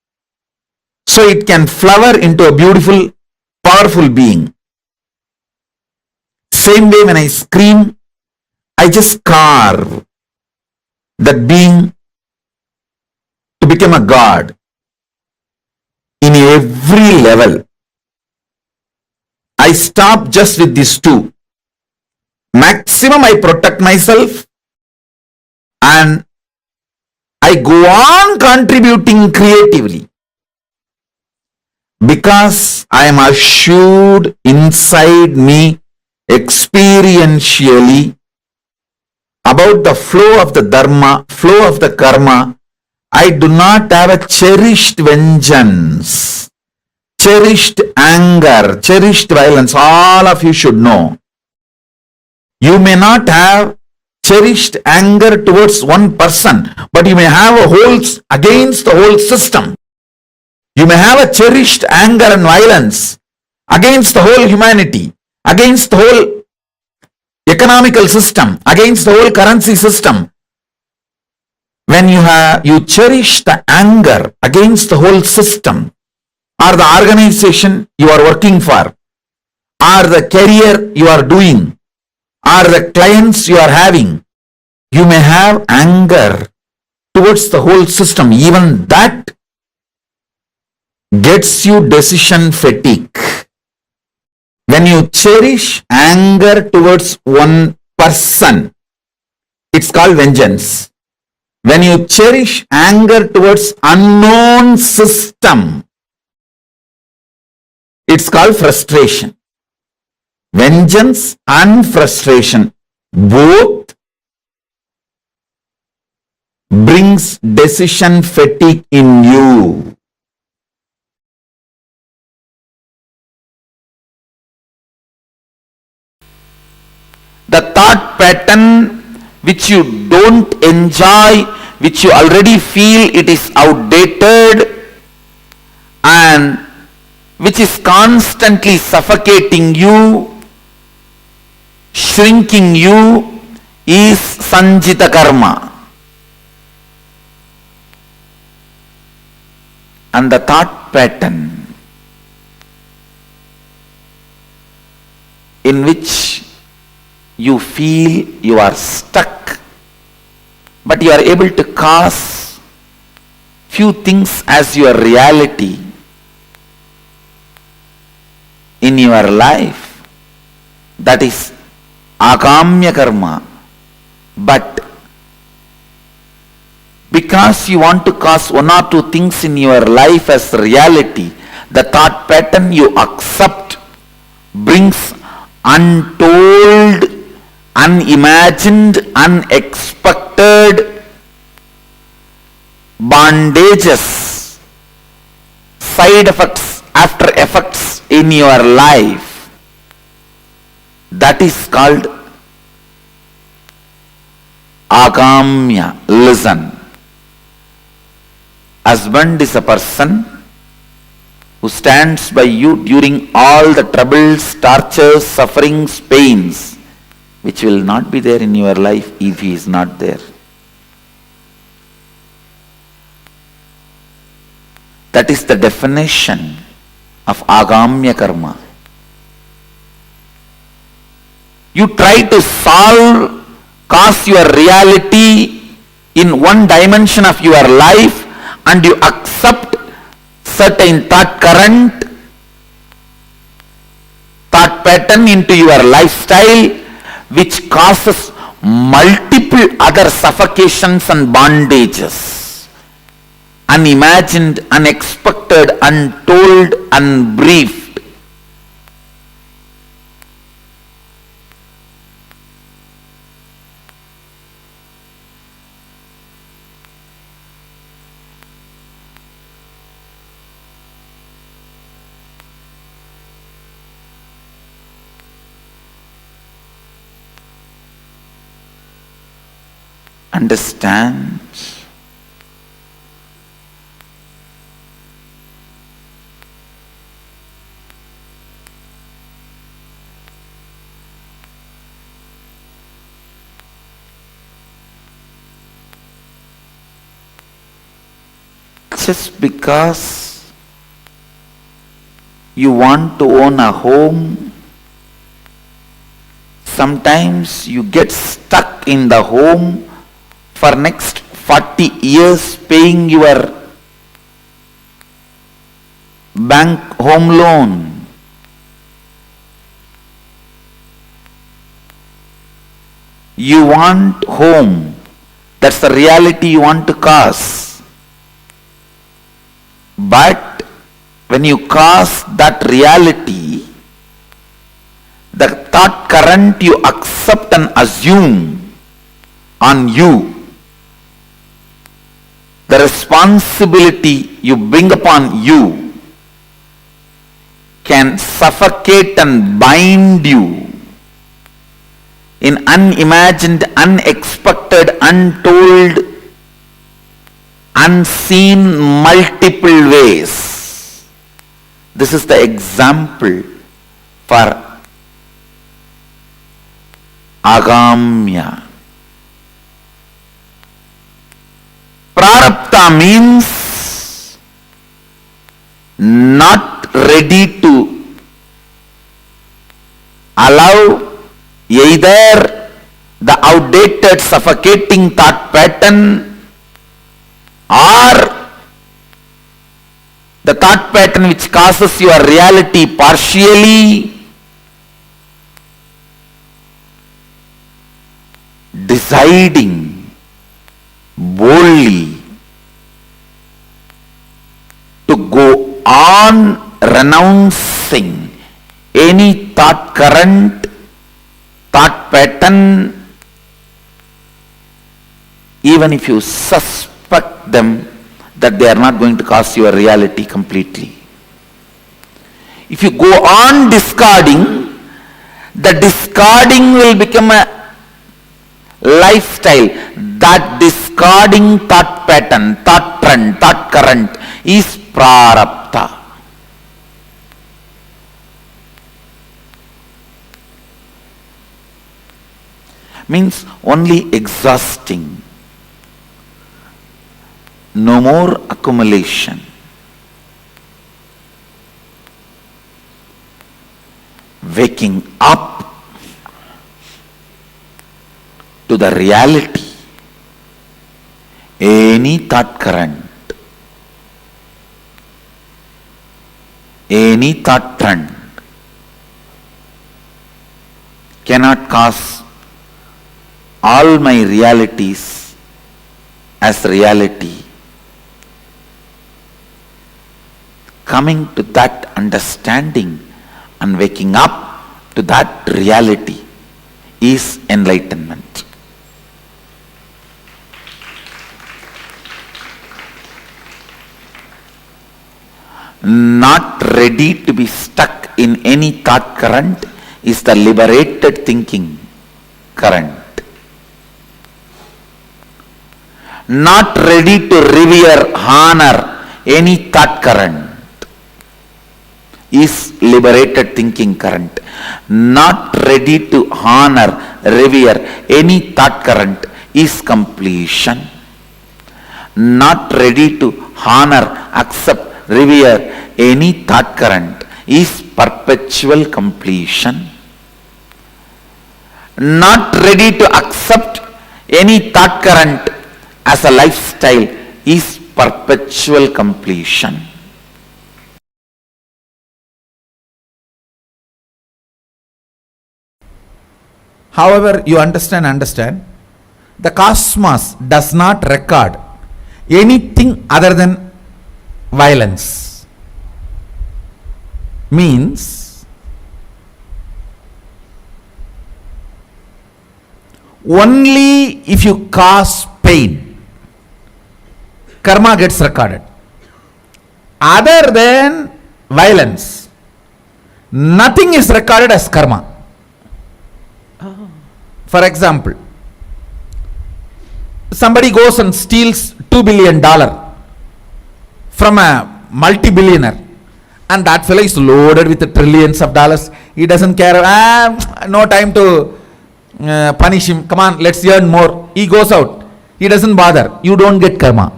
so it can flower into a beautiful, powerful being. Same way when I scream, I just carve that being to become a god in every level. I stop just with these two. Maximum I protect myself and I go on contributing creatively, because I am assured inside me experientially about the flow of the dharma, flow of the karma. I do not have a cherished vengeance, cherished anger, cherished violence. All of you should know. You may not have cherished anger towards one person, but you may have a whole against the whole system. You may have a cherished anger and violence against the whole humanity, against the whole economical system, against the whole currency system. When you cherish the anger against the whole system, or the organization you are working for, or the career you are doing, or the clients you are having, you may have anger towards the whole system. Even that gets you decision fatigue. When you cherish anger towards one person, it's called vengeance. When you cherish anger towards unknown system, it's called frustration. Vengeance and frustration both brings decision fatigue in you. The thought pattern which you don't enjoy, which you already feel it is outdated, and which is constantly suffocating you, shrinking you, is sanjita karma. And the thought pattern in which you feel you are stuck, but you are able to cause few things as your reality in your life, that is agamya karma. But because you want to cause one or two things in your life as reality, the thought pattern you accept brings untold, unimagined, unexpected bondages, side effects, after effects in your life. That is called agamya. Listen. Husband is a person who stands by you during all the troubles, tortures, sufferings, pains, which will not be there in your life if he is not there. That is the definition of agamya karma. You try to cause your reality in one dimension of your life, and you accept certain thought current, thought pattern into your lifestyle, which causes multiple other suffocations and bondages, unimagined, unexpected, untold, unbriefed. Understand? Just because you want to own a home, sometimes you get stuck in the home for next 40 years paying your bank home loan. You want home. That's the reality you want to cause. But when you cause that reality, the thought current you accept and assume on you, the responsibility you bring upon you, can suffocate and bind you in unimagined, unexpected, untold, unseen multiple ways. This is the example for agamya. Prarabdha means not ready to allow either the outdated suffocating thought pattern or the thought pattern which causes your reality partially, deciding boldly to go on renouncing any thought current, thought pattern, even if you suspect them that they are not going to cause your reality completely. If you go on discarding, the discarding will become a lifestyle. That discarding thought pattern, thought trend, thought current is prarabdha. Means only exhausting. No more accumulation. Waking up to the reality. Any thought current, any thought trend cannot cause all my realities as reality. Coming to that understanding and waking up to that reality is enlightenment. Not ready to be stuck in any thought current is the liberated thinking current. Not ready to revere, honor any thought current is liberated thinking current. Not ready to honor, revere any thought current is completion. Not ready to honor, accept, revere any thought current is perpetual completion. Not ready to accept any thought current as a lifestyle is perpetual completion. However, you understand, the cosmos does not record anything other than violence. Means only if you cause pain, karma gets recorded. Other than violence, nothing is recorded as karma. For example, somebody goes and steals $2 billion from a multi-billionaire, and that fellow is loaded with trillions of dollars. He doesn't care. No time to punish him. Come on, let's earn more. He goes out. He doesn't bother. You don't get karma.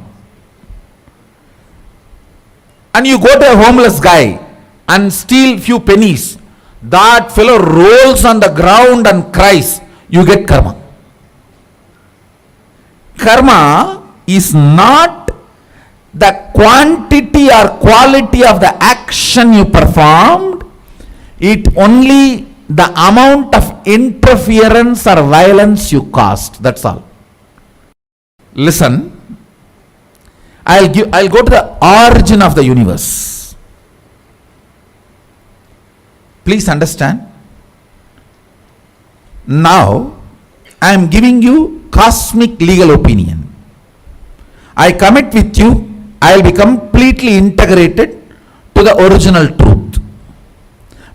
And you go to a homeless guy and steal few pennies. That fellow rolls on the ground and cries. You get karma. Karma is not the quantity or quality of the action you performed. It only the amount of interference or violence you caused. That's all. Listen. I'll go to the origin of the universe. Please understand. Now, I am giving you cosmic legal opinion. I commit with you, I will be completely integrated to the original truth.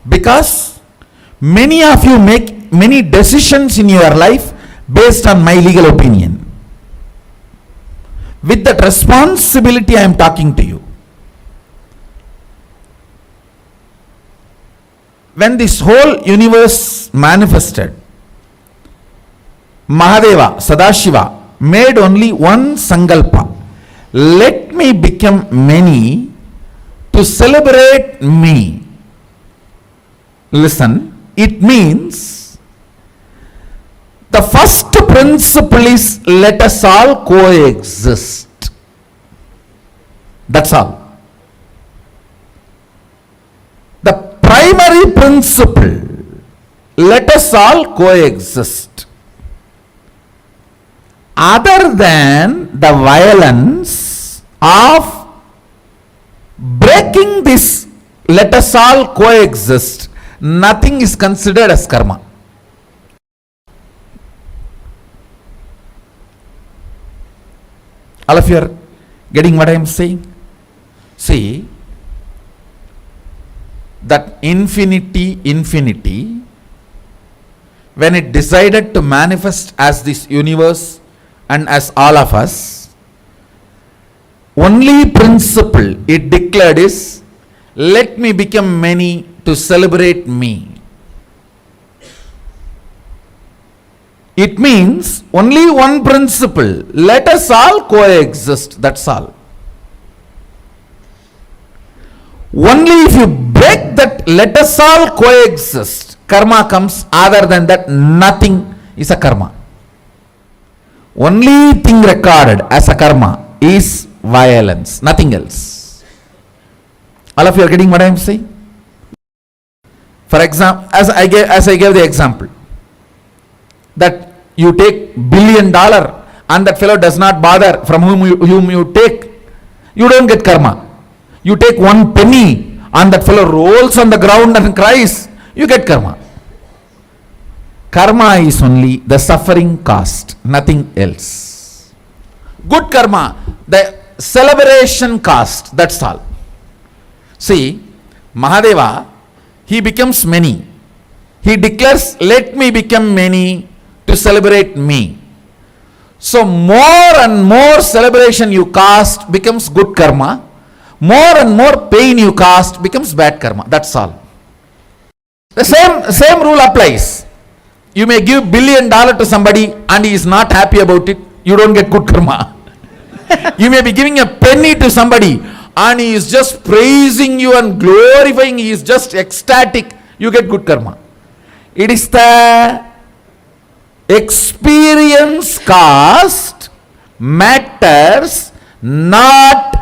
Because many of you make many decisions in your life based on my legal opinion. With that responsibility I am talking to you. when this whole universe manifested, Mahadeva, Sadashiva, made only one sankalpa. Let me become many to celebrate me. Listen, it means the first principle is let us all coexist. That's all. The primary principle, let us all coexist. Other than the violence of breaking this, let us all coexist, nothing is considered as karma. All of you are getting what I am saying? See, that infinity, when it decided to manifest as this universe and as all of us, only principle it declared is, let me become many to celebrate me. It means only one principle, let us all coexist, that's all. Only if you break that, let us all coexist, karma comes. Other than that, nothing is a karma. Only thing recorded as a karma is violence, nothing else. All of you are getting what I am saying? For example, as I gave the example, that you take $1 billion and that fellow does not bother from whom you take, you don't get karma. You take 1 penny and that fellow rolls on the ground and cries, you get karma. Karma is only the suffering cost, nothing else. Good karma, the celebration cost, that's all. See, Mahadeva, he becomes many. He declares, let me become many to celebrate me. So more and more celebration you cast becomes good karma. More and more pain you cast becomes bad karma. That's all. The same rule applies. You may give $1 billion to somebody and he is not happy about it. You don't get good karma. You may be giving a penny to somebody and he is just praising you and glorifying. He is just ecstatic. You get good karma. It is the experience cost matters, not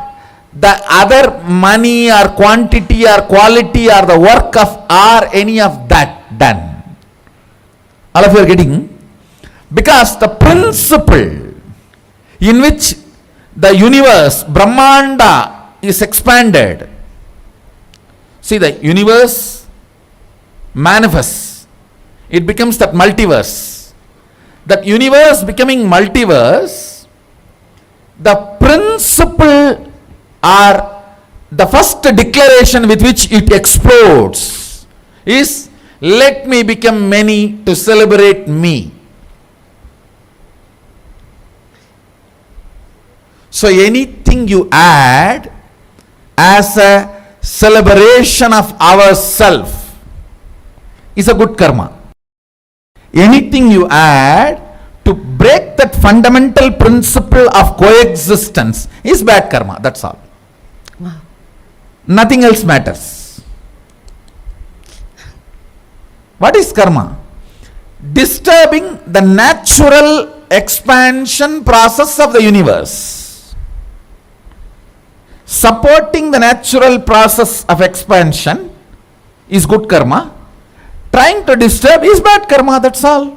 the other money or quantity or quality or the work of or any of that done. All of you are getting? Because the principle in which the universe, Brahmanda, is expanded. See, the universe manifests. It becomes that multiverse. That universe becoming multiverse, the principle or the first declaration with which it explodes is, let me become many to celebrate me. So anything you add as a celebration of ourself is a good karma. Anything you add to break that fundamental principle of coexistence is bad karma. That's all. Wow. Nothing else matters. What is karma? Disturbing the natural expansion process of the universe. Supporting the natural process of expansion is good karma. Trying to disturb is bad karma, that's all.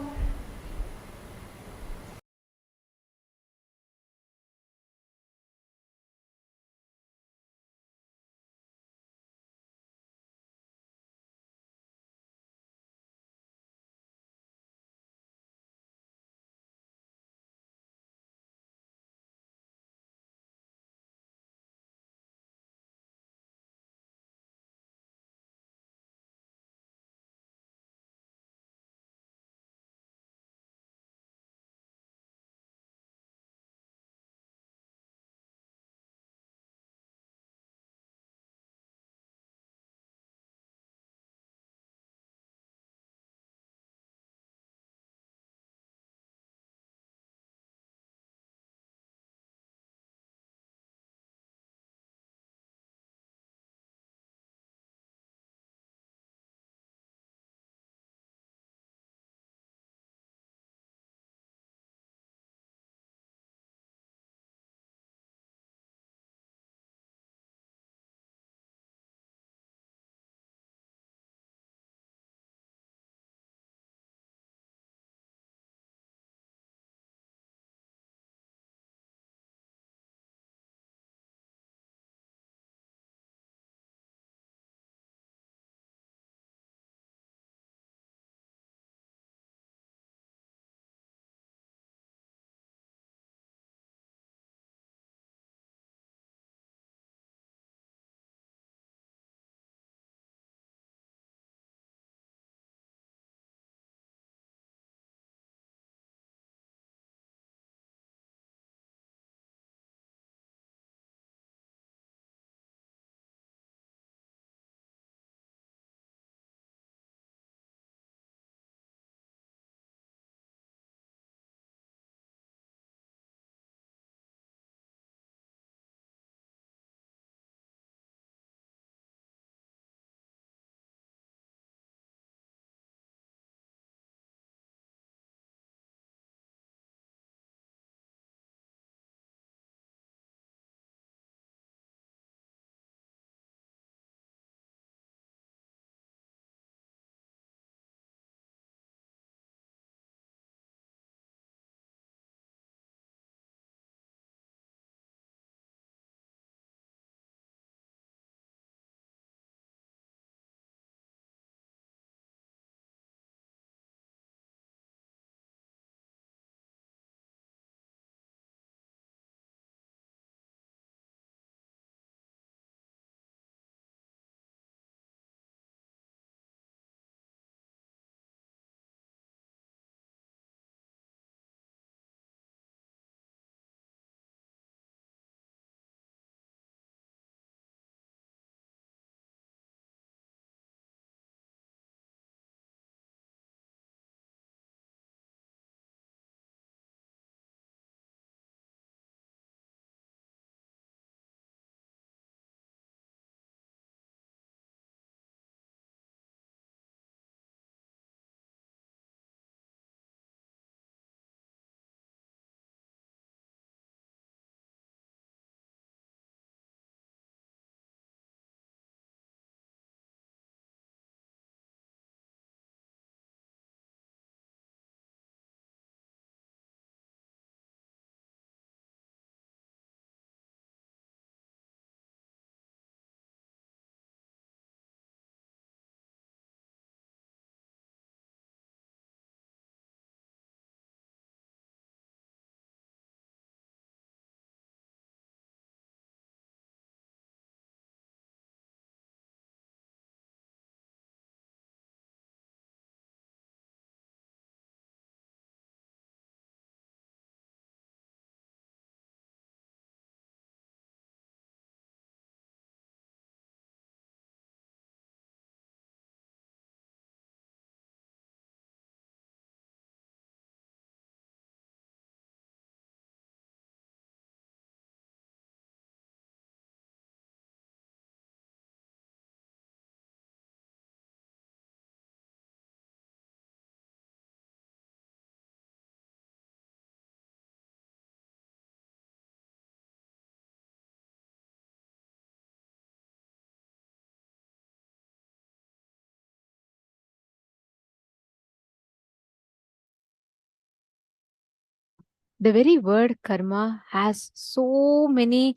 The very word karma has so many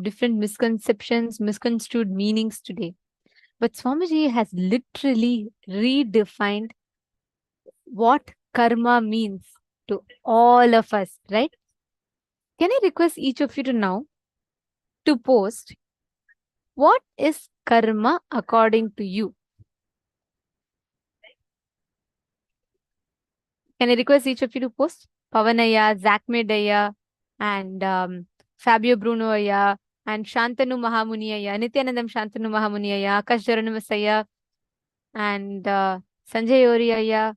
different misconceptions, misconstrued meanings today. But Swamiji has literally redefined what karma means to all of us, right? Can I request each of you to now to post what is karma according to you? Can I request each of you to post? Pavanaya, Zakmedaya, and Fabio Brunoaya, and Shantanu Mahamuniaya, Nithyanandam Shantanu Mahamuniaya, Akash Jaranamasaya, and Sanjay Oriaya,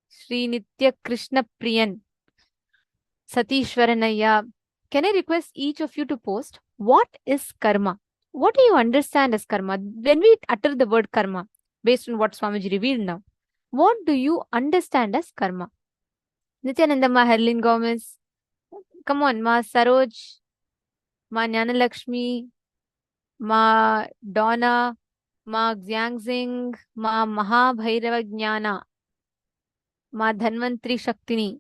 Sri Nitya Krishna Priyan, Satishwaranaya. Can I request each of you to post what is karma? What do you understand as karma? When we utter the word karma, based on what Swamiji revealed now, what do you understand as karma? Nityananda Ma Herlin Gomez, come on, Ma Saroj, Ma Jnanalakshmi, Ma Donna, Ma Xiangxing, Ma Mahabhairava Jnana, Ma Dhanvantri Shaktini.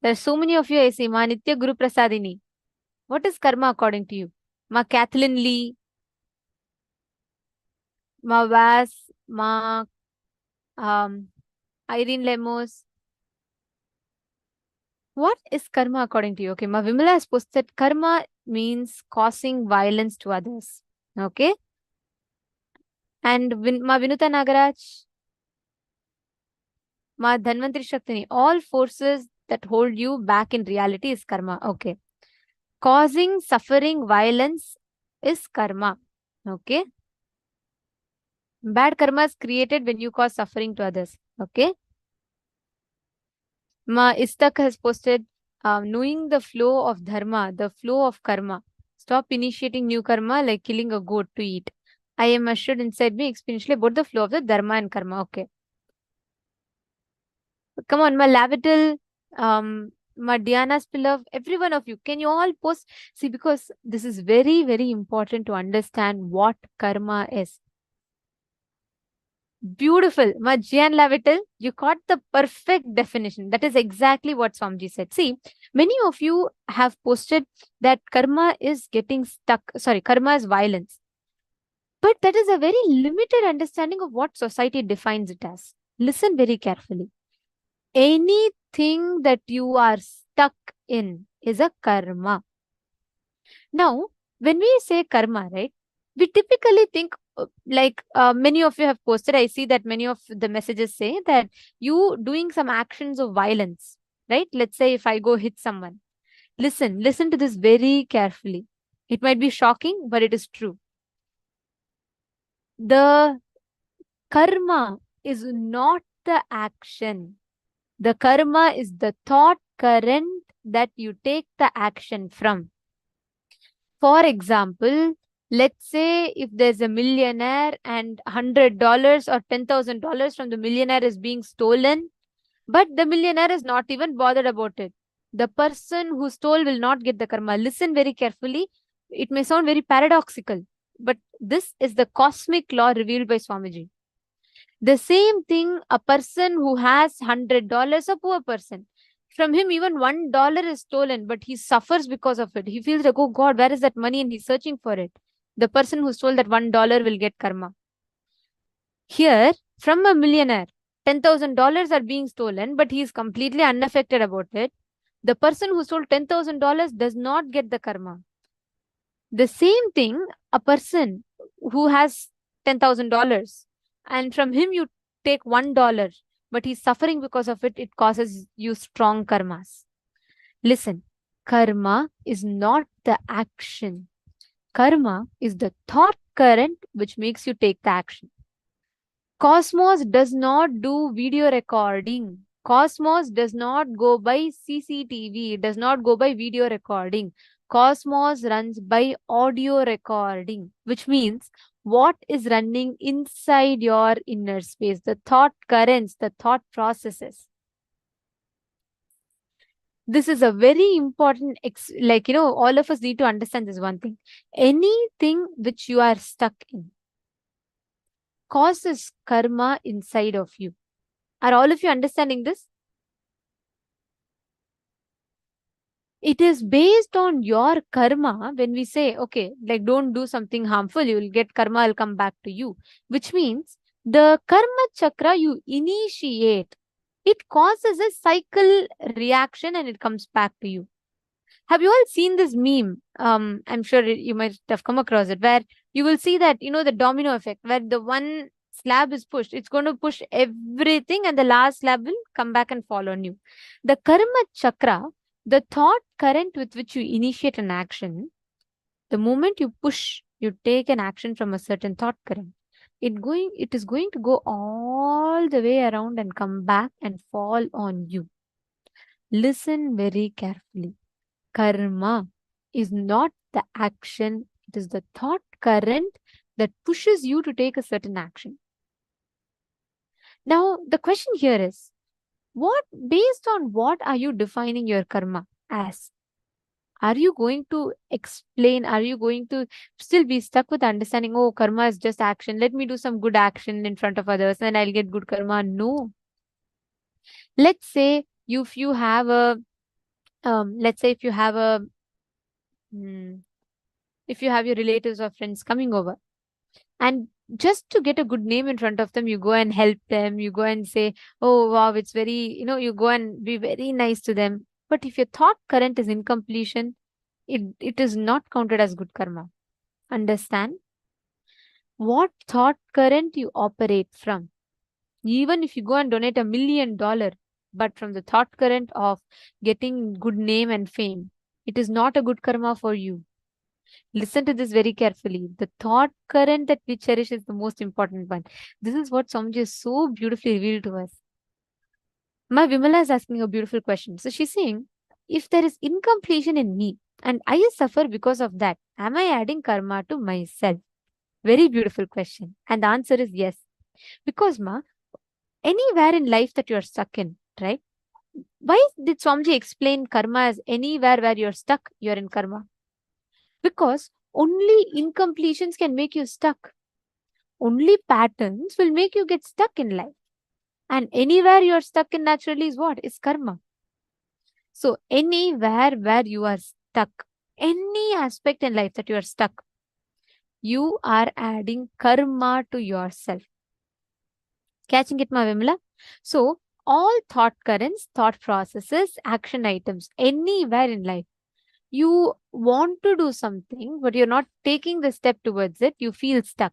There are so many of you I see. Ma Nitya Guru Prasadini. What is karma according to you? Ma Kathleen Lee, Ma Vas, Ma Irene Lemos. What is karma according to you? Okay, Ma Vimala has posted karma means causing violence to others. Okay. And Ma Vinuta Nagaraj, Ma Dhanvantri Shaktini. All forces that hold you back in reality is karma. Okay. Causing suffering, violence is karma. Okay. Bad karma is created when you cause suffering to others. Okay. Ma Istak has posted knowing the flow of dharma, the flow of karma. Stop initiating new karma like killing a goat to eat. I am assured inside me experientially about the flow of the dharma and karma. Okay. Come on, Ma Lavital, Ma Diana's beloved, every one of you. Can you all post? See, because this is very, very important to understand what karma is. Beautiful. Ma Gian Lavital, you got the perfect definition. That is exactly what Swamiji said. See, many of you have posted that karma is getting stuck. Sorry, karma is violence. But that is a very limited understanding of what society defines it as. Listen very carefully. Anything that you are stuck in is a karma. Now, when we say karma, right, we typically think like many of you have posted, I see that many of the messages say that you doing some actions of violence, right? Let's say if I go hit someone. Listen to this very carefully. It might be shocking, but it is true. The karma is not the action. The karma is the thought current that you take the action from. For example, let's say if there's a millionaire and $100 or $10,000 from the millionaire is being stolen, but the millionaire is not even bothered about it. The person who stole will not get the karma. Listen very carefully. It may sound very paradoxical, but this is the cosmic law revealed by Swamiji. The same thing, a person who has $100, a poor person, from him even $1 is stolen, but he suffers because of it. He feels like, oh God, where is that money? And he's searching for it. The person who stole that $1 will get karma. Here, from a millionaire, $10,000 are being stolen, but he is completely unaffected about it. The person who stole $10,000 does not get the karma. The same thing, a person who has $10,000 and from him you take $1, but he's suffering because of it, it causes you strong karmas. Listen, karma is not the action. Karma is the thought current which makes you take the action. Cosmos does not do video recording. Cosmos does not go by CCTV. It does not go by video recording. Cosmos runs by audio recording, which means what is running inside your inner space, the thought currents, the thought processes. This is a very important, all of us need to understand this one thing. Anything which you are stuck in causes karma inside of you. Are all of you understanding this? It is based on your karma. When we say, okay, like don't do something harmful, you will get karma, will come back to you. Which means the karma chakra you initiate, it causes a cycle reaction and it comes back to you. Have you all seen this meme? I'm sure you might have come across it, where you will see that, the domino effect, where the one slab is pushed, it's going to push everything, and the last slab will come back and fall on you. The karma chakra, the thought current with which you initiate an action, the moment you push, you take an action from a certain thought current, it is going to go all the way around and come back and fall on you. Listen very carefully. Karma is not the action, it is the thought current that pushes you to take a certain action. Now, the question here is, based on what are you defining your karma as? Are you going to explain? Are you going to still be stuck with understanding, oh, karma is just action. Let me do some good action in front of others and I'll get good karma. No. Let's say if you have a, if you have your relatives or friends coming over, and just to get a good name in front of them, you go and help them, you go and say, oh wow, it's very, you go and be very nice to them. But if your thought current is incompletion, it is not counted as good karma. Understand? What thought current you operate from. Even if you go and donate $1 million, but from the thought current of getting good name and fame, it is not a good karma for you. Listen to this very carefully. The thought current that we cherish is the most important one. This is what Swamiji has so beautifully revealed to us. My Vimala is asking a beautiful question. So she's saying, if there is incompletion in me and I suffer because of that, am I adding karma to myself? Very beautiful question. And the answer is yes. Because anywhere in life that you're stuck in, right? Why did Swamiji explain karma as anywhere where you're stuck, you're in karma? Because only incompletions can make you stuck. Only patterns will make you get stuck in life. And anywhere you're stuck in naturally is what? Is karma. So anywhere where you are stuck, any aspect in life that you are stuck, you are adding karma to yourself. Catching it, Ma Vimala? So all thought currents, thought processes, action items, anywhere in life, you want to do something, but you're not taking the step towards it, you feel stuck.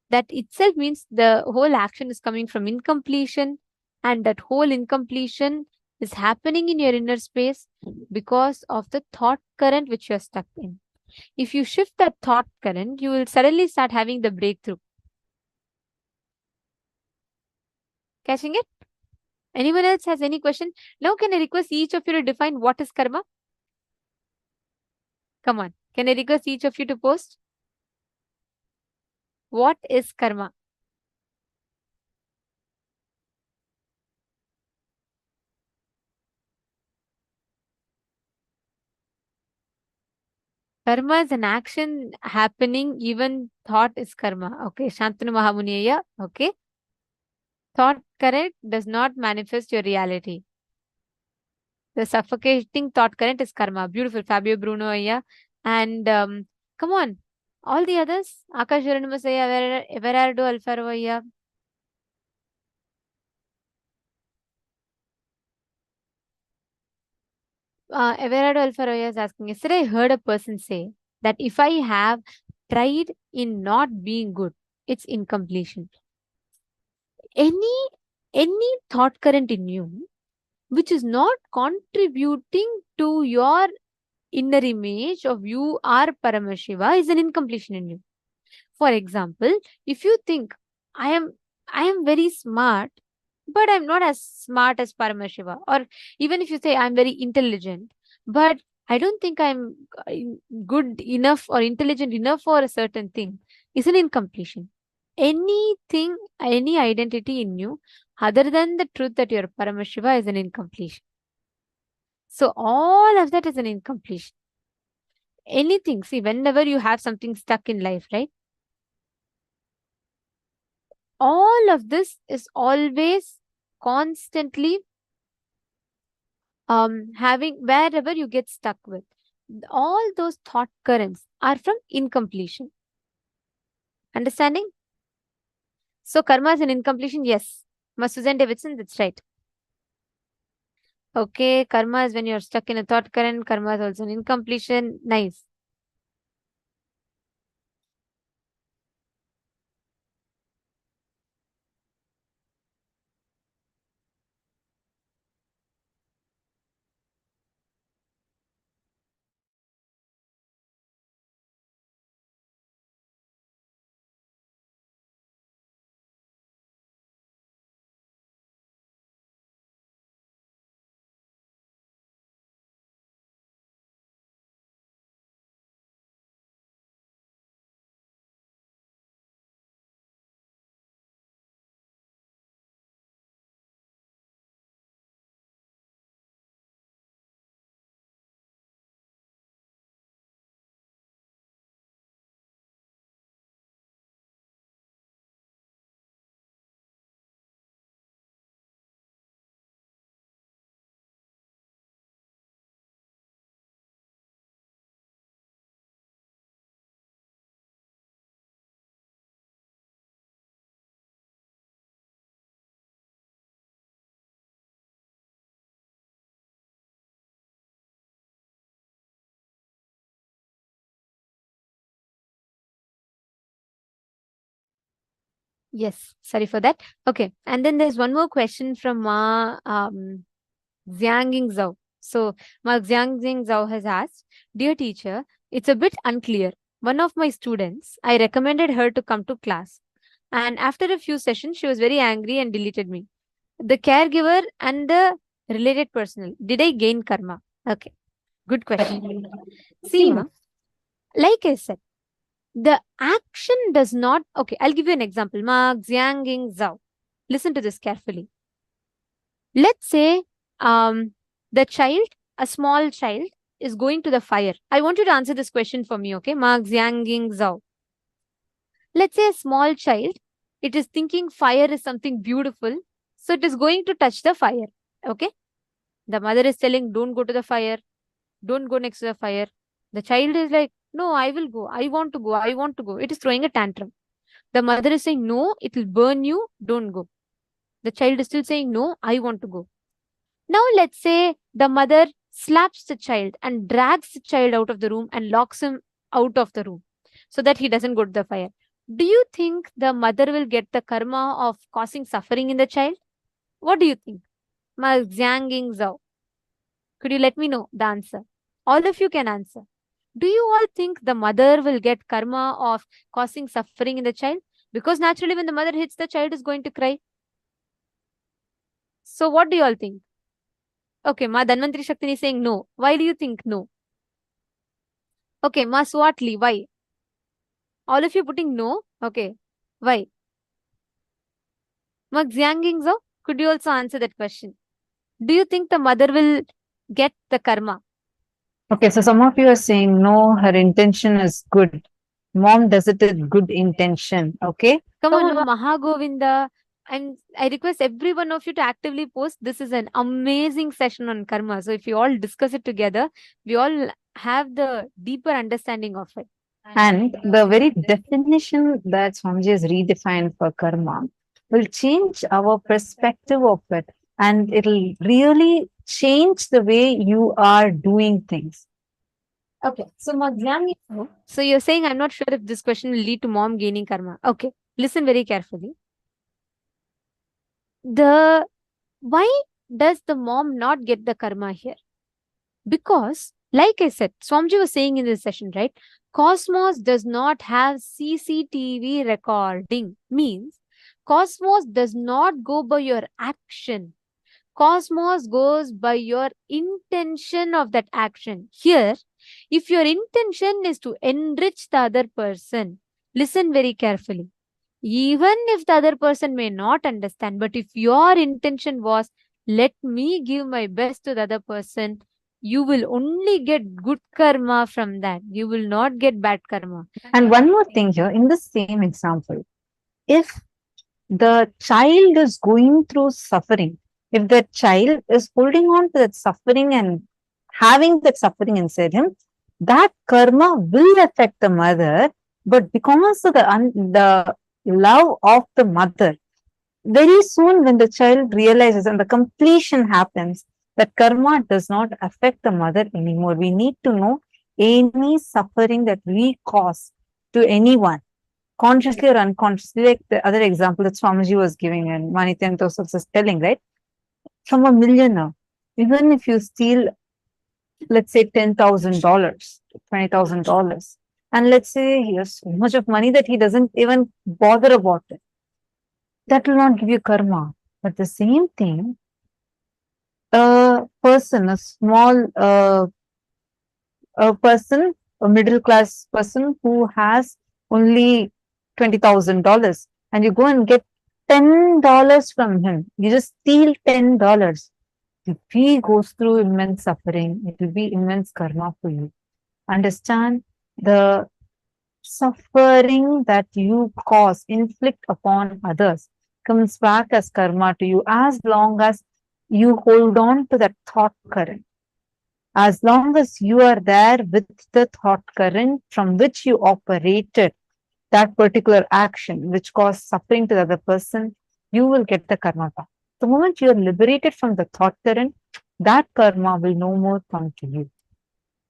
That itself means the whole action is coming from incompletion, and that whole incompletion is happening in your inner space because of the thought current which you're stuck in. If you shift that thought current, you will suddenly start having the breakthrough. Catching it? Anyone else has any question? Now can I request each of you to define what is karma? Come on. Can I request each of you to post? What is karma? Karma is an action happening, even thought is karma. Okay, Shantanu Mahamuniyya. Okay. Thought current does not manifest your reality. The suffocating thought current is karma. Beautiful. Fabio Bruno Ayya. And come on. All the others. Akash Jeronimus Ayya. Everardo Alfaro Ayya. Everardo Alfaro Ayya is asking, yesterday I heard a person say that if I have tried in not being good, it's incompletion. Any thought current in you which is not contributing to your inner image of you are Paramashiva is an incompletion in you. For example, if you think I am very smart, but I'm not as smart as Paramashiva, or even if you say I'm very intelligent, but I don't think I'm good enough or intelligent enough for a certain thing, is an incompletion. Anything, any identity in you other than the truth that you're Paramashiva is an incompletion. So all of that is an incompletion. Anything, see, whenever you have something stuck in life, right? All of this is always constantly having wherever you get stuck with. All those thought currents are from incompletion. Understanding? So karma is an incompletion, yes. Susan Davidson, that's right. Okay, karma is when you're stuck in a thought current. Karma is also an incompletion. Nice. Yes, sorry for that. Okay, and then there's one more question from Ma Xianging Zhao. So Ma Xianging Zhao has asked, "Dear teacher, it's a bit unclear. One of my students, I recommended her to come to class, and after a few sessions, she was very angry and deleted me. The caregiver and the related personnel. Did I gain karma?" Okay, good question. See, Ma, like I said, the action does not. Okay, I'll give you an example. Ma Xianging Zhao. Listen to this carefully. Let's say the child, a small child, is going to the fire. I want you to answer this question for me, okay? Ma Xianging Zhao. Let's say a small child, it is thinking fire is something beautiful, so it is going to touch the fire, okay? The mother is telling, don't go to the fire, don't go next to the fire. The child is like, no, I will go, I want to go, I want to go. It is throwing a tantrum. The mother is saying, no, it will burn you, don't go. The child is still saying, no, I want to go. Now, let's say the mother slaps the child and drags the child out of the room and locks him out of the room so that he doesn't go to the fire. Do you think the mother will get the karma of causing suffering in the child? What do you think? Ma Xianging Zhao. Could you let me know the answer? All of you can answer. Do you all think the mother will get karma of causing suffering in the child? Because naturally, when the mother hits, the child is going to cry. So, what do you all think? Okay, Ma Dhanvantri Shakti is saying no. Why do you think no? Okay, Ma Swatli, why? All of you putting no? Okay, why? Ma Xianging Zhao, could you also answer that question? Do you think the mother will get the karma? Okay, so some of you are saying no, her intention is good. Mom does it with good intention. Okay. Come on, Mahagovinda. And I request every one of you to actively post. This is an amazing session on karma. So if you all discuss it together, we all have the deeper understanding of it. And the very definition that Swamiji has redefined for karma will change our perspective of it. And it'll really change the way you are doing things. Okay, so Madhyami. So you're saying, I'm not sure if this question will lead to mom gaining karma. Okay, listen very carefully. Why does the mom not get the karma here? Because, like I said, Swamiji was saying in this session, right? Cosmos does not have CCTV recording. Means Cosmos does not go by your action. Cosmos goes by your intention of that action. Here, if your intention is to enrich the other person, listen very carefully. Even if the other person may not understand, but if your intention was, let me give my best to the other person, you will only get good karma from that. You will not get bad karma. And one more thing here, in the same example, if the child is going through suffering, If the child is holding on to that suffering and having that suffering inside him, that karma will affect the mother, but because of the love of the mother, very soon when the child realizes and the completion happens, that karma does not affect the mother anymore. We need to know any suffering that we cause to anyone, consciously or unconsciously, like the other example that Swamiji was giving and Manityan Tosaf was telling, right? From a millionaire, even if you steal, let's say $10,000, $20,000, and let's say he has so much of money that he doesn't even bother about it, that will not give you karma. But the same thing, a person, a small person, a middle class person who has only $20,000, and you go and get $10 from him, you just steal $10. If he goes through immense suffering, it will be immense karma for you. Understand, the suffering that you cause, inflict upon others, comes back as karma to you as long as you hold on to that thought current. As long as you are there with the thought current from which you operated that particular action which caused suffering to the other person, you will get the karma back. The moment you are liberated from the thought current, that karma will no more come to you.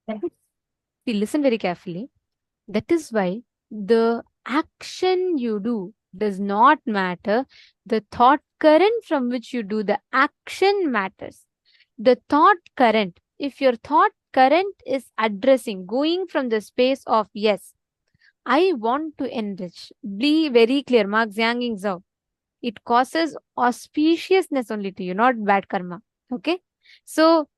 See, listen very carefully. That is why the action you do does not matter. The thought current from which you do the action matters. The thought current, if your thought current is addressing, going from the space of yes, I want to enrich. Be very clear, Mark Zhang Zhao. It causes auspiciousness only to you, not bad karma. Okay? So,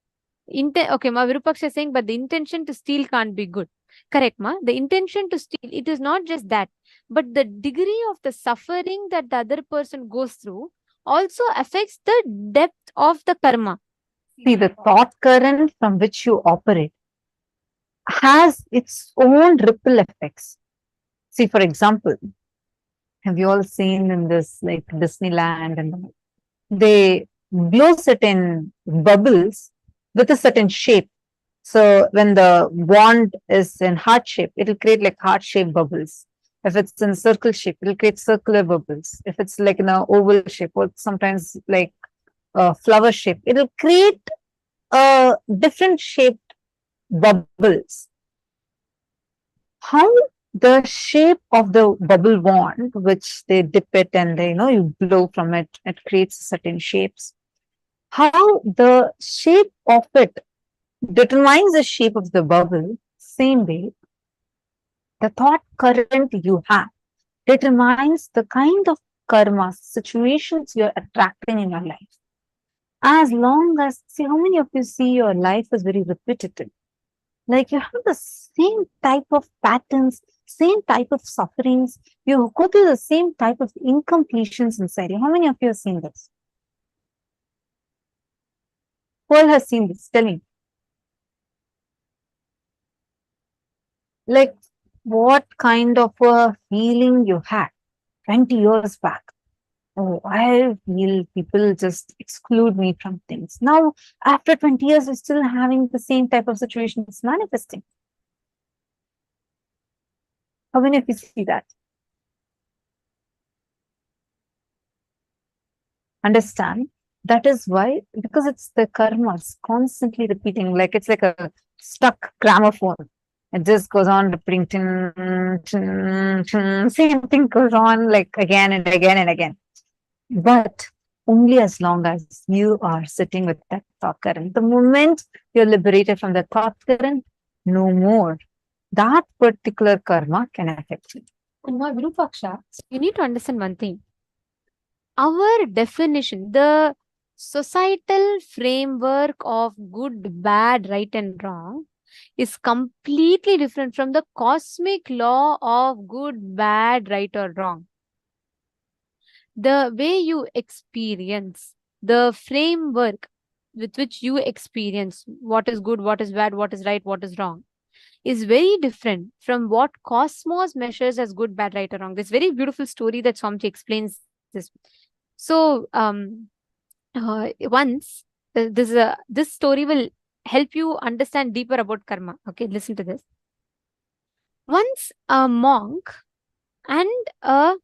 okay, Ma Virupaksha is saying, but the intention to steal can't be good. Correct, Ma? The intention to steal, it is not just that, but the degree of the suffering that the other person goes through also affects the depth of the karma. See, the thought current from which you operate has its own ripple effects. See, for example, have you all seen in this like Disneyland and they blow certain bubbles with a certain shape. So when the wand is in heart shape, it will create like heart shaped bubbles. If it's in circle shape, it will create circular bubbles. If it's like in an oval shape or sometimes like a flower shape, it will create different shaped bubbles. How the shape of the bubble wand, which they dip it and they, you blow from it, it creates certain shapes. How the shape of it determines the shape of the bubble, same way, the thought current you have determines the kind of karma situations you're attracting in your life. As long as, see, how many of you see your life is very repetitive? Like you have the same type of patterns, same type of sufferings. You go through the same type of incompletions inside you. How many of you have seen this? Who all has seen this? Tell me. Like what kind of a feeling you had 20 years back? Oh, I feel people just exclude me from things. Now, after 20 years, we're still having the same type of situations manifesting. How many of you see that? Understand? That is why, because it's the karmas constantly repeating, like it's like a stuck gramophone. It just goes on repeating, same thing goes on like again and again and again. But only as long as you are sitting with that thought current. The moment you're liberated from the thought current, no more. That particular karma can affect you. Virupaksha, you need to understand one thing. Our definition, the societal framework of good, bad, right and wrong is completely different from the cosmic law of good, bad, right or wrong. The way you experience, the framework with which you experience what is good, what is bad, what is right, what is wrong, is very different from what cosmos measures as good, bad, right or wrong. This very beautiful story that Swamiji explains this. So, once this story will help you understand deeper about karma. Okay, listen to this. Once a monk and a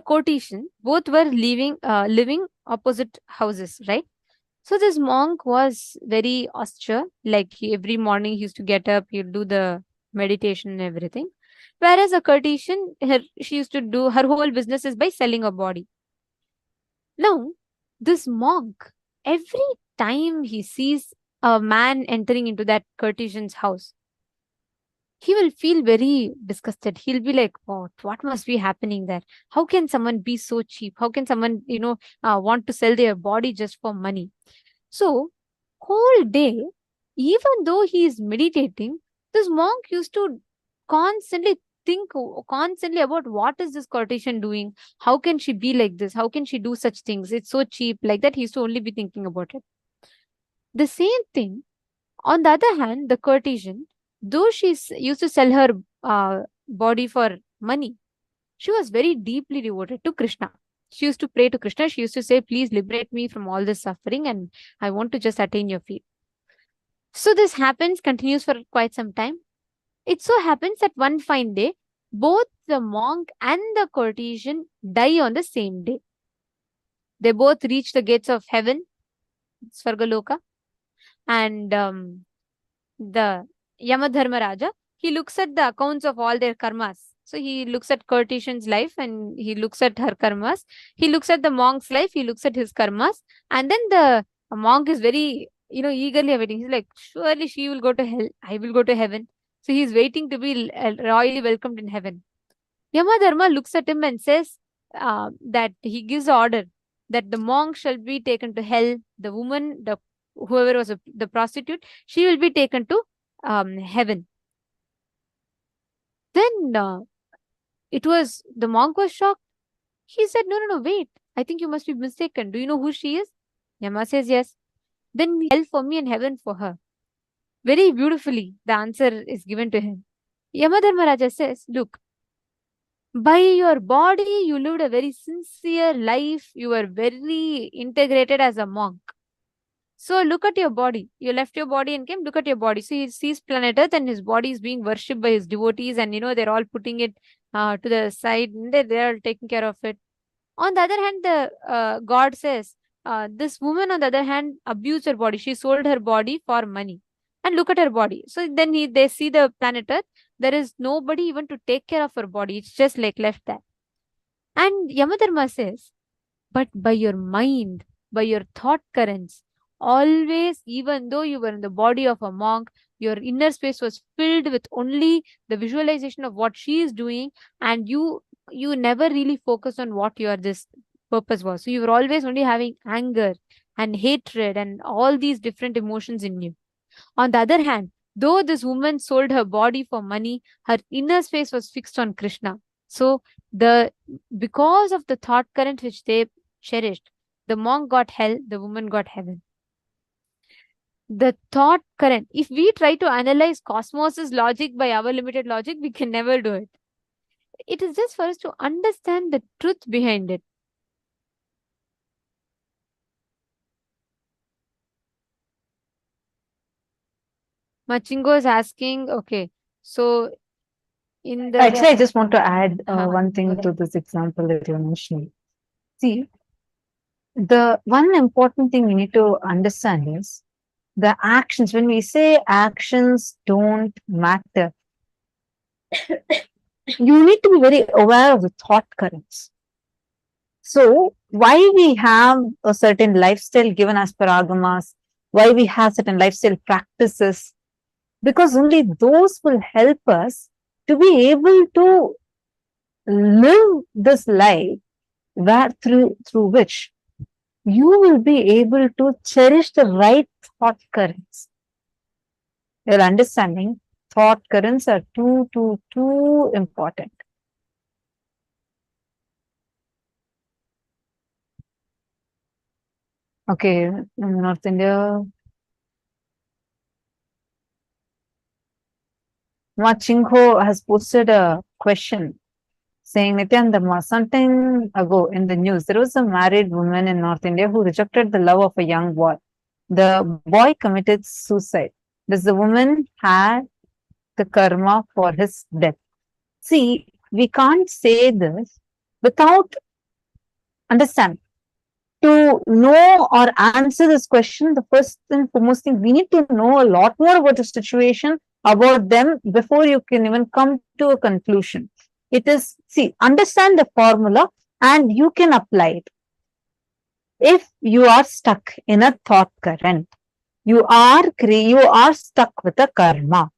courtesan both were living opposite houses, right? So this monk was very austere. Like every morning he used to get up, he'd do the meditation and everything. Whereas a courtesan, she used to do her whole business is by selling her body. Now, this monk, every time he sees a man entering into that courtesan's house, he will feel very disgusted. He'll be like, what must be happening there? How can someone be so cheap? How can someone, want to sell their body just for money? So, whole day, even though he is meditating, this monk used to constantly think about what is this courtesan doing? How can she be like this? How can she do such things? It's so cheap. Like that, he used to only be thinking about it. The same thing, on the other hand, the courtesan, though she used to sell her body for money, she was very deeply devoted to Krishna. She used to pray to Krishna. She used to say, please liberate me from all this suffering and I want to just attain your feet. So this continues for quite some time. It so happens that one fine day, both the monk and the courtesan die on the same day. They both reach the gates of heaven, Loka, and the Yamadharmaraja, he looks at the accounts of all their karmas. So he looks at courtesan's life and he looks at her karmas. He looks at the monk's life, he looks at his karmas. And then the monk is very, eagerly awaiting. He's like, surely she will go to hell. I will go to heaven. So he's waiting to be royally welcomed in heaven. Yamadharma looks at him and says that he gives the order that the monk shall be taken to hell. The woman, whoever was the prostitute, she will be taken to heaven. Then the monk was shocked. He said, no, wait. I think you must be mistaken. Do you know who she is? Yama says, yes. Then hell for me and heaven for her. Very beautifully, the answer is given to him. Yamadharmaraja says, look, by your body, you lived a very sincere life. You were very integrated as a monk. So look at your body. You left your body and came. Look at your body. So he sees planet Earth and his body is being worshipped by his devotees, and they're all putting it to the side and they're taking care of it. On the other hand, the God says, this woman, on the other hand, abused her body. She sold her body for money. And look at her body. So then they see the planet Earth. There is nobody even to take care of her body. It's just like left there. And Yamadharma says, but by your mind, by your thought currents, always, even though you were in the body of a monk, your inner space was filled with only the visualization of what she is doing, and you never really focused on what this purpose was. So you were always only having anger and hatred and all these different emotions in you. On the other hand, though this woman sold her body for money, her inner space was fixed on Krishna. So because of the thought current which they cherished, the monk got hell, the woman got heaven. The thought current, if we try to analyze cosmos's logic by our limited logic, we can never do it. It is just for us to understand the truth behind it. Machingo is asking, okay, so Actually, I just want to add one thing to this example that you're mentioning. See, the one important thing we need to understand is the actions. When we say actions don't matter, you need to be very aware of the thought currents. So, why we have a certain lifestyle given as per agamas, why we have certain lifestyle practices, because only those will help us to be able to live this life through which you will be able to cherish the right thought currents. Your understanding, thought currents are too important. Okay, North India. Machingo has posted a question saying, Nithyananda, some time ago in the news, there was a married woman in North India who rejected the love of a young boy. The boy committed suicide. Does the woman have the karma for his death? See, we can't say this without understanding. To know or answer this question, the first and foremost thing, we need to know a lot more about the situation, about them, before you can even come to a conclusion. It is, see, understand the formula and you can apply it. If you are stuck in a thought current, you are stuck with a karma.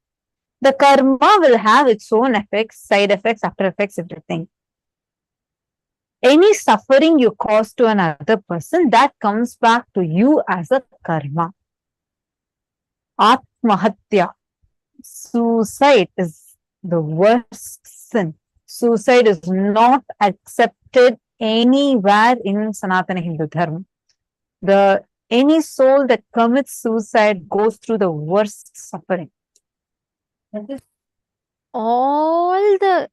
The karma will have its own effects, side effects, after effects, everything. Any suffering you cause to another person, that comes back to you as a karma. Atmahatya, suicide, is the worst sin. Suicide is not accepted anywhere in Sanatana Hindu Dharma. Any soul that commits suicide goes through the worst suffering. All the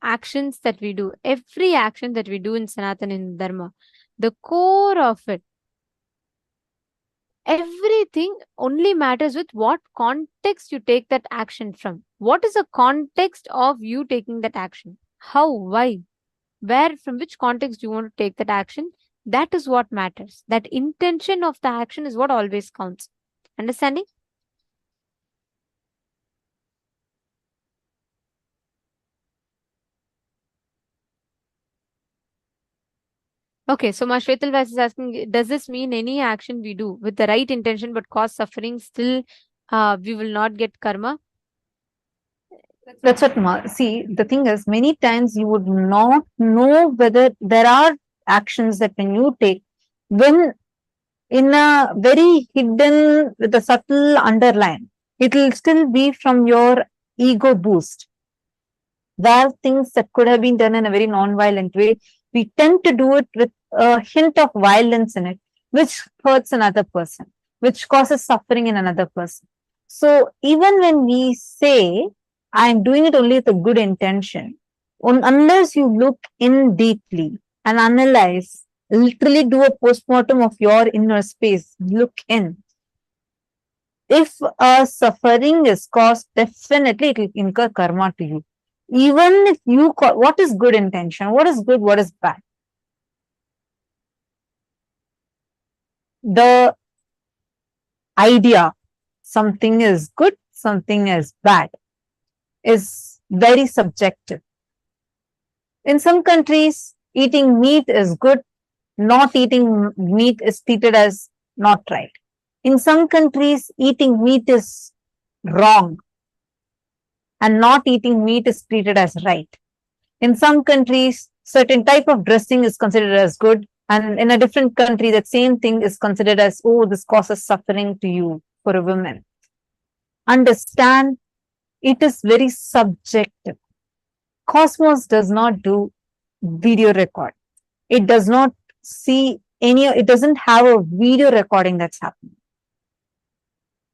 actions that we do, every action that we do in Sanatana Hindu Dharma, the core of it, everything only matters with what context you take that action from. What is the context of you taking that action? How? Why? Where? From which context do you want to take that action? That is what matters. That intention of the action is what always counts. Understanding? Okay, so Mashvetal Vas is asking, does this mean any action we do with the right intention but cause suffering, still we will not get karma? That's what, see, the thing is, many times you would not know whether there are actions that when you take, when in a very hidden, with a subtle underline, it will still be from your ego boost. There are things that could have been done in a very non-violent way. We tend to do it with a hint of violence in it, which hurts another person, which causes suffering in another person. So even when we say, I'm doing it only with a good intention, unless you look in deeply and analyze, literally do a postmortem of your inner space, look in. If a suffering is caused, definitely it will incur karma to you. Even if you call, what is good intention? What is good? What is bad? The idea something is good, something is bad, is very subjective. In some countries, eating meat is good, not eating meat is treated as not right. In some countries, eating meat is wrong and not eating meat is treated as right. In some countries, certain type of dressing is considered as good, and in a different country, that same thing is considered as, oh, this causes suffering to you for a woman. Understand, it is very subjective. Cosmos does not do video record. It does not see it doesn't have a video recording that's happening.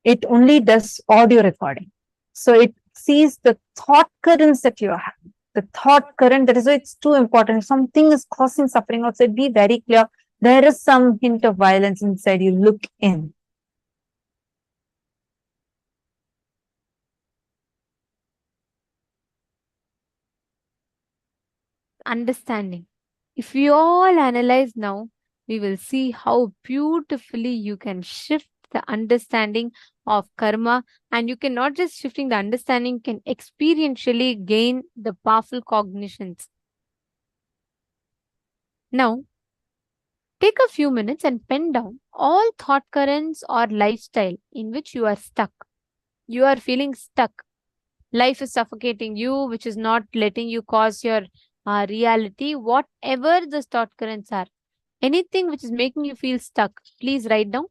It only does audio recording. So it sees the thought currents that you are having. The thought current, that is why it's too important. If something is causing suffering outside, be very clear. There is some hint of violence inside you. Look in. Understanding. If we all analyze now, we will see how beautifully you can shift the understanding of karma, and you can not just shifting the understanding, can experientially gain the powerful cognitions. Now, take a few minutes and pen down all thought currents or lifestyle in which you are stuck. You are feeling stuck. Life is suffocating you, which is not letting you cause your reality, whatever the thought currents are. Anything which is making you feel stuck, please write down.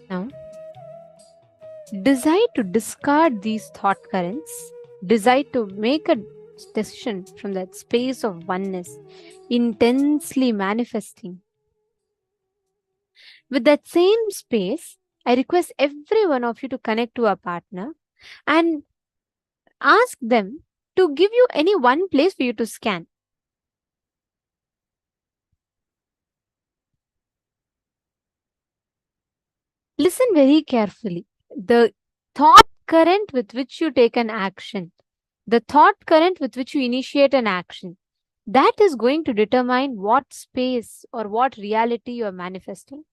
Now, decide to discard these thought currents, decide to make a decision from that space of oneness, intensely manifesting. With that same space, I request every one of you to connect to a partner and ask them to give you any one place for you to scan. Listen very carefully. The thought current with which you take an action, the thought current with which you initiate an action, that is going to determine what space or what reality you are manifesting.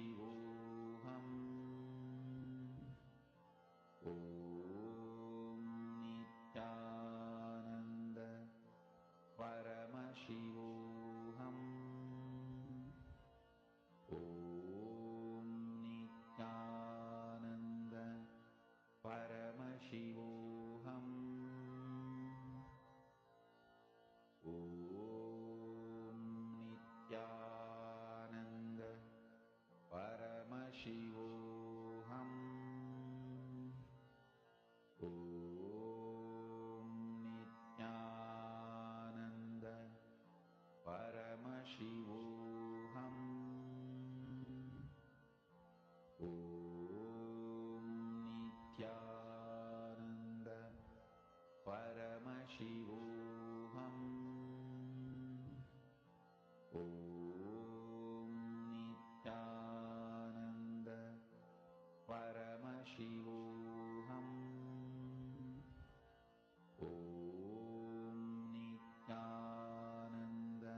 Paramashivoham. Om Nithyananda Paramashivoham. Om Nithyananda Paramashivoham. Om Nithyananda Paramashivoham. Om Nithyananda Paramashivoham. Om Nithyananda Paramashivoham. Om Nithyananda Paramashivoham. Om Nithyananda Paramashivoham. Om Nithyananda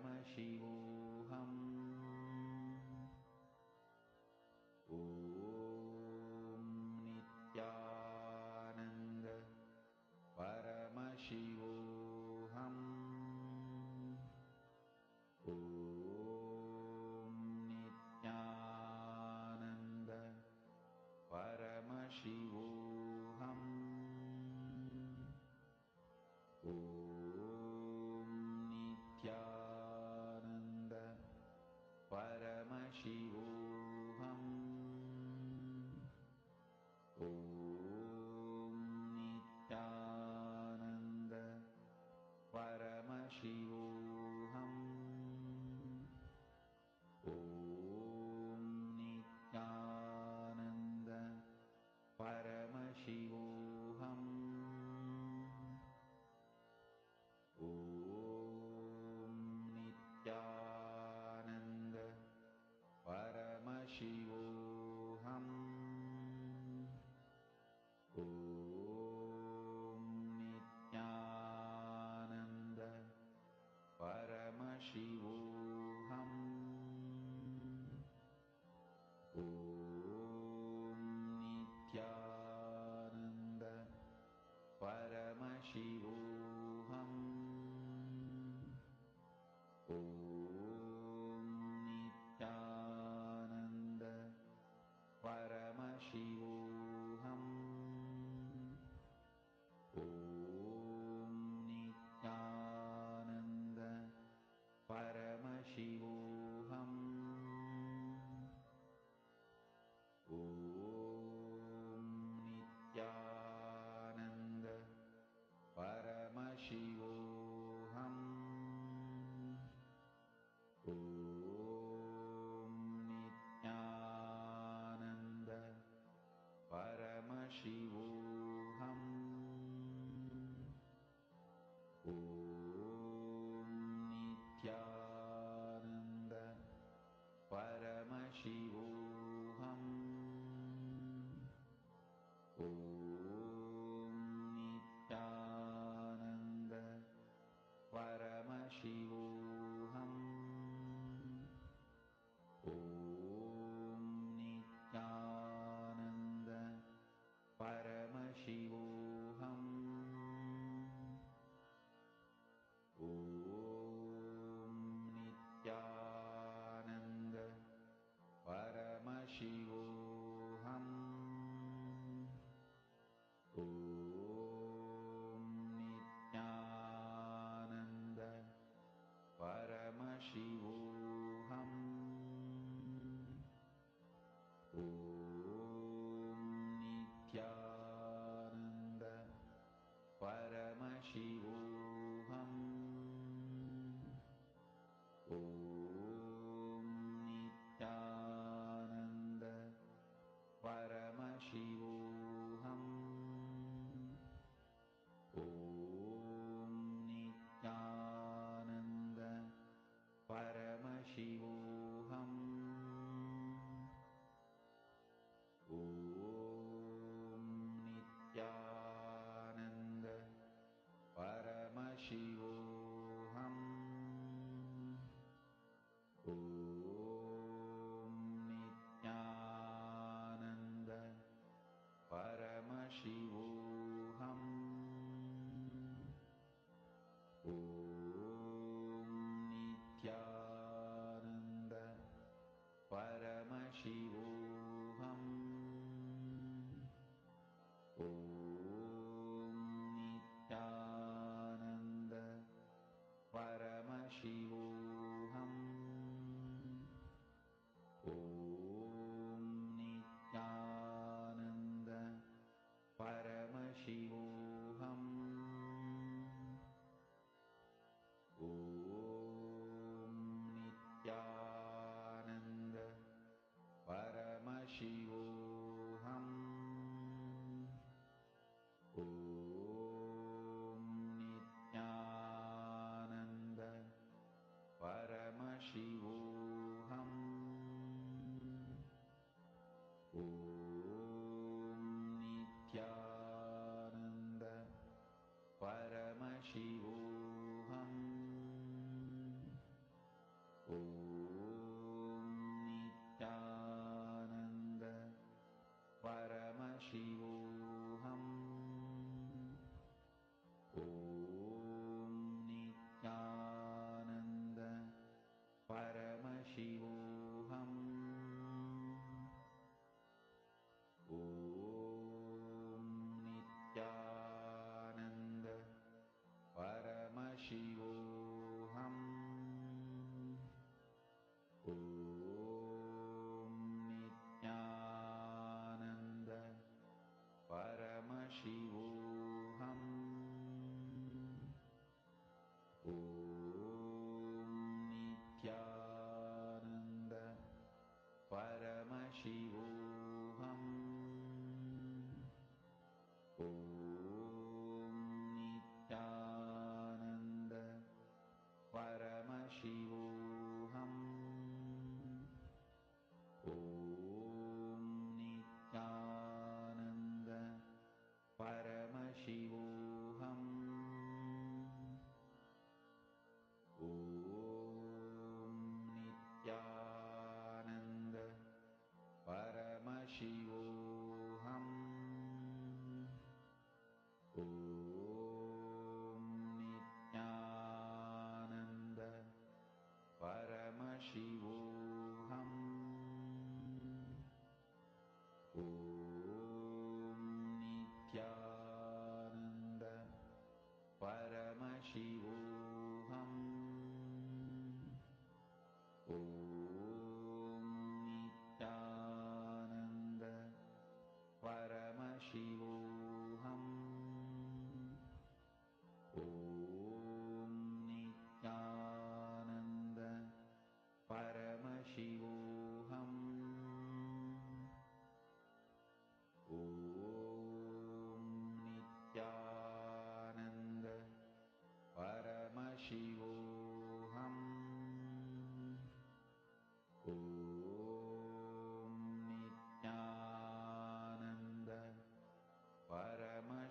Paramashivoham. Om Nithyananda Paramashivoham. Om Nithyananda Paramashivoham. Om Nithyananda Paramashivoham. Om Nithyananda Paramashivoham. Om Nithyananda Paramashivoham. Om Nithyananda Paramashivoham. Om Nithyananda Paramashivoham. Om Nithyananda Paramashivoham. Om Paramashivoham. Om Nithyananda Paramashivoham. Om Nithyananda Paramashivoham. Om Nithyananda Paramashivoham. Om Nithyananda Paramashivoham. Om Nithyananda Paramashivoham. Om Nithyananda Paramashivoham. Om Nithyananda Paramashivoham. Om Nithyananda Paramashivoham. Om Nithyananda Paramashivoham. Om Nithyananda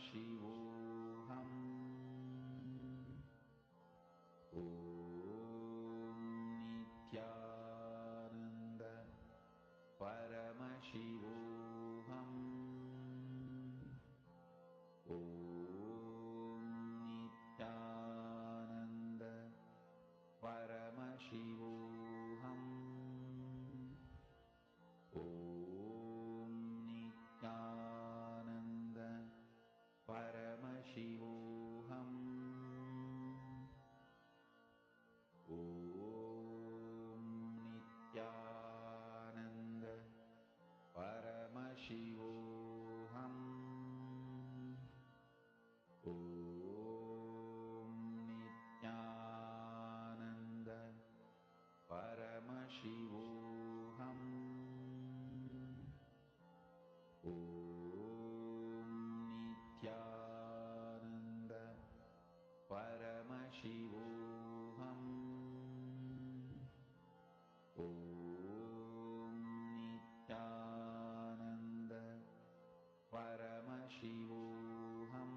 Paramashivoham. Om Nithyananda Paramashivoham. Om Nithyananda Paramashivoham. Om Nithyananda Paramashivoham. Om Nithyananda Paramashivoham. Om Nithyananda Paramashivoham. Om Nithyananda Paramashivoham. Om Nithyananda Paramashivoham.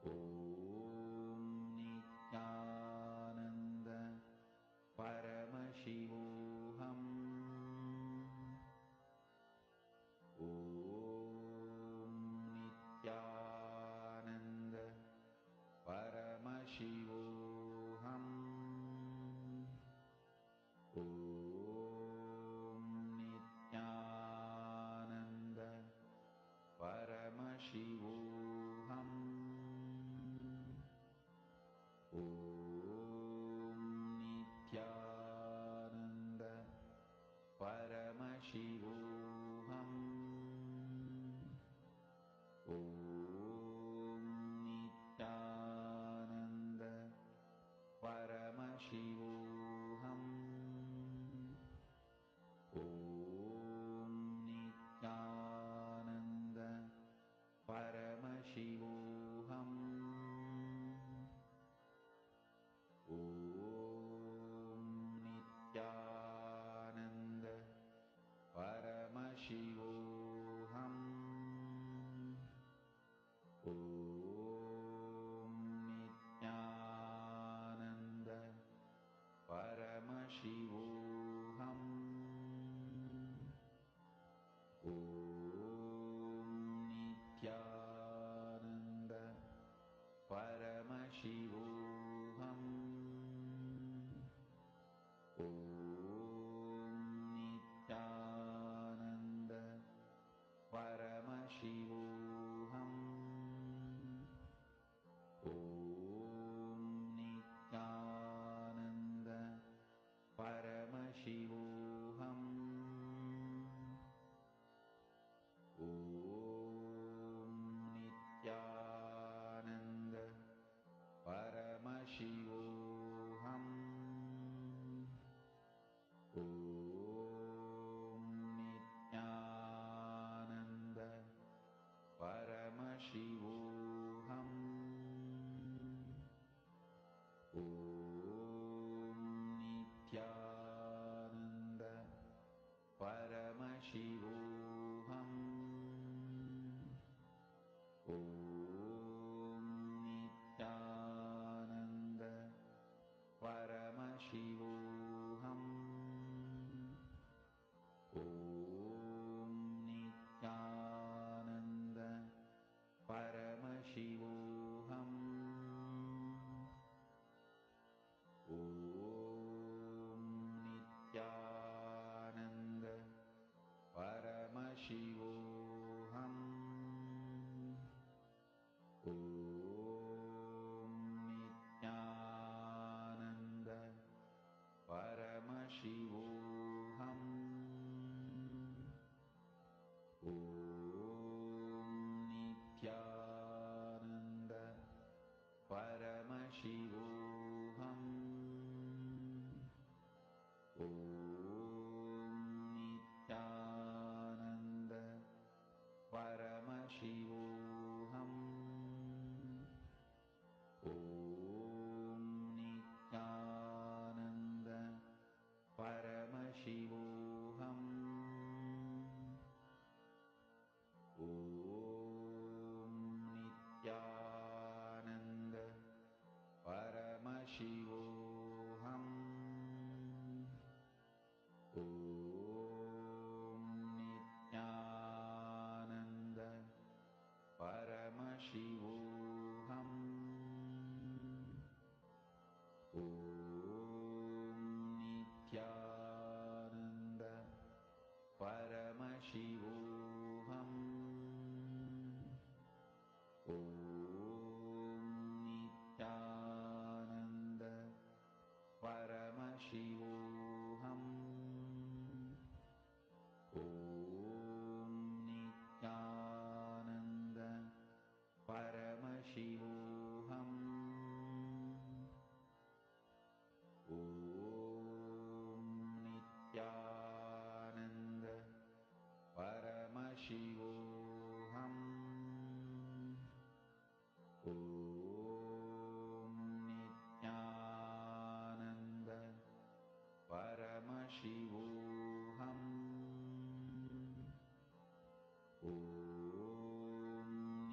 Om Nithyananda Paramashivoham. Om Nithyananda Paramashivoham. Paramashivoham. Om Nithyananda Paramashivoham. Om Nithyananda Paramashivoham. Om Nithyananda Paramashivoham. Om Nithyananda Paramashivoham. Om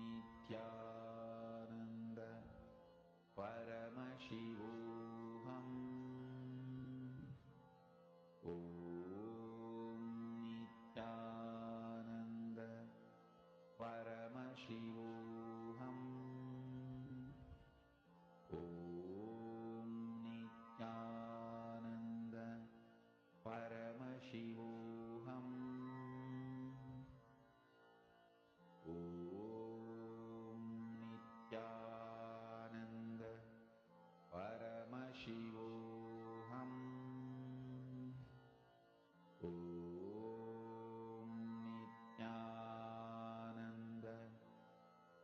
Nithyananda Paramashivoham. Om Nithyananda Paramashivoham. Om Nithyananda Paramashivoham. Om Nithyananda Paramashivoham. Om Nithyananda Paramashivoham. Om Nithyananda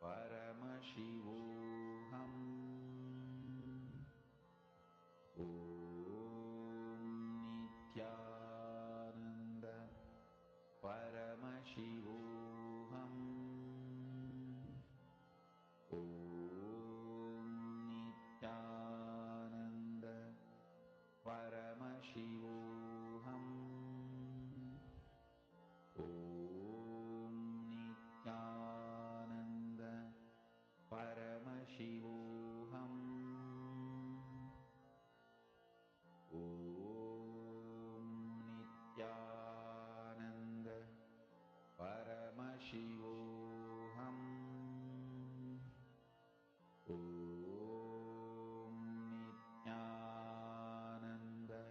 Paramashivoham. Om Nithyananda Paramashivoham. Om Nithyananda Paramashivoham. Om Nithyananda Paramashivoham. Om Nithyananda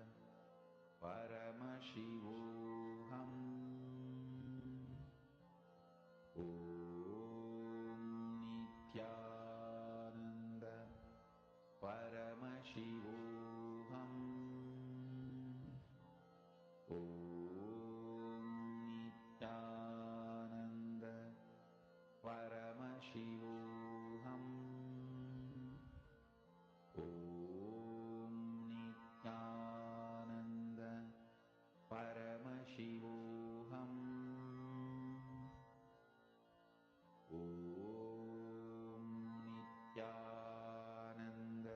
Paramashivoham. Om Nithyananda Paramashivoham. Om Nithyananda Paramashivoham. Om Nithyananda Paramashivoham. Om Nithyananda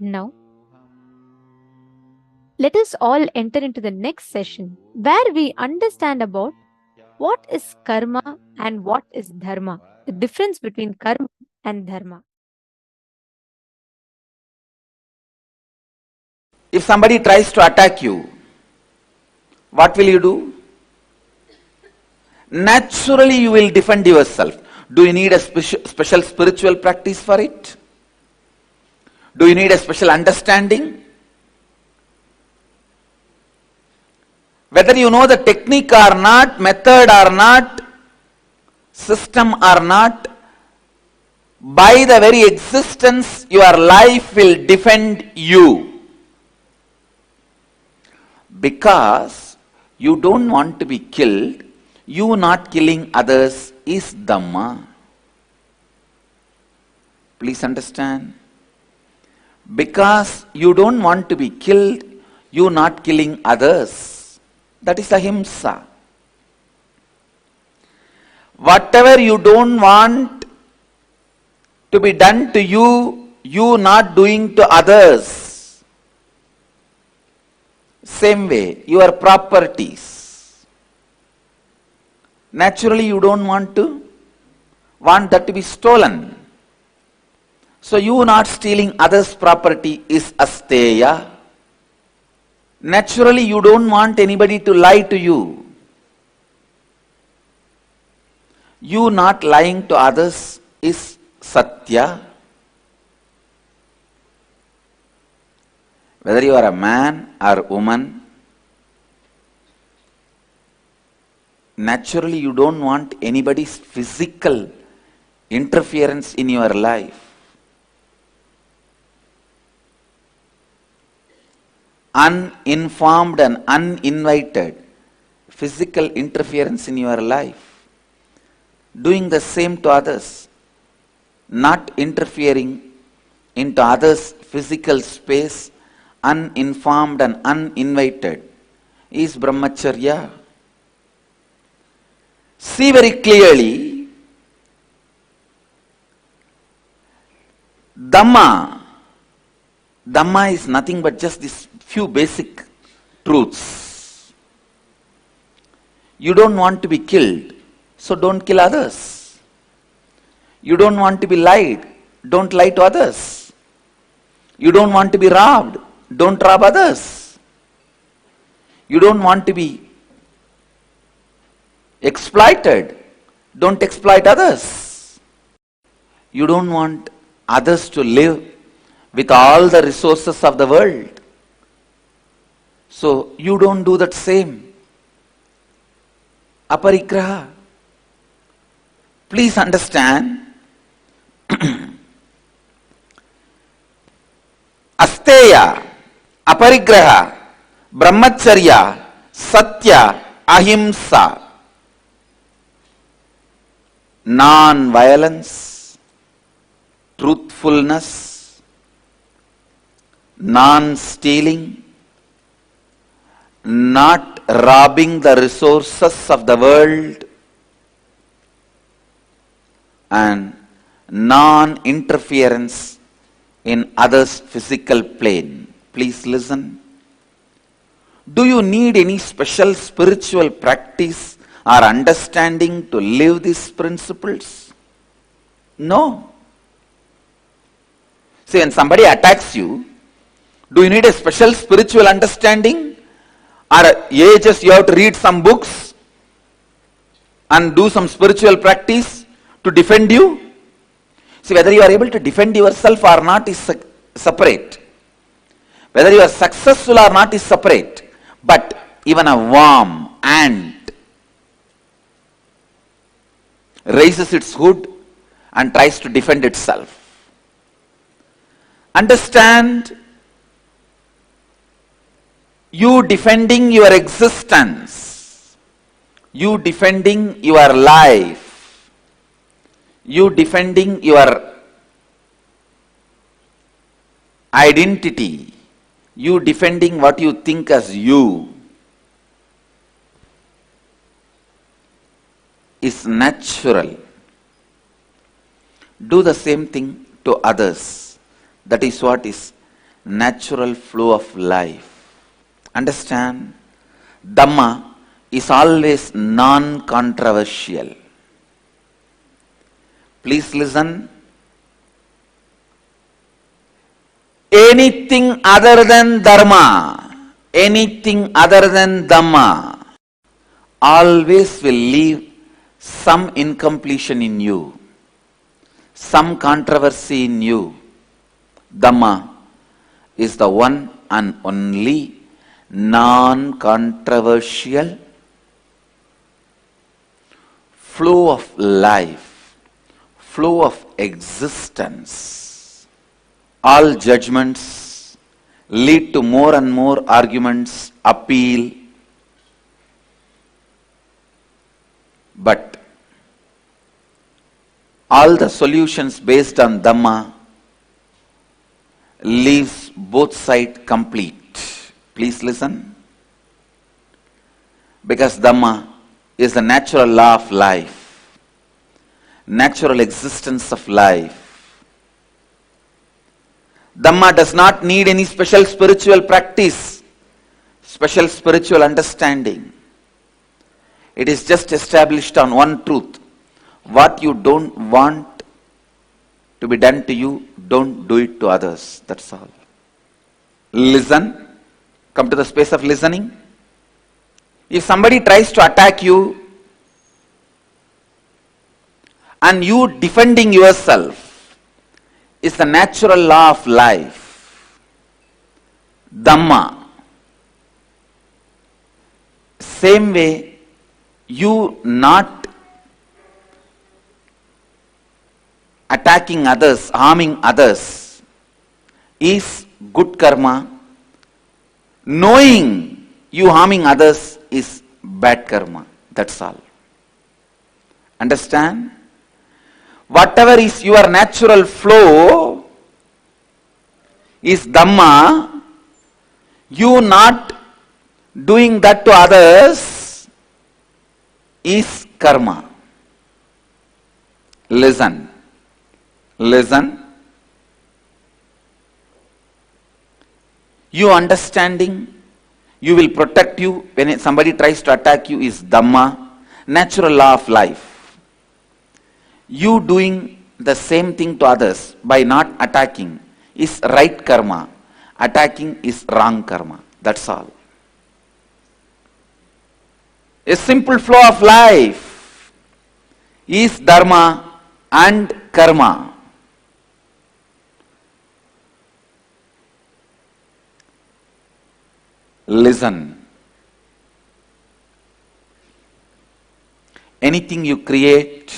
Now, let us all enter into the next session where we understand about what is karma and what is dharma, the difference between karma and dharma. If somebody tries to attack you, what will you do? Naturally, you will defend yourself. Do you need a special spiritual practice for it? Do you need a special understanding? Whether you know the technique or not, method or not, system or not, by the very existence, your life will defend you. Because you don't want to be killed, you not killing others is Dhamma. Please understand. Because you don't want to be killed, you not killing others. That is ahimsa. Whatever you don't want to be done to you, you not doing to others. Same way, your properties. Naturally, you don't want that to be stolen. So you not stealing others' property is asteya. Naturally, you don't want anybody to lie to you. You not lying to others is satya. Whether you are a man or woman, naturally you don't want anybody's physical interference in your life. Uninformed and uninvited physical interference in your life. Doing the same to others. Not interfering into others' physical space, uninformed and uninvited, is brahmacharya. See very clearly, Dhamma is nothing but just these few basic truths. You don't want to be killed, so don't kill others. You don't want to be lied, don't lie to others. You don't want to be robbed, don't rob others. You don't want to be exploited, don't exploit others. You don't want others to live with all the resources of the world. So you don't do that same. Aparigraha. Please understand, asteya, aparigraha, brahmacharya, satya, ahimsa, non-violence, truthfulness, non-stealing, not robbing the resources of the world, and non-interference in others' physical plane. Please listen. Do you need any special spiritual practice or understanding to live these principles? No. See, when somebody attacks you, do you need a special spiritual understanding? Or just you have to read some books and do some spiritual practice to defend you? See, whether you are able to defend yourself or not is separate. Whether you are successful or not is separate. But even a worm, ant, raises its hood and tries to defend itself. Understand, you defending your existence, you defending your life, you defending your identity, you defending what you think as you, is natural. Do the same thing to others. That is what is natural flow of life. Understand? Dhamma is always non-controversial. Please listen. Anything other than Dharma, anything other than Dhamma, always will leave some incompletion in you, some controversy in you. Dhamma is the one and only non-controversial flow of life, flow of existence. All judgments lead to more and more arguments, appeal. But all the solutions based on Dhamma leaves both sides complete. Please listen. Because Dhamma is the natural law of life, natural existence of life. Dhamma does not need any special spiritual practice, special spiritual understanding. It is just established on one truth. What you don't want to be done to you, don't do it to others. That's all. Listen. Come to the space of listening. If somebody tries to attack you and you defending yourself is the natural law of life, Dhamma. Same way, you not attacking others, harming others is good karma. Knowing you harming others is bad karma. That's all. Understand? Whatever is your natural flow is Dhamma. You not doing that to others is karma. Listen. Listen. You understanding, you will protect you when somebody tries to attack you is Dhamma, natural law of life. You doing the same thing to others by not attacking is right karma. Attacking is wrong karma. That's all. A simple flow of life is Dharma and karma. Listen. Anything you create,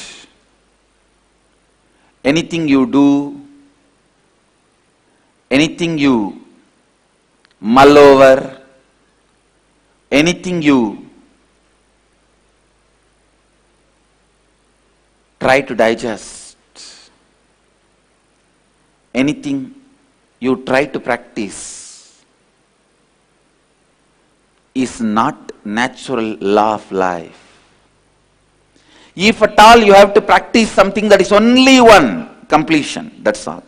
anything you do, anything you mull over, anything you try to digest, anything you try to practice is not natural law of life. If at all you have to practice something that is only one completion, that's all.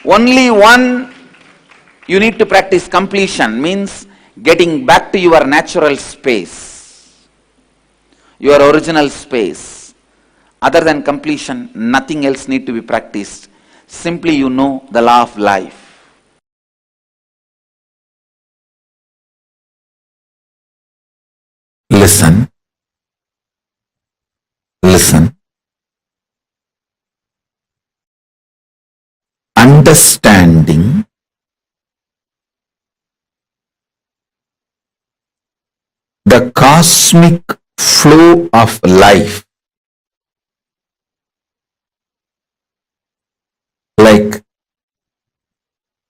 Only one you need to practice completion means getting back to your natural space, your original space. Other than completion, nothing else need to be practiced. Simply you know the law of life. Listen. Listen. Understanding the cosmic flow of life, like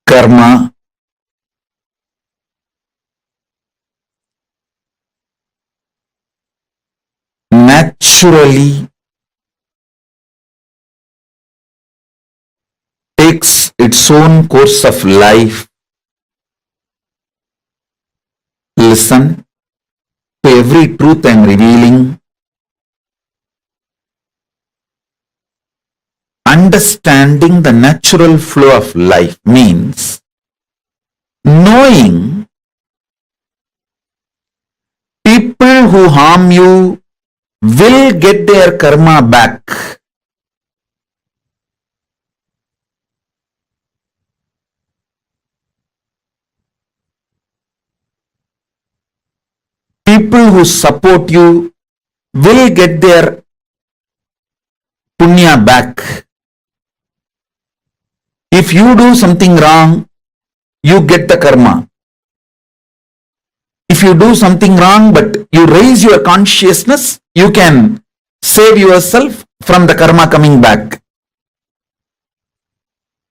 karma, naturally takes its own course of life. Listen to every truth I am revealing understanding the natural flow of life means knowing people who harm you will get their karma back. People who support you will get their punya back. If you do something wrong, you get the karma. If you do something wrong but you raise your consciousness, you can save yourself from the karma coming back.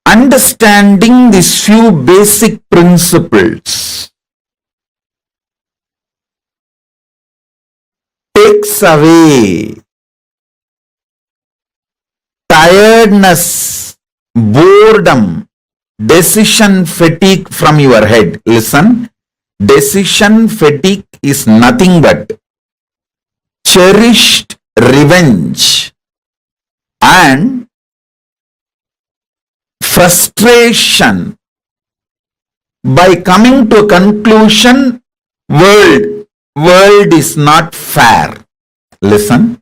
Understanding these few basic principles takes away tiredness, boredom, decision fatigue from your head. Listen, decision fatigue is nothing but cherished revenge and frustration by coming to a conclusion, world is not fair. Listen,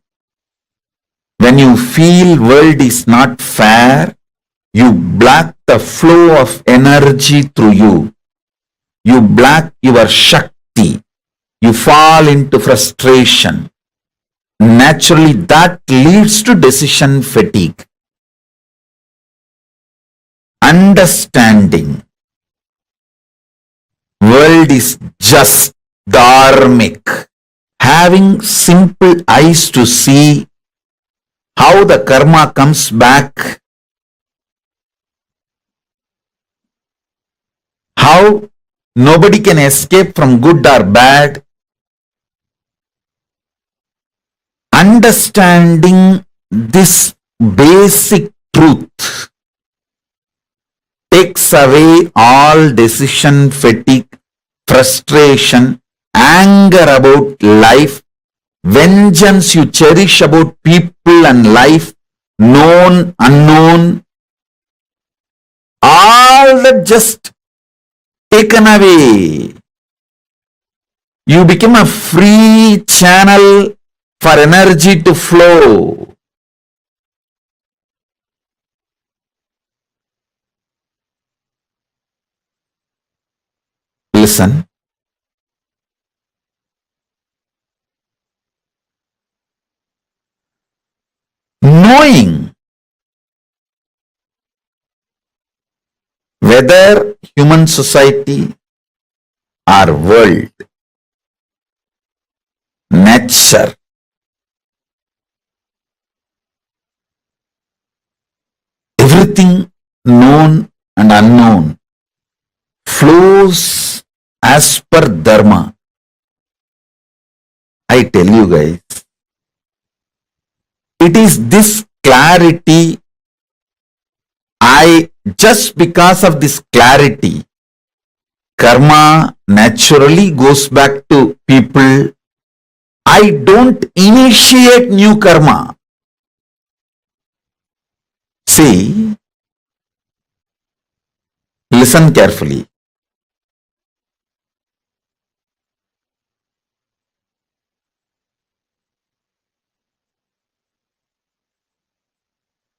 when you feel world is not fair, you block the flow of energy through you. You block your Shakti. You fall into frustration. Naturally, that leads to decision fatigue. Understanding world is just dharmic. Having simple eyes to see how the karma comes back, how nobody can escape from good or bad. Understanding this basic truth takes away all decision fatigue, frustration, anger about life, vengeance you cherish about people and life, known, unknown, all that just taken away. You become a free channel for energy to flow. Listen. Knowing whether human society or world, nature, everything known and unknown flows as per dharma. I tell you guys, it is this clarity, just because of this clarity, karma naturally goes back to people. I don't initiate new karma. See, listen carefully.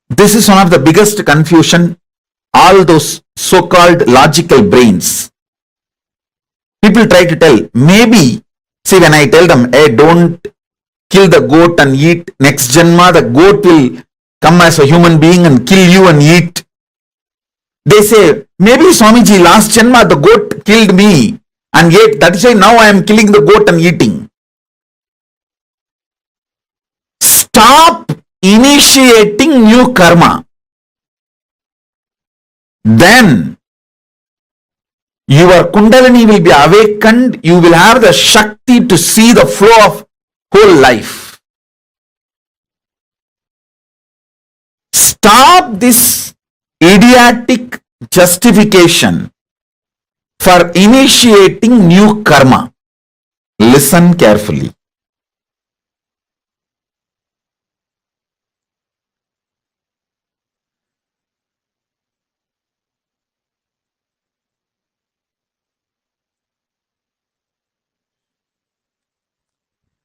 This is one of the biggest confusion, all those so-called logical brains. People try to tell, maybe, see, when I tell them, hey, don't kill the goat and eat, next janma, the goat will come as a human being and kill you and eat. They say, maybe Swamiji, last janma, the goat killed me and ate. That is why now I am killing the goat and eating. Stop initiating new karma. Then your Kundalini will be awakened. You will have the Shakti to see the flow of whole life. Stop this idiotic justification for initiating new karma. Listen carefully.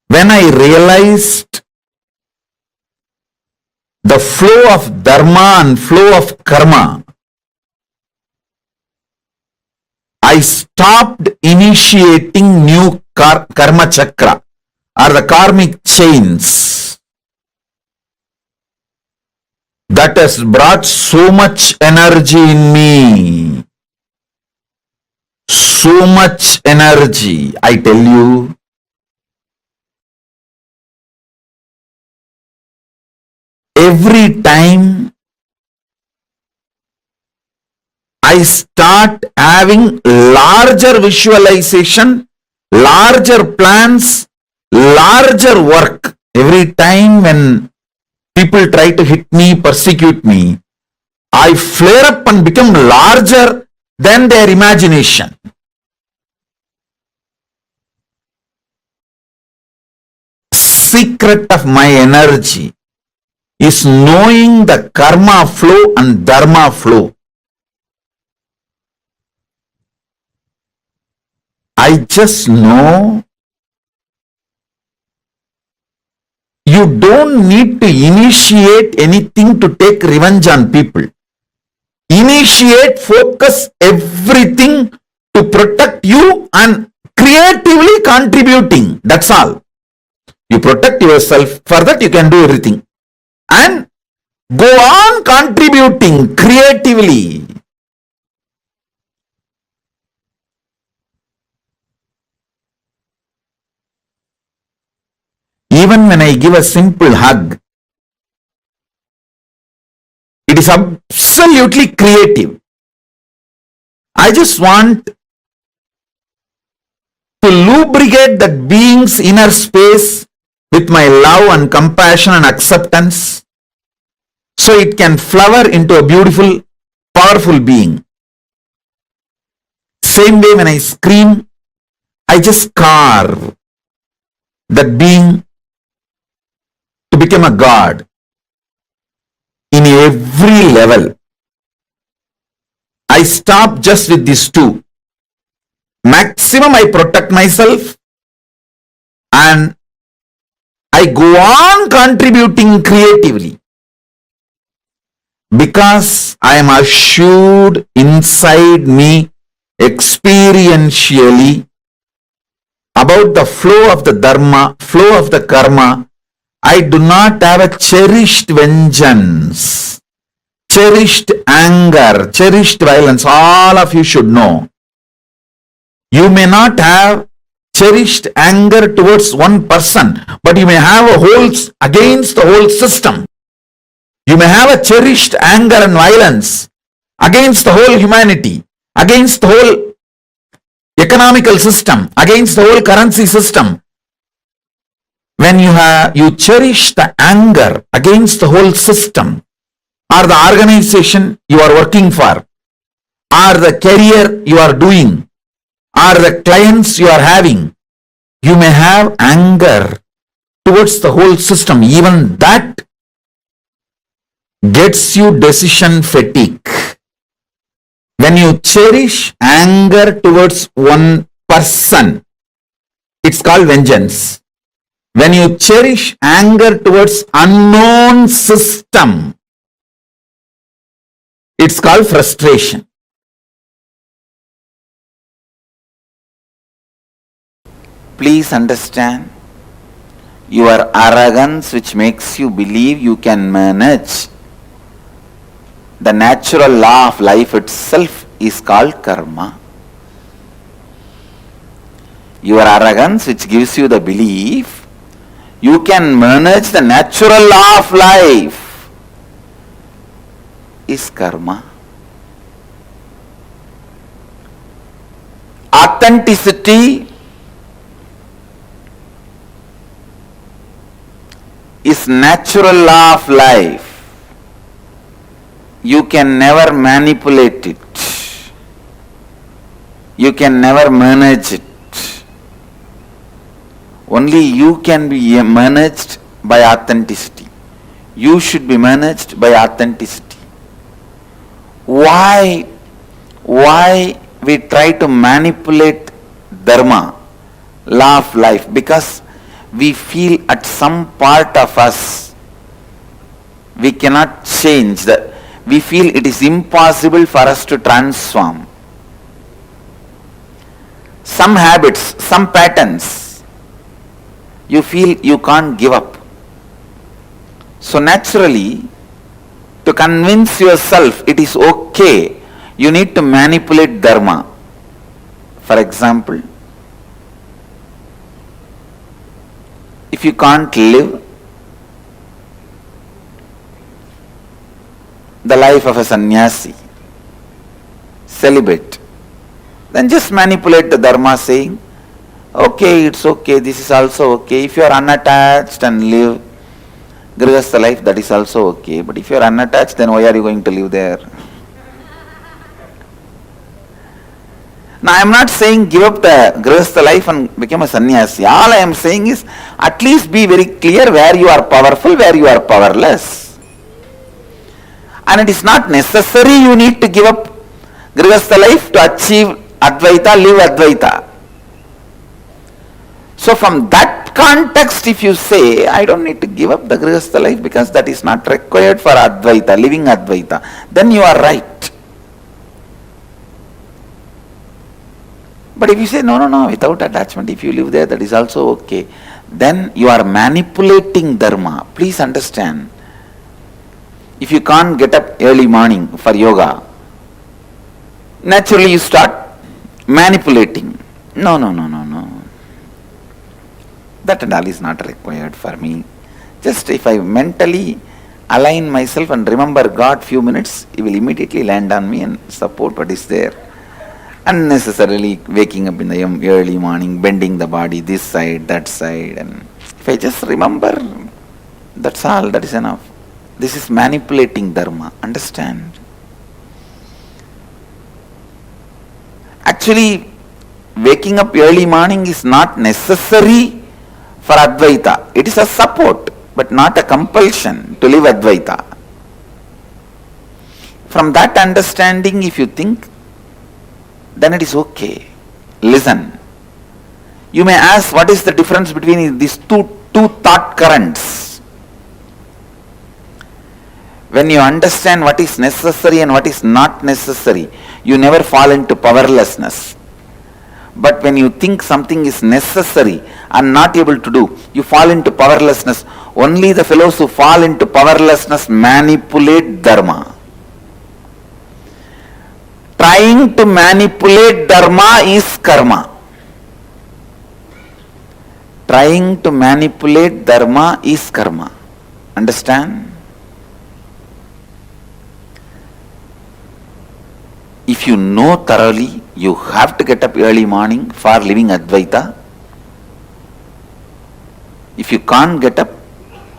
when I realized the flow of dharma and flow of karma, I stopped initiating new karma chakra or the karmic chains that has brought so much energy in me. So much energy, I tell you. Every time I start having larger visualization, larger plans, larger work. Every time when people try to hit me, persecute me, I flare up and become larger than their imagination. Secret of my energy is knowing the karma flow and dharma flow. I just know you don't need to initiate anything to take revenge on people. Initiate, focus everything to protect you and creatively contributing. That's all. You protect yourself, for that you can do everything. And go on contributing creatively. Even when I give a simple hug, it is absolutely creative. I just want to lubricate that being's inner space with my love and compassion and acceptance so it can flower into a beautiful, powerful being. Same way when I scream, I just carve that being to become a god in every level. I stop just with these two. Maximum I protect myself and I go on contributing creatively because I am assured inside me experientially about the flow of the dharma, flow of the karma. I do not have a cherished vengeance, cherished anger, cherished violence. All of you should know. You may not have cherished anger towards one person, but you may have a whole against the whole system. You may have a cherished anger and violence against the whole humanity, against the whole economical system, against the whole currency system. When you cherish the anger against the whole system, or the organization you are working for, or the career you are doing, or the clients you are having, you may have anger towards the whole system. Even that gets you decision fatigue. When you cherish anger towards one person, it's called vengeance. When you cherish anger towards unknown system, it's called frustration. Please understand, your arrogance which makes you believe you can manage the natural law of life itself is called karma. Your arrogance which gives you the belief you can manage the natural law of life is karma. Authenticity is natural law of life. You can never manipulate it. You can never manage it. Only you can be managed by authenticity. You should be managed by authenticity. Why we try to manipulate dharma, law of life? Because we feel at some part of us we cannot change, we feel it is impossible for us to transform. Some habits, some patterns, you feel you can't give up. So naturally, to convince yourself it is okay, you need to manipulate dharma. For example, if you can't live the life of a sannyasi, celibate, then just manipulate the dharma saying, okay, it's okay, this is also okay. If you are unattached and live grihastha life, that is also okay. But if you are unattached, then why are you going to live there? Now I am not saying give up the grihastha life and become a sannyasi. All I am saying is at least be very clear where you are powerful, where you are powerless. And it is not necessary you need to give up grihastha life to achieve Advaita, live Advaita. So from that context, if you say, I don't need to give up the grihastha life because that is not required for Advaita, living Advaita, then you are right. But if you say, no, without attachment, if you live there, that is also okay, then you are manipulating dharma. Please understand. If you can't get up early morning for yoga, naturally you start manipulating. No. That and all is not required for me. Just if I mentally align myself and remember God few minutes, He will immediately land on me and support what is there. Unnecessarily waking up in the early morning, bending the body this side, that side, and if I just remember, that's all, that is enough. This is manipulating dharma, understand? Actually, waking up early morning is not necessary for Advaita. It is a support, but not a compulsion to live Advaita. From that understanding, if you think, then it is okay. Listen. You may ask, what is the difference between these two thought currents? When you understand what is necessary and what is not necessary, you never fall into powerlessness. But when you think something is necessary and not able to do, you fall into powerlessness. Only the fellows who fall into powerlessness manipulate dharma. Trying to manipulate dharma is karma. Trying to manipulate dharma is karma. Understand? If you know thoroughly, you have to get up early morning for living Advaita. If you can't get up,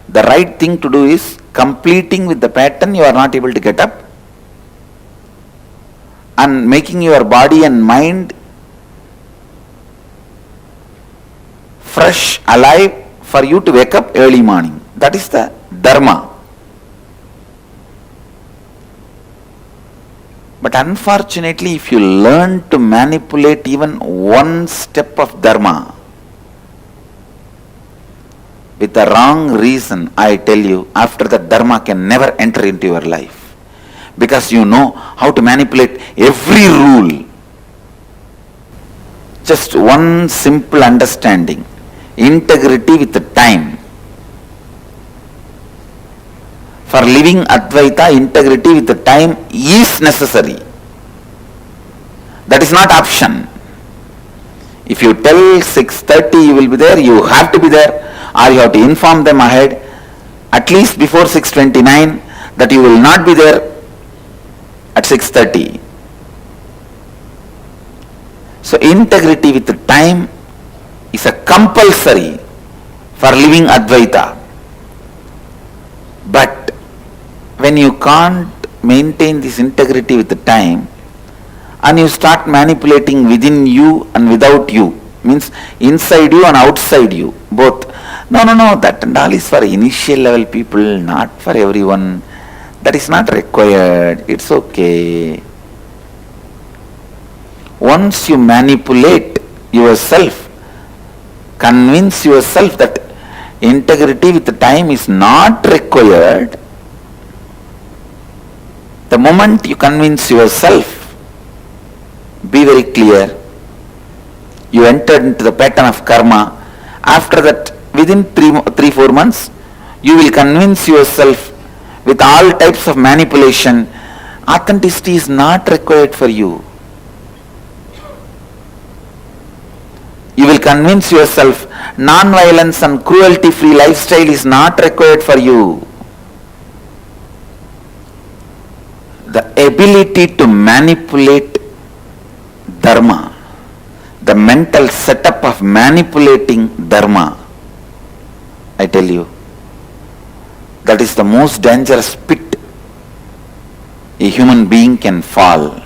the right thing to do is completing with the pattern you are not able to get up and making your body and mind fresh, alive for you to wake up early morning. That is the dharma. But unfortunately, if you learn to manipulate even one step of dharma with the wrong reason, I tell you, after that dharma can never enter into your life. Because you know how to manipulate every rule. Just one simple understanding. Integrity with the time. For living Advaita, integrity with the time is necessary. That is not option. If you tell 6:30 you will be there, you have to be there, or you have to inform them ahead, at least before 6:29, that you will not be there at 6:30. So integrity with the time is a compulsory for living Advaita. But when you can't maintain this integrity with the time and you start manipulating within you and without you, means inside you and outside you, both. No, that and all is for initial level people, not for everyone. That is not required. It's okay. Once you manipulate yourself, convince yourself that Integrity with time is not required. The moment you convince yourself, be very clear, you entered into the pattern of karma. After that, within 3-4 months, you will convince yourself with all types of manipulation. Authenticity is not required for you. You will convince yourself non-violence and cruelty-free lifestyle is not required for you. The ability to manipulate dharma, the mental setup of manipulating dharma, I tell you, that is the most dangerous pit a human being can fall.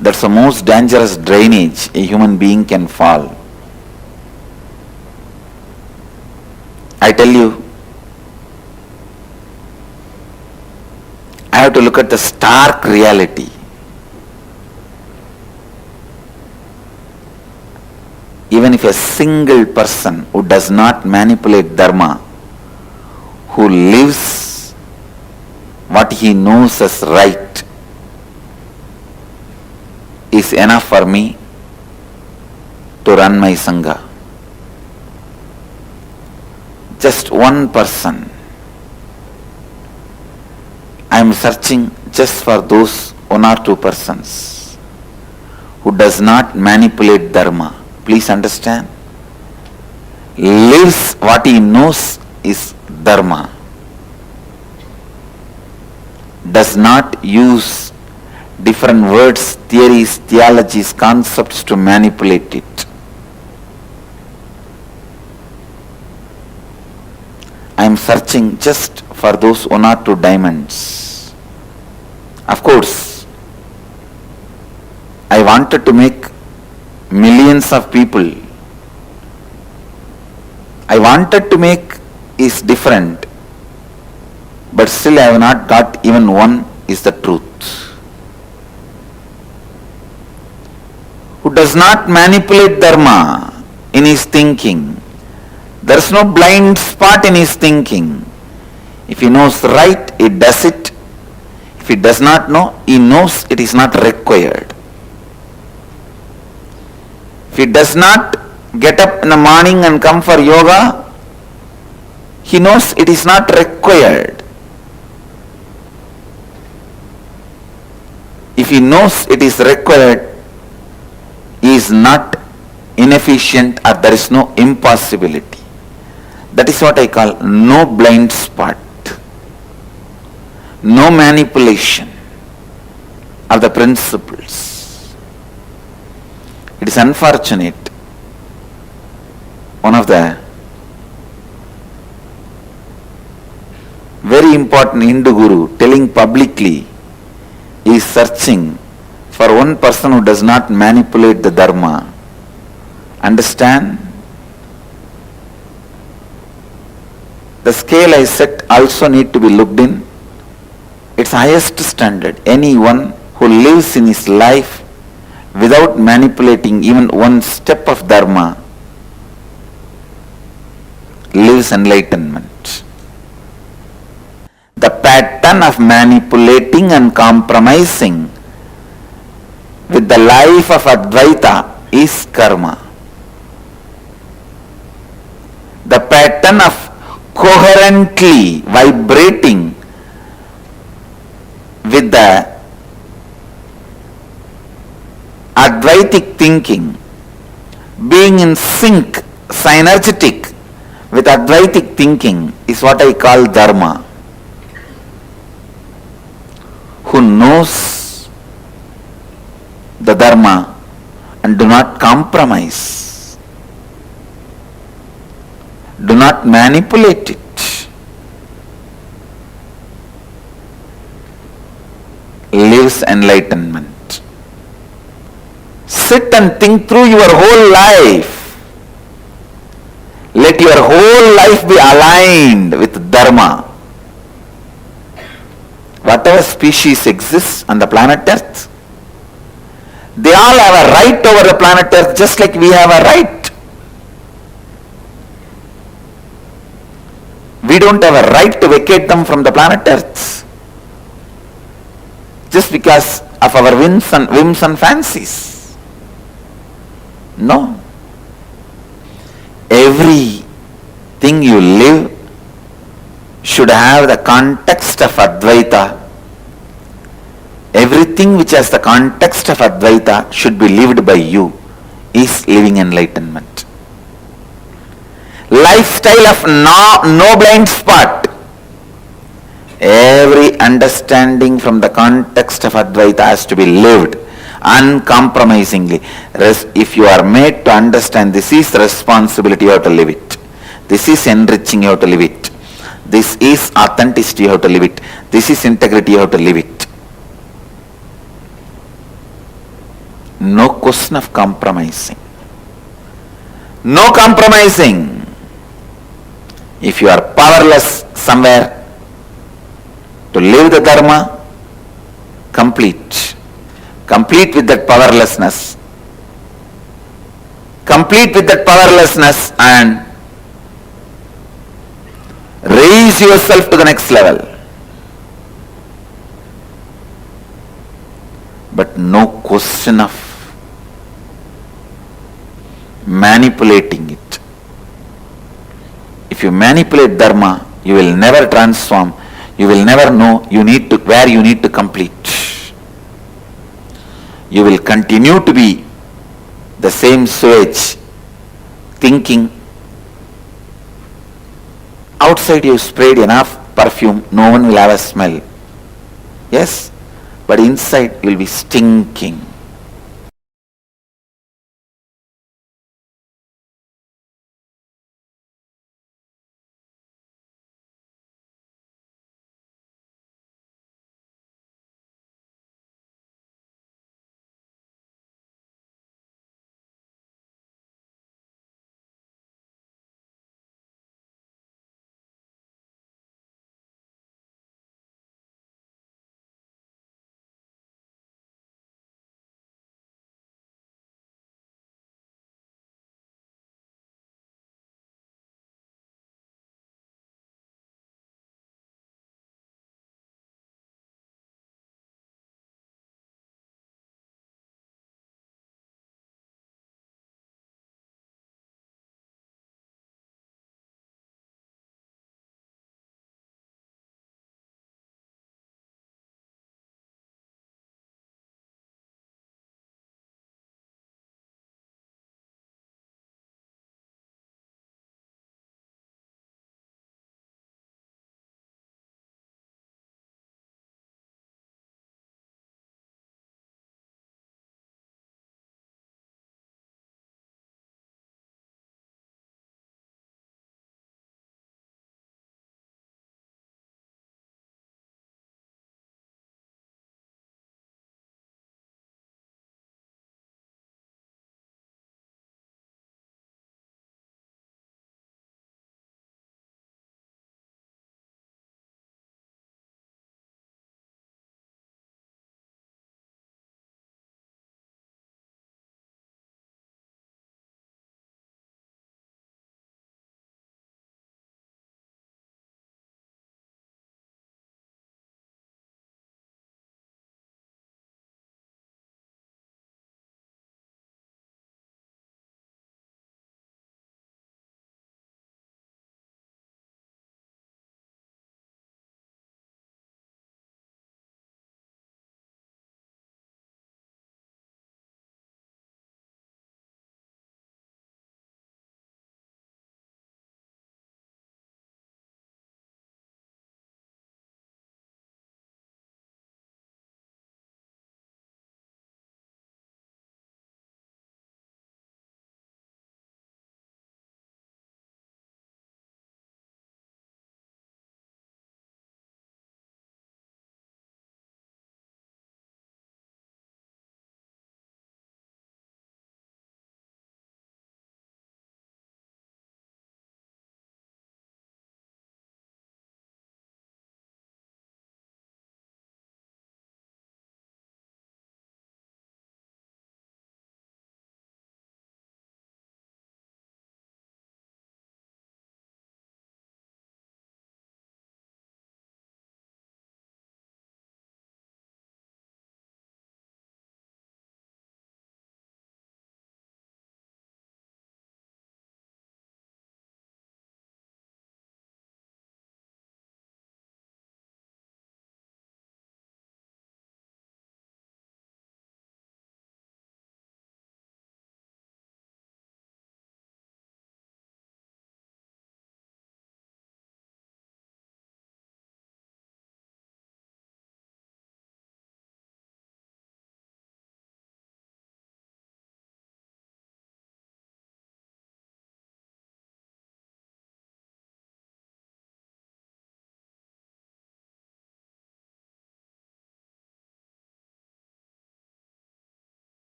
That's the most dangerous drainage a human being can fall. I tell you, I have to look at the stark reality. Even if a single person who does not manipulate dharma, who lives what he knows as right, is enough for me to run my sangha. Just one person. I am searching just for those 1 or 2 persons who does not manipulate dharma. Please understand. Lives what he knows is dharma. Does not use different words, theories, theologies, concepts to manipulate it. I am searching just for those 1 or 2 diamonds. Of course, I wanted to make millions of people. I wanted to make is different, but still I have not got even one is the truth. Who does not manipulate dharma in his thinking. There is no blind spot in his thinking. If he knows right, he does it. If he does not know, he knows it is not required. If he does not get up in the morning and come for yoga, he knows it is not required. If he knows it is required, he is not inefficient or there is no impossibility. That is what I call no blind spot, no manipulation of the principles. It is unfortunate. One of the very important Hindu guru telling publicly he is searching for one person who does not manipulate the dharma. Understand? The scale I set also need to be looked in. Its highest standard. Anyone who lives in his life without manipulating even one step of dharma lives enlightenment. The pattern of manipulating and compromising with the life of Advaita is karma. The pattern of coherently vibrating with the Advaitic thinking, being in sync, synergetic with Advaitic thinking is what I call dharma. Who knows the dharma and do not compromise, do not manipulate it, lives enlightenment. Sit and think through your whole life. Let your whole life be aligned with dharma. Whatever species exists on the planet Earth, they all have a right over the planet Earth just like we have a right. We don't have a right to vacate them from the planet Earth just because of our whims and fancies. No. Everything you live should have the context of Advaita. Everything which has the context of Advaita should be lived by you is living enlightenment. Lifestyle of no blind spot. Every understanding from the context of Advaita has to be lived uncompromisingly. If you are made to understand this is responsibility, you have to live it. This is enriching, you have to live it. This is authenticity, you have to live it. This is integrity, you have to live it. No question of compromising. No compromising. If you are powerless somewhere to live the Dharma, complete. Complete with that powerlessness. Complete with that powerlessness and raise yourself to the next level. But no question of manipulating it. If you manipulate Dharma, you will never transform. You will never know where you need to complete. You will continue to be the same sewage, thinking outside you sprayed enough perfume, no one will have a smell. Yes, but inside you will be stinking.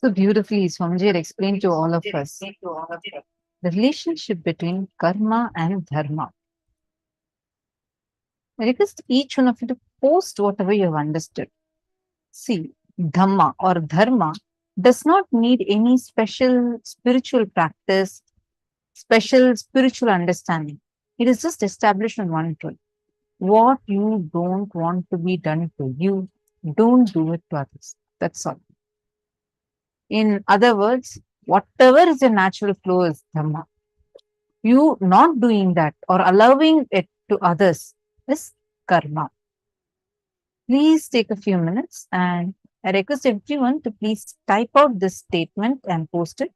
So beautifully, Swamiji had explained to all of us the relationship between karma and dharma. I request each one of you to post whatever you have understood. See, dhamma or dharma does not need any special spiritual practice, special spiritual understanding. It is just established on one truth. What you don't want to be done to you, don't do it to others. That's all. In other words, whatever is your natural flow is dhamma. You not doing that or allowing it to others is karma. Please take a few minutes and I request everyone to please type out this statement and post it.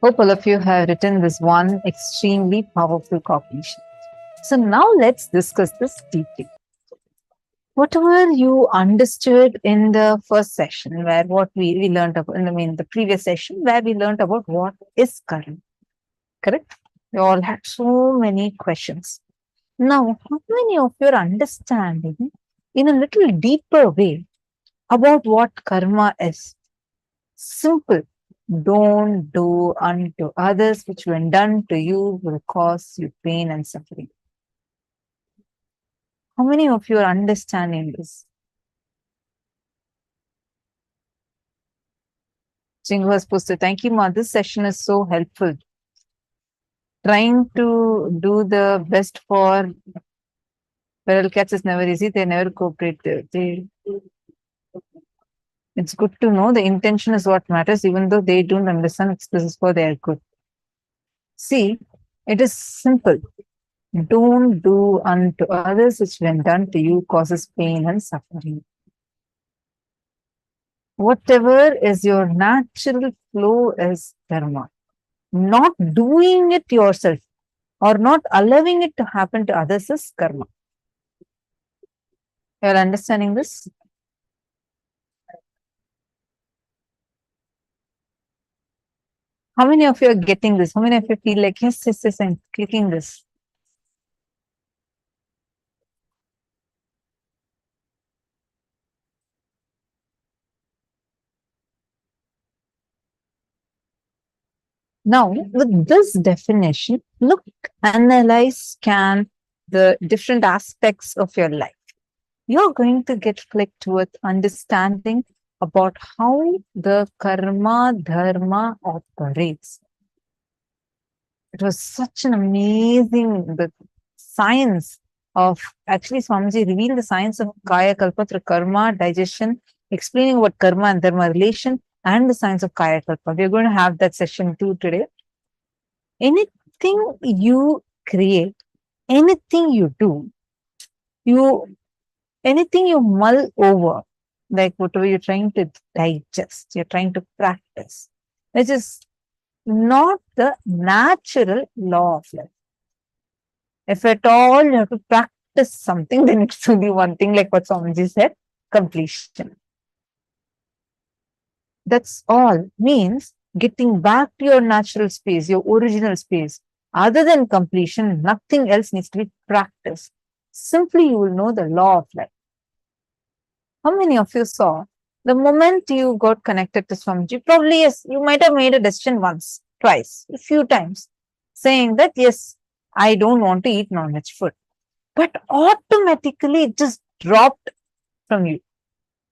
Hope all of you have written this one extremely powerful cognition. So now let's discuss this deeply. Whatever you understood in the first session, where what we learned about, the previous session, where we learned about what is karma, correct? We all had so many questions. Now, how many of you are understanding in a little deeper way about what karma is? Simple. Don't do unto others which when done to you will cause you pain and suffering. How many of you are understanding this? Chingu was posted, thank you, Ma. This session is so helpful. Trying to do the best for feral cats is never easy. They never cooperate. It's good to know the intention is what matters, even though they don't understand this is for their good. See, it is simple. Don't do unto others which when done to you causes pain and suffering. Whatever is your natural flow is karma. Not doing it yourself or not allowing it to happen to others is karma. You are understanding this? How many of you are getting this? How many of you feel like, yes, I'm clicking this? Now, with this definition, look, analyze, scan the different aspects of your life. You're going to get clicked with understanding about how the karma dharma operates. It was such an amazing the science of, actually Swamiji revealed the science of Kayakalpa through karma, digestion, explaining what karma and dharma relation and the science of Kayakalpa. We're going to have that session too today. Anything you create, anything you do, anything you mull over, like whatever you're trying to digest, you're trying to practice, which is not the natural law of life. If at all you have to practice something, then it's only one thing, like what Swamiji said, completion. That's all. Means getting back to your natural space, your original space. Other than completion, nothing else needs to be practiced. Simply, you will know the law of life. How many of you saw the moment you got connected to Swamiji? Probably, yes, you might have made a decision once, twice, a few times, saying that, yes, I don't want to eat non-veg food. But automatically, it just dropped from you.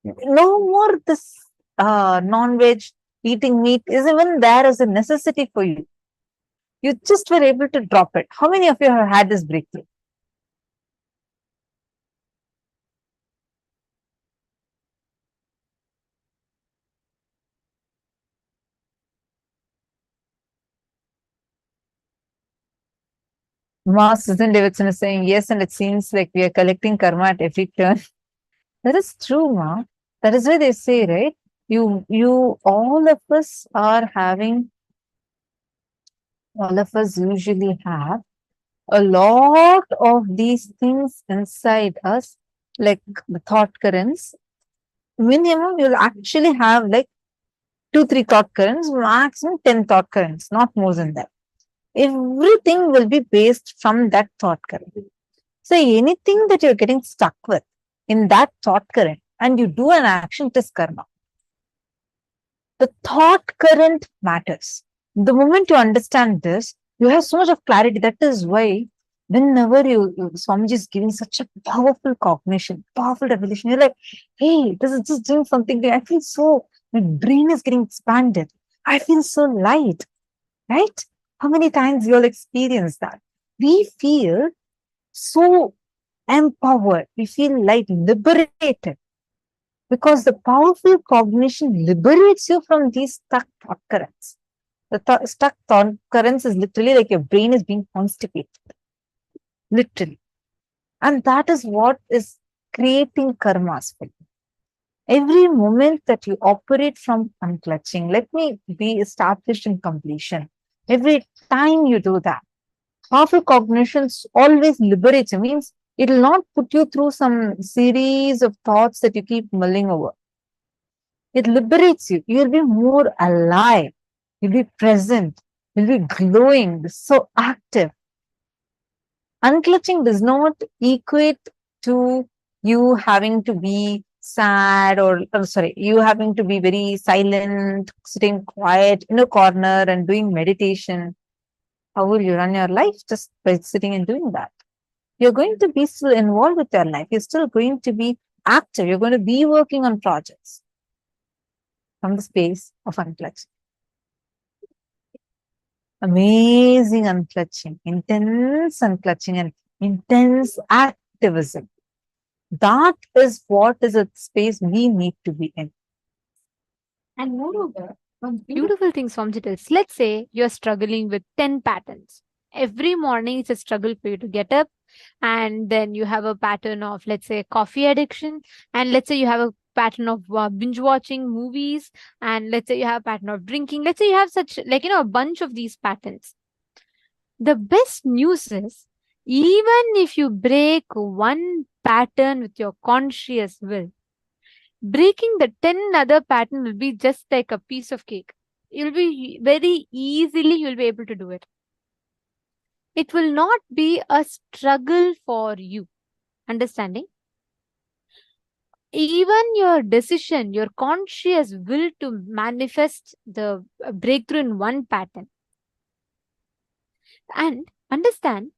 No more this non-veg, eating meat is even there as a necessity for you. You just were able to drop it. How many of you have had this breakthrough? Ma Susan Davidson is saying yes, and it seems like we are collecting karma at every turn. That is true, Ma. That is why they say, right? All of us are having, all of us usually have a lot of these things inside us, like the thought currents. Minimum, you'll actually have like 2-3 thought currents, maximum 10 thought currents, not more than that. Everything will be based from that thought current. So anything that you're getting stuck with in that thought current and you do an action, it is karma. The thought current matters. The moment you understand this, you have so much of clarity. That is why whenever Swamiji is giving such a powerful cognition, powerful revelation, you're like, hey, this is just doing something. I feel so, my brain is getting expanded. I feel so light, right? How many times you'll experience that? We feel so empowered. We feel light, liberated. Because the powerful cognition liberates you from these stuck thought currents. The stuck thought currents is literally like your brain is being constipated. Literally. And that is what is creating karmas for you. Every moment that you operate from unclutching, let me be established in completion. Every time you do that, powerful cognition always liberates you, means it will not put you through some series of thoughts that you keep mulling over. It liberates you. You will be more alive. You'll be present. You'll be glowing, so active. Unclutching does not equate to you having to be sad or, you having to be very silent, sitting quiet in a corner and doing meditation. How will you run your life? Just by sitting and doing that. You're going to be still involved with your life. You're still going to be active. You're going to be working on projects from the space of unclutching. Amazing unclutching, intense unclutching, and intense activism. That is what is a space we need to be in. And moreover, one beautiful thing, Swamiji tells, let's say you're struggling with 10 patterns. Every morning it's a struggle for you to get up, and then you have a pattern of, let's say, coffee addiction, and let's say you have a pattern of binge watching movies, and let's say you have a pattern of drinking. Let's say you have such, a bunch of these patterns. The best news is, even if you break one pattern with your conscious will, breaking the 10 other pattern will be just like a piece of cake. You'll be very easily, you'll be able to do it. It will not be a struggle for you. Understanding? Even your decision, your conscious will to manifest the breakthrough in one pattern. And understand,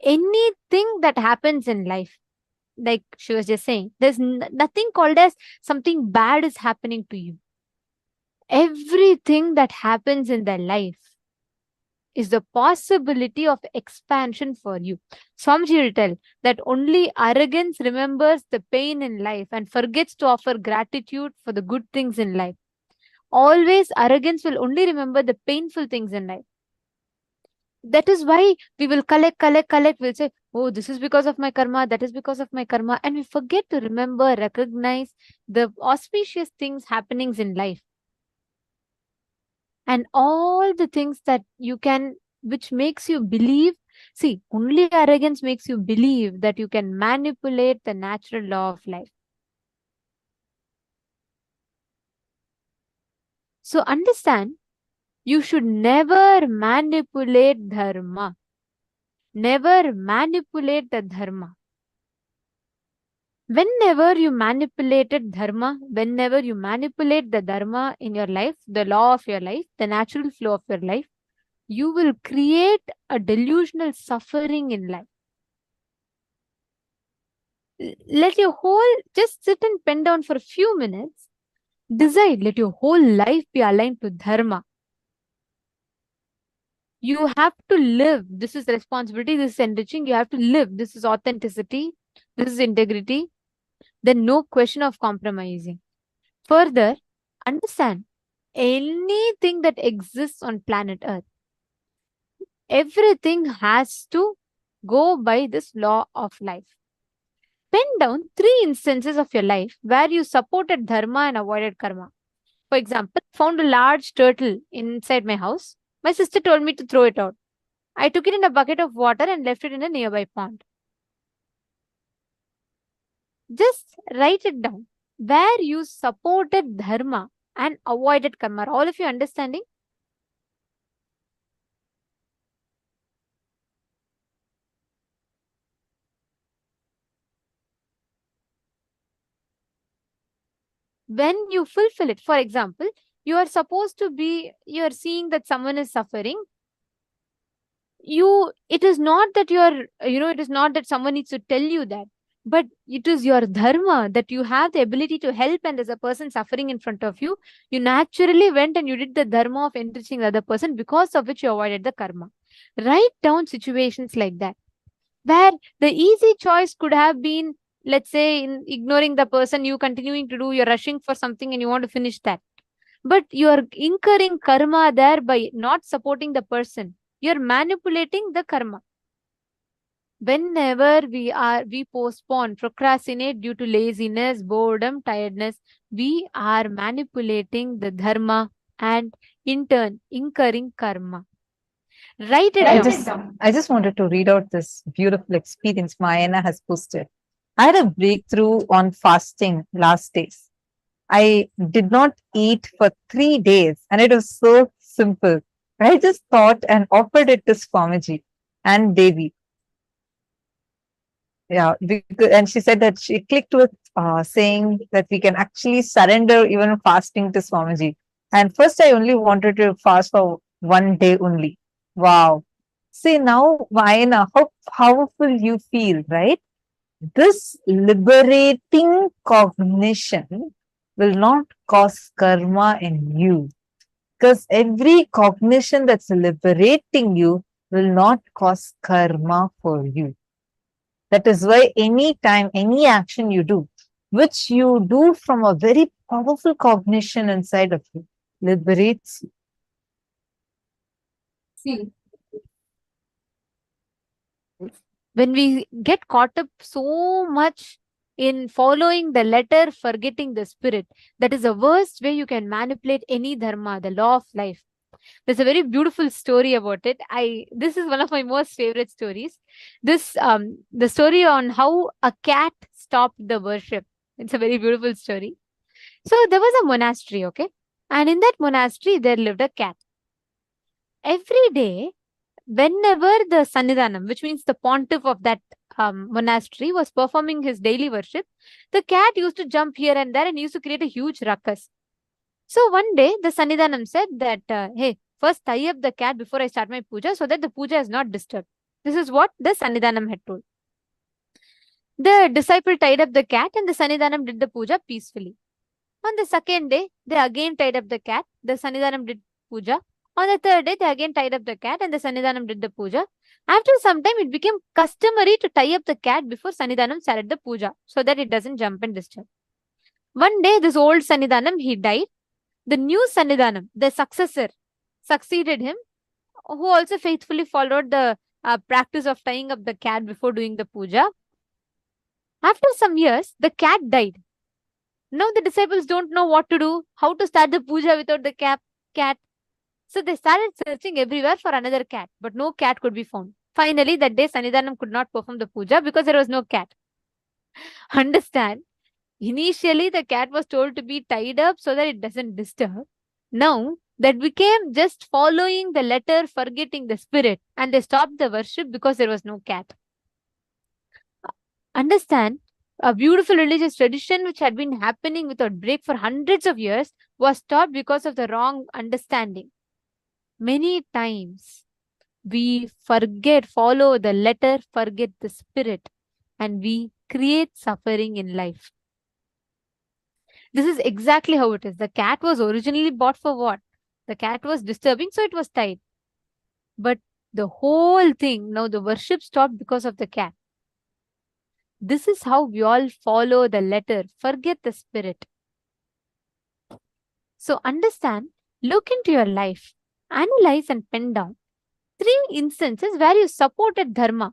anything that happens in life, like she was just saying, there's nothing called as something bad is happening to you. Everything that happens in their life is the possibility of expansion for you. Swamiji will tell that only arrogance remembers the pain in life and forgets to offer gratitude for the good things in life. Always arrogance will only remember the painful things in life. That is why we will collect. We'll say, oh, this is because of my karma, that is because of my karma. And we forget to remember, recognize the auspicious things happenings in life. And all the things that you can, which makes you believe. See, only arrogance makes you believe that you can manipulate the natural law of life. So understand, you should never manipulate dharma. Never manipulate the dharma. Whenever you manipulated dharma, whenever you manipulate the dharma in your life, the law of your life, the natural flow of your life, you will create a delusional suffering in life. Let your whole, just sit and pen down for a few minutes, decide, let your whole life be aligned to dharma. You have to live. This is responsibility, this is enriching. You have to live. This is authenticity, this is integrity. Then no question of compromising. Further, understand, anything that exists on planet Earth, everything has to go by this law of life. Pen down 3 instances of your life where you supported dharma and avoided karma. For example, found a large turtle inside my house. My sister told me to throw it out. I took it in a bucket of water and left it in a nearby pond. Just write it down. Where you supported dharma and avoided karma. Are all of you understanding? When you fulfill it, for example, you are supposed to be, you are seeing that someone is suffering. It is not that you are, it is not that someone needs to tell you that, but it is your dharma that you have the ability to help, and there's a person suffering in front of you. You naturally went and you did the dharma of enriching the other person, because of which you avoided the karma. Write down situations like that, where the easy choice could have been, let's say, in ignoring the person, you continuing to do, you're rushing for something and you want to finish that. But you're incurring karma there by not supporting the person. You're manipulating the karma. Whenever we postpone, procrastinate due to laziness, boredom, tiredness, we are manipulating the dharma and in turn incurring karma. Write it down. I just wanted to read out this beautiful experience Mayana has posted. I had a breakthrough on fasting last days. I did not eat for 3 days and it was so simple. I just thought and offered it to Swamiji and Devi. Yeah, and she said that she clicked with saying that we can actually surrender even fasting to Swamiji. And first, I only wanted to fast for 1 day only. Wow. See, now, Vayana, how powerful you feel, right? This liberating cognition will not cause karma in you. Because every cognition that's liberating you will not cause karma for you. That is why any time, any action you do, which you do from a very powerful cognition inside of you, liberates you. See, when we get caught up so much in following the letter, forgetting the spirit, that is the worst way you can manipulate any dharma, the law of life. There's a very beautiful story about it. This is one of my most favorite stories. The story on how a cat stopped the worship. It's a very beautiful story. So there was a monastery, okay? And in that monastery, there lived a cat. Every day, whenever the Sannidhanam, which means the pontiff of that monastery, was performing his daily worship, the cat used to jump here and there and used to create a huge ruckus. So one day, the Sannidhanam said that, hey, first tie up the cat before I start my puja so that the puja is not disturbed. This is what the Sannidhanam had told. The disciple tied up the cat and the Sannidhanam did the puja peacefully. On the second day, they again tied up the cat. The Sannidhanam did puja. On the third day, they again tied up the cat and the Sannidhanam did the puja. After some time, it became customary to tie up the cat before Sannidhanam started the puja so that it doesn't jump and disturb. One day, this old Sannidhanam, he died. The new Sannidhanam, the successor, succeeded him, who also faithfully followed the practice of tying up the cat before doing the puja. After some years, the cat died. Now the disciples don't know what to do, how to start the puja without the cat. So they started searching everywhere for another cat, but no cat could be found. Finally, that day, Sannidhanam could not perform the puja because there was no cat. Understand? Initially, the cat was told to be tied up so that it doesn't disturb. Now, that became just following the letter, forgetting the spirit, and they stopped the worship because there was no cat. Understand? A beautiful religious tradition which had been happening without break for hundreds of years was stopped because of the wrong understanding. Many times we follow the letter, forget the spirit, and we create suffering in life. This is exactly how it is. The cat was originally bought for what? The cat was disturbing, so it was tied. But the whole thing, now the worship stopped because of the cat. This is how we all follow the letter, forget the spirit. So understand, look into your life, analyze and pen down 3 instances where you supported dharma.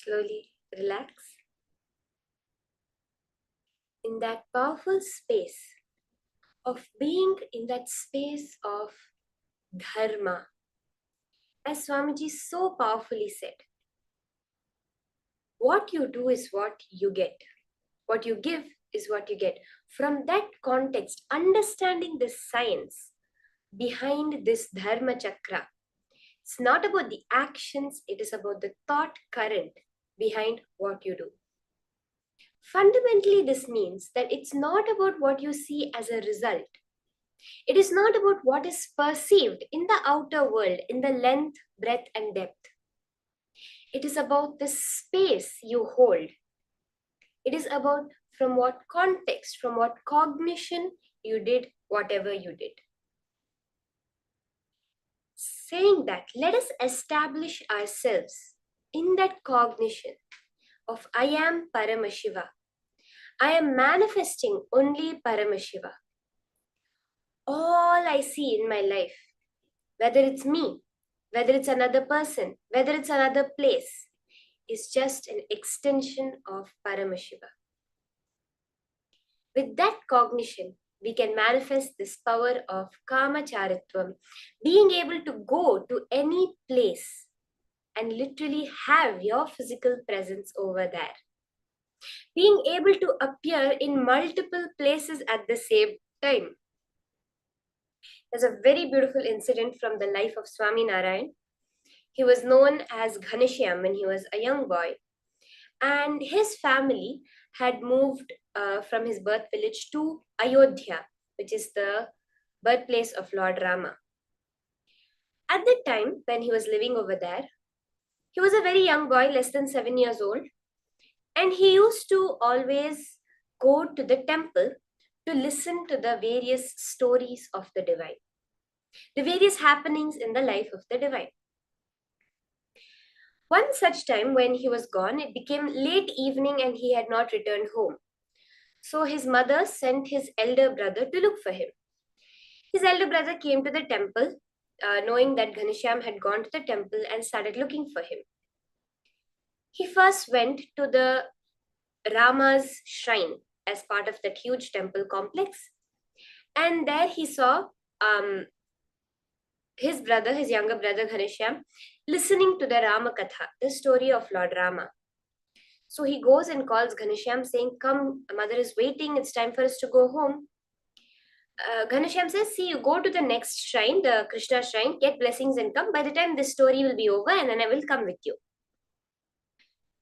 slowly relax in that powerful space of being in that space of dharma. As Swamiji so powerfully said, what you do is what you get. What you give is what you get. From that context, understanding the science behind this dharma chakra, it's not about the actions, it is about the thought current behind what you do. Fundamentally, this means that it's not about what you see as a result. It is not about what is perceived in the outer world, in the length, breadth, and depth. It is about the space you hold. It is about from what context, from what cognition you did whatever you did. Saying that, let us establish ourselves in that cognition of I am Paramashiva. I am manifesting only Paramashiva. All I see in my life, whether it's me, whether it's another person, whether it's another place, is just an extension of Paramashiva. With that cognition, we can manifest this power of Kamacharitvam, being able to go to any place and literally have your physical presence over there. Being able to appear in multiple places at the same time. There's a very beautiful incident from the life of Swami Narayan. He was known as Ghaneshyam when he was a young boy. And his family had moved from his birth village to Ayodhya, which is the birthplace of Lord Rama. At that time, when he was living over there, he was a very young boy, less than 7 years old. And he used to always go to the temple to listen to the various stories of the divine, the various happenings in the life of the divine. One such time when he was gone, it became late evening and he had not returned home. So his mother sent his elder brother to look for him. His elder brother came to the temple, knowing that Ghaneshyam had gone to the temple, and started looking for him. He first went to the Rama's shrine as part of that huge temple complex. And there he saw his younger brother Ghaneshyam, listening to the Rama Katha, the story of Lord Rama. So he goes and calls Ghaneshyam saying, "Come, mother is waiting, it's time for us to go home." Ghaneshyam says, "See, you go to the next shrine, the Krishna shrine, get blessings and come. By the time this story will be over, and then I will come with you."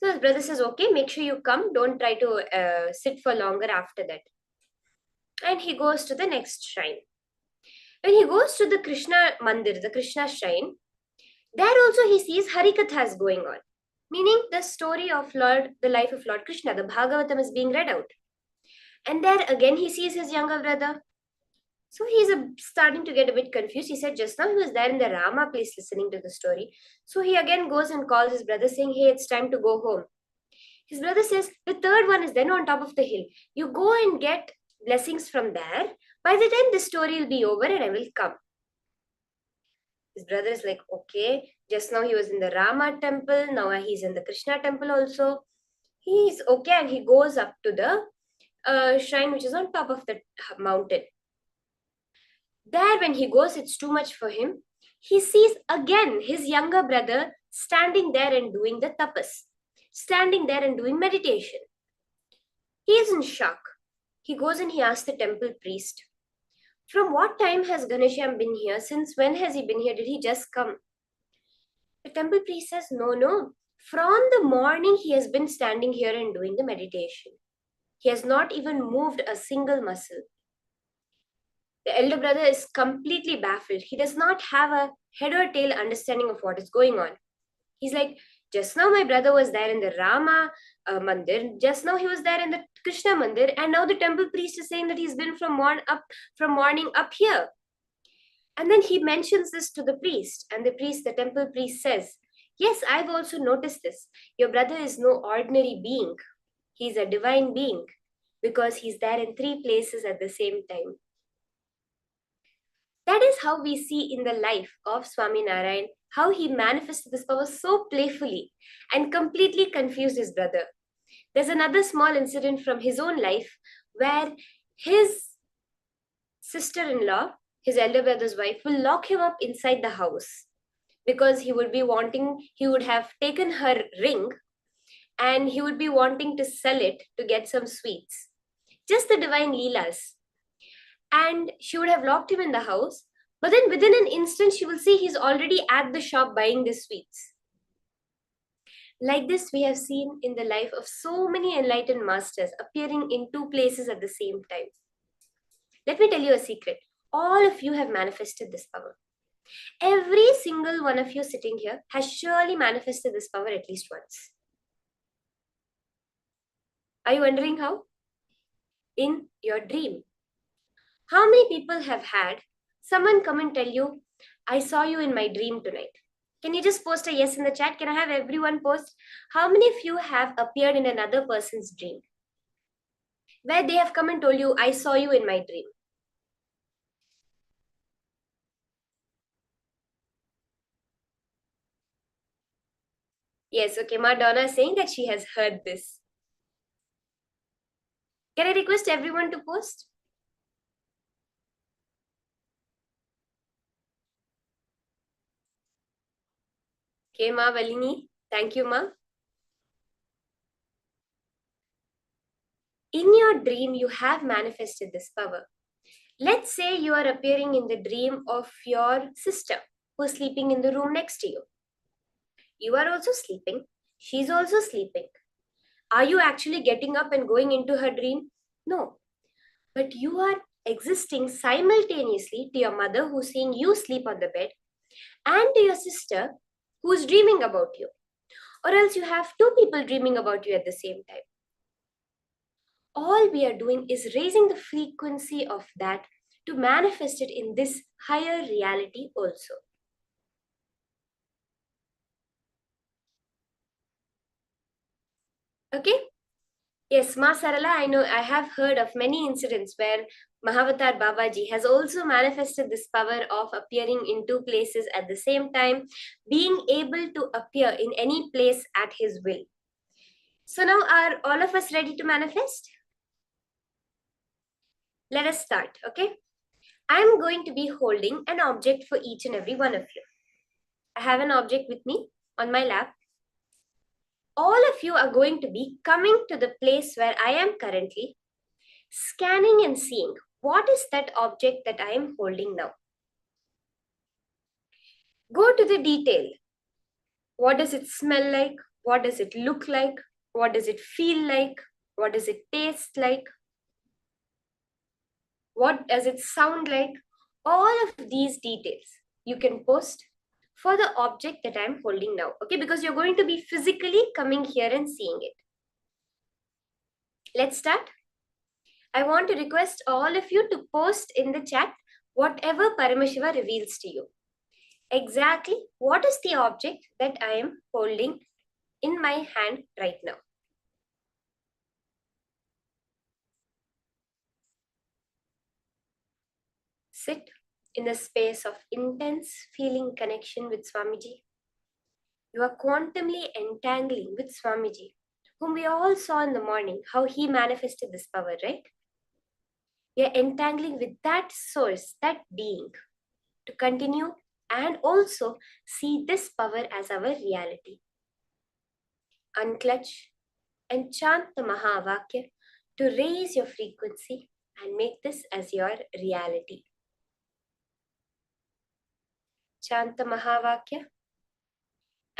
So his brother says, "Okay, make sure you come. Don't try to sit for longer after that." And he goes to the next shrine. When he goes to the Krishna Mandir, the Krishna shrine, there also he sees Harikathas going on, meaning the story of the life of Lord Krishna, the Bhagavatam is being read out. And there again he sees his younger brother. So he's starting to get a bit confused. He said just now he was there in the Rama place listening to the story. So he again goes and calls his brother saying, "Hey, it's time to go home." His brother says, "The third one is then on top of the hill. You go and get blessings from there. By the time the story will be over and I will come." His brother is like, "Okay, just now he was in the Rama temple. Now he's in the Krishna temple also." He's okay, and he goes up to the shrine which is on top of the mountain. There when he goes, it's too much for him. He sees again his younger brother standing there and doing the tapas, standing there and doing meditation. He is in shock. He goes and he asks the temple priest, "From what time has Ghaneshyam been here? Since when has he been here? Did he just come?" The temple priest says, No. From the morning he has been standing here and doing the meditation. He has not even moved a single muscle. The elder brother is completely baffled. He does not have a head or tail understanding of what is going on. He's like, "Just now my brother was there in the Rama Mandir. Just now he was there in the Krishna Mandir. And now the temple priest is saying that he's been from morning up here." And then he mentions this to the priest. And the temple priest says, "Yes, I've also noticed this. Your brother is no ordinary being. He's a divine being because he's there in 3 places at the same time." That is how we see in the life of Swami Narayan how he manifested this power so playfully and completely confused his brother. There's another small incident from his own life where his sister-in-law, his elder brother's wife, will lock him up inside the house because he would have taken her ring and he would be wanting to sell it to get some sweets. Just the divine Leelas. And she would have locked him in the house, but then within an instant, she will see he's already at the shop buying the sweets. Like this, we have seen in the life of so many enlightened masters appearing in two places at the same time. Let me tell you a secret. All of you have manifested this power. Every single one of you sitting here has surely manifested this power at least once. Are you wondering how? In your dream. How many people have had someone come and tell you, I saw you in my dream tonight? Can you just post a yes in the chat? Can I have everyone post? How many of you have appeared in another person's dream? Where they have come and told you, I saw you in my dream. Yes, okay, Madonna is saying that she has heard this. Can I request everyone to post? Okay, Ma Valini. Thank you, Ma. In your dream, you have manifested this power. Let's say you are appearing in the dream of your sister who is sleeping in the room next to you. You are also sleeping. She's also sleeping. Are you actually getting up and going into her dream? No. But you are existing simultaneously to your mother who's seeing you sleep on the bed and to your sister who's dreaming about you. Or else you have two people dreaming about you at the same time. All we are doing is raising the frequency of that to manifest it in this higher reality also. Okay? Yes, Ma Sarala, I know I have heard of many incidents where Mahavatar Babaji has also manifested this power of appearing in two places at the same time, being able to appear in any place at his will. So now are all of us ready to manifest? Let us start, okay? I'm going to be holding an object for each and every one of you. I have an object with me on my lap. All of you are going to be coming to the place where I am currently, scanning and seeing what is that object that I am holding now. Go to the detail. What does it smell like? What does it look like? What does it feel like? What does it taste like? What does it sound like? All of these details you can post for the object that I'm holding now, okay? Because you're going to be physically coming here and seeing it. Let's start. I want to request all of you to post in the chat whatever Paramashiva reveals to you. Exactly what is the object that I am holding in my hand right now. Sit in the space of intense feeling connection with Swamiji. You are quantumly entangling with Swamiji, whom we all saw in the morning, how he manifested this power, right? We are entangling with that source, that being, to continue and also see this power as our reality. Unclutch and chant the Mahavakya to raise your frequency and make this as your reality. Chant the Mahavakya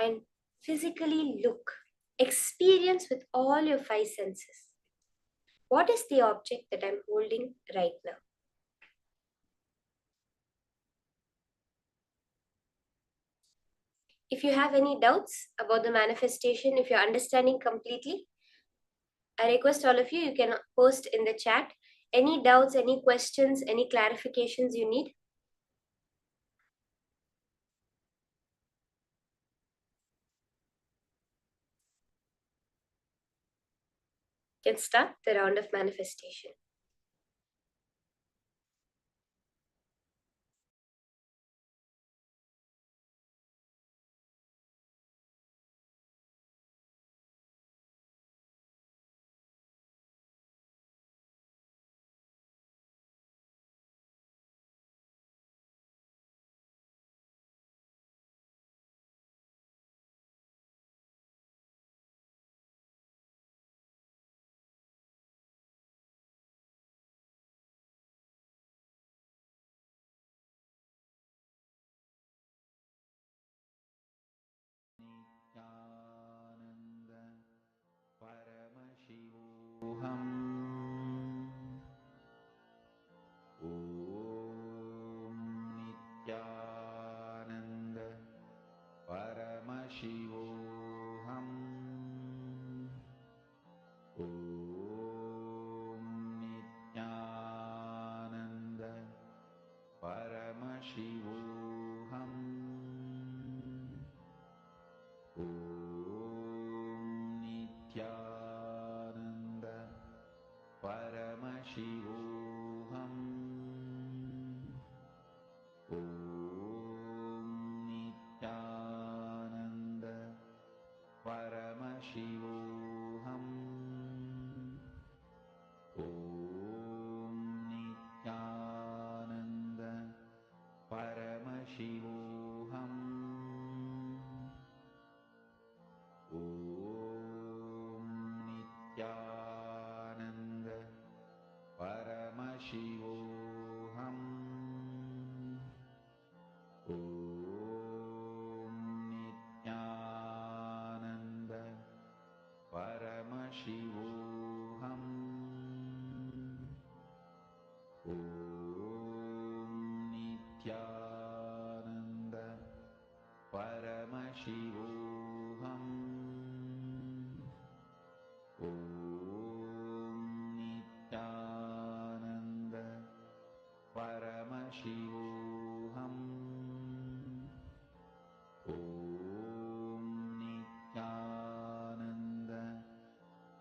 and physically look, experience with all your five senses. What is the object that I'm holding right now? If you have any doubts about the manifestation, if you're understanding completely, I request all of you, you can post in the chat any doubts, any questions, any clarifications you need. You can start the round of manifestation.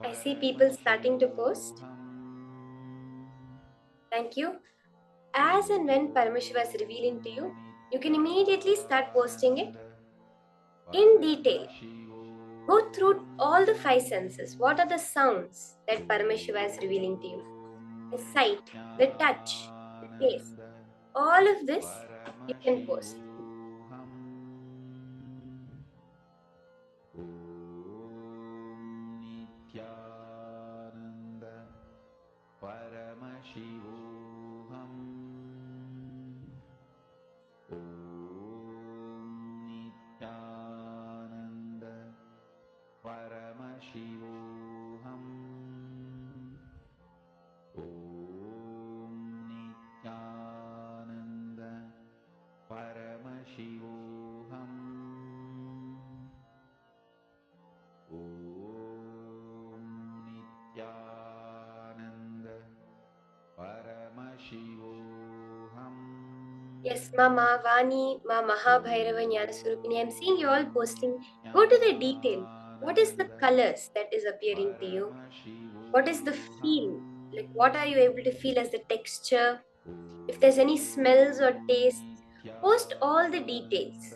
I see people starting to post. Thank you. As and when Paramashiva is revealing to you, you can immediately start posting it in detail. Go through all the five senses. What are the sounds that Paramashiva is revealing to you? The sight, the touch, the taste. All of this you can post. Yes, Mama, Vani, Ma Mahabhairava Jnana Swarupini, I'm seeing you all posting. Go to the detail. What is the colors that is appearing to you? What is the feel? Like, what are you able to feel as the texture? If there's any smells or tastes, post all the details.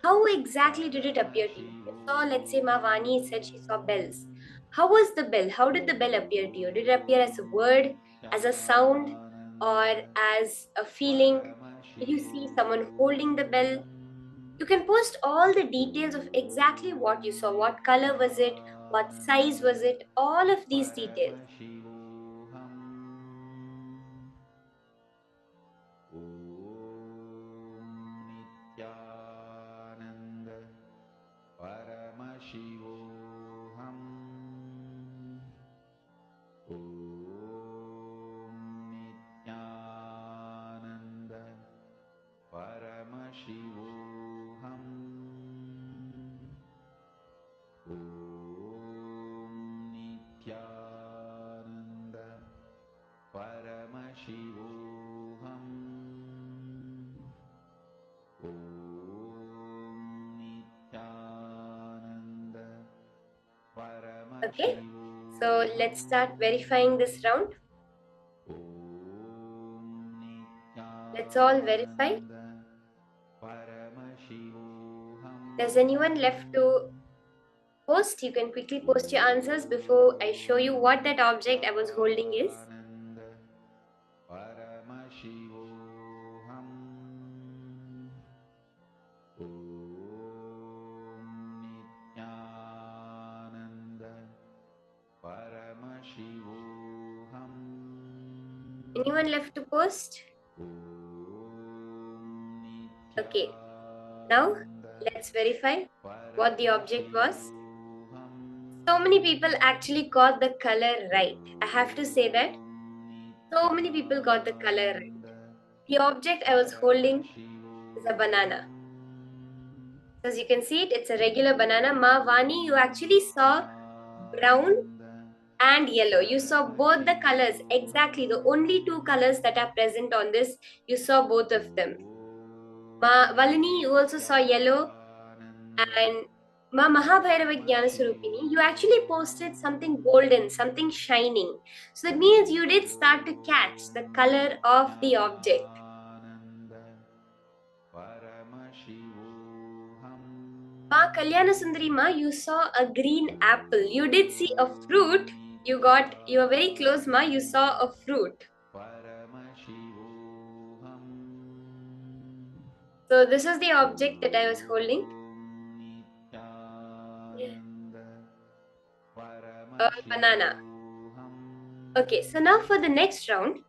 How exactly did it appear to you? You saw, let's say, Ma Vani said she saw bells. How was the bell? How did the bell appear to you? Did it appear as a word, as a sound, or as a feeling? Did you see someone holding the bell? You can post all the details of exactly what you saw. What color was it? What size was it? All of these details. Okay, so let's start verifying this round. Let's all verify. Does anyone left to post? You can quickly post your answers before I show you what that object I was holding is. Anyone left to post? Okay, now let's verify what the object was. So many people actually got the color right. I have to say that. So many people got the color right. The object I was holding is a banana. So as you can see it's a regular banana. Ma Vani, you actually saw brown and yellow. You saw both the colors, exactly the only two colors that are present on this. You saw both of them. Valini, you also saw yellow. And Ma Mahabhairava Jnana Swarupini, you actually posted something golden, something shining. So that means you did start to catch the color of the object. Ma Kalyana Sundari Ma, you saw a green apple. You did see a fruit. You were very close, Ma. You saw a fruit. So this is the object that I was holding. A banana. Okay, so now for the next round,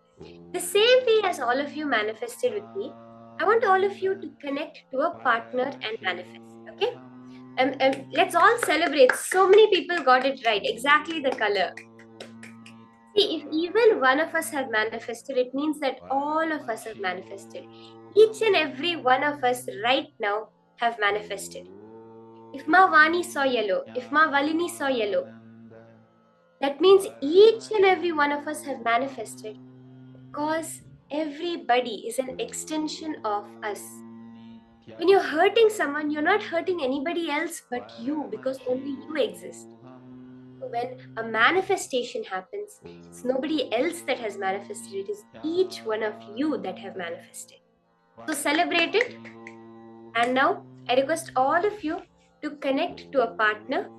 the same way as all of you manifested with me, I want all of you to connect to a partner and manifest. Okay? Let's all celebrate. So many people got it right. Exactly the color. See, if even one of us have manifested, it means that all of us have manifested. Each and every one of us right now have manifested. If Ma Vani saw yellow, if Ma Valini saw yellow, that means each and every one of us have manifested because everybody is an extension of us. When you're hurting someone, you're not hurting anybody else but you because only you exist. So when a manifestation happens, it's nobody else that has manifested, it is each one of you that have manifested. So celebrate it. And now I request all of you to connect to a partner.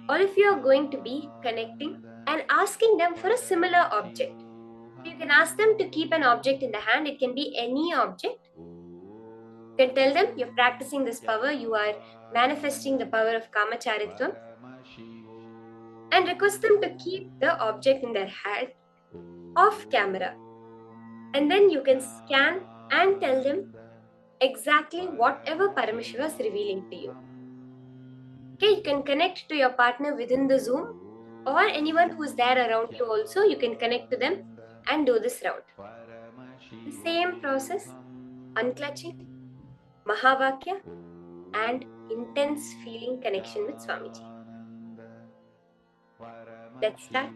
All of you are going to be connecting and asking them for a similar object. You can ask them to keep an object in the hand. It can be any object. You can tell them you're practicing this power. You are manifesting the power of Kamacharitvam. And request them to keep the object in their hand off camera. And then you can scan and tell them exactly whatever Paramashiva is revealing to you. Okay, you can connect to your partner within the Zoom or anyone who's there around you also. You can connect to them and do this round. The same process, unclutching, Mahavakya, and intense feeling connection with Swamiji. Let's start.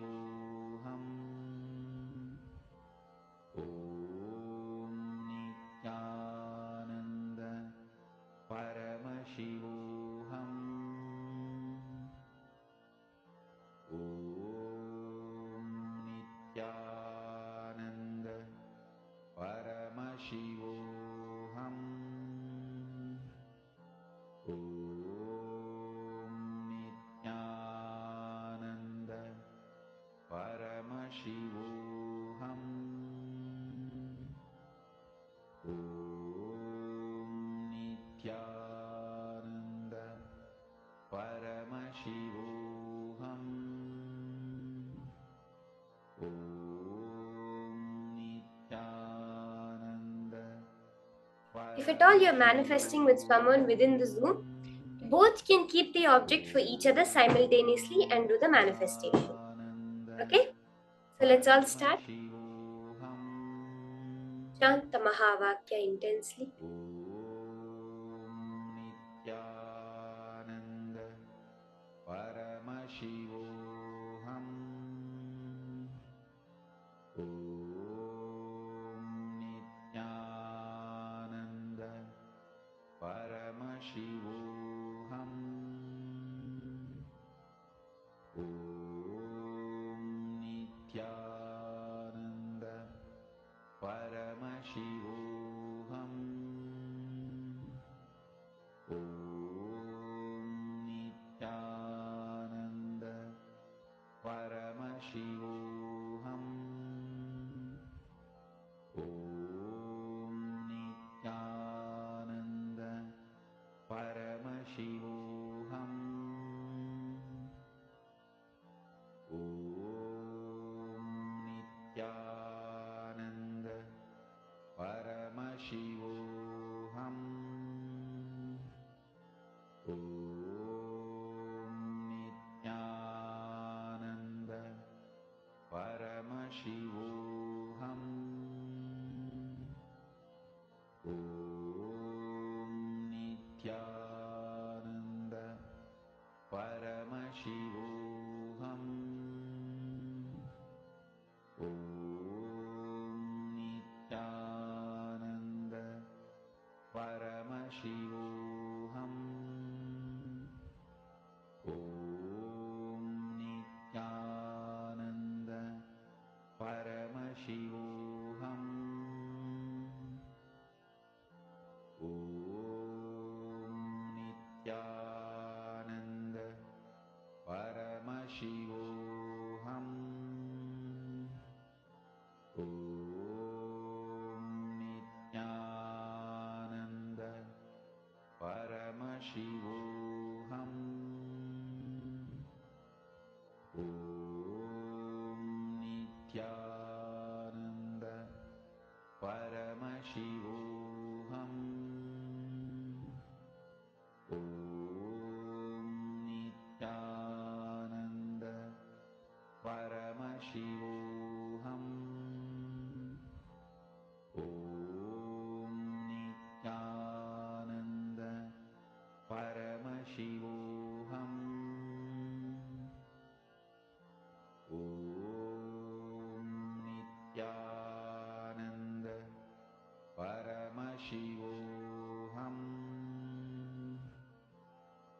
If at all you're manifesting with someone within the Zoom, both can keep the object for each other simultaneously and do the manifestation. Okay? So let's all start. Chant the Mahavakya intensely. Paramashivoham. Om Nithyananda Paramashivoham. Om Nithyananda Paramashivoham. Om Nithyananda Paramashivoham. Om Nithyananda Paramashivoham. Om Nithyananda Paramashivoham. Om Nithyananda Paramashivoham. Om Nithyananda Paramashivoham.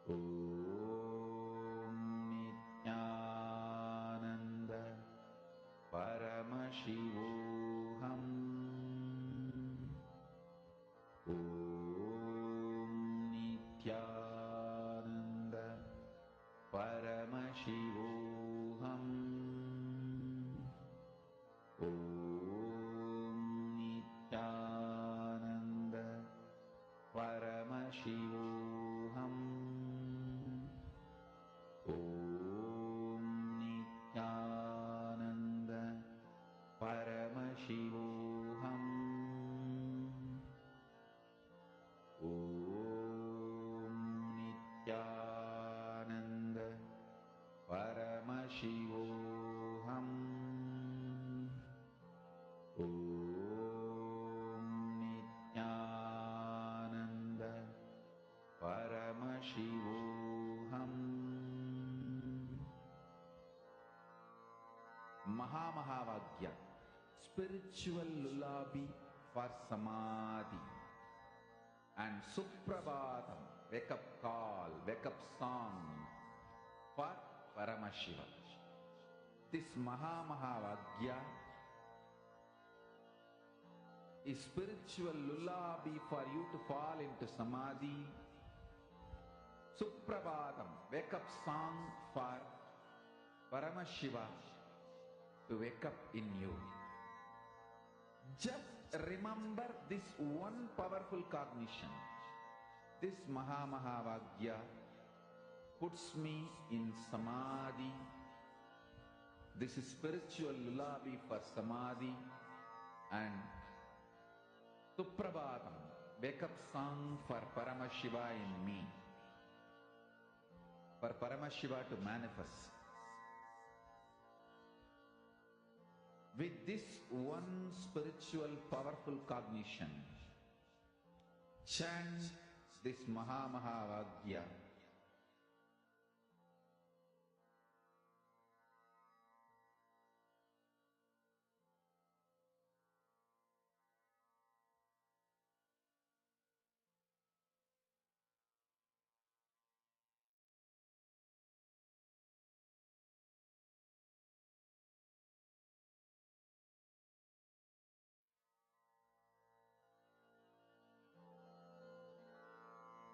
Om Nithyananda Paramashivoham. Om Nithyananda Paramashivoham. Om Nithyananda Paramashivoham. Om Nithyananda Paramashivoham. Om Nithyananda Paramashivoham. Om Nithyananda Paramashivoham. Mahamahavagya, spiritual lullaby for samadhi, and Suprabhatam, wake up call, wake up song for Paramashiva. This Mahamahavagya is spiritual lullaby for you to fall into samadhi. Suprabhatam, wake up song for Paramashiva to wake up in you. Just remember this one powerful cognition. This Mahamahavagya puts me in samadhi. This is spiritual lullaby for samadhi. And Suprabhatam, wake up song for Paramashiva in me. For Paramashiva to manifest. With this one spiritual powerful cognition, chant this Mahamahavagya.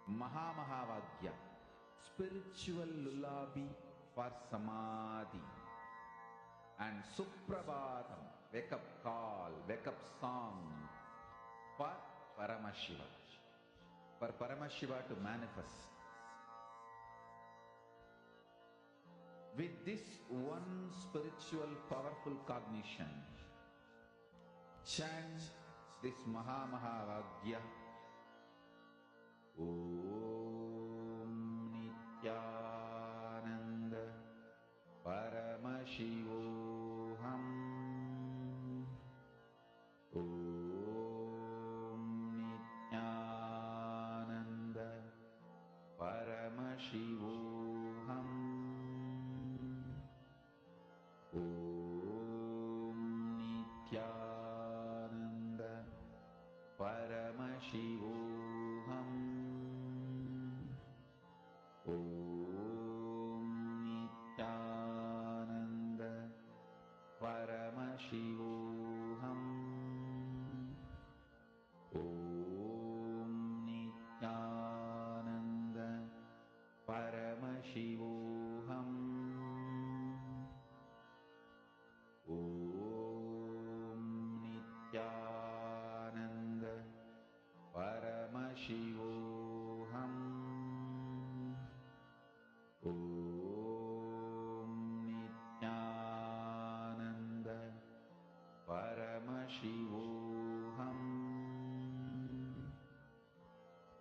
Mahamahavagya, spiritual lullaby for samadhi. And Suprabhatam, wake up call, wake up song for Paramashiva. For Paramashiva to manifest. With this one spiritual powerful cognition, chant this Mahamahavagya. Om Nithyananda Paramashivoham. Om Nithyananda Paramashivoham. Om Nithyananda Paramashivoham.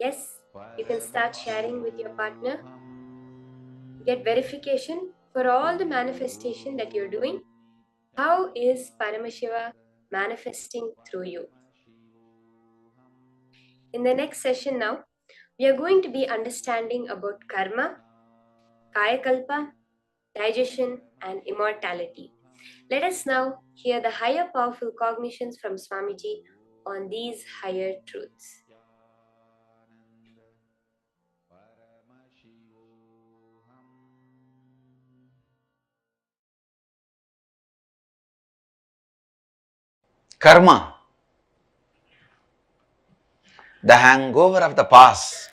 Yes, you can start sharing with your partner. Get verification for all the manifestation that you're doing. How is Paramashiva manifesting through you? In the next session now, we are going to be understanding about karma, Kayakalpa, digestion, and immortality. Let us now hear the higher powerful cognitions from Swamiji on these higher truths. Karma, the hangover of the past.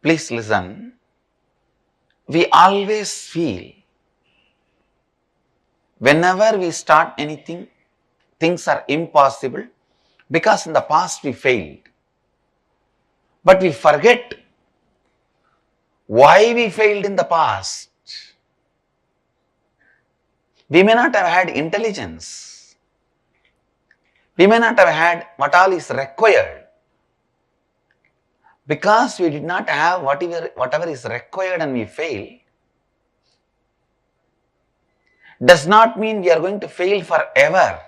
Please listen. We always feel whenever we start anything, things are impossible because in the past we failed. But we forget why we failed in the past. We may not have had intelligence. We may not have had what all is required. Because we did not have whatever is required and we fail, does not mean we are going to fail forever.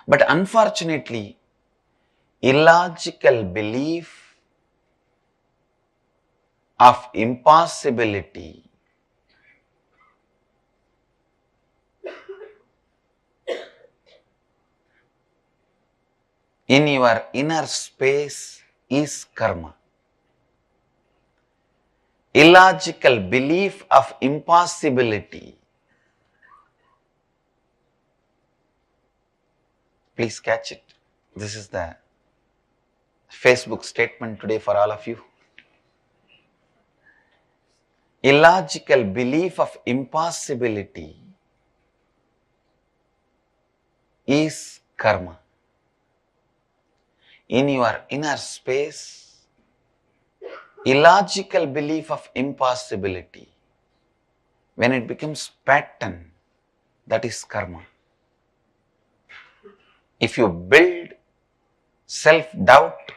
But unfortunately, illogical belief of impossibility in your inner space is karma. Illogical belief of impossibility. Please catch it. This is the Facebook statement today for all of you. Illogical belief of impossibility is karma. In your inner space, illogical belief of impossibility, when it becomes pattern, that is karma. If you build self-doubt,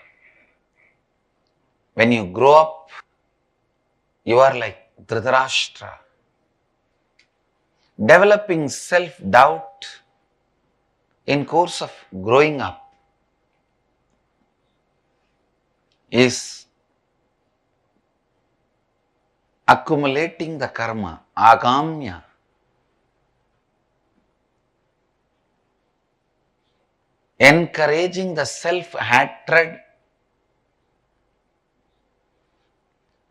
when you grow up, you are like Dhritarashtra. Developing self-doubt in course of growing up is accumulating the karma, agamya, encouraging the self-hatred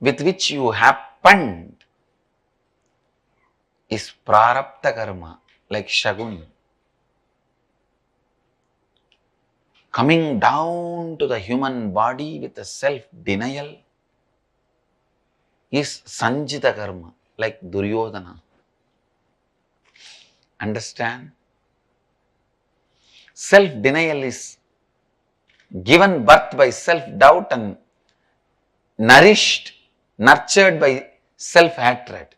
with which you happened is prarabdha karma, like Shaguni. Coming down to the human body with a self-denial is sanjita karma, like Duryodhana. Understand? Self-denial is given birth by self-doubt and nourished, nurtured by self-hatred.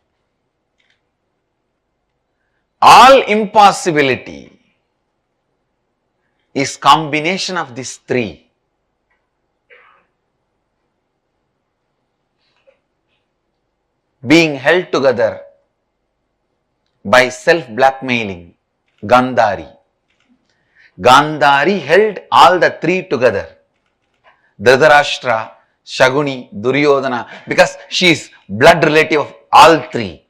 All impossibility is combination of these three. Being held together by self-blackmailing, Gandhari. Gandhari held all the three together. Dhritarashtra, Shaguni, Duryodhana, because she is blood relative of all three.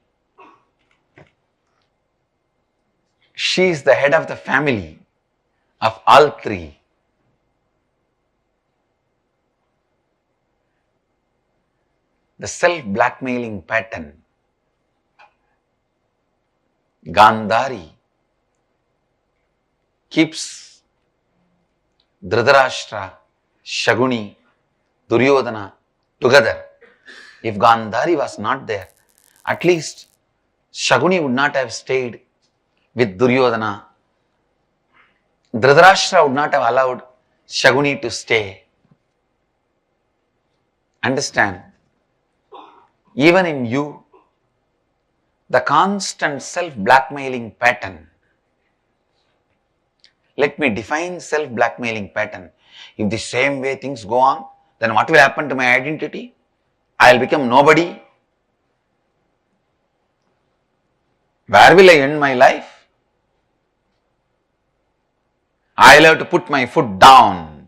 She is the head of the family of all three. The self-blackmailing pattern. Gandhari keeps Dhritarashtra, Shaguni, Duryodhana together. If Gandhari was not there, at least Shaguni would not have stayed with Duryodhana. Dhritarashtra would not have allowed Shaguni to stay. Understand? Even in you, the constant self-blackmailing pattern. Let me define self-blackmailing pattern. If the same way things go on, then what will happen to my identity? I will become nobody. Where will I end my life? I will have to put my foot down,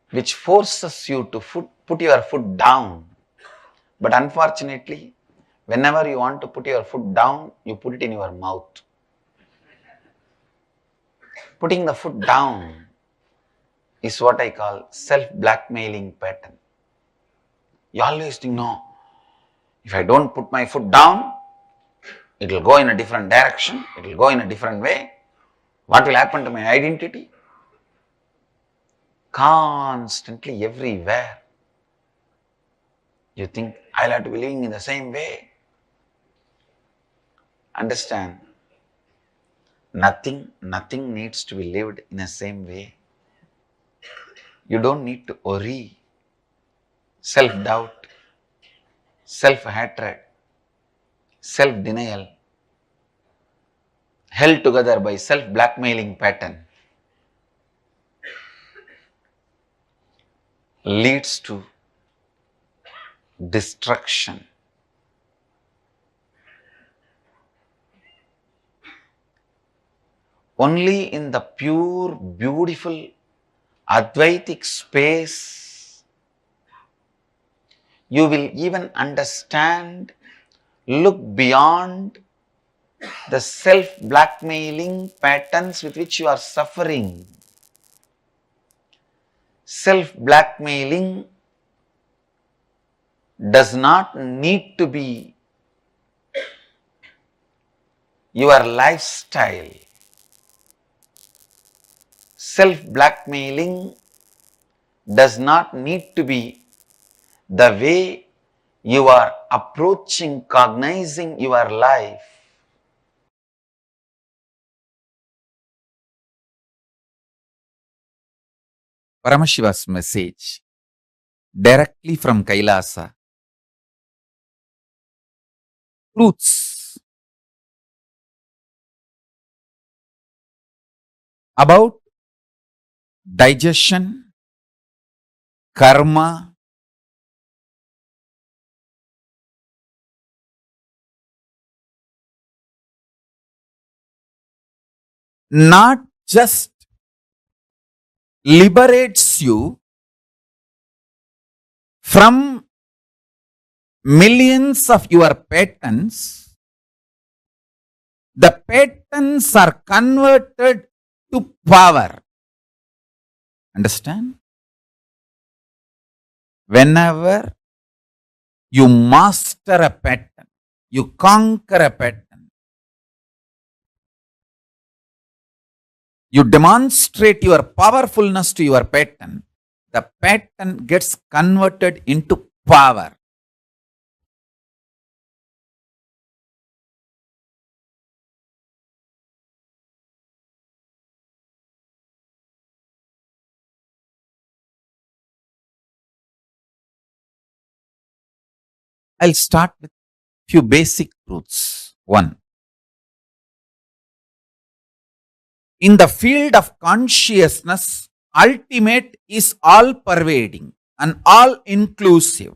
which forces you to put your foot down. But unfortunately, whenever you want to put your foot down, you put it in your mouth. Putting the foot down is what I call self-blackmailing pattern. You always think, no, if I don't put my foot down, it will go in a different direction, it will go in a different way. What will happen to my identity? Constantly, everywhere, you think, I'll have to be living in the same way. Understand? Nothing needs to be lived in the same way. You don't need to worry. Self-doubt, self-hatred, self-denial, held together by self-blackmailing pattern, leads to destruction. Only in the pure, beautiful, Advaitic space, you will even understand, look beyond the self-blackmailing patterns with which you are suffering. Self-blackmailing does not need to be your lifestyle. Self-blackmailing does not need to be the way you are approaching, cognizing your life. Paramashiva's message directly from KAILASA. Truths about digestion, karma, not just liberates you from millions of your patterns, the patterns are converted into power. Understand? Whenever you master a pattern, you conquer a pattern, you demonstrate your powerfulness to your pattern, the pattern gets converted into power. I'll start with few basic truths. One, in the field of consciousness, ultimate is all pervading and all inclusive.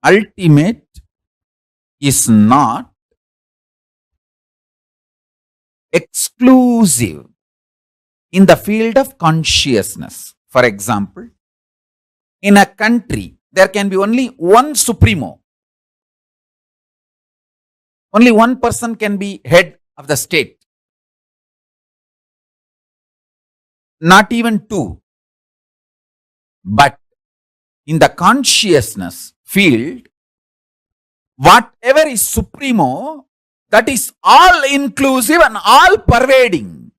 Ultimate is not exclusive in the field of consciousness. For example, in a country, there can be only one supremo. Only one person can be head of the state. Not even two. But in the consciousness field, whatever is supremo, that is all inclusive and all pervading.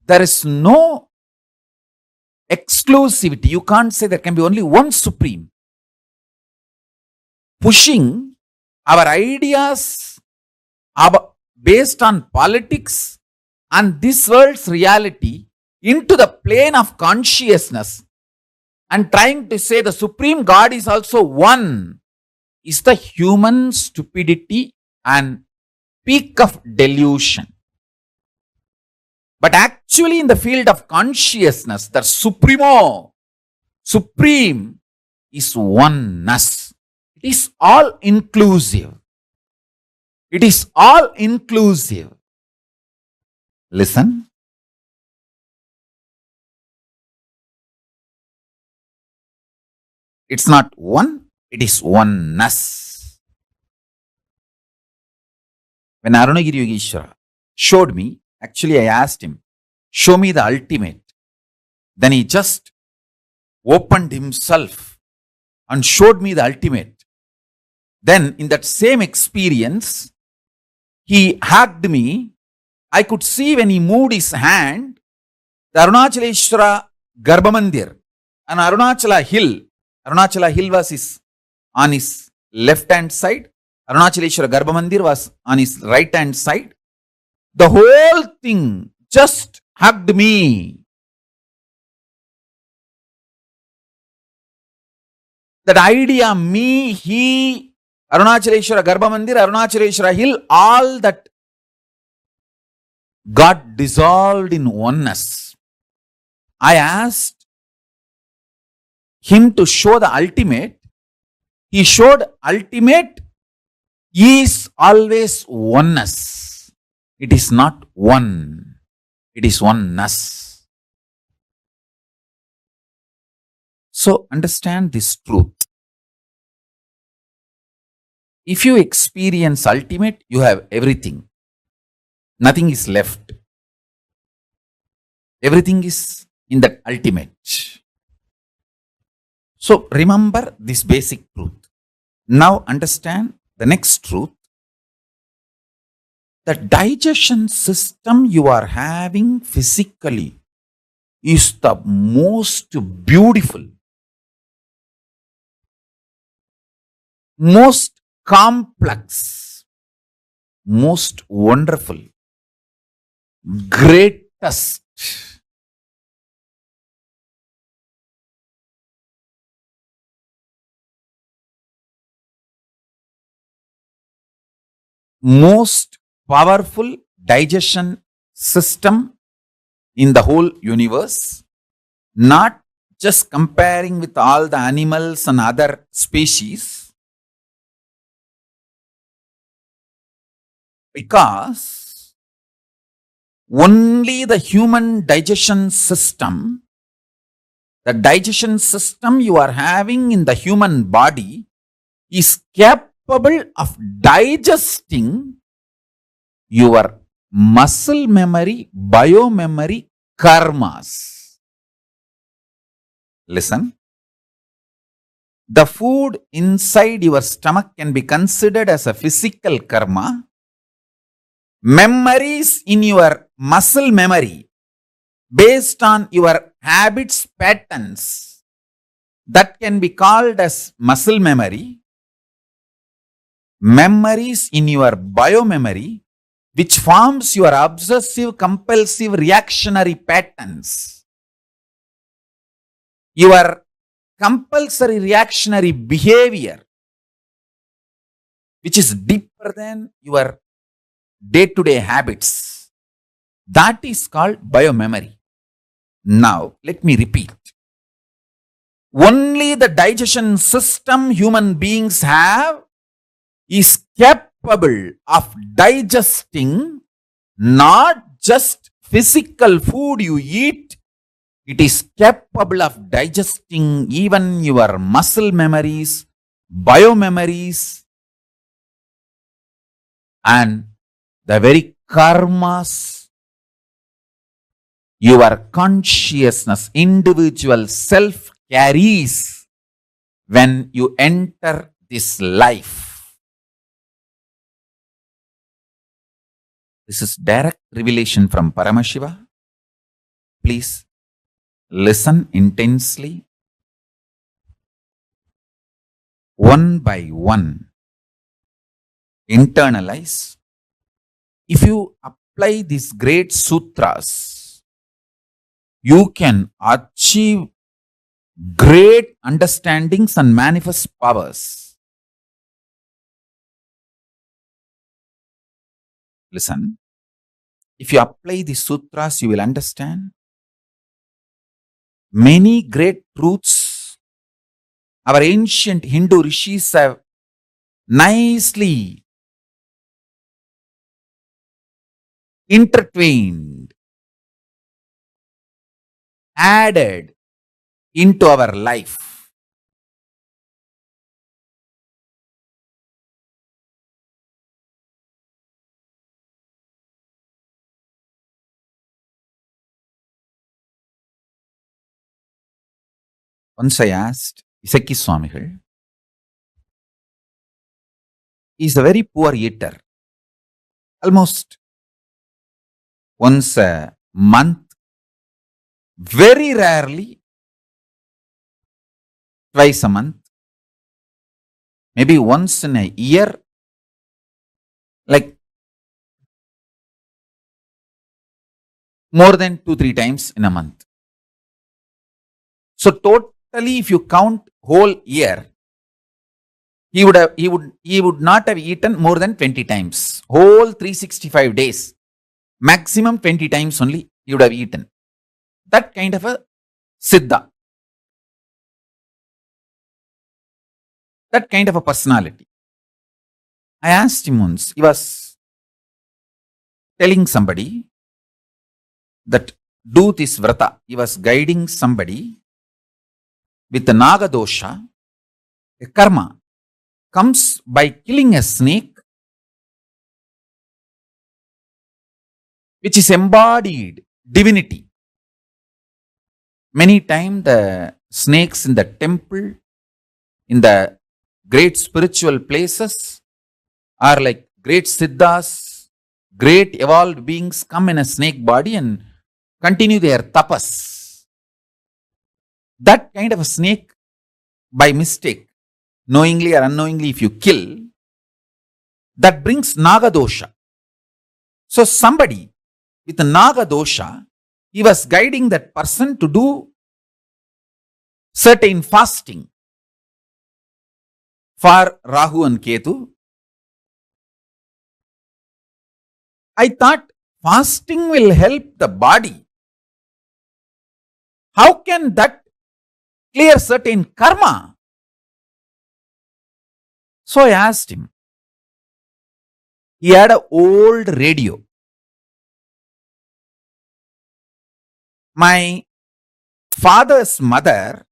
There is no exclusivity. You can't say there can be only one supreme. Pushing our ideas based on politics and this world's reality into the plane of consciousness and trying to say the supreme God is also one is the human stupidity and peak of delusion. But actually in the field of consciousness, the supreme is oneness. It is all inclusive. It is all inclusive. Listen. It's not one, it is oneness. When Arunagiri Yogeshwara showed me, actually I asked him, show me the ultimate. Then he just opened himself and showed me the ultimate. Then in that same experience, he hugged me. I could see when he moved his hand, the Arunachaleshwara Garbhamandir and Arunachala Hill. Arunachala Hill was on his left hand side. Arunachaleshwara Garbhamandir was on his right hand side. The whole thing just hugged me. That idea, me, he, Arunachaleshwara Garbhamandir, Arunachaleshwara Hill, all that got dissolved in oneness. I asked him to show the ultimate. He showed ultimate is always oneness. It is not one. It is oneness. So understand this truth. If you experience ultimate, you have everything. Nothing is left. Everything is in that ultimate. So remember this basic truth. Now understand the next truth. The digestion system you are having physically is the most beautiful, most complex, most wonderful, greatest, most powerful digestion system in the whole universe, not just comparing with all the animals and other species, because only the human digestion system, the digestion system you are having in the human body is capable of digesting your muscle memory, biomemory, karmas. Listen. The food inside your stomach can be considered as a physical karma. Memories in your muscle memory based on your habits, patterns, that can be called as muscle memory. Memories in your biomemory, which forms your obsessive, compulsive, reactionary patterns. Your compulsory reactionary behavior, which is deeper than your day-to-day habits, that is called biomemory. Now, let me repeat. Only the digestion system human beings have is capable of digesting not just physical food you eat, it is capable of digesting even your muscle memories, biomemories, and the very karmas your consciousness, individual self carries when you enter this life. This is direct revelation from Paramashiva. Please listen intensely. One by one, internalize. If you apply these great sutras, you can achieve great understandings and manifest powers. Listen, if you apply these sutras, you will understand many great truths our ancient Hindu rishis have nicely intertwined, added into our life. Once I asked Isaki Swamigal, he is a very poor eater. Almost once a month, very rarely twice a month, maybe once in a year, like more than 2-3 times in a month. So totally, if you count whole year, he would not have eaten more than 20 times. Whole 365 days, maximum 20 times only he would have eaten. That kind of a siddha. That kind of a personality. I asked him once, he was telling somebody that do this vrata. He was guiding somebody with the naga dosha. A karma comes by killing a snake, which is embodied divinity. Many times the snakes in the temple, in the great spiritual places, are like great siddhas, great evolved beings come in a snake body and continue their tapas. That kind of a snake, by mistake, knowingly or unknowingly, if you kill, that brings naga dosha. So somebody with a naga dosha, he was guiding that person to do certain fasting for Rahu and Ketu. I thought fasting will help the body. How can that clear certain karma? So I asked him. He had an old radio. My father's mother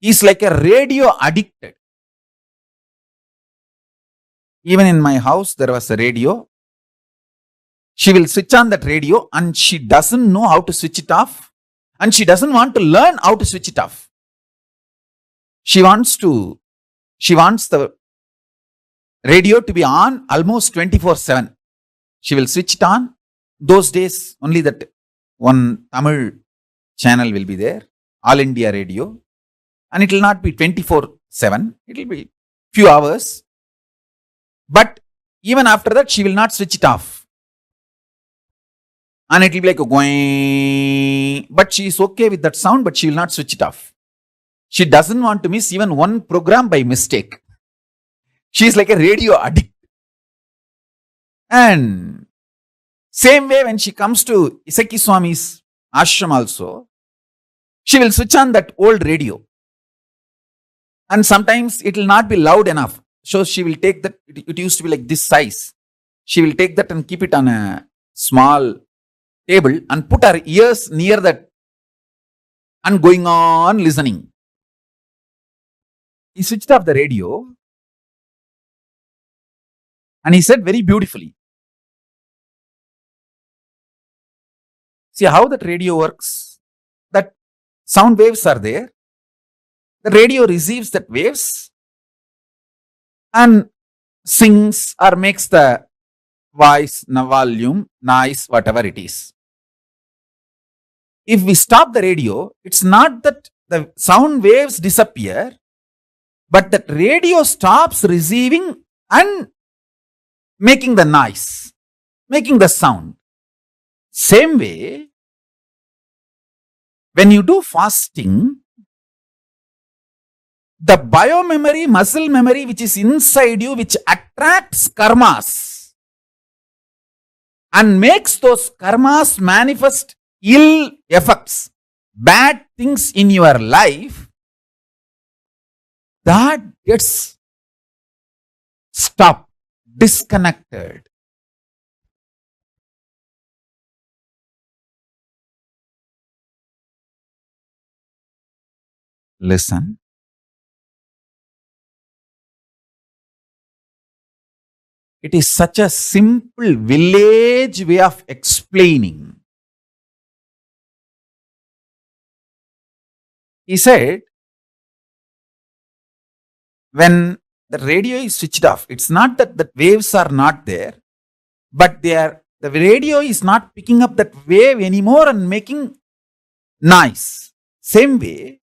is like a radio addicted. Even in my house, there was a radio. She will switch on that radio and she doesn't know how to switch it off, and she doesn't want to learn how to switch it off. She wants the radio to be on almost 24/7. She will switch it on. Those days, only that one Tamil channel will be there, All India Radio, and it will not be 24/7. It will be few hours. But even after that, she will not switch it off. And it will be like a going. But she is okay with that sound, but she will not switch it off. She doesn't want to miss even one program by mistake. She is like a radio addict. And same way when she comes to Isaki Swami's ashram also, she will switch on that old radio. And sometimes it will not be loud enough. So she will take that, it used to be like this size. She will take that and keep it on a small table and put her ears near that and going on listening. He switched off the radio and he said very beautifully, see how that radio works? That sound waves are there. The radio receives that waves and sings or makes the voice, volume, noise, whatever it is. If we stop the radio, it's not that the sound waves disappear, but that radio stops receiving and making the noise, making the sound. Same way, when you do fasting, the biomemory, muscle memory which is inside you, which attracts karmas and makes those karmas manifest ill effects, bad things in your life, that gets stopped, disconnected. Listen. It is such a simple village way of explaining. He said, when the radio is switched off, it's not that the waves are not there, but the radio is not picking up that wave anymore and making noise. Same way,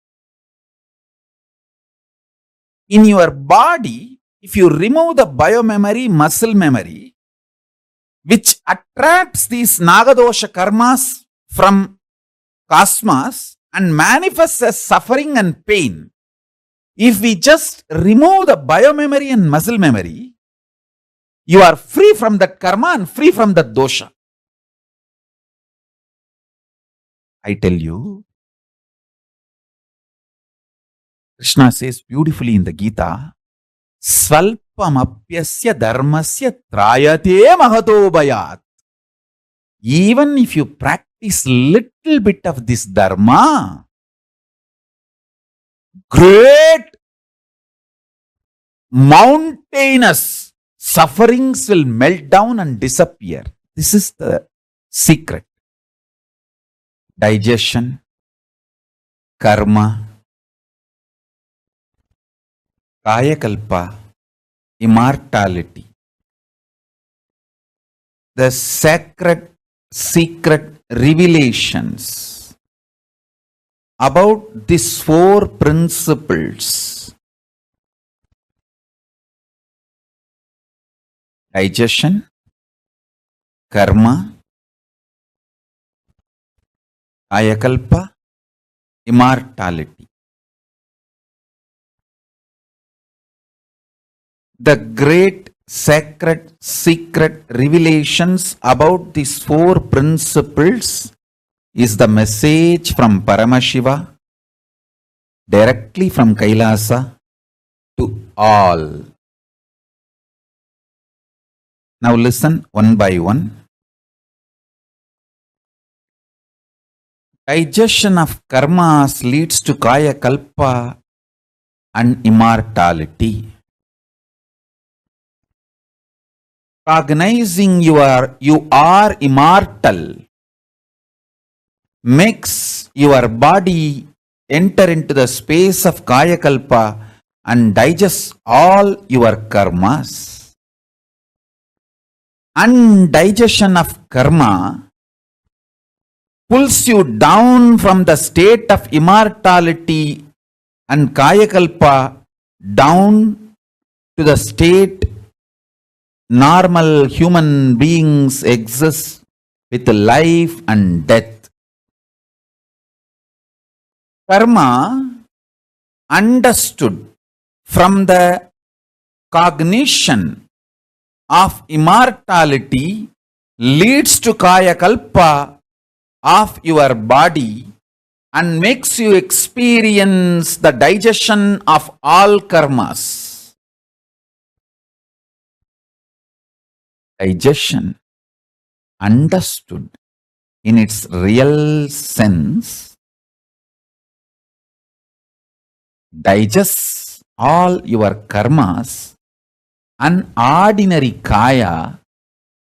in your body, if you remove the biomemory, muscle memory, which attracts these Nagadosha karmas from cosmos and manifests as suffering and pain, if we just remove the biomemory and muscle memory, you are free from that karma and free from that dosha. I tell you, Krishna says beautifully in the Gita, Svalpamapyasya dharmasya trayate mahato bhayat. Even if you practice little bit of this dharma, great mountainous sufferings will melt down and disappear. This is the secret. Digestion, karma, Kayakalpa, immortality. The sacred, secret revelations about these four principles: digestion, karma, Kayakalpa, immortality. The great sacred secret revelations about these four principles is the message from Paramashiva directly from KAILASA to all. Now listen one by one. Digestion of karmas leads to Kayakalpa and immortality. cognizing you are immortal makes your body enter into the space of Kayakalpa and digest all your karmas. Undigestion of karma pulls you down from the state of immortality and Kayakalpa down to the state normal human beings exist with life and death. Karma understood from the cognition of immortality leads to Kayakalpa of your body and makes you experience the digestion of all karmas. Digestion, understood in its real sense, digests all your karmas. An ordinary kaya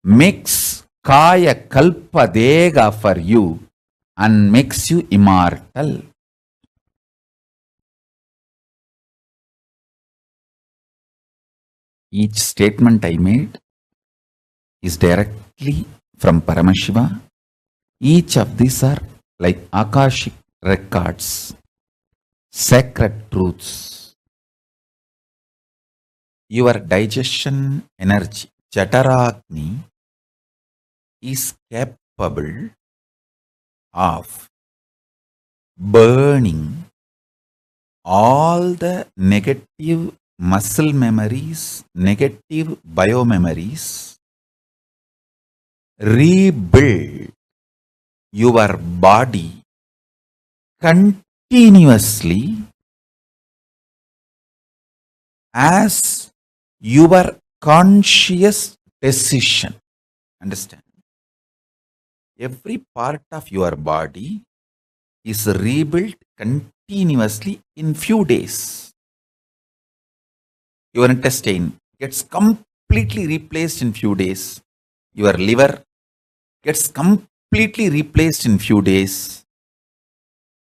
makes kaya kalpa dega for you and makes you immortal. Each statement I made is directly from Paramashiva. Each of these are like Akashic records, sacred truths. Your digestion energy, Chataragni, is capable of burning all the negative muscle memories, negative biomemories, rebuild your body continuously as your conscious decision. Understand? Every part of your body is rebuilt continuously in few days. Your intestine gets completely replaced in few days. Your liver gets completely replaced in few days.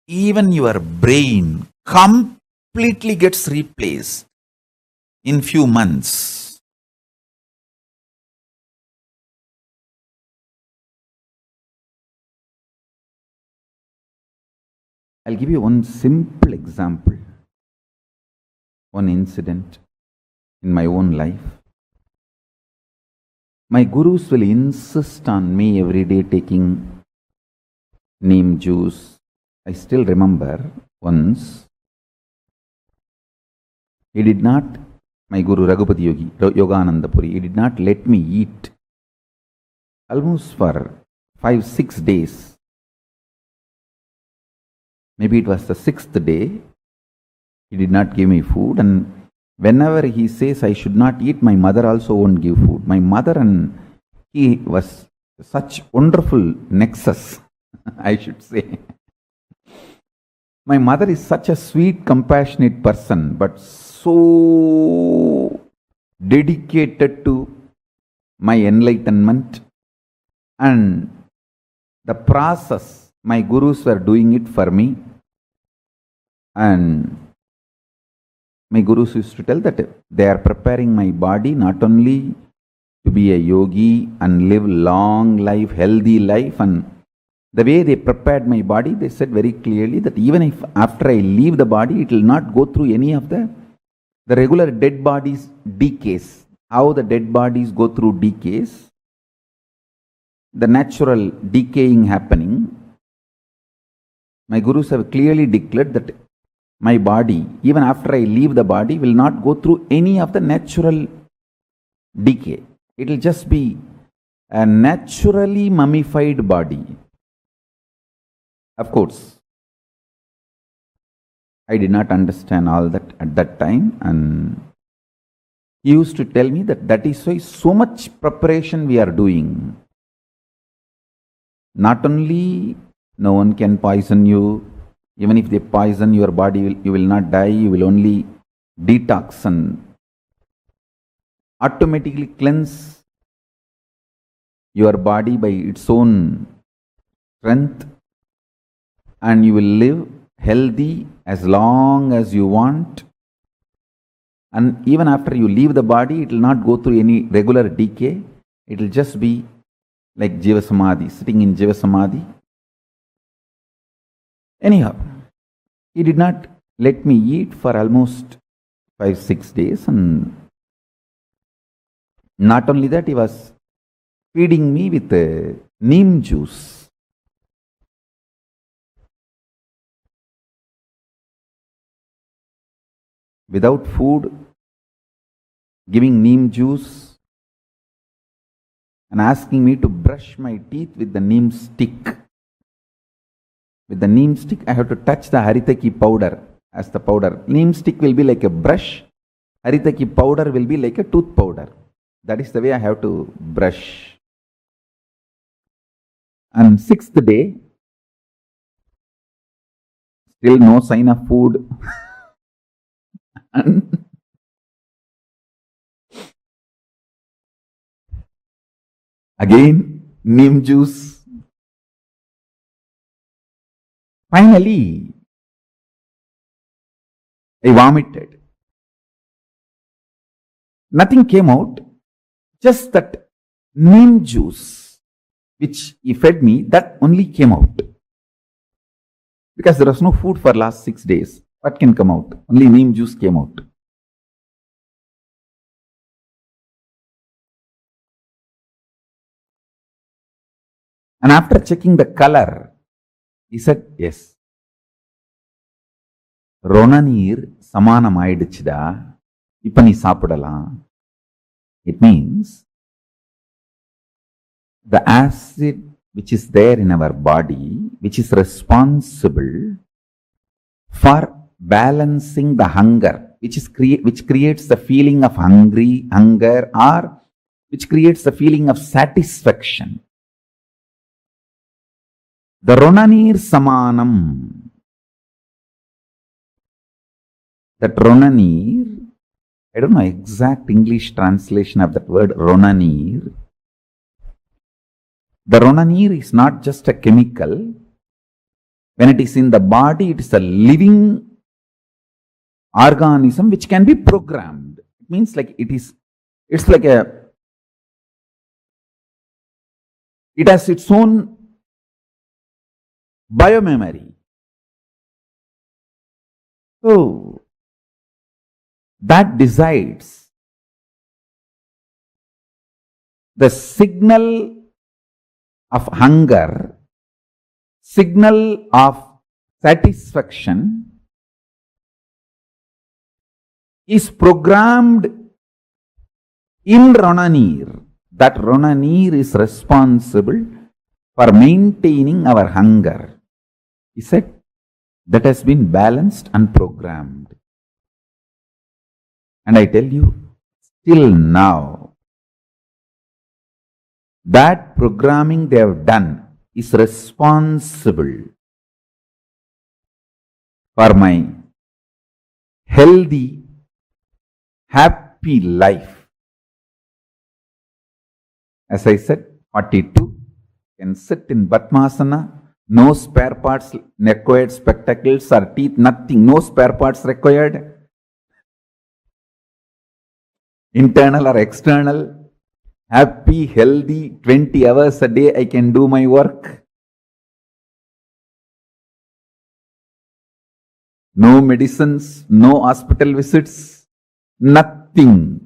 Even your brain completely gets replaced in few months. I'll give you one simple example, one incident in my own life. My gurus will insist on me every day taking neem juice. I still remember once, he did not, my Guru Raghupati Yogi, Yogananda Puri, he did not let me eat almost for 5-6 days. Maybe it was the 6th day, he did not give me food, and whenever he says I should not eat, my mother also won't give food. My mother and he was such wonderful nexus, I should say. My mother is such a sweet, compassionate person, but so dedicated to my enlightenment and the process. My gurus were doing it for me, and my gurus used to tell that they are preparing my body not only to be a yogi and live long life, healthy life, and the way they prepared my body, they said very clearly that even if after I leave the body, it will not go through any of the regular dead bodies decays. How the dead bodies go through decays, the natural decaying happening. My gurus have clearly declared that my body, even after I leave the body, will not go through any of the natural decay. It will just be a naturally mummified body. Of course, I did not understand all that at that time, and he used to tell me that that is why so much preparation we are doing. Not only no one can poison you, even if they poison your body, you will not die, you will only detox and automatically cleanse your body by its own strength, and you will live healthy as long as you want. And even after you leave the body, it will not go through any regular decay. It will just be like Jiva Samadhi, sitting in Jiva Samadhi. Anyhow, he did not let me eat for almost 5-6 days, and not only that, he was feeding me with neem juice. Without food, giving neem juice and asking me to brush my teeth with the neem stick. With the neem stick, I have to touch the haritaki powder as the powder. Neem stick will be like a brush. Haritaki powder will be like a tooth powder. That is the way I have to brush. And 6th day, still no sign of food. And again, neem juice. Finally, I vomited. Nothing came out, just that neem juice which he fed me, that only came out. Because there was no food for last 6 days. What can come out? Only neem juice came out. And after checking the color, he said, yes. Ronanir samanam aidichida. Ipa nee saapidala. It means the acid which is there in our body, which is responsible for balancing the hunger, which creates the feeling of hunger, or which creates the feeling of satisfaction. The Ronanir Samanam. That Ronanir, I don't know exact English translation of that word Ronanir. The Ronanir is not just a chemical. When it is in the body, it is a living organism which can be programmed. It means like it's like it has its own biomemory. So, that decides the signal of hunger, signal of satisfaction is programmed in Ronanir. That Ronanir is responsible for maintaining our hunger. He said that has been balanced and programmed. And I tell you, till now, that programming they have done is responsible for my healthy, happy life. As I said, 42, can sit in Padmasana, no spare parts required, spectacles or teeth, nothing, no spare parts required. Internal or external, happy, healthy, 20 hours a day I can do my work. No medicines, no hospital visits, nothing.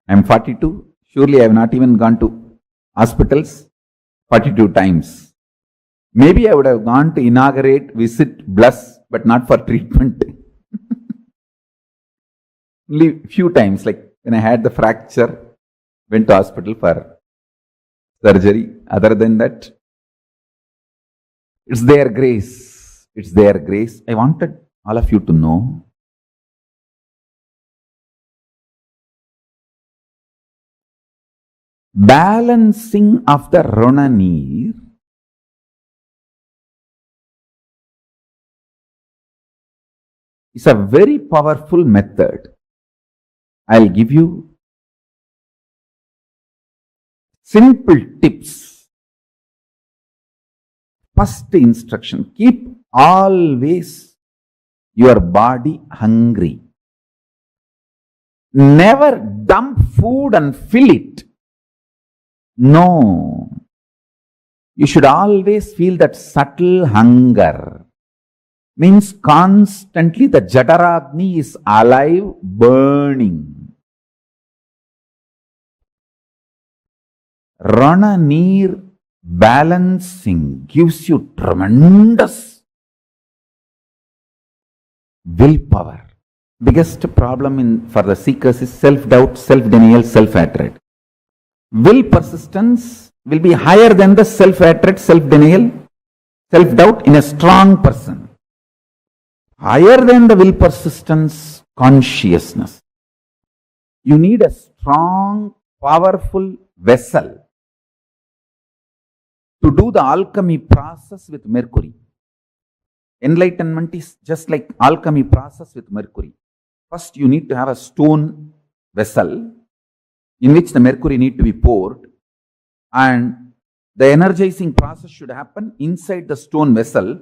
I am 42. Surely I have not even gone to hospitals 42 times. Maybe I would have gone to inaugurate, visit, bless, but not for treatment. Only few times, like when I had the fracture, went to hospital for surgery. Other than that, it's their grace. It's their grace. I wanted all of you to know balancing of the Ronanir is a very powerful method. I'll give you simple tips. First instruction, keep always your body hungry. Never dump food and fill it. No. You should always feel that subtle hunger. Means constantly the Jataragni is alive, burning. Rana near balancing gives you tremendous willpower. Biggest problem for the seekers is self-doubt, self-denial, self-hatred. Will persistence will be higher than the self-hatred, self-denial, self-doubt in a strong person. Higher than the will persistence, consciousness. You need a strong, powerful vessel to do the alchemy process with mercury. Enlightenment is just like alchemy process with mercury. First, you need to have a stone vessel in which the mercury need to be poured, and the energizing process should happen inside the stone vessel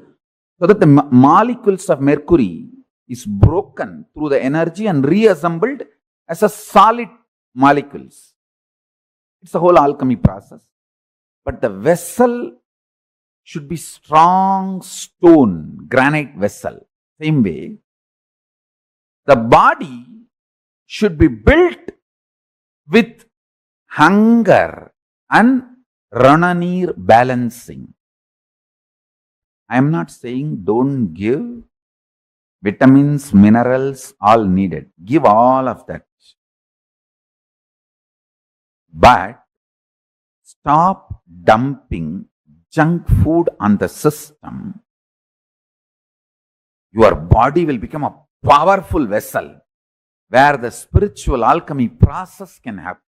so that the molecules of mercury is broken through the energy and reassembled as a solid molecules. It's a whole alchemy process. But the vessel should be strong stone, granite vessel. Same way, the body should be built with hunger and Rananir balancing. I am not saying don't give vitamins, minerals, all needed. Give all of that. But stop dumping junk food on the system. Your body will become a powerful vessel where the spiritual alchemy process can happen.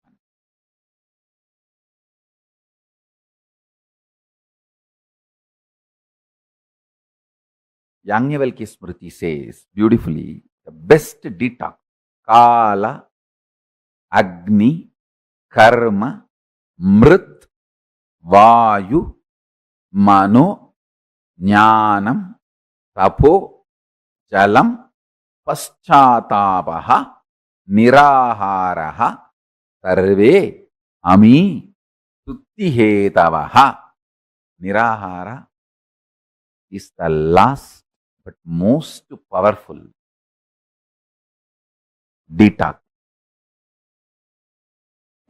Yajnavalkya Smriti says beautifully, the best detox, Kala, Agni, Karma, Mrit, Vayu, Mano, Jnanam, Tapo, Jalam, Paschatapaha, Niraharaha, Sarve, Ami, Tuttihetavaha. Nirahara is the last but most powerful detox.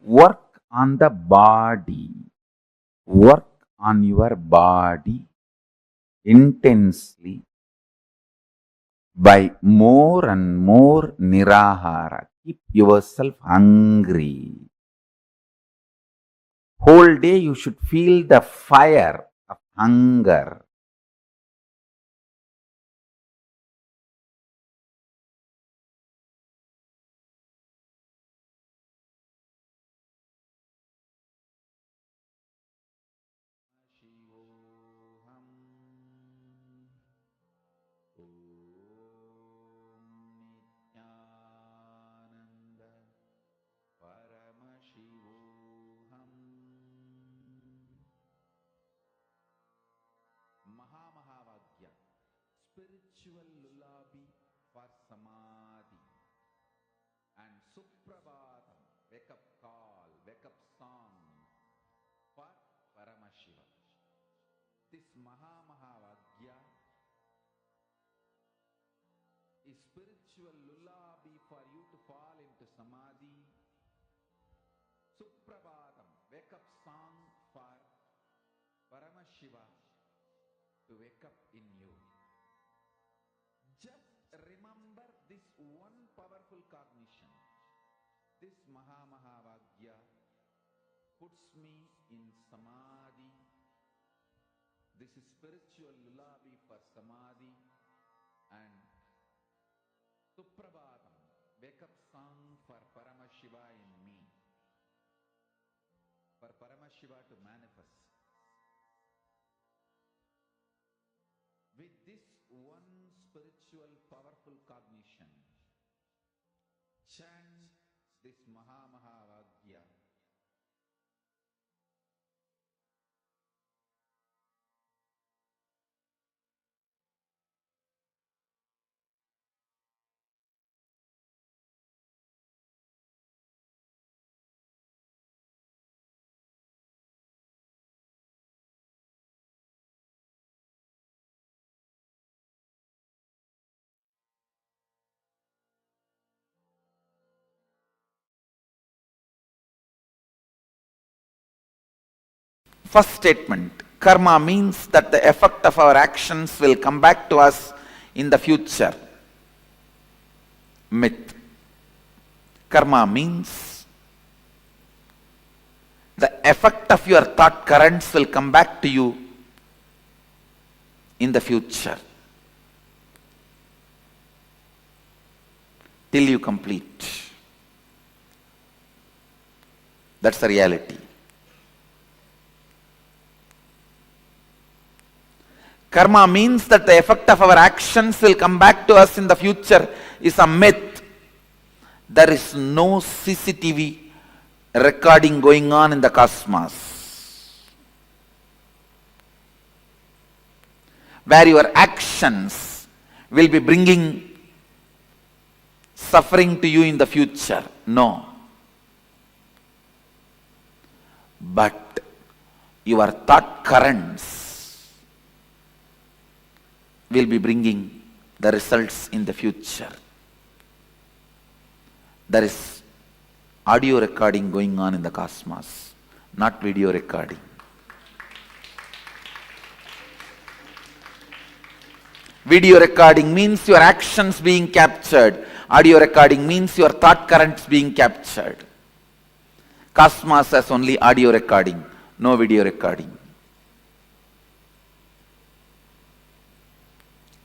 Work on the body. Work on your body intensely by more and more nirahara. Keep yourself hungry. Whole day you should feel the fire of hunger. Nithyananda Paramashivoham Mahamahavagyam, spiritual lullaby for samadhi, and Suprabhatam, wake up call, wake up song for Paramashiva. This Mahamahavagyam is spiritual lullaby for you to fall into samadhi. Suprabhatam, wake up song for Paramashiva to wake up in you. Just remember this one powerful cognition. This Mahamahavagyam puts me in samadhi. This is spiritual lullaby for samadhi. And Suprabhatam, wake up song for Paramashiva in me. For Paramashiva to manifest. With this one spiritual powerful cognition, chant this Mahavagya. First statement, karma means that the effect of our actions will come back to us in the future. Myth. Karma means the effect of your thought currents will come back to you in the future till you complete. That's the reality. Karma means that the effect of our actions will come back to us in the future is a myth. There is no CCTV recording going on in the cosmos, where your actions will be bringing suffering to you in the future. No. But your thought currents will be bringing the results in the future. There is audio recording going on in the cosmos, not video recording. Video recording means your actions being captured. Audio recording means your thought currents being captured. Cosmos has only audio recording, no video recording.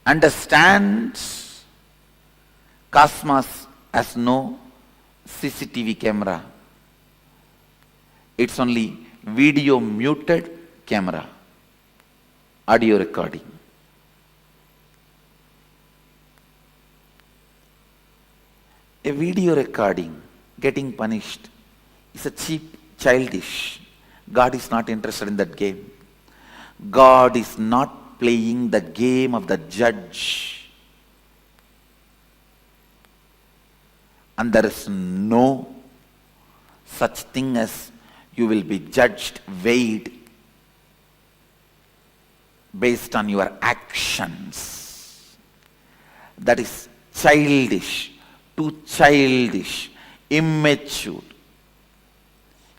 Understand, cosmos has no CCTV camera. It's only video muted camera, audio recording. A video recording getting punished is a cheap, childish. God is not interested in that game. God is not playing the game of the judge. And there is no such thing as you will be judged, weighed based on your actions. That is childish, too childish, immature.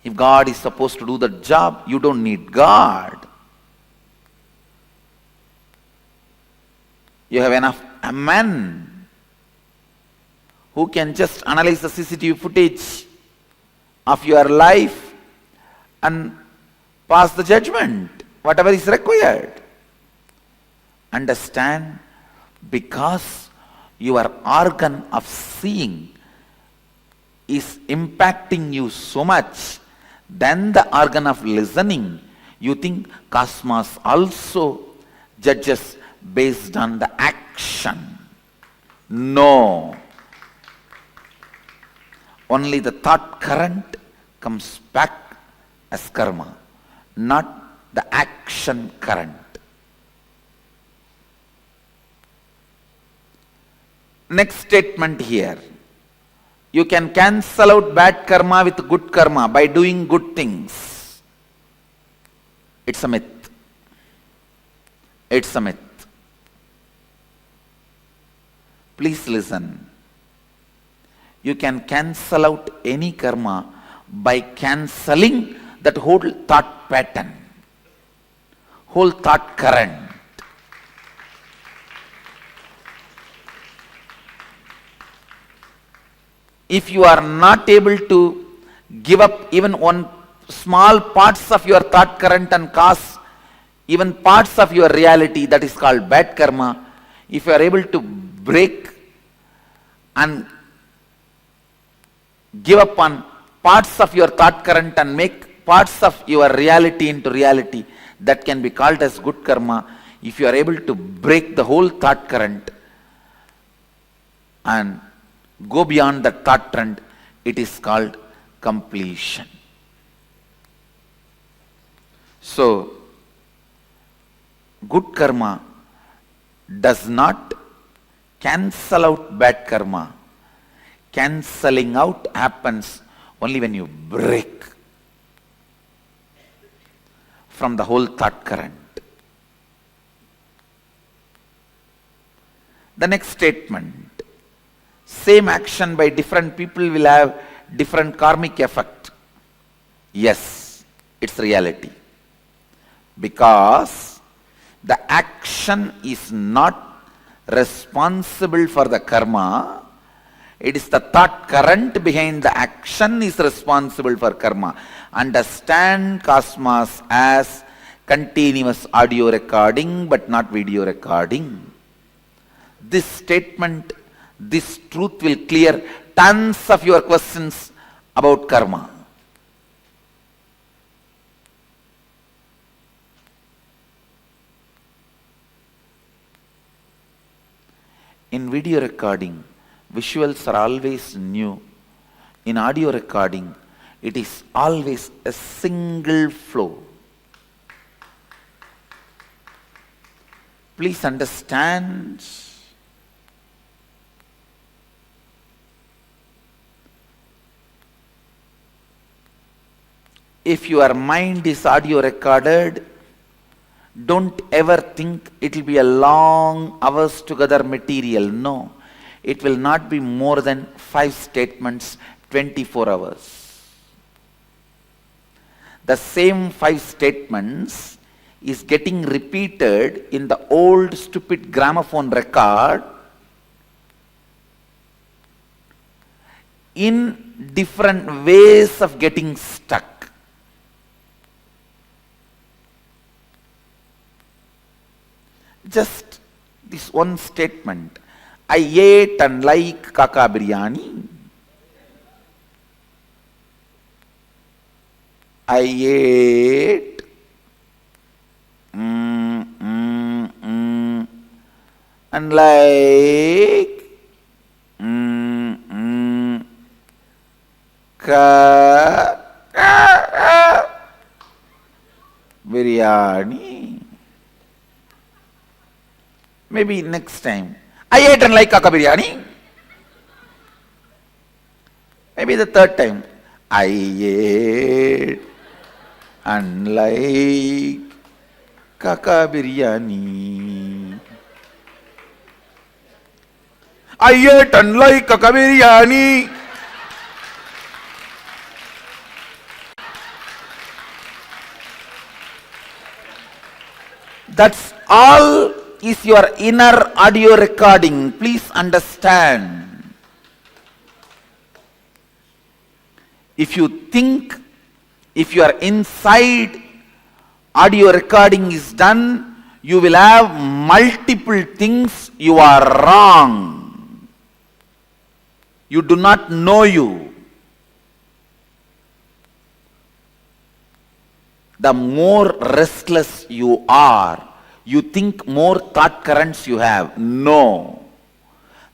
If God is supposed to do the job, you don't need God. You have enough men who can just analyze the CCTV footage of your life and pass the judgment, whatever is required. Understand, because your organ of seeing is impacting you so much, then the organ of listening, you think cosmos also judges based on the action. No. Only the thought current comes back as karma, not the action current. Next statement here. You can cancel out bad karma with good karma by doing good things. It's a myth. It's a myth. Please listen. You can cancel out any karma by cancelling that whole thought pattern, whole thought current. If you are not able to give up even one small parts of your thought current and cause even parts of your reality, that is called bad karma, if you are able to break and give up on parts of your thought current and make parts of your reality into reality, that can be called as good karma. If you are able to break the whole thought current and go beyond the thought trend, it is called completion. So, good karma does not cancel out bad karma. Cancelling out happens only when you break from the whole thought current. The next statement, same action by different people will have different karmic effect. Yes, it's reality. Because the action is not responsible for the karma. It is the thought current behind the action is responsible for karma. Understand cosmos as continuous audio recording but not video recording. This statement, this truth will clear tons of your questions about karma. In video recording, visuals are always new. In audio recording, it is always a single flow. Please understand. If your mind is audio recorded, don't ever think it will be a long hours together material. No. It will not be more than 5 statements, 24 hours. The same 5 statements is getting repeated in the old stupid gramophone record in different ways of getting stuck. Just this one statement. I ate and like kaka biryani. I ate and like biryani. Maybe next time. I ate and like kaka biryani. Maybe the third time. I ate and like kaka biryani. I ate and like kaka biryani. That's all is your inner audio recording. Please understand. If you think, if you are inside audio recording is done, you will have multiple things you are wrong. You do not know you. The more restless you are, you think more thought currents you have. No.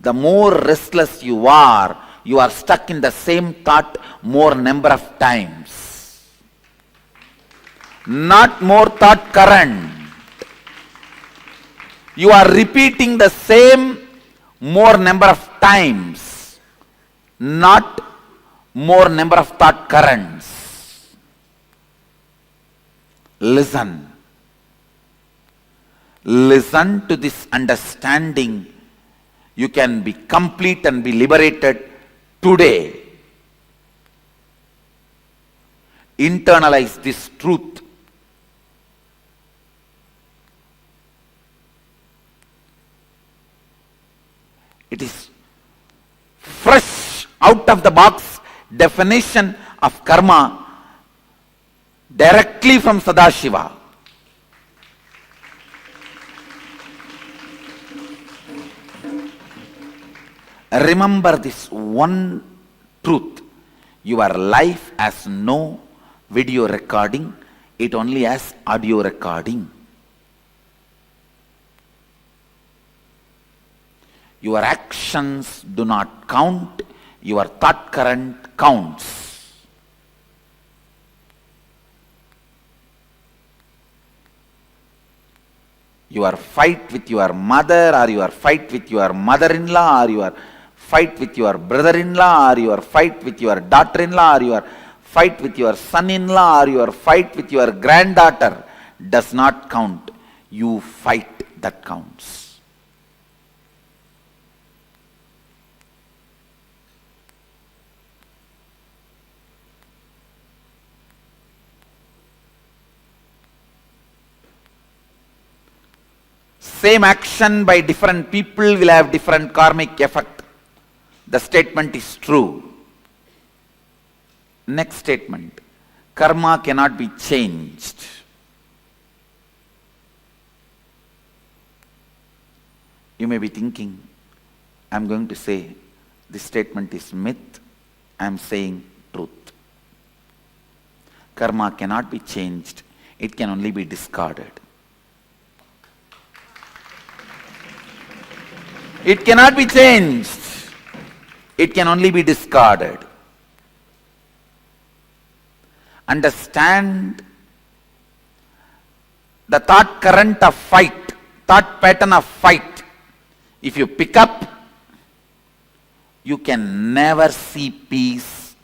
The more restless you are stuck in the same thought more number of times. Not more thought current. You are repeating the same more number of times. Not more number of thought currents. Listen. Listen to this understanding. You can be complete and be liberated today. Internalize this truth. It is fresh, out of the box definition of karma directly from Sadashiva. Remember this one truth. Your life has no video recording, it only has audio recording. Your actions do not count, your thought current counts. Your fight with your mother, or your fight with your mother-in-law, or your fight with your brother-in-law, or your fight with your daughter-in-law, or your fight with your son-in-law, or your fight with your granddaughter does not count. You fight that counts. Same action by different people will have different karmic effect. The statement is true. Next statement. Karma cannot be changed. You may be thinking, I am going to say this statement is myth. I am saying truth. Karma cannot be changed. It can only be discarded. It cannot be changed. It can only be discarded. Understand the thought current of fight, thought pattern of fight. If you pick up, you can never see peace.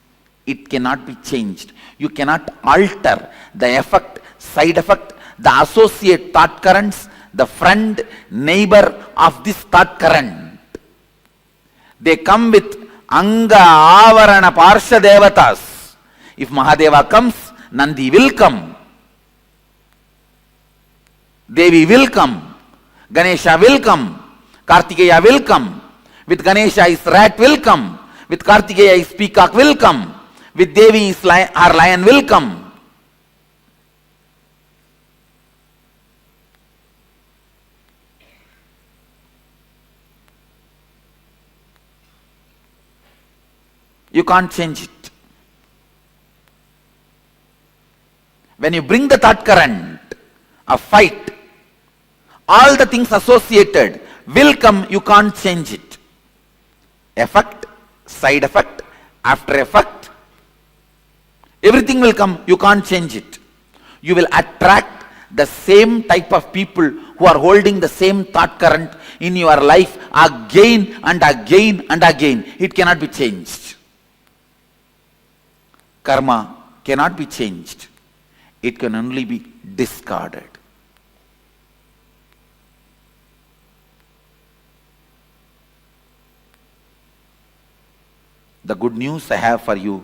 It cannot be changed. You cannot alter the effect, side effect, the associate thought currents, the friend, neighbor of this thought current. They come with Anga, Avarana, Parsha Devatas. If Mahadeva comes, Nandi will come. Devi will come. Ganesha will come. Kartikeya will come. With Ganesha his rat will come. With Kartikeya his peacock will come. With Devi his her lion will come. You can't change it. When you bring the thought current of fight, all the things associated will come, you can't change it. Effect, side effect, after effect, everything will come, you can't change it. You will attract the same type of people who are holding the same thought current in your life again and again and again. It cannot be changed. Karma cannot be changed. It can only be discarded. The good news I have for you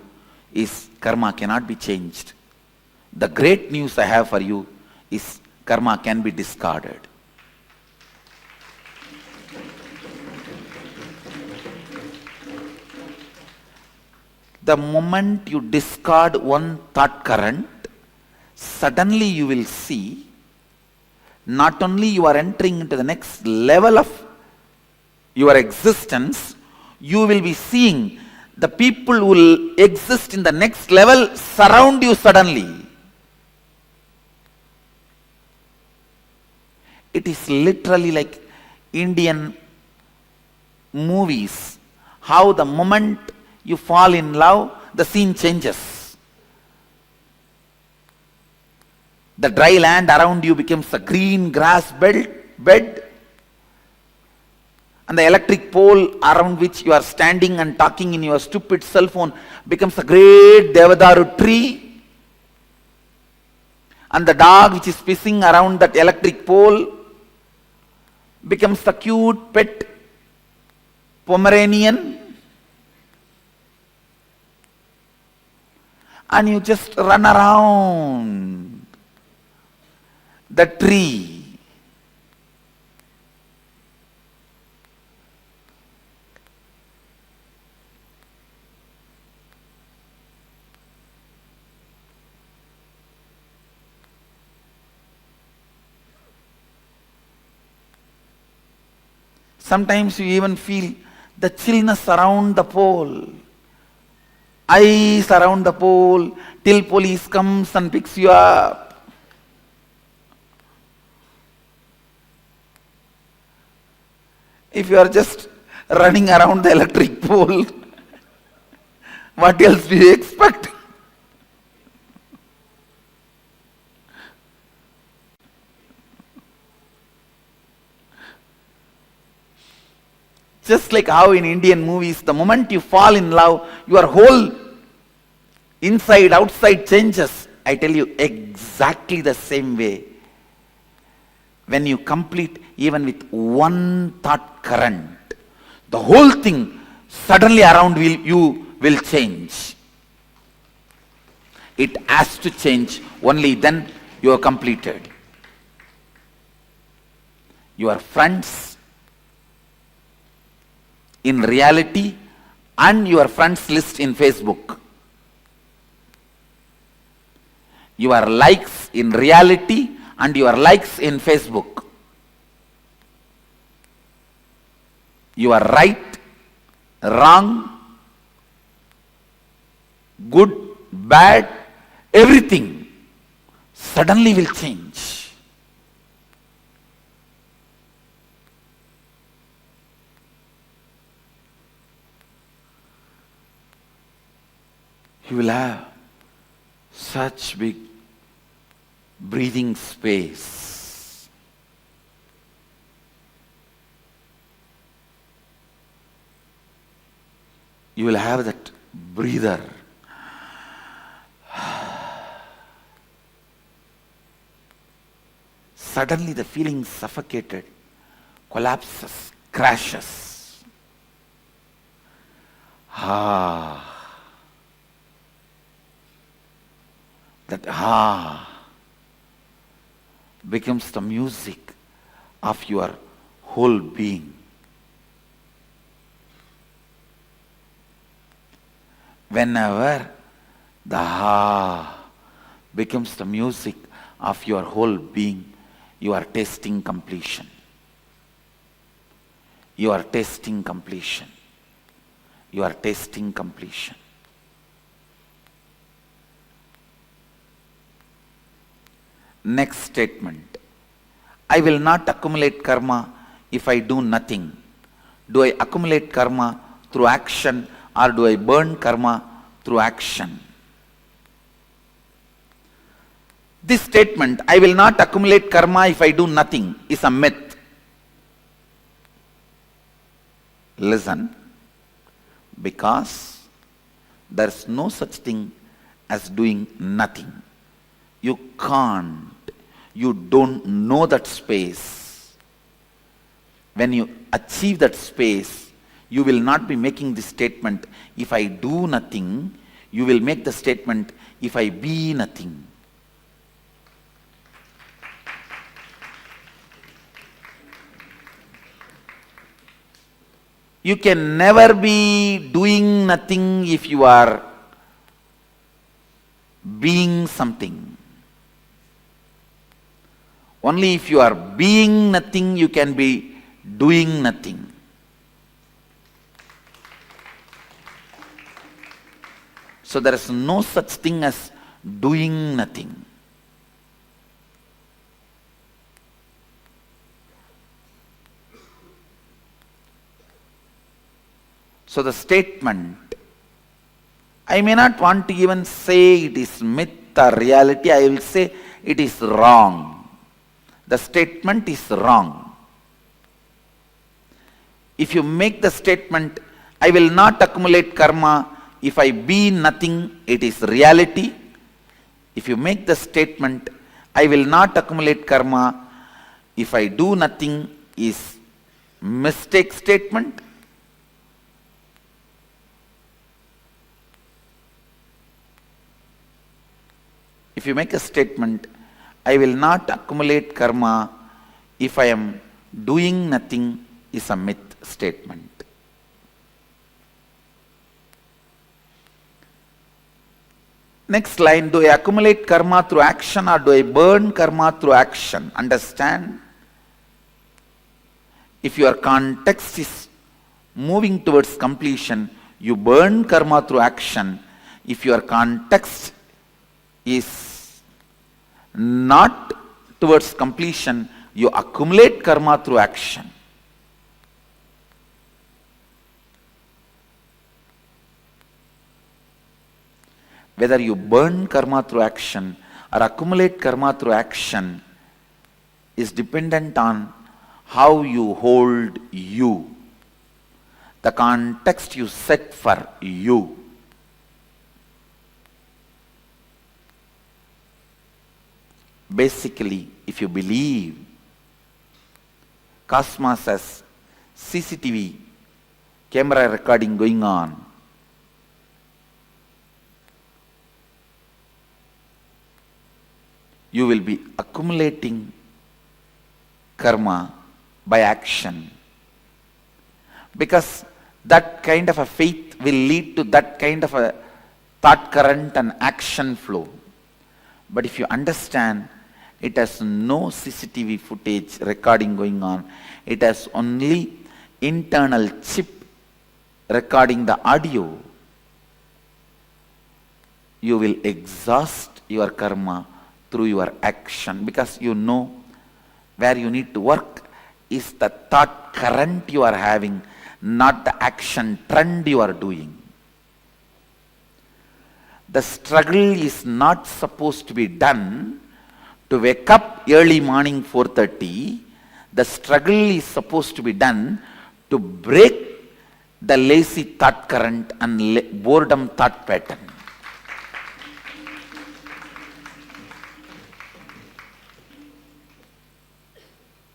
is karma cannot be changed. The great news I have for you is karma can be discarded. The moment you discard one thought current, suddenly you will see not only you are entering into the next level of your existence, you will be seeing the people who will exist in the next level surround you suddenly. It is literally like Indian movies, how the moment you fall in love, the scene changes. The dry land around you becomes a green grass bed, and the electric pole around which you are standing and talking in your stupid cell phone becomes a great Devadaru tree, and the dog which is pissing around that electric pole becomes the cute pet Pomeranian. And you just run around the tree. Sometimes you even feel the chillness around the pole. Ice around the pole till police comes and picks you up. If you are just running around the electric pole. What else do you expect? Just like how in Indian movies, the moment you fall in love, your whole inside, outside changes. I tell you, exactly the same way. When you complete even with one thought current, the whole thing suddenly around you will change. It has to change, only then you are completed. Your friends in reality and your friends list in Facebook. Your likes in reality and your likes in Facebook. You are right, wrong, good, bad, everything suddenly will change. You will have such big breathing space. You will have that breather. Suddenly the feeling suffocated, collapses, crashes. That becomes the music of your whole being. Whenever the becomes the music of your whole being, you are tasting completion. You are tasting completion. You are tasting completion. Next statement. I will not accumulate karma if I do nothing. Do I accumulate karma through action or do I burn karma through action? This statement, I will not accumulate karma if I do nothing, is a myth. Listen, because there is no such thing as doing nothing. You can't. You don't know that space. When you achieve that space, you will not be making this statement, if I do nothing. You will make the statement, if I be nothing. You can never be doing nothing if you are being something. Only if you are being nothing, you can be doing nothing. So there is no such thing as doing nothing. So the statement, I may not want to even say it is myth or reality, I will say it is wrong. The statement is wrong. If you make the statement, I will not accumulate karma if I be nothing, it is reality. If you make the statement, I will not accumulate karma if I do nothing, is mistake statement. If you make a statement, I will not accumulate karma if I am doing nothing, is a myth statement. Next line, do I accumulate karma through action or do I burn karma through action? Understand? If your context is moving towards completion, you burn karma through action. If your context is not towards completion, you accumulate karma through action. whether you burn karma through action or accumulate karma through action is dependent on how you hold you, the context you set for you. Basically, if you believe cosmos has CCTV camera recording going on, you will be accumulating karma by action, because that kind of a faith will lead to that kind of a thought current and action flow. But if you understand it has no CCTV footage recording going on, it has only internal chip recording the audio, you will exhaust your karma through your action, because you know where you need to work is the thought current you are having, not the action trend you are doing. The struggle is not supposed to be done to wake up early morning 4:30. The struggle is supposed to be done to break the lazy thought current and boredom thought pattern.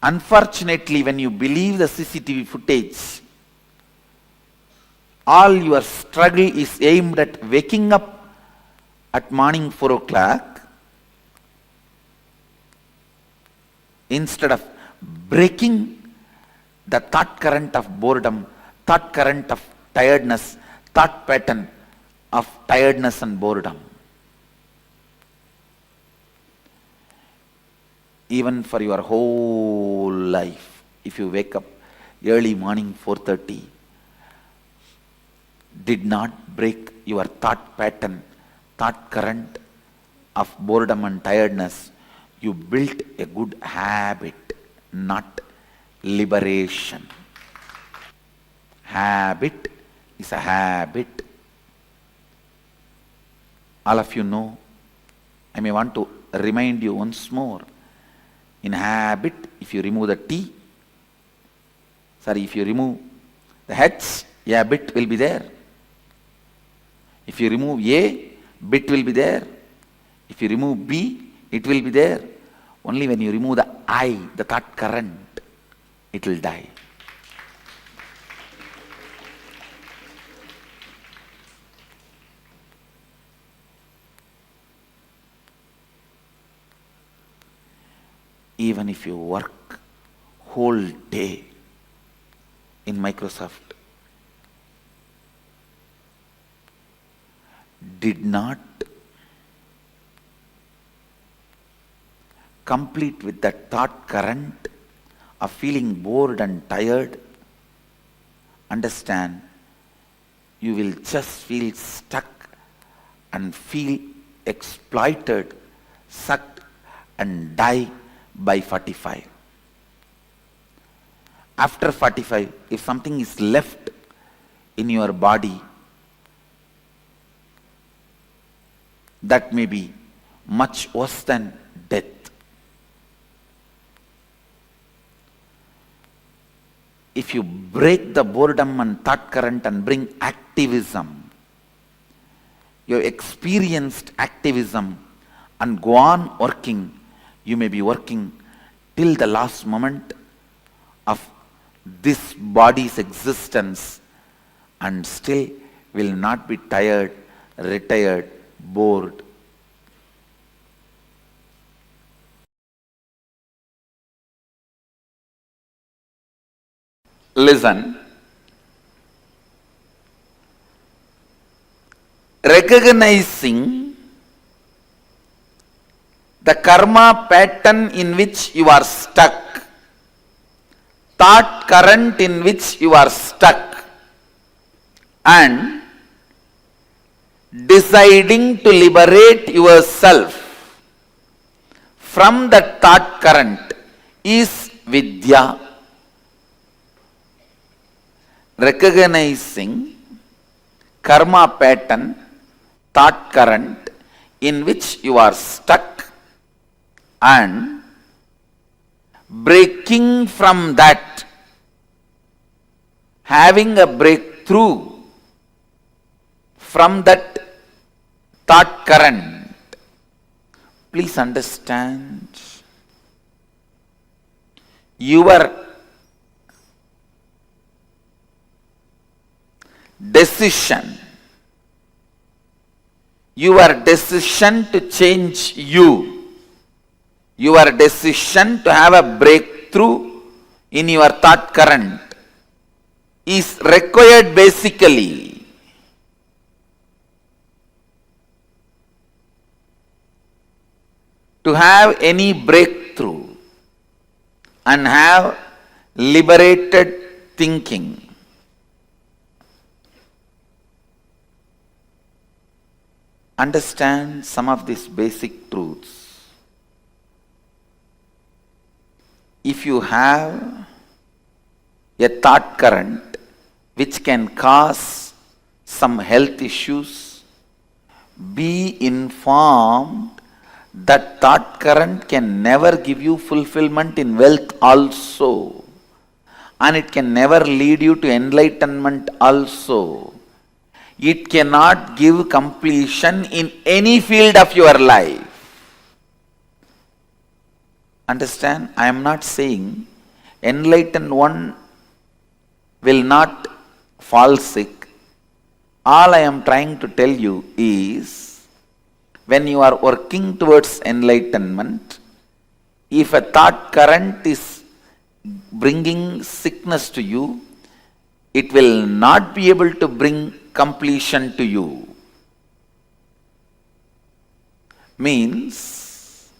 Unfortunately, when you believe the CCTV footage, all your struggle is aimed at waking up at morning 4 o'clock instead of breaking the thought current of boredom, thought current of tiredness, thought pattern of tiredness and boredom. Even for your whole life, if you wake up early morning 4:30, did not break your thought pattern, thought current of boredom and tiredness, you built a good habit, not liberation. Habit is a habit. All of you know, I may want to remind you once more. In habit, if you remove the T, if you remove the H, a bit will be there. If you remove A, bit will be there. If you remove B, it will be there. Only when you remove the I, the thought current, it will die. Even if you work whole day in Microsoft, did not complete with that thought current of feeling bored and tired, understand, you will just feel stuck and feel exploited, sucked and die by 45. After 45, if something is left in your body, that may be much worse than death. If you break the boredom and thought current and bring activism, you have experienced activism and go on working, you may be working till the last moment of this body's existence and still will not be tired, retired, bored. Listen. Recognizing the karma pattern in which you are stuck, thought current in which you are stuck, and deciding to liberate yourself from that thought current is vidya. Recognizing karma pattern thought current in which you are stuck, and breaking from that, having a breakthrough from that thought current. Please understand, your decision to change you, your decision to have a breakthrough in your thought current is required basically to have any breakthrough and have liberated thinking. Understand some of these basic truths. If you have a thought current which can cause some health issues, be informed that thought current can never give you fulfillment in wealth also, and it can never lead you to enlightenment also. It cannot give completion in any field of your life. Understand? I am not saying enlightened one will not fall sick. All I am trying to tell you is, when you are working towards enlightenment, if a thought current is bringing sickness to you, it will not be able to bring completion to you. Means,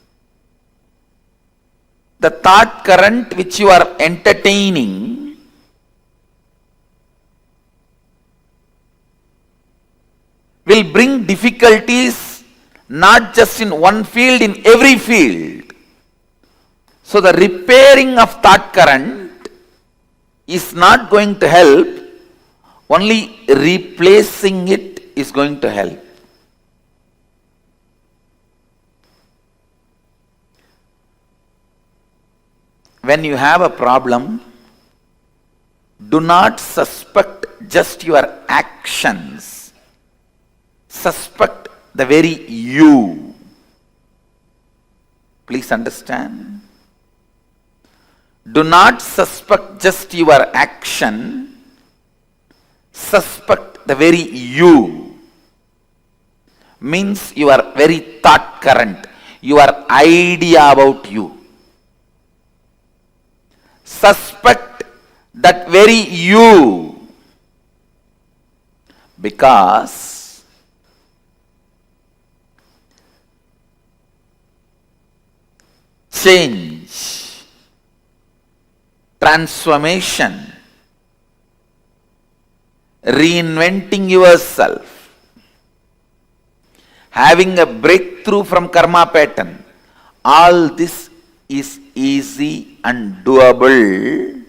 the thought current which you are entertaining will bring difficulties not just in one field, in every field. So the repairing of thought current is not going to help, only replacing it is going to help. When you have a problem, do not suspect just your actions. Suspect the very you. Please understand. Do not suspect just your action. Suspect the very you. Means your very thought current, your idea about you. Suspect that very you, because change, transformation, reinventing yourself, having a breakthrough from karma pattern, all this is easy and doable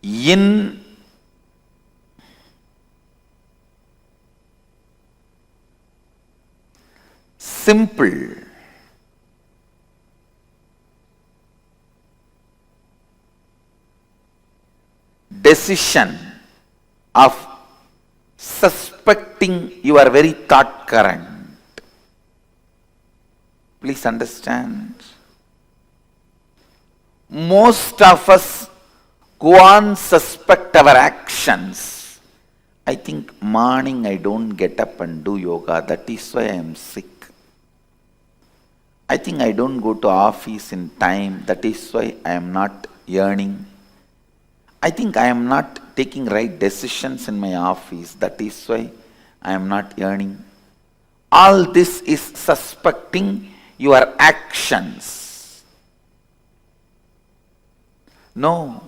in simple, decision of suspecting your very thought current. Please understand. Most of us go on suspect our actions. I think morning I don't get up and do yoga, that is why I am sick. I think I don't go to office in time, that is why I am not earning. I think I am not taking right decisions in my office, that is why I am not earning. All this is suspecting your actions. No.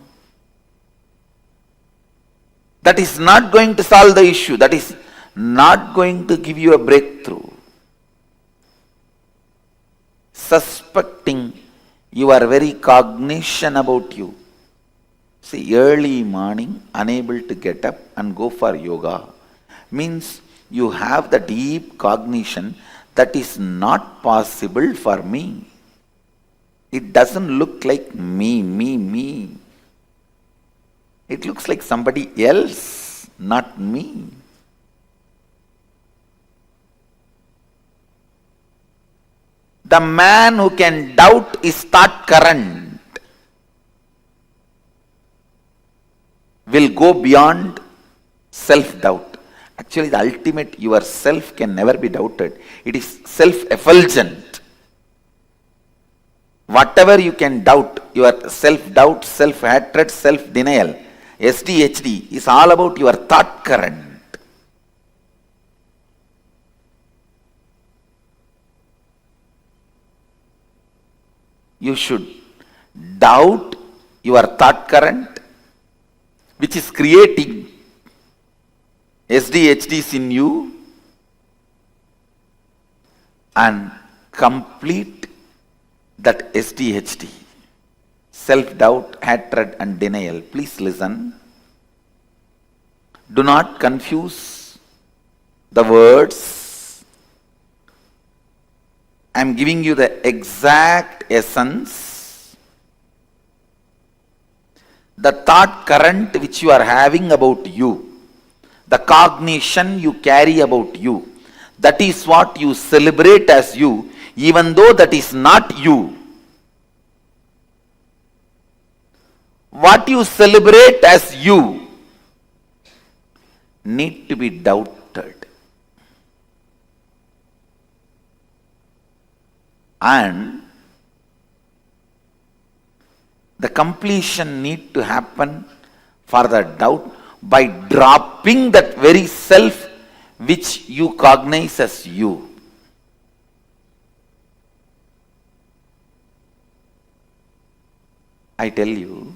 That is not going to solve the issue. That is not going to give you a breakthrough. Suspecting your very cognition about you. See, early morning, unable to get up and go for yoga, means you have the deep cognition that is not possible for me. It doesn't look like me. It looks like somebody else, not me. The man who can doubt his thought current will go beyond self-doubt. Actually, the ultimate yourself can never be doubted. It is self-effulgent. Whatever you can doubt, your self-doubt, self-hatred, self-denial, SDHD is all about your thought current. You should doubt your thought current, which is creating SDHDs in you, and complete that SDHD, self-doubt, hatred and denial. Please listen. Do not confuse the words. I am giving you the exact essence. The thought current which you are having about you, the cognition you carry about you, that is what you celebrate as you, even though that is not you. What you celebrate as you need to be doubted. And the completion need to happen for the doubt by dropping that very self which you cognize as you. I tell you,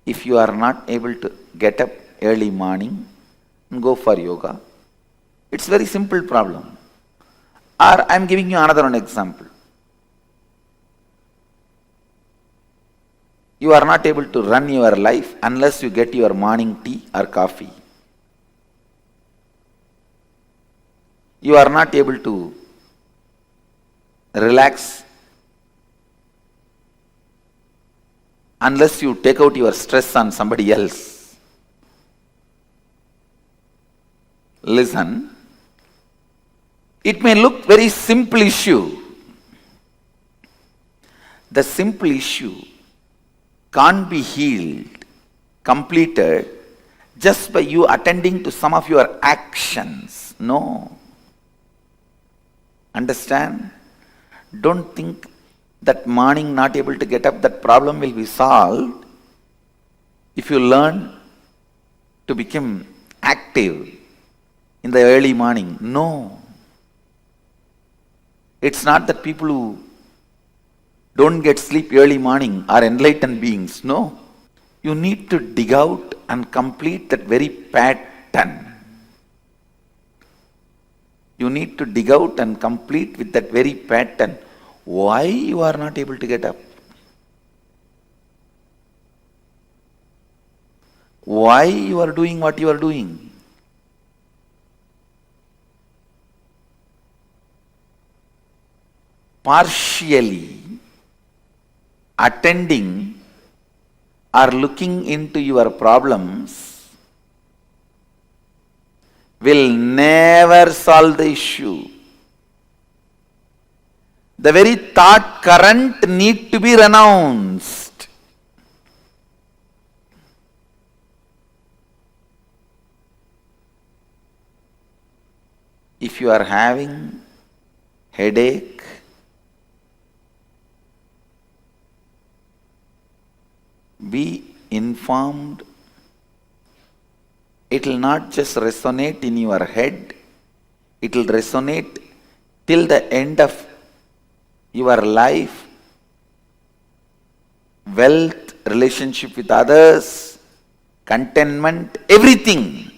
if you are not able to get up early morning and go for yoga, it's very simple problem. Or I am giving you another one example. You are not able to run your life unless you get your morning tea or coffee. You are not able to relax unless you take out your stress on somebody else. Listen, it may look very simple issue. The simple issue can't be healed, completed, just by you attending to some of your actions. No. Understand? Don't think that morning not able to get up, that problem will be solved if you learn to become active in the early morning. No. It's not that people who don't get sleep early morning are enlightened beings. No. You need to dig out and complete that very pattern. You need to dig out and complete with that very pattern. Why you are not able to get up? Why you are doing what you are doing? Partially attending or looking into your problems will never solve the issue. The very thought current need to be renounced. If you are having headache, be informed. It will not just resonate in your head, it will resonate till the end of your life, wealth, relationship with others, contentment, everything.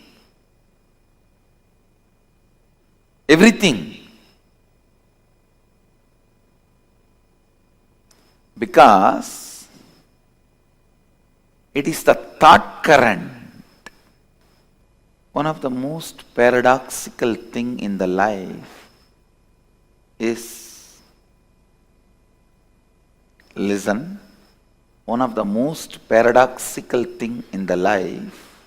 Everything. Because it is the thought current One of the most paradoxical thing in the life is, listen, one of the most paradoxical thing in the life,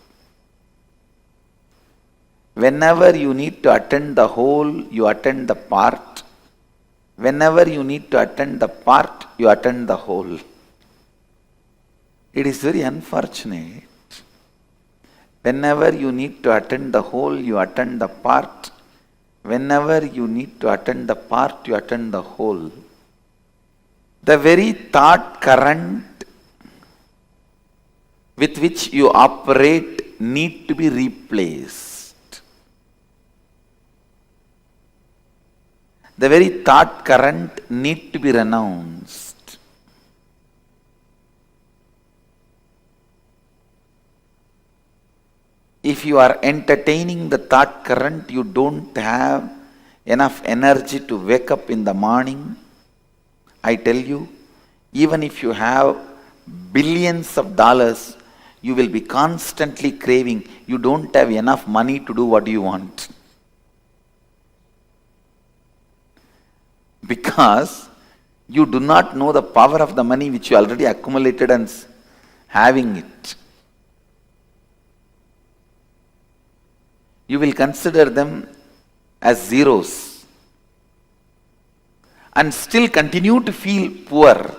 whenever you need to attend the whole, you attend the part. Whenever you need to attend the part, you attend the whole. It is very unfortunate. Whenever you need to attend the whole, you attend the part. Whenever you need to attend the part, you attend the whole. The very thought current with which you operate need to be replaced. The very thought current need to be renounced. If you are entertaining the thought current, you don't have enough energy to wake up in the morning. I tell you, even if you have billions of dollars, you will be constantly craving. You don't have enough money to do what you want. Because you do not know the power of the money which you already accumulated and having it. You will consider them as zeros and still continue to feel poor.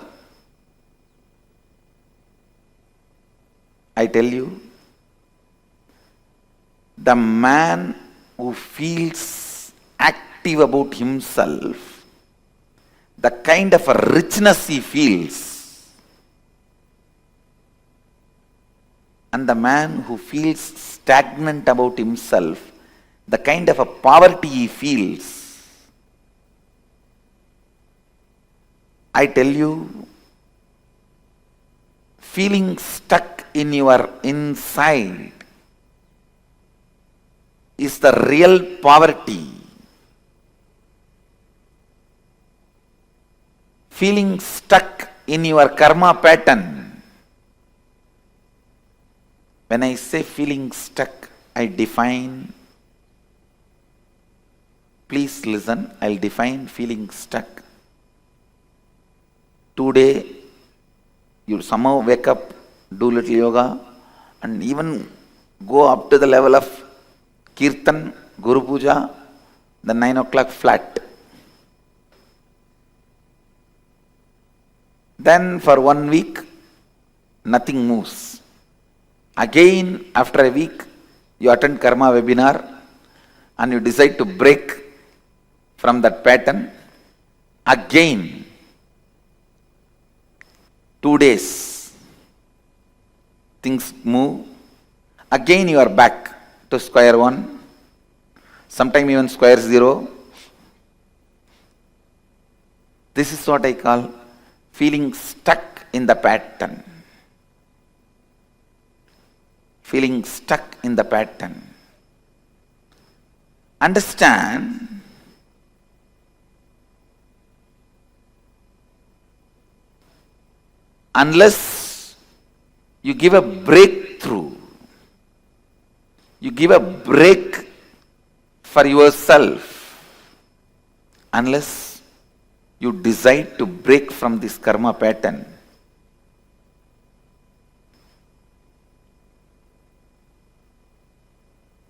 I tell you, the man who feels active about himself, the kind of a richness he feels, and the man who feels stagnant about himself, the kind of a poverty he feels, I tell you, feeling stuck in your inside is the real poverty. Feeling stuck in your karma pattern. When I say feeling stuck, I define, please listen, I'll define feeling stuck. Today, you somehow wake up, do little yoga, and even go up to the level of Kirtan, Guru Puja, the 9 o'clock flat. Then for 1 week, nothing moves. Again, after a week, you attend Karma webinar and you decide to break from that pattern. Again, 2 days, things move. Again, you are back to square one, sometime even square zero. This is what I call feeling stuck in the pattern. Feeling stuck in the pattern. Understand, unless you give a breakthrough, you give a break for yourself, unless you decide to break from this karma pattern,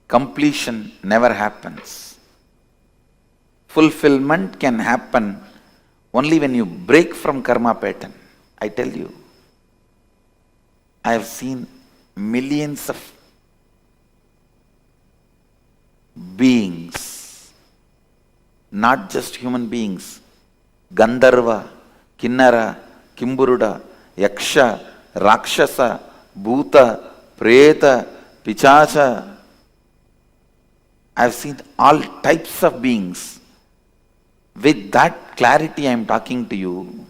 completion never happens. Fulfillment can happen only when you break from karma pattern. I tell you, I have seen millions of beings, not just human beings, Gandharva, Kinnara, Kimburuda, Yaksha, Rakshasa, Bhuta, Preta, Pichacha. I have seen all types of beings. With that clarity I am talking to you.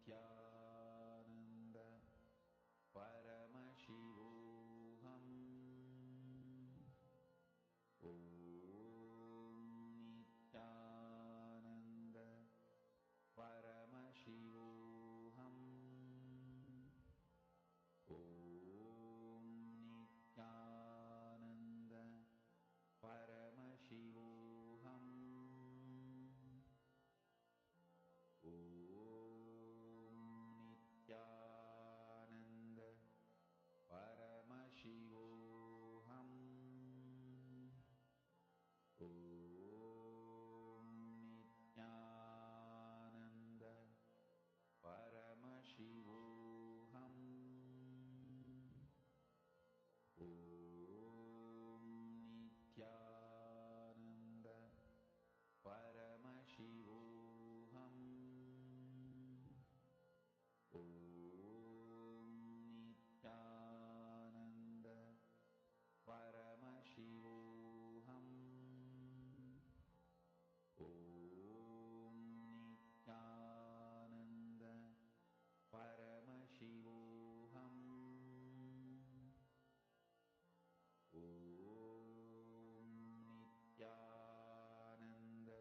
Nithyananda Paramashivoham. Nithyananda Paramashivoham. Nithyananda Paramashivoham. Nithyananda Paramashivoham. Nithyananda Paramashivoham. Nithyananda Paramashivoham. Nithyananda Paramashivoham. Nithyananda Paramashivoham. Nithyananda Paramashivoham.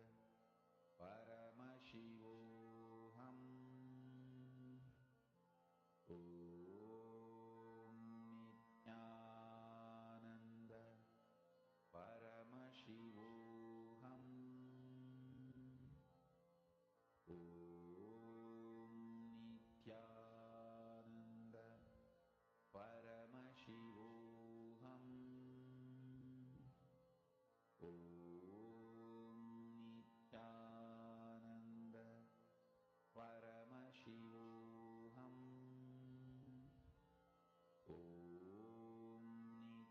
Nithyananda Paramashivoham. Nithyananda Paramashivoham. Nithyananda Paramashivoham.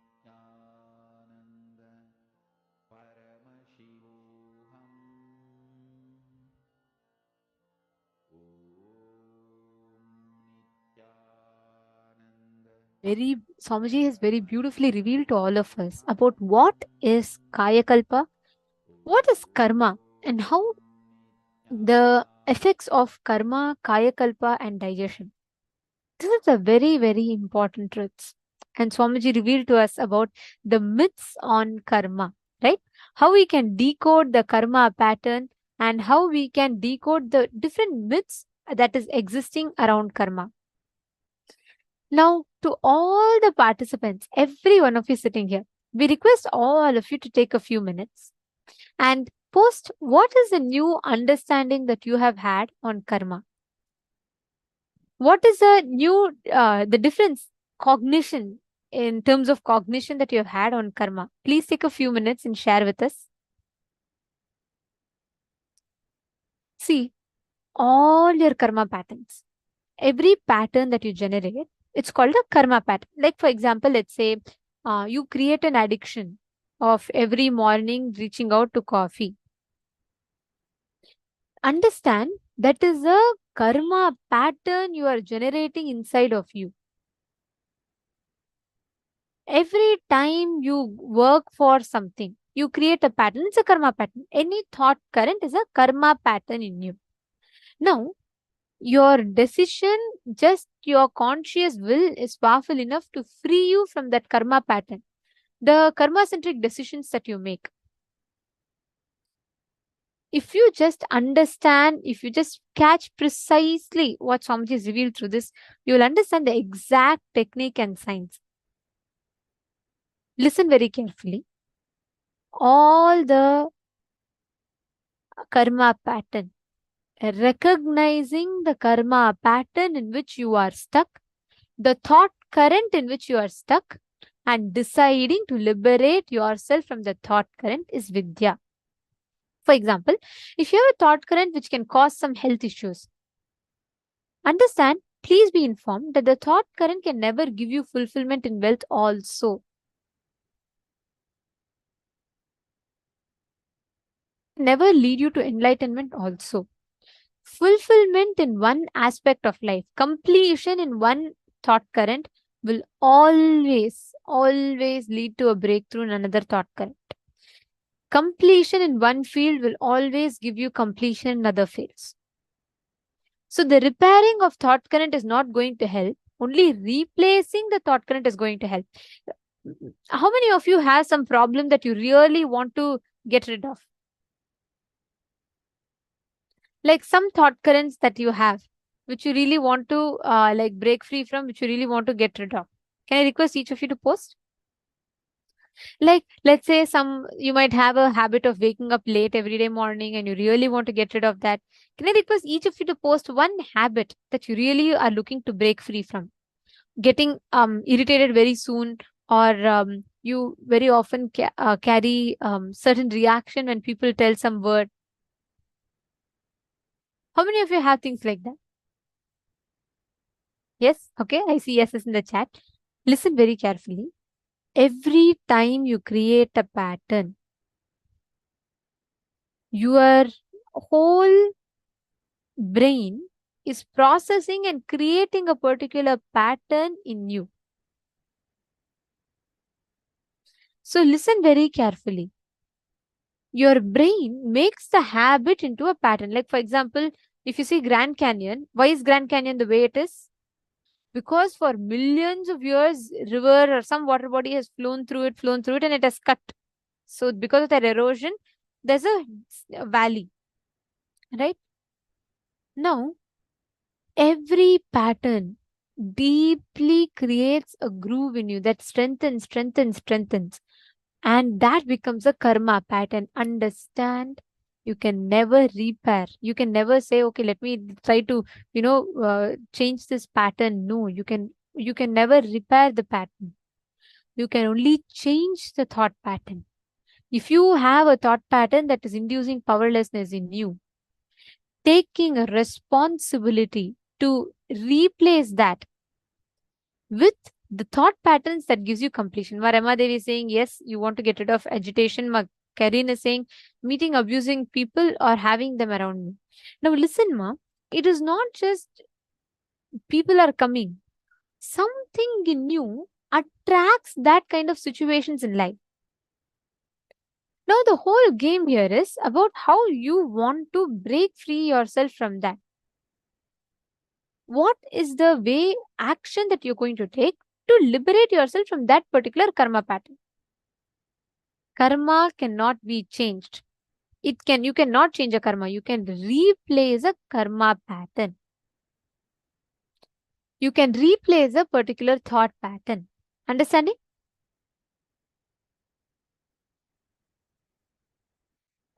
Nithyananda Paramashivoham. Nithyananda Swamiji has very beautifully revealed to all of us about what is Kayakalpa, what is karma, and how the effects of karma, Kayakalpa, and digestion. This is a very, very important truths. And Swamiji revealed to us about the myths on karma, right? How we can decode the karma pattern and how we can decode the different myths that is existing around karma. Now, to all the participants, every one of you sitting here, we request all of you to take a few minutes and post what is the new understanding that you have had on karma. What is the difference cognition in terms of cognition that you have had on karma? Please take a few minutes and share with us. See, all your karma patterns, every pattern that you generate, it's called a karma pattern. Like, for example, let's say you create an addiction of every morning reaching out to coffee. Understand that is a karma pattern you are generating inside of you. Every time you work for something, you create a pattern. It's a karma pattern. Any thought current is a karma pattern in you. Now, your decision, just your conscious will is powerful enough to free you from that karma pattern. The karma-centric decisions that you make. If you just understand, if you just catch precisely what Swamiji has revealed through this, you will understand the exact technique and science. Listen very carefully. All the karma pattern, recognizing the karma pattern in which you are stuck, the thought current in which you are stuck, and deciding to liberate yourself from the thought current is Vidya. For example, if you have a thought current which can cause some health issues, understand, please be informed that the thought current can never give you fulfillment in wealth also. Never lead you to enlightenment also. Fulfillment in one aspect of life, completion in one thought current will always lead to a breakthrough in another thought current. completion in one field will always give you completion in other fields. So the repairing of thought current is not going to help. Only replacing the thought current is going to help. How many of you have some problem that you really want to get rid of? Like some thought currents that you have, which you really want to like break free from, which you really want to get rid of. Can I request each of you to post? Like, let's say you might have a habit of waking up late every day morning and you really want to get rid of that. Can I request each of you to post one habit that you really are looking to break free from? Getting irritated very soon, or you very often carry certain reaction when people tell some word. How many of you have things like that? Yes? Okay, I see yeses in the chat. Listen very carefully. Every time you create a pattern, your whole brain is processing and creating a particular pattern in you. So listen very carefully. Your brain makes the habit into a pattern. Like, for example, if you see Grand Canyon, why is Grand Canyon the way it is? Because for millions of years, river or some water body has flown through it, and it has cut. So because of that erosion, there's a valley, right? Now, every pattern deeply creates a groove in you that strengthens. And that becomes a karma pattern. Understand? You can never repair. You can never say, okay, let me try to, change this pattern. No, you can never repair the pattern. You can only change the thought pattern. If you have a thought pattern that is inducing powerlessness in you, taking a responsibility to replace that with the thought patterns that gives you completion. Rama Devi is saying, yes, you want to get rid of agitation. Karin is saying, meeting abusing people or having them around me. Now listen, Ma, it is not just people are coming. Something in you attracts that kind of situations in life. Now the whole game here is about how you want to break free yourself from that. What is the action that you're going to take to liberate yourself from that particular karma pattern? Karma cannot be changed. You cannot change a karma. You can replace a karma pattern. You can replace a particular thought pattern. Understanding?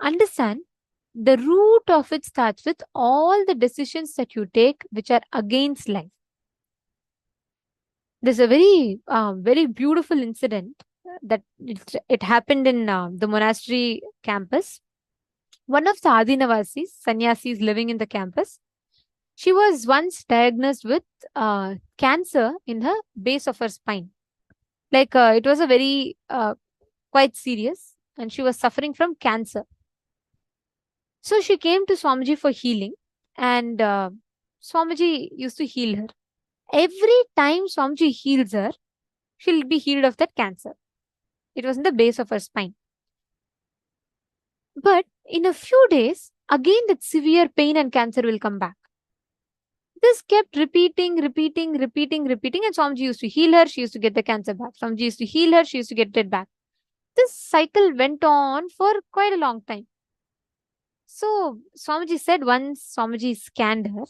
Understand, the root of it starts with all the decisions that you take which are against life. There's a very beautiful incident that it happened in the monastery campus. One of the Adinavasis, sannyasis living in the campus, she was once diagnosed with cancer in her base of her spine. Like it was a very quite serious, and she was suffering from cancer. So she came to Swamiji for healing, and Swamiji used to heal her. Every time Swamiji heals her, she'll be healed of that cancer. It was in the base of her spine. But in a few days, again that severe pain and cancer will come back. This kept repeating, and Swamiji used to heal her, she used to get the cancer back. Swamiji used to heal her, she used to get it back. This cycle went on for quite a long time. So Swamiji said once Swamiji scanned her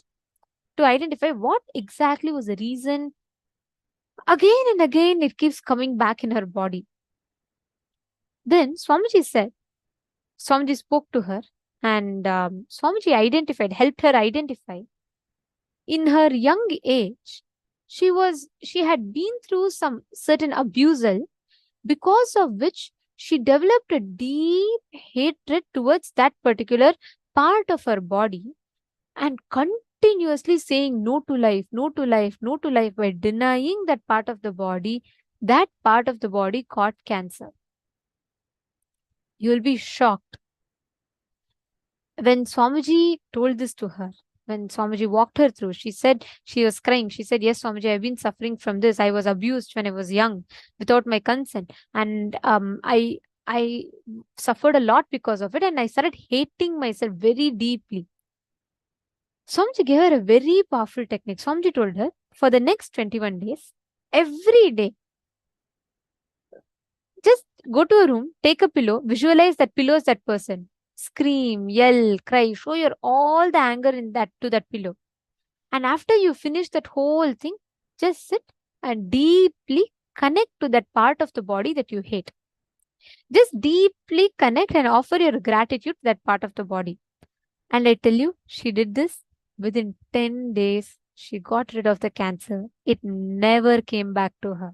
to identify what exactly was the reason. Again and again it keeps coming back in her body. Then Swamiji spoke to her, and Swamiji helped her identify. In her young age, she had been through some certain abusal, because of which she developed a deep hatred towards that particular part of her body, and continuously saying no to life, by denying that part of the body. That part of the body caught cancer. You will be shocked. When Swamiji told this to her, when Swamiji walked her through, she was crying. She said, yes, Swamiji, I've been suffering from this. I was abused when I was young without my consent. And I I suffered a lot because of it, and I started hating myself very deeply. Swamiji gave her a very powerful technique. Swamiji told her, for the next 21 days, every day, just go to a room, take a pillow, visualize that pillow is that person. Scream, yell, cry, show your all the anger in that to that pillow. And after you finish that whole thing, just sit and deeply connect to that part of the body that you hate. Just deeply connect and offer your gratitude to that part of the body. And I tell you, she did this within 10 days. She got rid of the cancer. It never came back to her.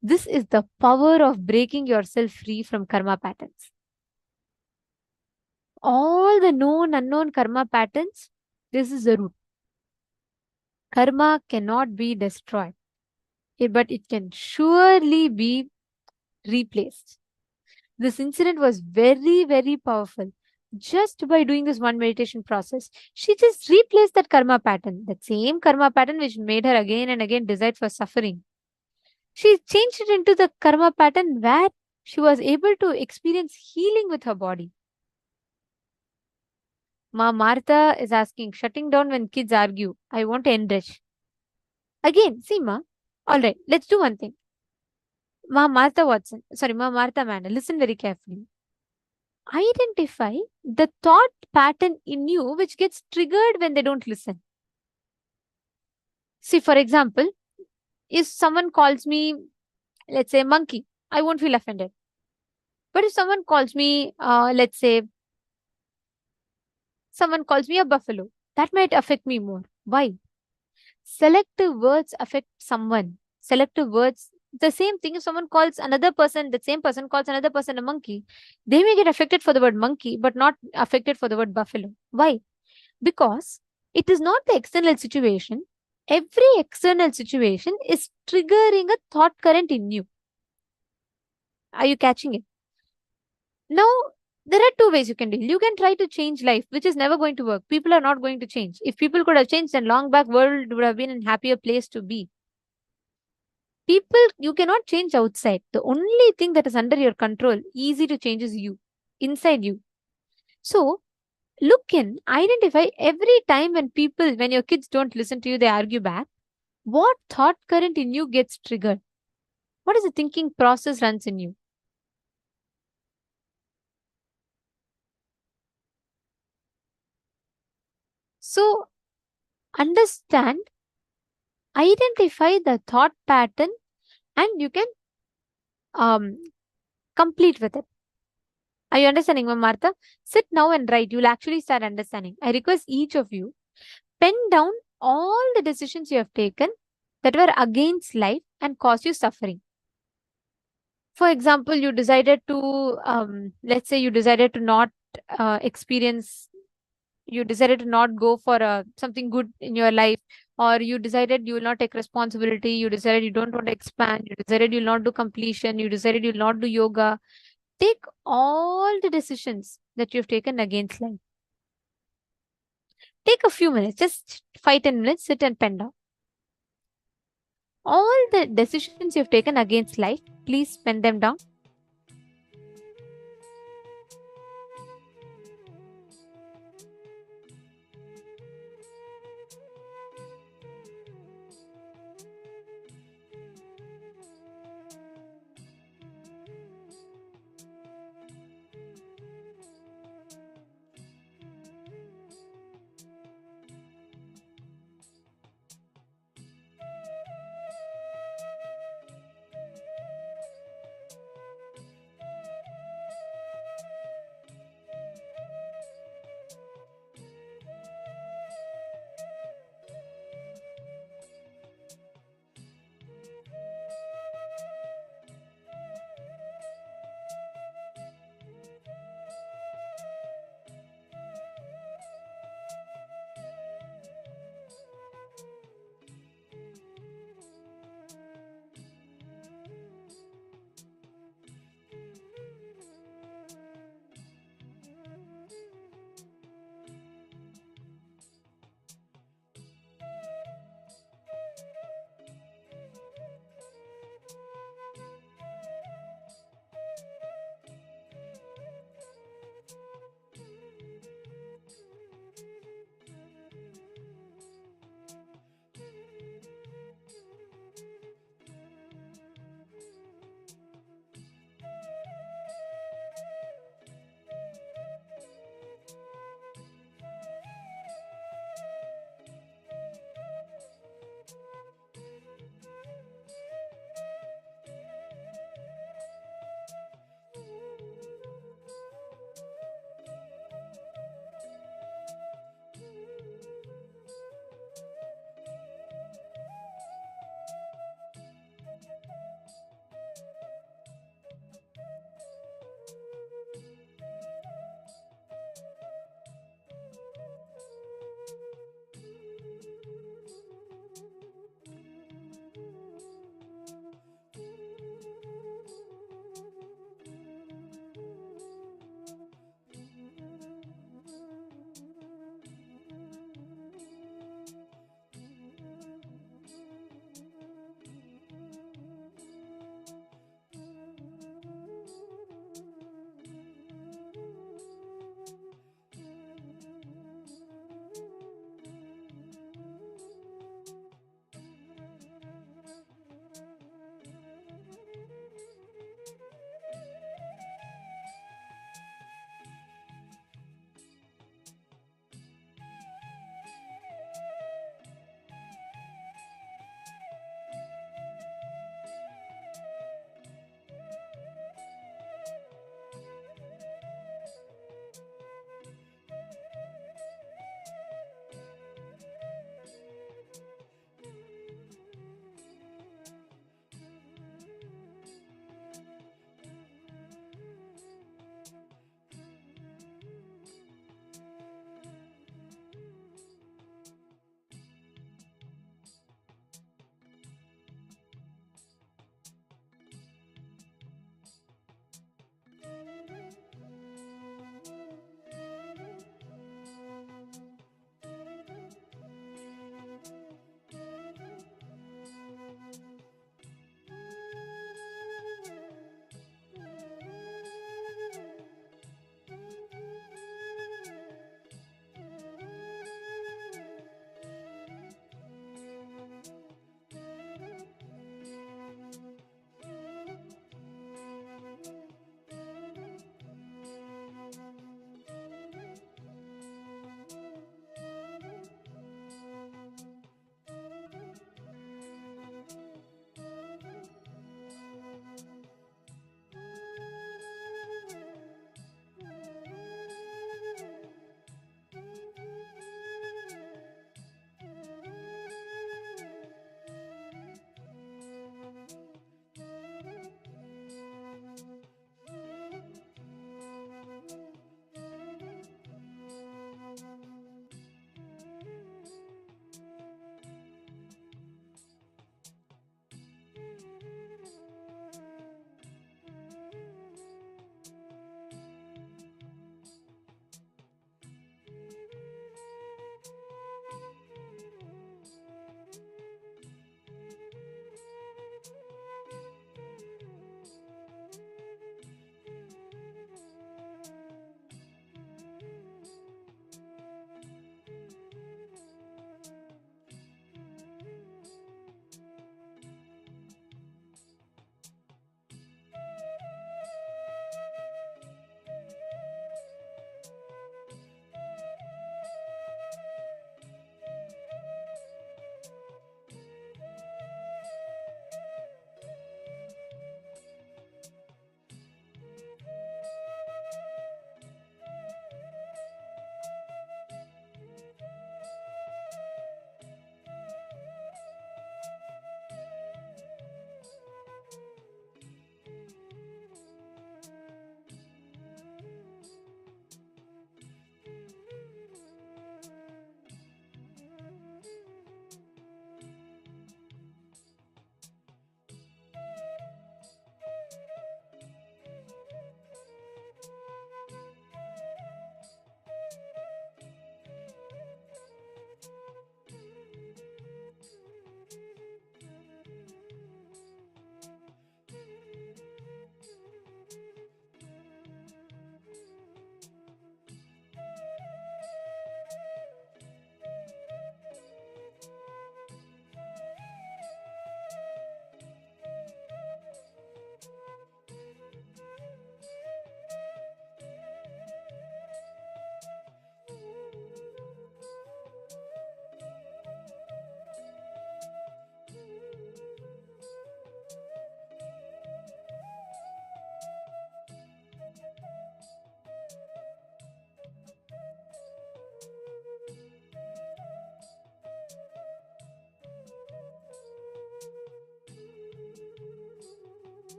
This is the power of breaking yourself free from karma patterns. All the known, unknown karma patterns, this is the root. Karma cannot be destroyed, but it can surely be replaced. This incident was very, very powerful. Just by doing this one meditation process, she just replaced that karma pattern, that same karma pattern which made her again and again decide for suffering. She changed it into the karma pattern where she was able to experience healing with her body. Ma Martha is asking, shutting down when kids argue. I want to enrich. Again, see Ma, alright, let's do one thing. Ma Martha Manna, listen very carefully. Identify the thought pattern in you which gets triggered when they don't listen. See, for example, if someone calls me, let's say, monkey, I won't feel offended. But if someone calls me, let's say, someone calls me a buffalo, that might affect me more. Why? Selective words affect someone. Selective words, the same thing, if someone calls another person, the same person calls another person a monkey, they may get affected for the word monkey, but not affected for the word buffalo. Why? Because it is not the external situation. Every external situation is triggering a thought current in you. Are you catching it? Now, there are two ways you can deal. You can try to change life, which is never going to work. People are not going to change. If people could have changed, then long back world would have been a happier place to be. People, you cannot change outside. The only thing that is under your control, easy to change, is you, inside you. So, look in, identify every time when your kids don't listen to you, they argue back. What thought current in you gets triggered? What is the thinking process runs in you? So, understand, identify the thought pattern, and you can complete with it. Are you understanding, Ma'am Martha? Sit now and write. You'll actually start understanding. I request each of you, pen down all the decisions you have taken that were against life and caused you suffering. For example, you decided to, let's say you decided to not you decided to not go for something good in your life, or you decided you will not take responsibility, you decided you don't want to expand, you decided you will not do completion, you decided you will not do yoga. Take all the decisions that you've taken against life. Take a few minutes, just 5-10 minutes, sit and pen down. All the decisions you've taken against life, please pen them down.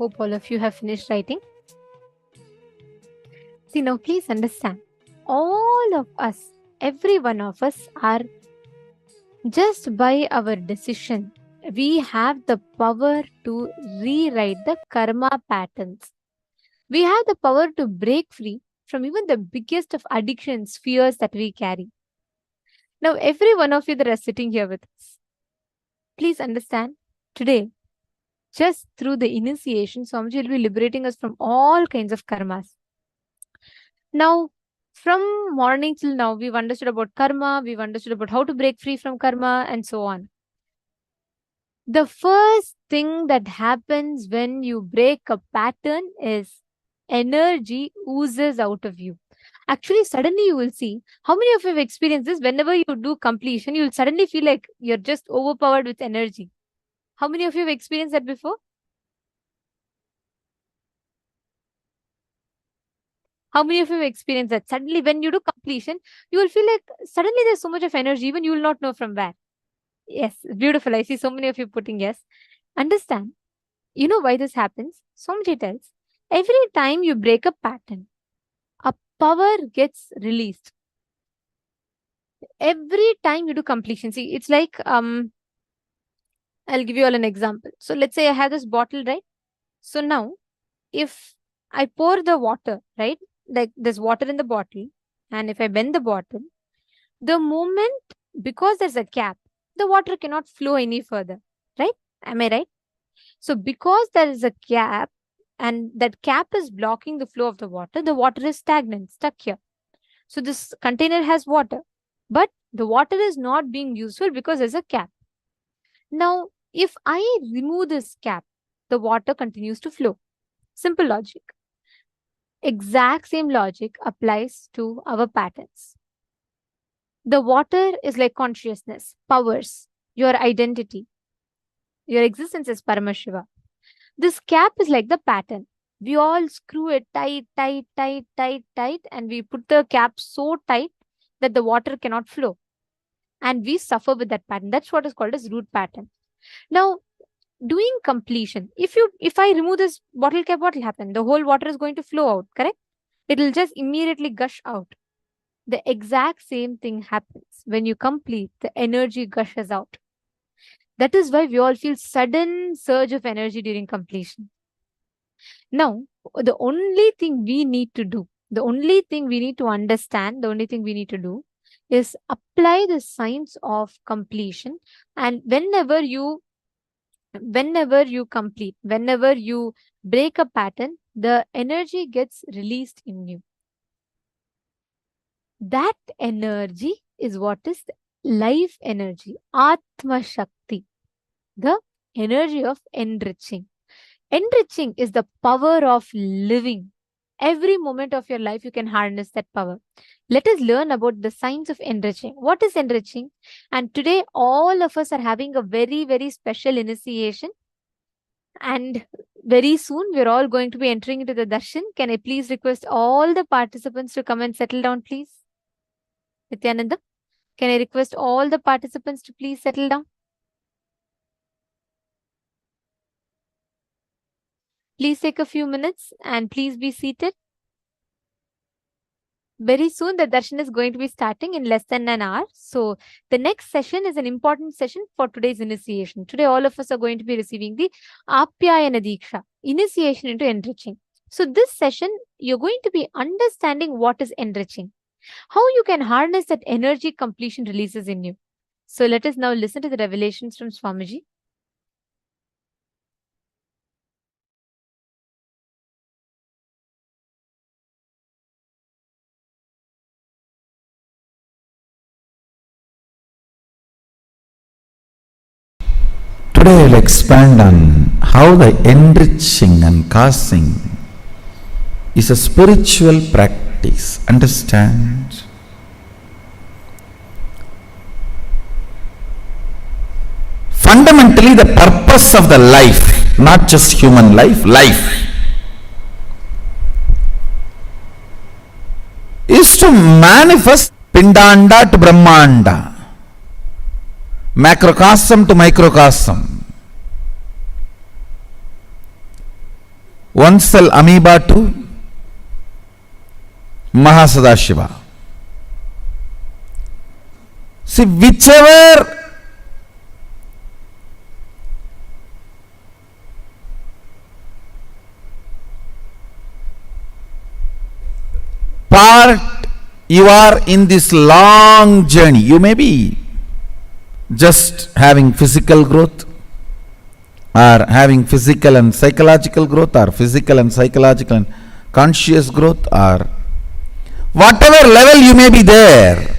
Hope all of you have finished writing. See, now please understand, all of us, every one of us are just by our decision, we have the power to rewrite the karma patterns. We have the power to break free from even the biggest of addictions, fears that we carry. Now, every one of you that are sitting here with us, please understand, today, just through the initiation, Swamiji will be liberating us from all kinds of karmas. Now, from morning till now, we've understood about karma, we've understood about how to break free from karma, and so on. The first thing that happens when you break a pattern is energy oozes out of you. Actually, suddenly you will see, how many of you have experienced this? Whenever you do completion, you will suddenly feel like you're just overpowered with energy. How many of you have experienced that before? How many of you have experienced that? Suddenly, when you do completion, you will feel like suddenly there's so much of energy, even you will not know from where. Yes, beautiful. I see so many of you putting yes. Understand. You know why this happens? Swamiji tells, every time you break a pattern, a power gets released. Every time you do completion, see, it's like, I'll give you all an example. So let's say I have this bottle, right? So now, if I pour the water, right? Like there's water in the bottle, and if I bend the bottle, the moment, because there's a cap, the water cannot flow any further, right? Am I right? So because there is a gap and that cap is blocking the flow of the water is stagnant, stuck here. So this container has water, but the water is not being useful because there's a cap. Now, if I remove this cap, the water continues to flow. Simple logic. Exact same logic applies to our patterns. The water is like consciousness, powers, your identity. Your existence is Paramashiva. This cap is like the pattern. We all screw it tight, and we put the cap so tight that the water cannot flow. And we suffer with that pattern. That's what is called as root pattern. Now, doing completion, if I remove this bottle cap, what will happen? The whole water is going to flow out, correct? It will just immediately gush out. The exact same thing happens when you complete, the energy gushes out. That is why we all feel sudden surge of energy during completion. Now, the only thing we need to do, the only thing we need to understand, the only thing we need to do is apply the science of completion. And whenever you complete, whenever you break a pattern, the energy gets released in you. That energy is what is life energy, Atma Shakti, the energy of enriching. Enriching is the power of living. Every moment of your life, you can harness that power. Let us learn about the science of enriching. What is enriching? And today, all of us are having a very, very special initiation. And very soon, we're all going to be entering into the darshan. Can I please request all the participants to come and settle down, please? Nithyananda, can I request all the participants to please settle down? Please take a few minutes and please be seated. Very soon, the darshan is going to be starting in less than an hour. So the next session is an important session for today's initiation. Today, all of us are going to be receiving the Apyayana Diksha, initiation into enriching. So this session, you're going to be understanding what is enriching, how you can harness that energy completion releases in you. So let us now listen to the revelations from Swamiji. Today I'll expand on how the enriching and causing is a spiritual practice. Understand? Fundamentally, the purpose of the life, not just human life, is to manifest Pindanda to Brahmanda, macrocosm to microcosm. one cell amoeba to Mahasadashiva. See, whichever part you are in this long journey, you may be just having physical growth, or having physical and psychological growth, or physical and psychological and conscious growth, or whatever level you may be there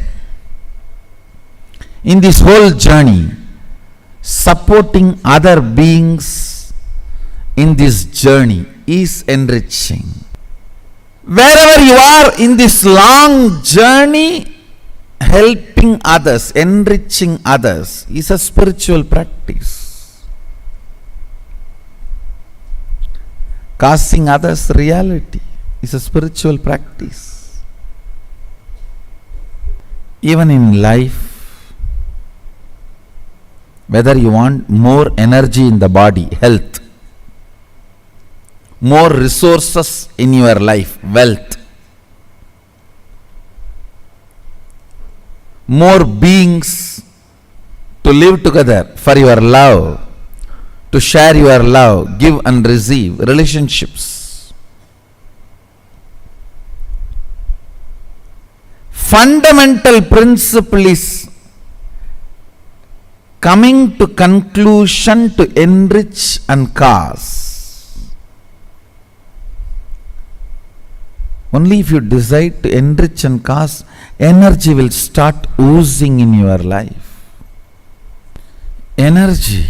in this whole journey, supporting other beings in this journey is enriching. Wherever you are in this long journey, helping others, enriching others is a spiritual practice. Causing others reality is a spiritual practice. Even in life, whether you want more energy in the body, health, more resources in your life, wealth, more beings to live together for your love, to share your love, give and receive, relationships. Fundamental principle is coming to conclusion to enrich and cause. Only if you decide to enrich and cause, energy will start oozing in your life. Energy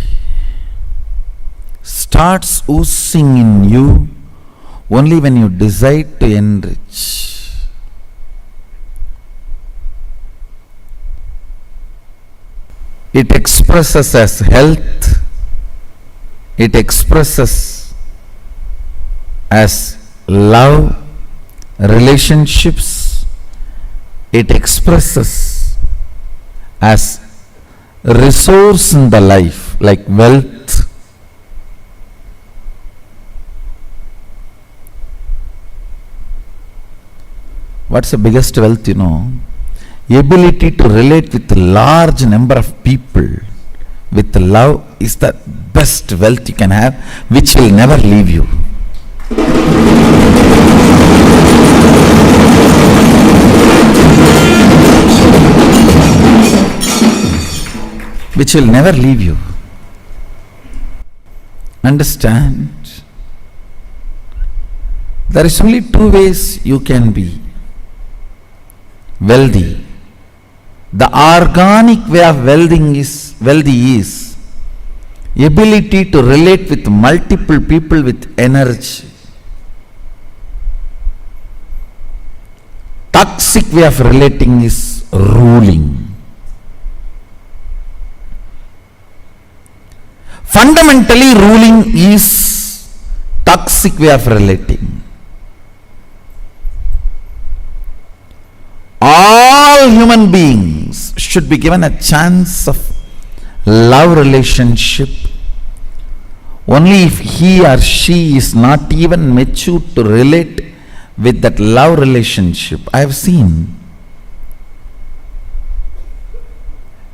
starts oozing in you only when you decide to enrich. It expresses as health, it expresses as love, relationships, it expresses as resource in the life, like wealth. What's the biggest wealth, you know? Ability to relate with a large number of people with love is the best wealth you can have, which will never leave you. Which will never leave you. Understand? There is only two ways you can be wealthy. The organic way of wealthy is ability to relate with multiple people with energy. Toxic way of relating is ruling. Fundamentally, ruling is toxic way of relating. All human beings should be given a chance of love relationship only if he or she is not even mature to relate with that love relationship. I have seen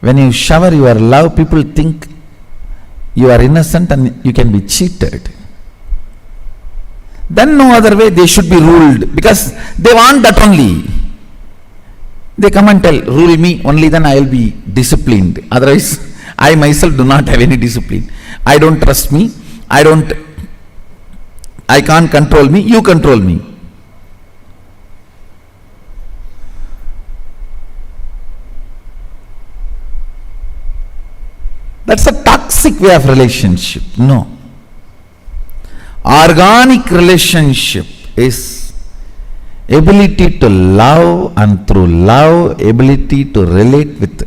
when you shower your love, people think you are innocent and you can be cheated. Then no other way they should be ruled, because they want that only. They come and tell, rule me, only then I will be disciplined. Otherwise, I myself do not have any discipline. I don't trust me. I can't control me. You control me. That's a toxic way of relationship. No. Organic relationship is ability to love, and through love, ability to relate with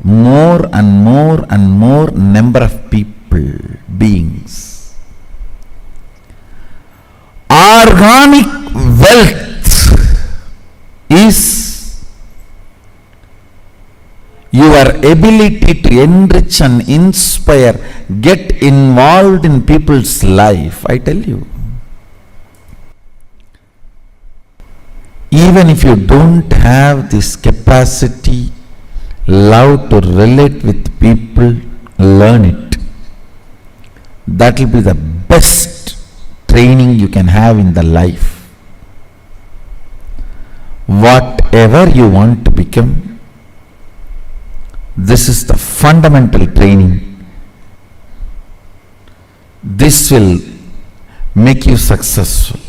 more and more and more number of people, beings. Organic wealth is your ability to enrich and inspire, get involved in people's life. I tell you, even if you don't have this capacity, love to relate with people, learn it. That will be the best training you can have in the life. Whatever you want to become, this is the fundamental training. This will make you successful.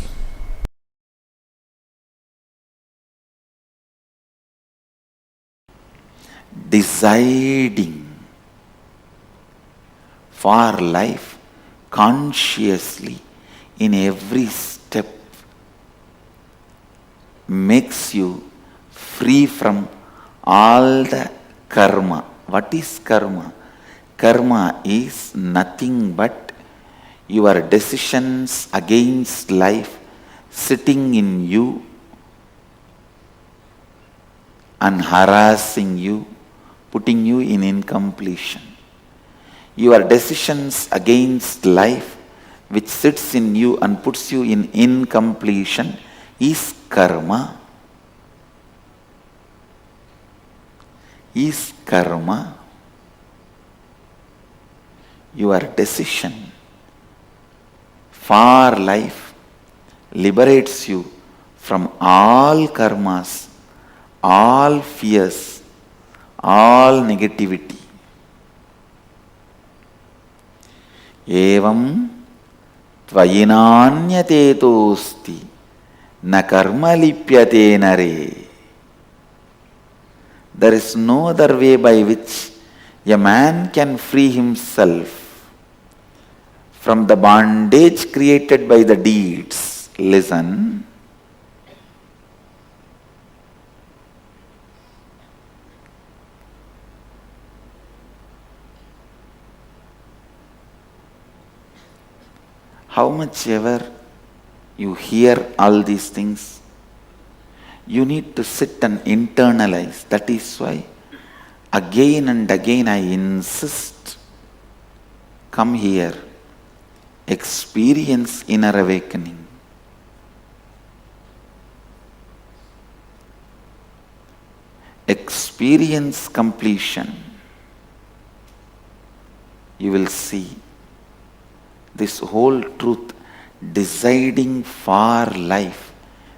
Deciding for life consciously in every step makes you free from all the karma. What is karma? Karma is nothing but your decisions against life sitting in you and harassing you, putting you in incompletion. Your decisions against life which sits in you and puts you in incompletion is karma. Is karma. Your decision for life liberates you from all karmas, all fears, all negativity. Evam tvayinanyate tosti na karma lipyate nare. There is no other way by which a man can free himself from the bondage created by the deeds. Listen. How much ever you hear all these things, you need to sit and internalize. That is why again and again I insist, come here, experience inner awakening. Experience completion. You will see this whole truth, deciding for life,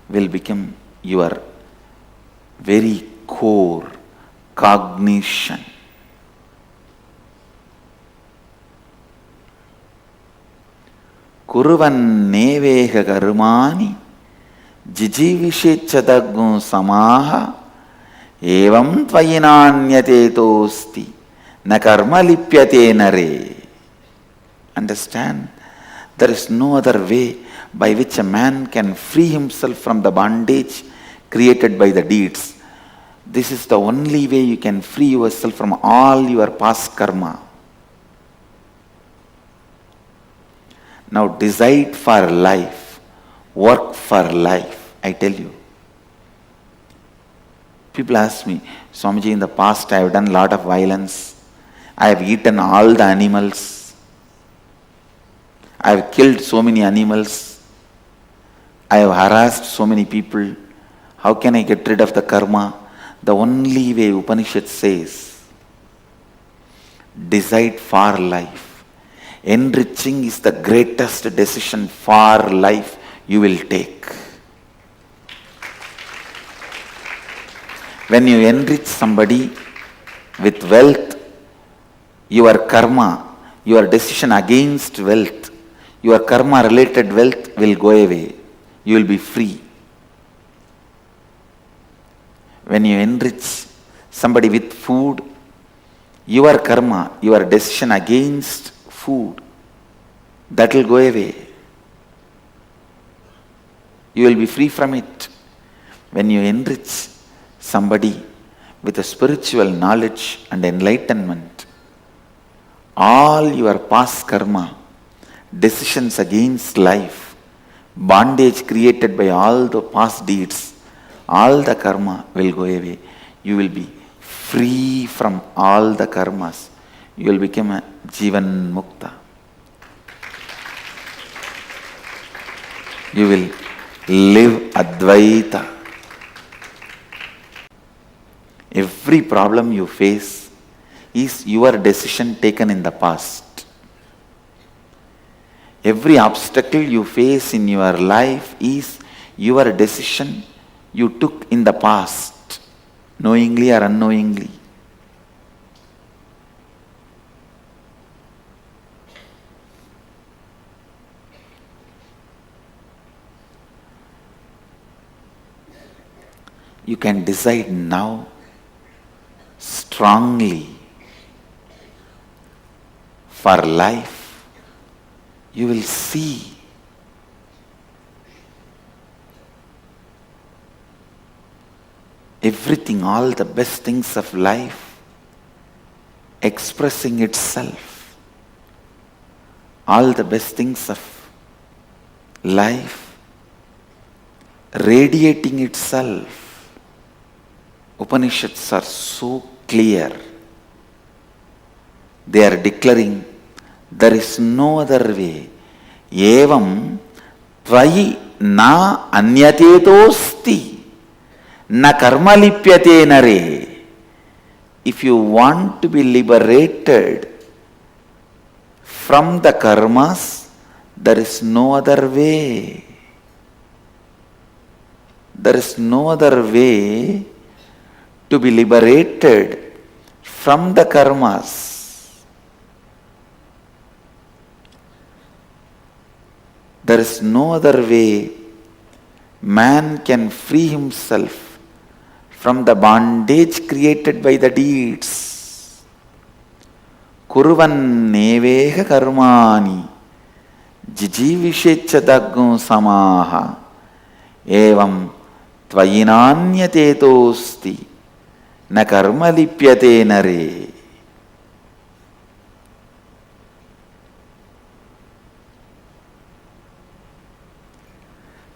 will become your very core cognition. Kuruvan neveha karmani jijivishechadagum samaha evam tvayinanyate tosti na karma lipyate nare. Understand? There is no other way by which a man can free himself from the bondage created by the deeds. This is the only way you can free yourself from all your past karma. Now decide for life, work for life. I tell you. People ask me, Swamiji, in the past I have done a lot of violence. I have eaten all the animals. I have killed so many animals. I have harassed so many people. How can I get rid of the karma? The only way, Upanishad says, decide for life. Enriching is the greatest decision for life you will take. When you enrich somebody with wealth, your karma, your decision against wealth, your karma related wealth will go away. You will be free. When you enrich somebody with food, your karma, your decision against food, that will go away. You will be free from it. When you enrich somebody with a spiritual knowledge and enlightenment, all your past karma, decisions against life, bondage created by all the past deeds, all the karma will go away. You will be free from all the karmas. You will become a Jivan Mukta. You will live Advaita. Every problem you face is your decision taken in the past. Every obstacle you face in your life is your decision you took in the past, knowingly or unknowingly. You can decide now strongly for life. You will see everything, all the best things of life expressing itself. All the best things of life radiating itself. Upanishads are so clear. They are declaring there is no other way. Evam tvayi na anyatetosti na karma lipyate nare. If you want to be liberated from the karmas, there is no other way. There is no other way to be liberated from the karmas. There is no other way man can free himself from the bondage created by the deeds. Kurvan neveha karmani jijivishecha daggo samaha evam tvayinanyatetosti na karma lipyate nare.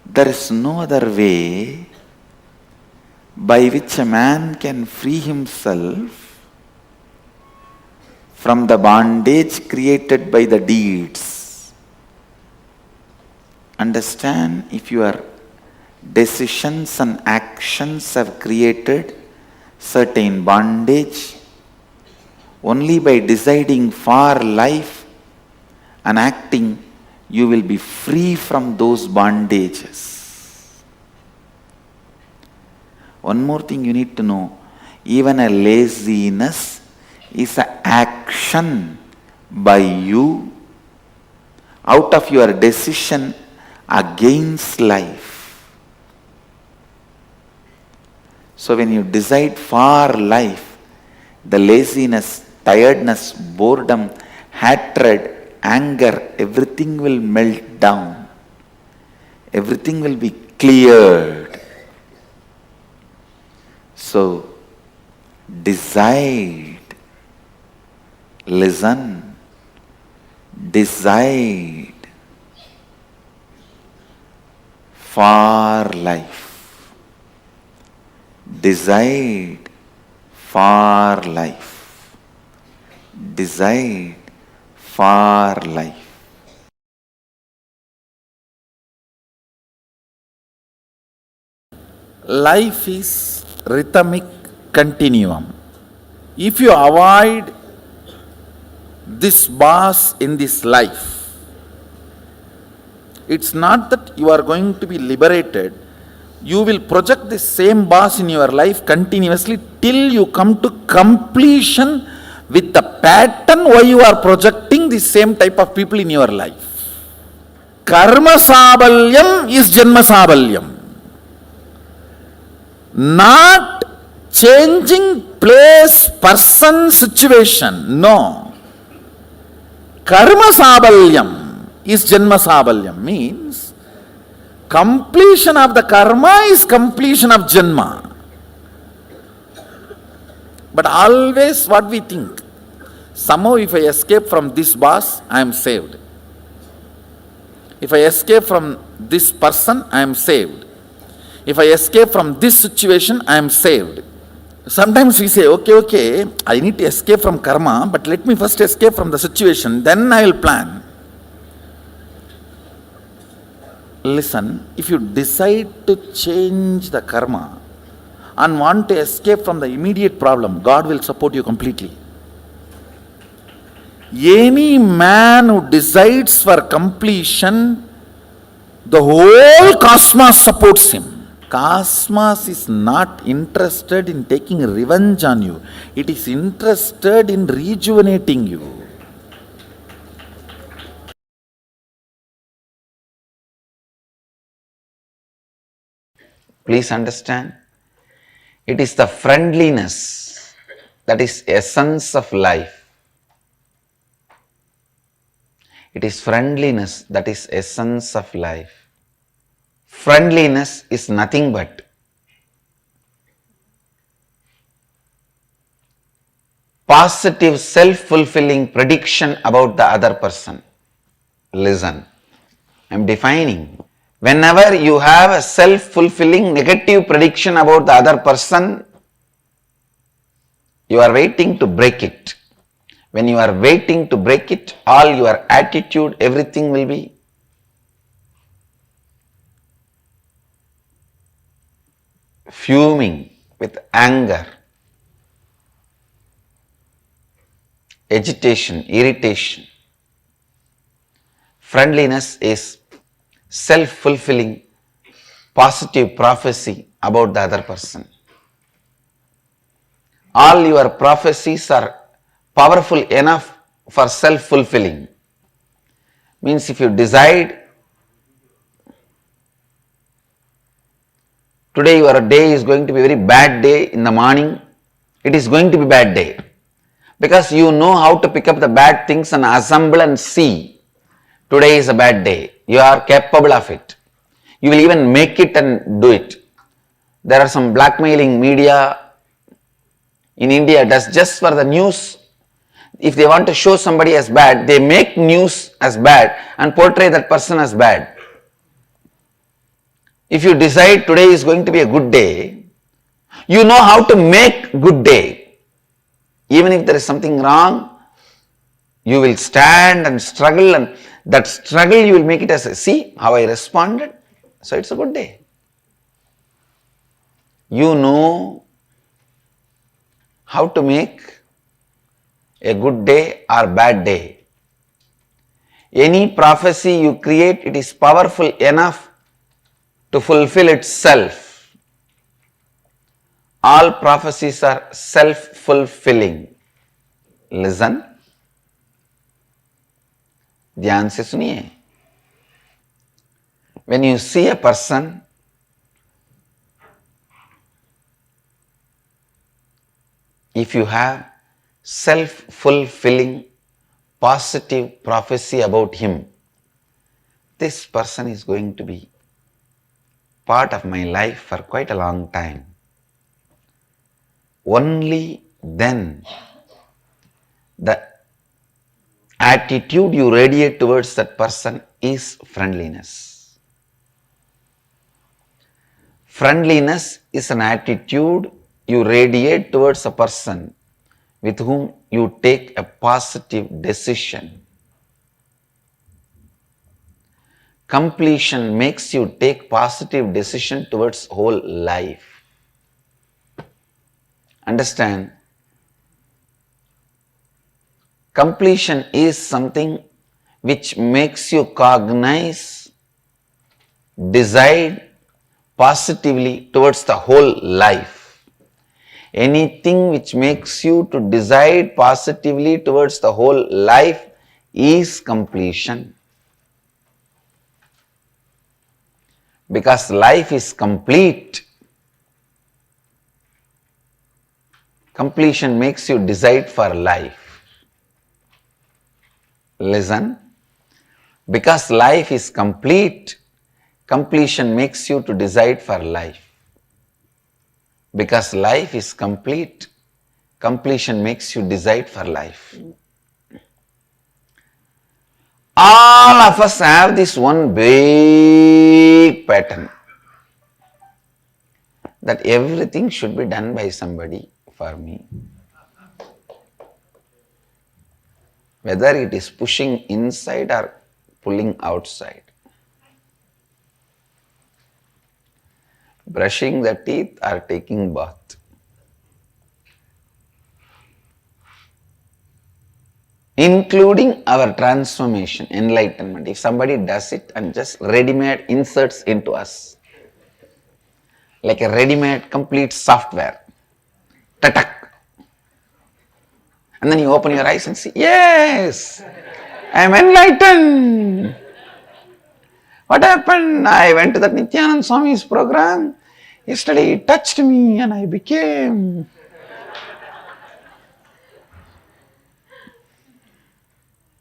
There is no other way by which a man can free himself from the bondage created by the deeds. Understand, if your decisions and actions have created certain bondage, only by deciding for life and acting, you will be free from those bondages. One more thing you need to know, even a laziness is an action by you out of your decision against life. So when you decide for life, the laziness, tiredness, boredom, hatred, anger, everything will melt down. Everything will be cleared. So decide, listen, decide for life. Decide for life. Decide for life. Life is rhythmic continuum. If you avoid this boss in this life, it's not that you are going to be liberated. You will project the same boss in your life continuously till you come to completion with the pattern why you are projecting the same type of people in your life. Karma sabalyam is janma sabalyam. Not changing place, person, situation. No. Karma sabalyam is janma sabalyam, means completion of the karma is completion of janma. But always what we think, somehow if I escape from this boss, I am saved. If I escape from this person, I am saved. If I escape from this situation, I am saved. Sometimes we say, okay, I need to escape from karma, but let me first escape from the situation, then I will plan. Listen, if you decide to change the karma, and want to escape from the immediate problem, God will support you completely. Any man who decides for completion, the whole cosmos supports him. Cosmos is not interested in taking revenge on you. It is interested in rejuvenating you. Please understand, it is the friendliness that is essence of life. It is friendliness that is essence of life. Friendliness is nothing but positive self-fulfilling prediction about the other person. Listen, I am defining. Whenever you have a self-fulfilling negative prediction about the other person, you are waiting to break it. When you are waiting to break it, all your attitude, everything will be fuming with anger, agitation, irritation. Friendliness is self-fulfilling positive prophecy about the other person. All your prophecies are powerful enough for self-fulfilling. Means if you decide today your day is going to be a very bad day in the morning, it is going to be bad day. Because you know how to pick up the bad things and assemble and see. Today is a bad day. You are capable of it. You will even make it and do it. There are some blackmailing media in India does just for the news. If they want to show somebody as bad, they make news as bad and portray that person as bad. If you decide today is going to be a good day, you know how to make good day. Even if there is something wrong, you will stand and struggle, and that struggle you will make it as a, see how I responded, so it's a good day. You know how to make a good day or bad day. Any prophecy you create, it is powerful enough to fulfill itself. All prophecies are self-fulfilling. Listen, ध्यान से सुनिए. When you see a person, if you have self-fulfilling positive prophecy about him, this person is going to be part of my life for quite a long time. Only then the attitude you radiate towards that person is friendliness. Friendliness is an attitude you radiate towards a person with whom you take a positive decision. Completion makes you take positive decision towards whole life. Understand? Completion is something which makes you cognize, decide positively towards the whole life. Anything which makes you to decide positively towards the whole life is completion. Because life is complete. Completion makes you decide for life. Listen, because life is complete, completion makes you to decide for life. Because life is complete, completion makes you decide for life. All of us have this one big pattern that everything should be done by somebody for me. Whether it is pushing inside or pulling outside. brushing the teeth or taking bath. Including our transformation, enlightenment. If somebody does it and just ready-made inserts into us, like a ready-made complete software, tatak. And then you open your eyes and see, yes, I am enlightened. What happened? I went to that Nithyananda Swami's program. Yesterday he touched me and I became.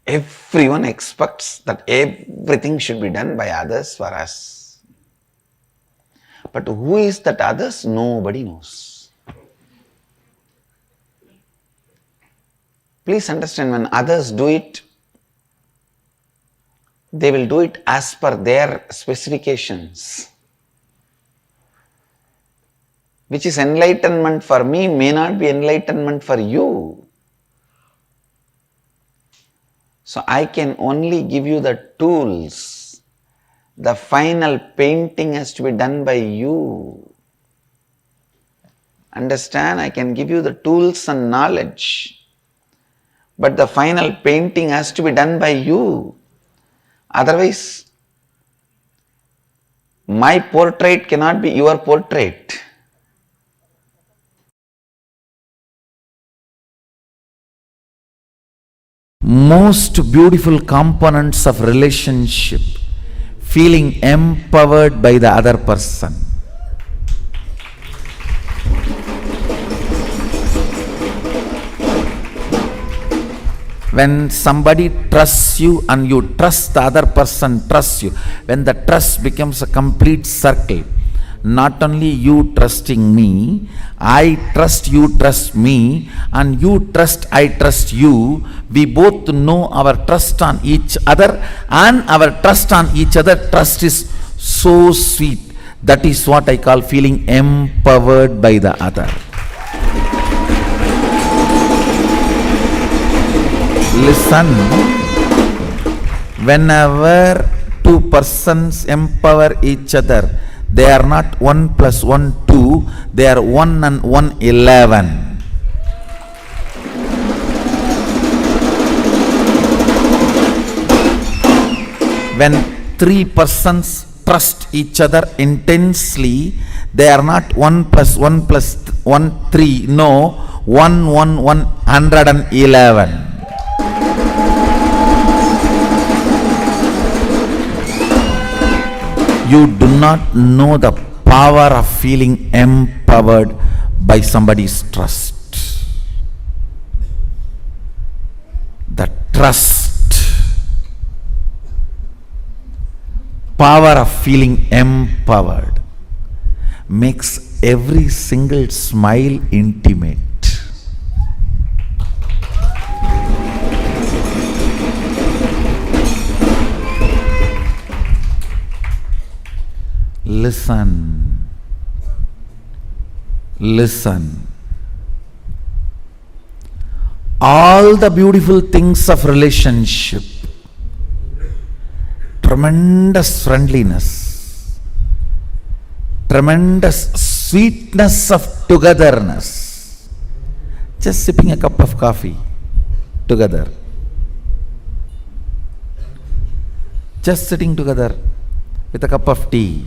Everyone expects that everything should be done by others for us. But who is that others? Nobody knows. Please understand, when others do it, they will do it as per their specifications. Which is enlightenment for me may not be enlightenment for you. So I can only give you the tools. The final painting has to be done by you. Understand? I can give you the tools and knowledge. But the final painting has to be done by you. Otherwise, my portrait cannot be your portrait. Most beautiful components of relationship, feeling empowered by the other person. When somebody trusts you and you trust the other person trusts you, when the trust becomes a complete circle, not only you trusting me, I trust you trust me, and you trust I trust you, we both know our trust on each other, and our trust on each other, trust is so sweet. That is what I call feeling empowered by the other. Listen, whenever two persons empower each other, they are not 1 plus 1, 2, they are 1 and 1, 11. When three persons trust each other intensely, they are not 1 plus 1 plus 1, 3, no, 1, 1, 1, 111. You do not know the power of feeling empowered by somebody's trust. The trust, power of feeling empowered makes every single smile intimate. Listen, listen. All the beautiful things of relationship, tremendous friendliness, tremendous sweetness of togetherness, just sipping a cup of coffee together, just sitting together with a cup of tea,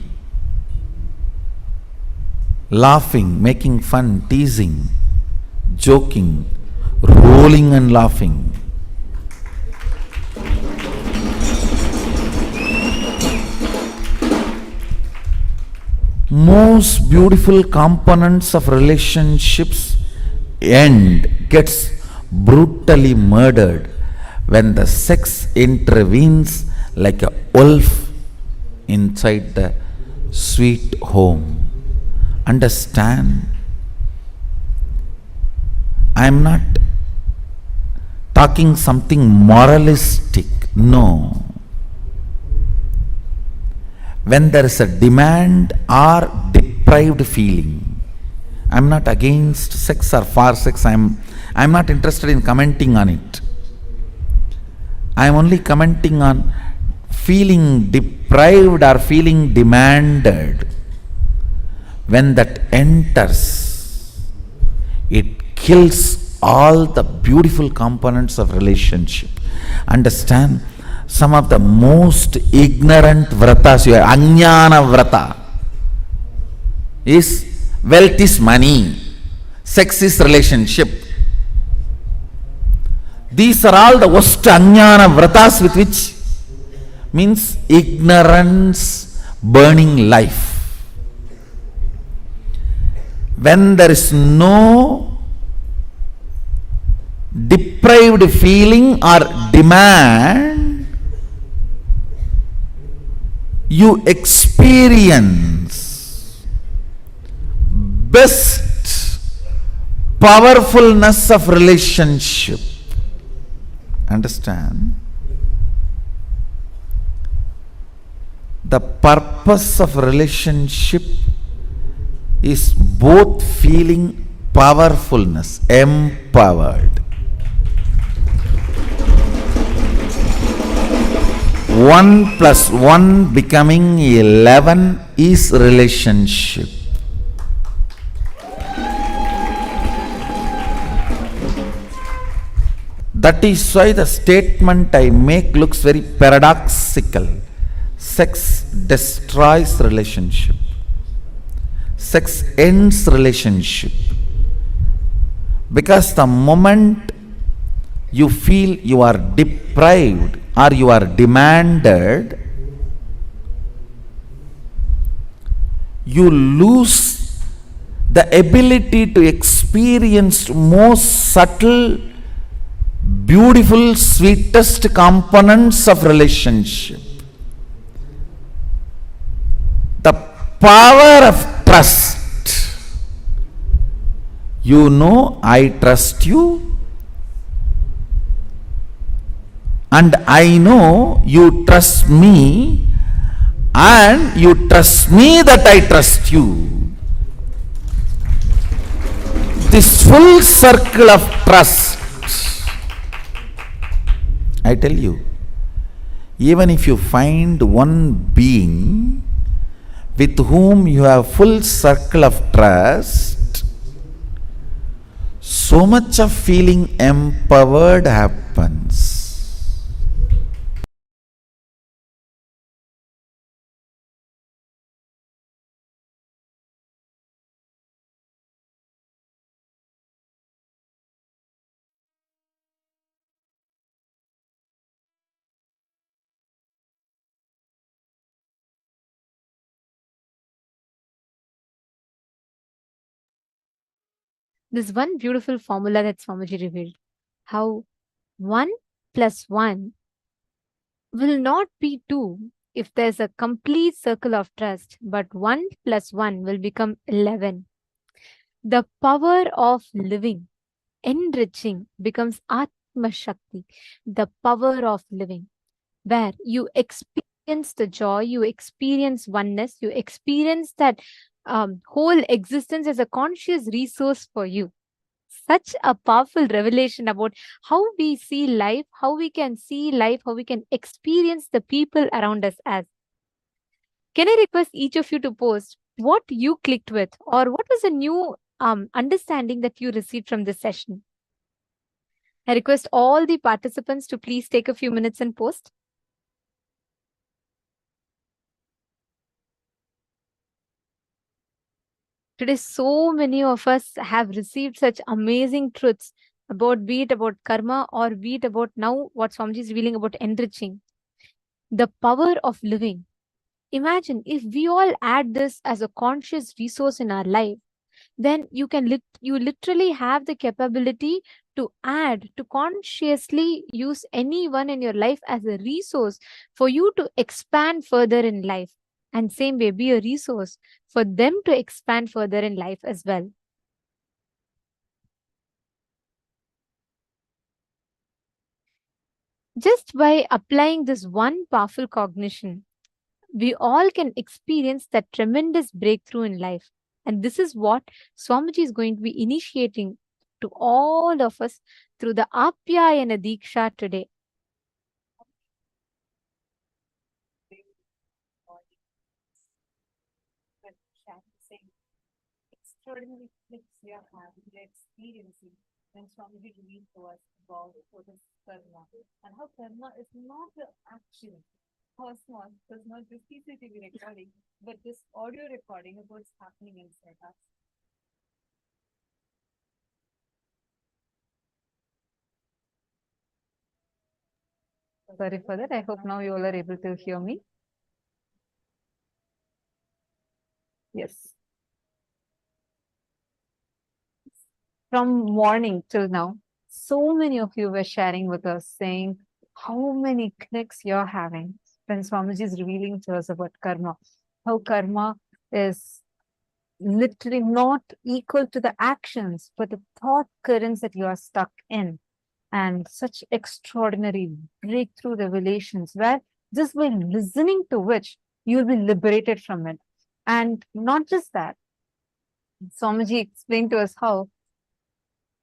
laughing, making fun, teasing, joking, rolling and laughing. Most beautiful components of relationships gets brutally murdered when the sex intervenes like a wolf inside the sweet home. Understand? I am not talking something moralistic. No. When there is a demand or deprived feeling, I am not against sex or for sex. I am not interested in commenting on it. I am only commenting on feeling deprived or feeling demanded. when that enters, it kills all the beautiful components of relationship. Understand, some of the most ignorant vratas, your ajnana vrata, is wealth is money, sex is relationship. These are all the worst ajnana vratas, with which means ignorance burning life. When there is no deprived feeling or demand, you experience best powerfulness of relationship. Understand? The purpose of relationship is both feeling powerfulness, empowered. 1 plus 1 becoming 11 is relationship. That is why the statement I make looks very paradoxical. Sex destroys relationship. Sex ends relationship. Because the moment you feel you are deprived or you are demanded, you lose the ability to experience most subtle, beautiful, sweetest components of relationship. The power of trust. You know, I trust you, and I know you trust me, and you trust me that I trust you. This full circle of trust, I tell you, even if you find one being with whom you have full circle of trust, so much of feeling empowered happens. This one beautiful formula that Swamiji revealed, how 1 plus 1 will not be 2 if there's a complete circle of trust, but 1 plus 1 will become 11. The power of living, enriching, becomes Atma Shakti, the power of living, where you experience the joy, you experience oneness, you experience that whole existence as a conscious resource for you. Such a powerful revelation about how we see life, how we can see life, how we can experience the people around us as. Can I request each of you to post what you clicked with, or what was a new understanding that you received from this session? I request all the participants to please take a few minutes and post. Today, so many of us have received such amazing truths about, be it about karma or be it about now what Swamiji is revealing about enriching. The power of living. Imagine if we all add this as a conscious resource in our life, then you can you literally have the capability to add, to consciously use anyone in your life as a resource for you to expand further in life. And same way, be a resource for them to expand further in life as well. Just by applying this one powerful cognition, we all can experience that tremendous breakthrough in life. And this is what Swamiji is going to be initiating to all of us through the Apyayana Diksha today. extraordinary clicks we are having, we are experiencing when Swamiji revealed to us about what is karma and how karma is not the action. Cosmos does not just CCTV recording, but this audio recording of what's happening inside us. Sorry for that. I hope now you all are able to hear me. Yes. From morning till now, so many of you were sharing with us saying how many clicks you're having when Swamiji is revealing to us about karma. How karma is literally not equal to the actions, but the thought currents that you are stuck in. And such extraordinary breakthrough revelations where just by listening to which you'll be liberated from it. And not just that, Swamiji explained to us how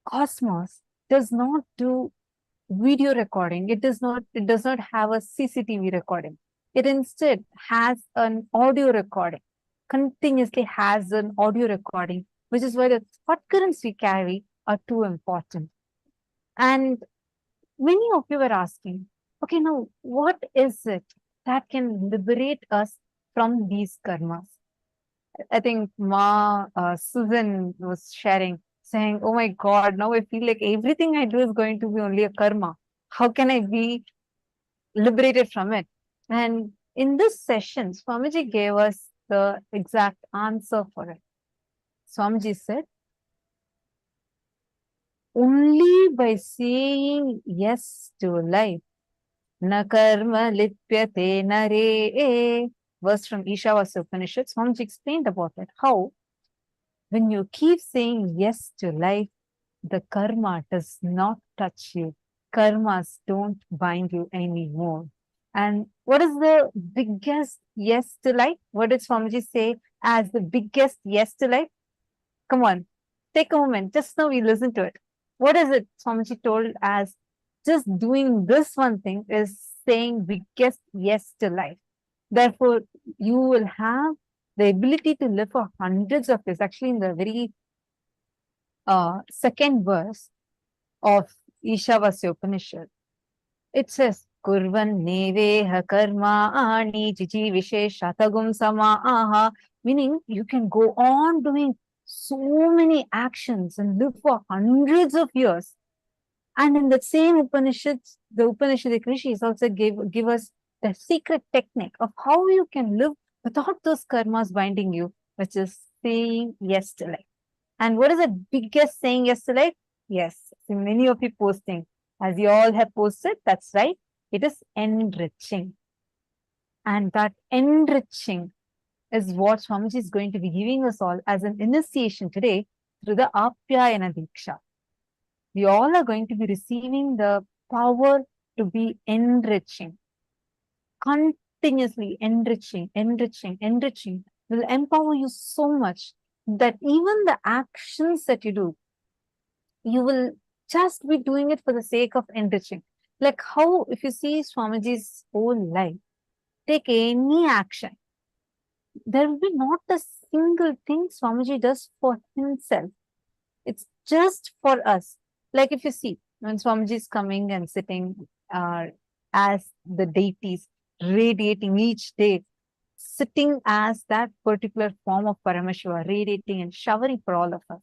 Cosmos does not do video recording. It does not have a CCTV recording. It instead has an audio recording, continuously has an audio recording, which is why the thought currents we carry are too important. And many of you were asking, okay, now what is it that can liberate us from these karmas? I think Susan was sharing, saying, oh my God, now I feel like everything I do is going to be only a karma. How can I be liberated from it? And in this session, Swamiji gave us the exact answer for it. Swamiji said, only by saying yes to life, na karma lipyate nare, verse from Ishavasya Upanishad, Swamiji explained about it. How when you keep saying yes to life, the karma does not touch you. Karmas don't bind you anymore. And what is the biggest yes to life? What did Swamiji say as the biggest yes to life? Come on, take a moment. Just now we listen to it. What is it Swamiji told as just doing this one thing is saying biggest yes to life. Therefore, you will have the ability to live for hundreds of years. Actually, in the very second verse of Ishavasya Upanishad, it says, Kurvan neveha karma ani jiji visheshatagum sama aha, meaning you can go on doing so many actions and live for hundreds of years. And in the same Upanishads, the Upanishadic Rishis also give us the secret technique of how you can live without those karmas binding you, which is saying yes to life. And what is the biggest saying yes to life? Yes, many of you posting. As you all have posted, that's right. It is enriching. And that enriching is what Swamiji is going to be giving us all as an initiation today through the Apyayana Diksha. We all are going to be receiving the power to be enriching. Continuously enriching will empower you so much that even the actions that you do, you will just be doing it for the sake of enriching. Like how, if you see Swamiji's whole life, take any action, there will be not a single thing Swamiji does for himself. It's just for us. Like if you see, when Swamiji is coming and sitting as the deities, radiating each day, sitting as that particular form of Paramashiva, radiating and showering for all of us.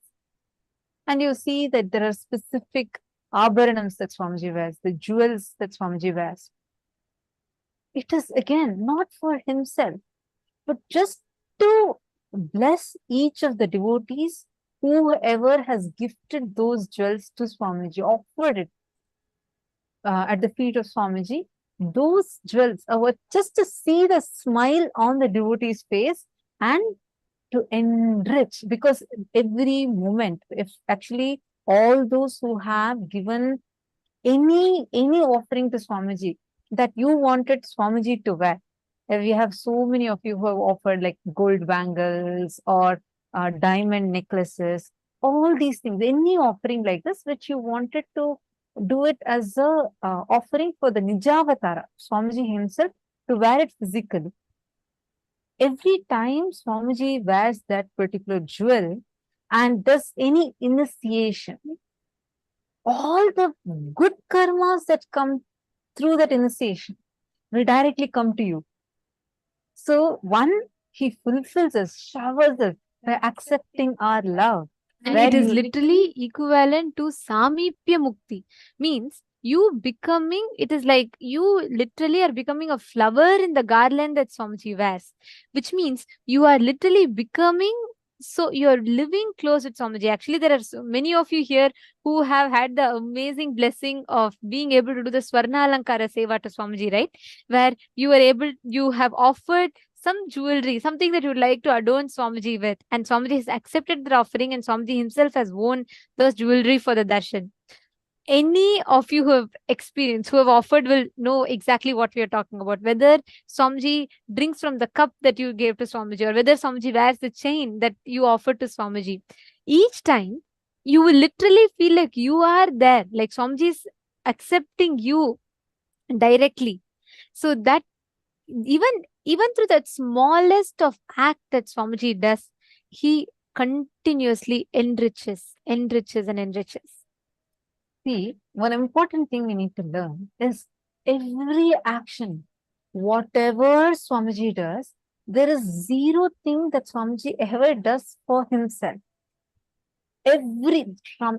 And you see that there are specific abharanams that Swamiji wears, the jewels that Swamiji wears. It is again not for himself, but just to bless each of the devotees, whoever has gifted those jewels to Swamiji, offered it at the feet of Swamiji. Those jewels are just to see the smile on the devotee's face and to enrich, because every moment, if actually all those who have given any offering to Swamiji that you wanted Swamiji to wear, we have so many of you who have offered like gold bangles or diamond necklaces, all these things, any offering like this which you wanted to do it as a offering for the Nijavatara, Swamiji himself, to wear it physically. Every time Swamiji wears that particular jewel, and does any initiation, all the good karmas that come through that initiation will directly come to you. So one, he fulfills us, showers us by accepting our love. And where it is you- literally equivalent to Samipya Mukti. Means you becoming, it is like you literally are becoming a flower in the garland that Swamiji wears. Which means you are literally becoming, so you're living close with Swamiji. Actually, there are so many of you here who have had the amazing blessing of being able to do the Swarna Alankara Seva to Swamiji, right? Where you have offered some jewelry, something that you would like to adorn Swamiji with. And Swamiji has accepted the offering, and Swamiji himself has worn those jewelry for the darshan. Any of you who have experienced, who have offered, will know exactly what we are talking about. Whether Swamiji drinks from the cup that you gave to Swamiji, or whether Swamiji wears the chain that you offered to Swamiji. Each time, you will literally feel like you are there, like Swamiji is accepting you directly. So that even through that smallest of act that Swamiji does, he continuously enriches. See, one important thing we need to learn is every action, whatever Swamiji does, there is zero thing that Swamiji ever does for himself.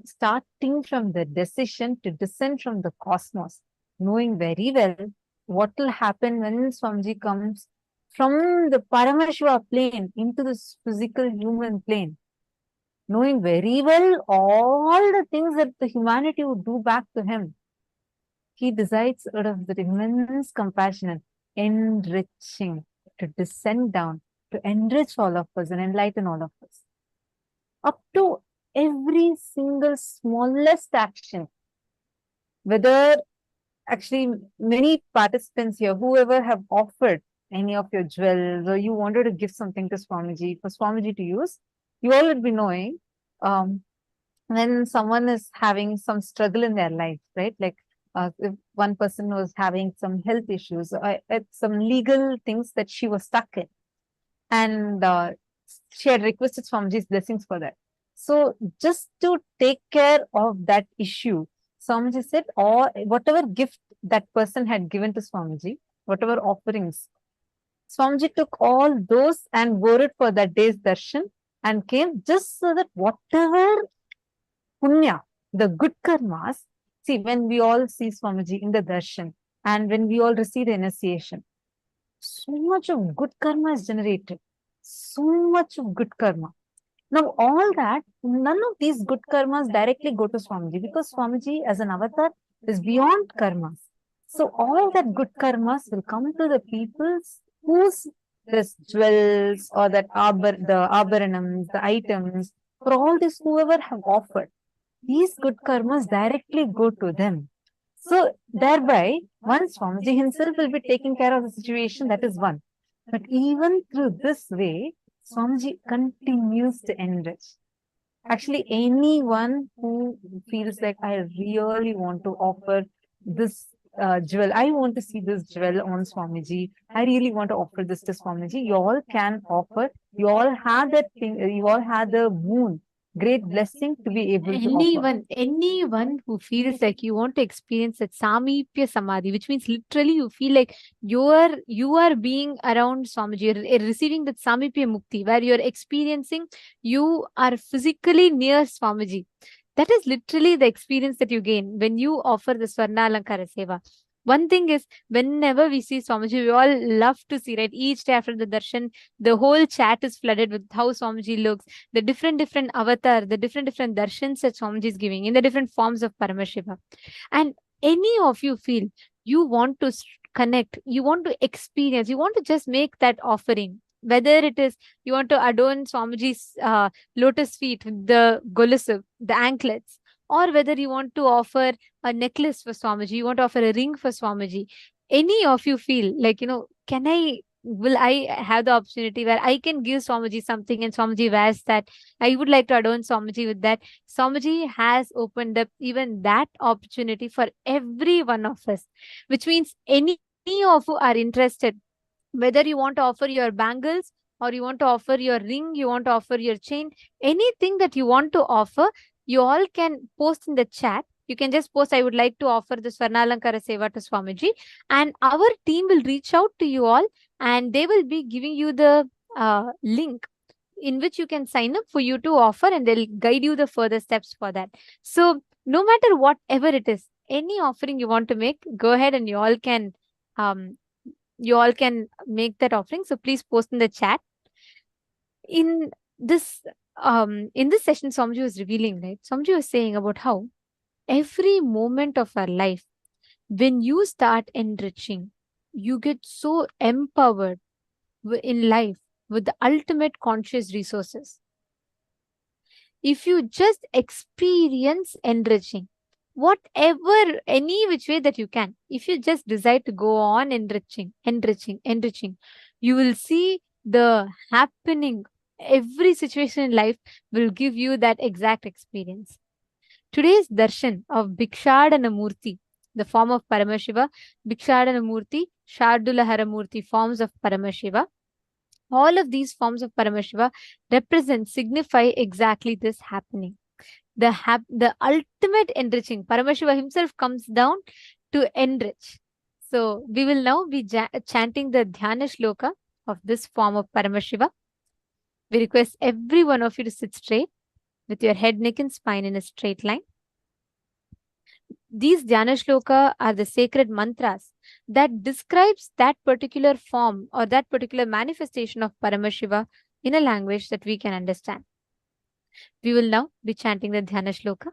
Starting from the decision to descend from the cosmos, knowing very well what will happen when Swamiji comes from the Paramashiva plane into this physical human plane. Knowing very well all the things that the humanity would do back to him, he decides out of the immense compassion and enriching to descend down, to enrich all of us and enlighten all of us. Up to every single smallest action, whether actually many participants here, whoever have offered any of your jewels, or you wanted to give something to Swamiji, for Swamiji to use, you all would be knowing when someone is having some struggle in their life, right? Like if one person was having some health issues, some legal things that she was stuck in, and she had requested Swamiji's blessings for that. So just to take care of that issue, Swamiji said, or whatever gift that person had given to Swamiji, whatever offerings, Swamiji took all those and wore it for that day's darshan and came, just so that whatever punya, the good karmas, see, when we all see Swamiji in the darshan and when we all receive the initiation, so much of good karma is generated. So much of good karma. Now, all that, none of these good karmas directly go to Swamiji, because Swamiji as an avatar is beyond karmas. So all that good karmas will come to the people whose this jewels or that the abharanams, the items, for all this whoever have offered, these good karmas directly go to them. So thereby, once Swamiji himself will be taking care of the situation, that is one. But even through this way, Swamiji continues to enrich. Actually, anyone who feels like, I really want to offer this jewel, I want to see this jewel on Swamiji, I really want to offer this to Swamiji, you all can offer, you all have that thing, you all have the boon, great blessing to be able to offer. Anyone who feels like you want to experience that Samipya Samadhi, which means literally you feel like you are being around Swamiji, you're receiving that Samipya Mukti, where you're experiencing, you are physically near Swamiji. That is literally the experience that you gain when you offer the Swarna Alankara Seva. One thing is, whenever we see Swamiji, we all love to see, right? Each day after the darshan, the whole chat is flooded with how Swamiji looks, the different avatar, the different darshans that Swamiji is giving in the different forms of Paramashiva. And any of you feel you want to connect, you want to experience, you want to just make that offering, whether it is you want to adorn Swamiji's lotus feet, the golusu, the anklets, or whether you want to offer a necklace for Swamiji, you want to offer a ring for Swamiji. Any of you feel like, will I have the opportunity where I can give Swamiji something and Swamiji wears that? I would like to adorn Swamiji with that. Swamiji has opened up even that opportunity for every one of us, which means any of you are interested, whether you want to offer your bangles or you want to offer your ring, you want to offer your chain, anything that you want to offer, you all can post in the chat. You can just post, I would like to offer the Swarnalankara Seva to Swamiji, and our team will reach out to you all and they will be giving you the link in which you can sign up for you to offer, and they'll guide you the further steps for that. So no matter whatever it is, any offering you want to make, go ahead and you all can make that offering. So please post in the chat. In this session, Swamiji was revealing, right? Swamiji was saying about how every moment of our life, when you start enriching, you get so empowered in life with the ultimate conscious resources. If you just experience enriching, whatever, any which way that you can, if you just decide to go on enriching, you will see the happening. Every situation in life will give you that exact experience. Today's darshan of Bhikshadana Murti, the form of Paramashiva, Bhikshadana Murti, Shardulahara Murti, forms of Paramashiva. All of these forms of Paramashiva signify exactly this happening. The ultimate enriching. Paramashiva himself comes down to enrich. So we will now be chanting the Dhyana Shloka of this form of Paramashiva. We request every one of you to sit straight with your head, neck and spine in a straight line. These Dhyana Shloka are the sacred mantras that describes that particular form or that particular manifestation of Paramashiva in a language that we can understand. We will now be chanting the Dhyana Shloka.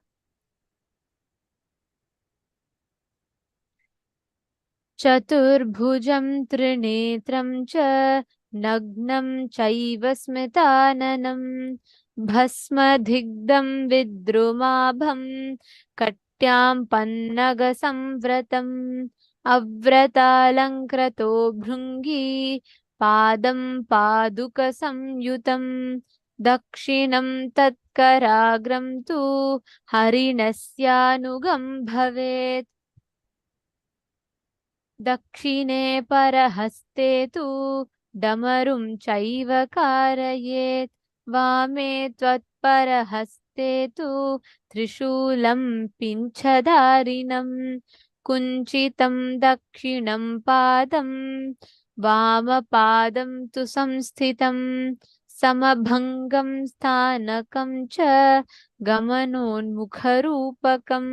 Chaturbhujam trinetram cha nagnam chaiva smritananam bhasma dhigdam vidrumabham katyam pannaga samvratam avratalankrato bhrungi padam paduka samyutam dakshinam tatkaragram tu harinasyanugam bhavet dakshine parahaste tu damarum chaiva karayet vame tvatparahaste tu trishulam pinchadarinam kunchitam dakshinam padam vamapadam tu samsthitam samabhangam sthanakam cha gamanonmukharupakam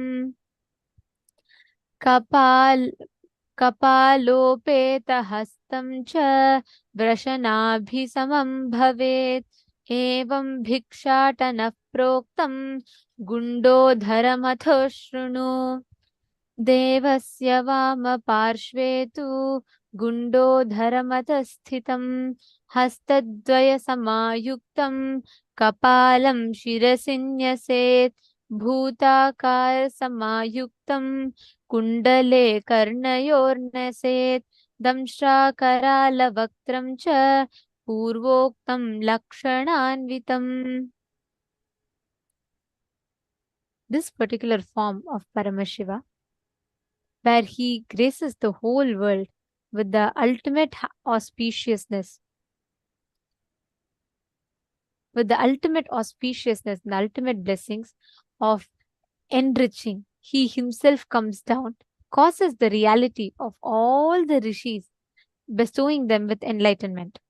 kapalopetahastam cha vrashanabhisamam bhavet evam bhikshatanah proktam gundodharamatho shrunu devasya vama parshve tu gundodharamatasthitam hastadvaya samayuktam kapalam shirasinyaset bhutakar samayuktam kundale karnayornaset damshrakara vaktram cha purvoktam lakshananvitam. This particular form of Paramashiva, where he graces the whole world with the ultimate auspiciousness, and the ultimate blessings of enriching. He himself comes down, causes the reality of all the rishis, bestowing them with enlightenment.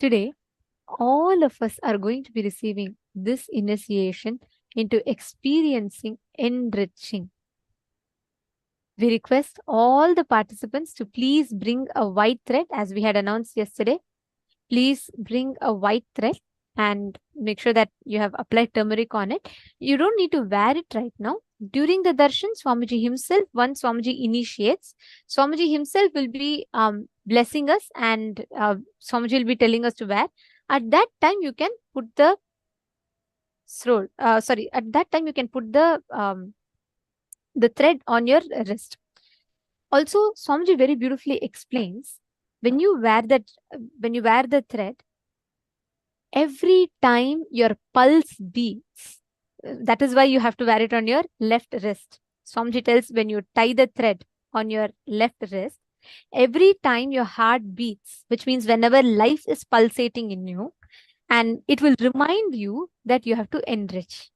Today, all of us are going to be receiving this initiation into experiencing enriching. We request all the participants to please bring a white thread, as we had announced yesterday. Please bring a white thread and make sure that you have applied turmeric on it. You don't need to wear it right now. During the darshan, Swamiji himself, once Swamiji initiates, Swamiji himself will be blessing us, and Swamiji will be telling us to wear. At that time, you can put the at that time you can put the thread on your wrist. Also, Swamiji very beautifully explains, when you wear the thread, every time your pulse beats, that is why you have to wear it on your left wrist. Swamiji tells, when you tie the thread on your left wrist, Every time your heart beats, which means whenever life is pulsating in you, and it will remind you that you have to enrich.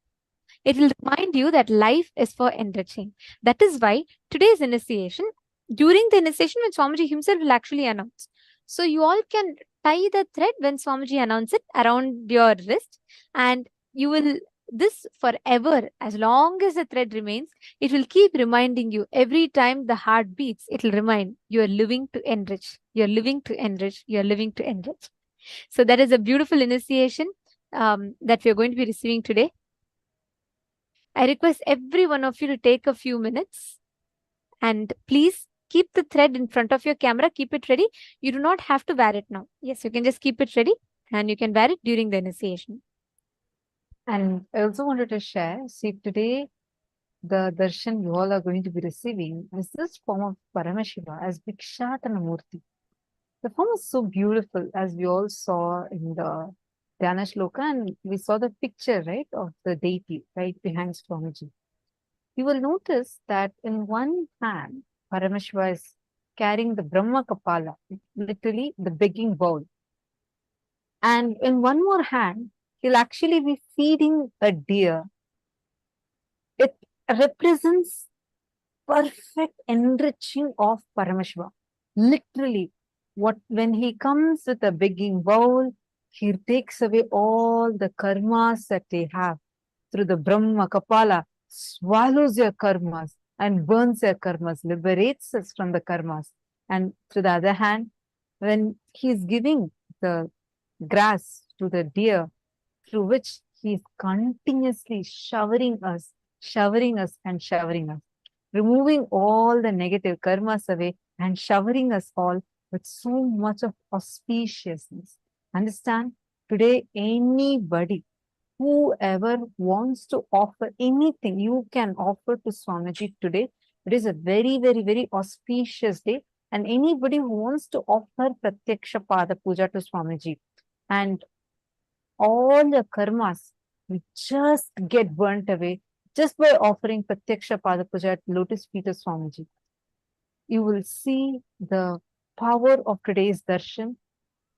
It will remind you that life is for enriching. That is why today's initiation, during the initiation, when Swamiji himself will actually announce. So you all can tie the thread when Swamiji announces it around your wrist, and you will this forever, as long as the thread remains, it will keep reminding you every time the heart beats, it will remind you are living to enrich, you're living to enrich, you're living to enrich. So that is a beautiful initiation that we are going to be receiving today. I request every one of you to take a few minutes and please keep the thread in front of your camera. Keep it ready. You do not have to wear it now. Yes, you can just keep it ready and you can wear it during the initiation. And I also wanted to share, see, today the darshan you all are going to be receiving is this form of Paramashiva as Bhikshatana Murti. The form is so beautiful, as we all saw in the Dhyana Shloka, and we saw the picture, right, of the deity right behind Swamiji. You will notice that in one hand, Paramashiva is carrying the Brahma Kapala, literally the begging bowl. And in one more hand, he'll actually be feeding a deer. It represents perfect enriching of Paramashiva. Literally, when he comes with a begging bowl, he takes away all the karmas that they have through the Brahma Kapala, swallows your karmas and burns your karmas, liberates us from the karmas. And to the other hand, when he is giving the grass to the deer, through which he is continuously showering us, and showering us, removing all the negative karmas away and showering us all with so much of auspiciousness. Understand? Today, anybody, whoever wants to offer anything, you can offer to Swamiji today. It is a very, very, very auspicious day. And anybody who wants to offer Pratyaksha Pada Puja to Swamiji, and all your karmas will just get burnt away just by offering Pratyaksha Pada Puja at Lotus Feet of Swamiji. You will see the power of today's darshan.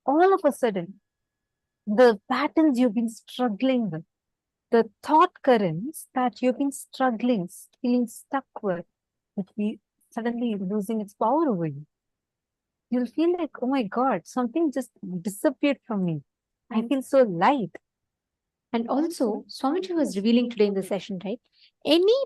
All of a sudden, the patterns you've been struggling with, the thought currents that you've been struggling, feeling stuck with, will be suddenly losing its power over you. You'll feel like, oh my God, something just disappeared from me. I feel so light. And also, Swamiji was revealing today in the session, right? Any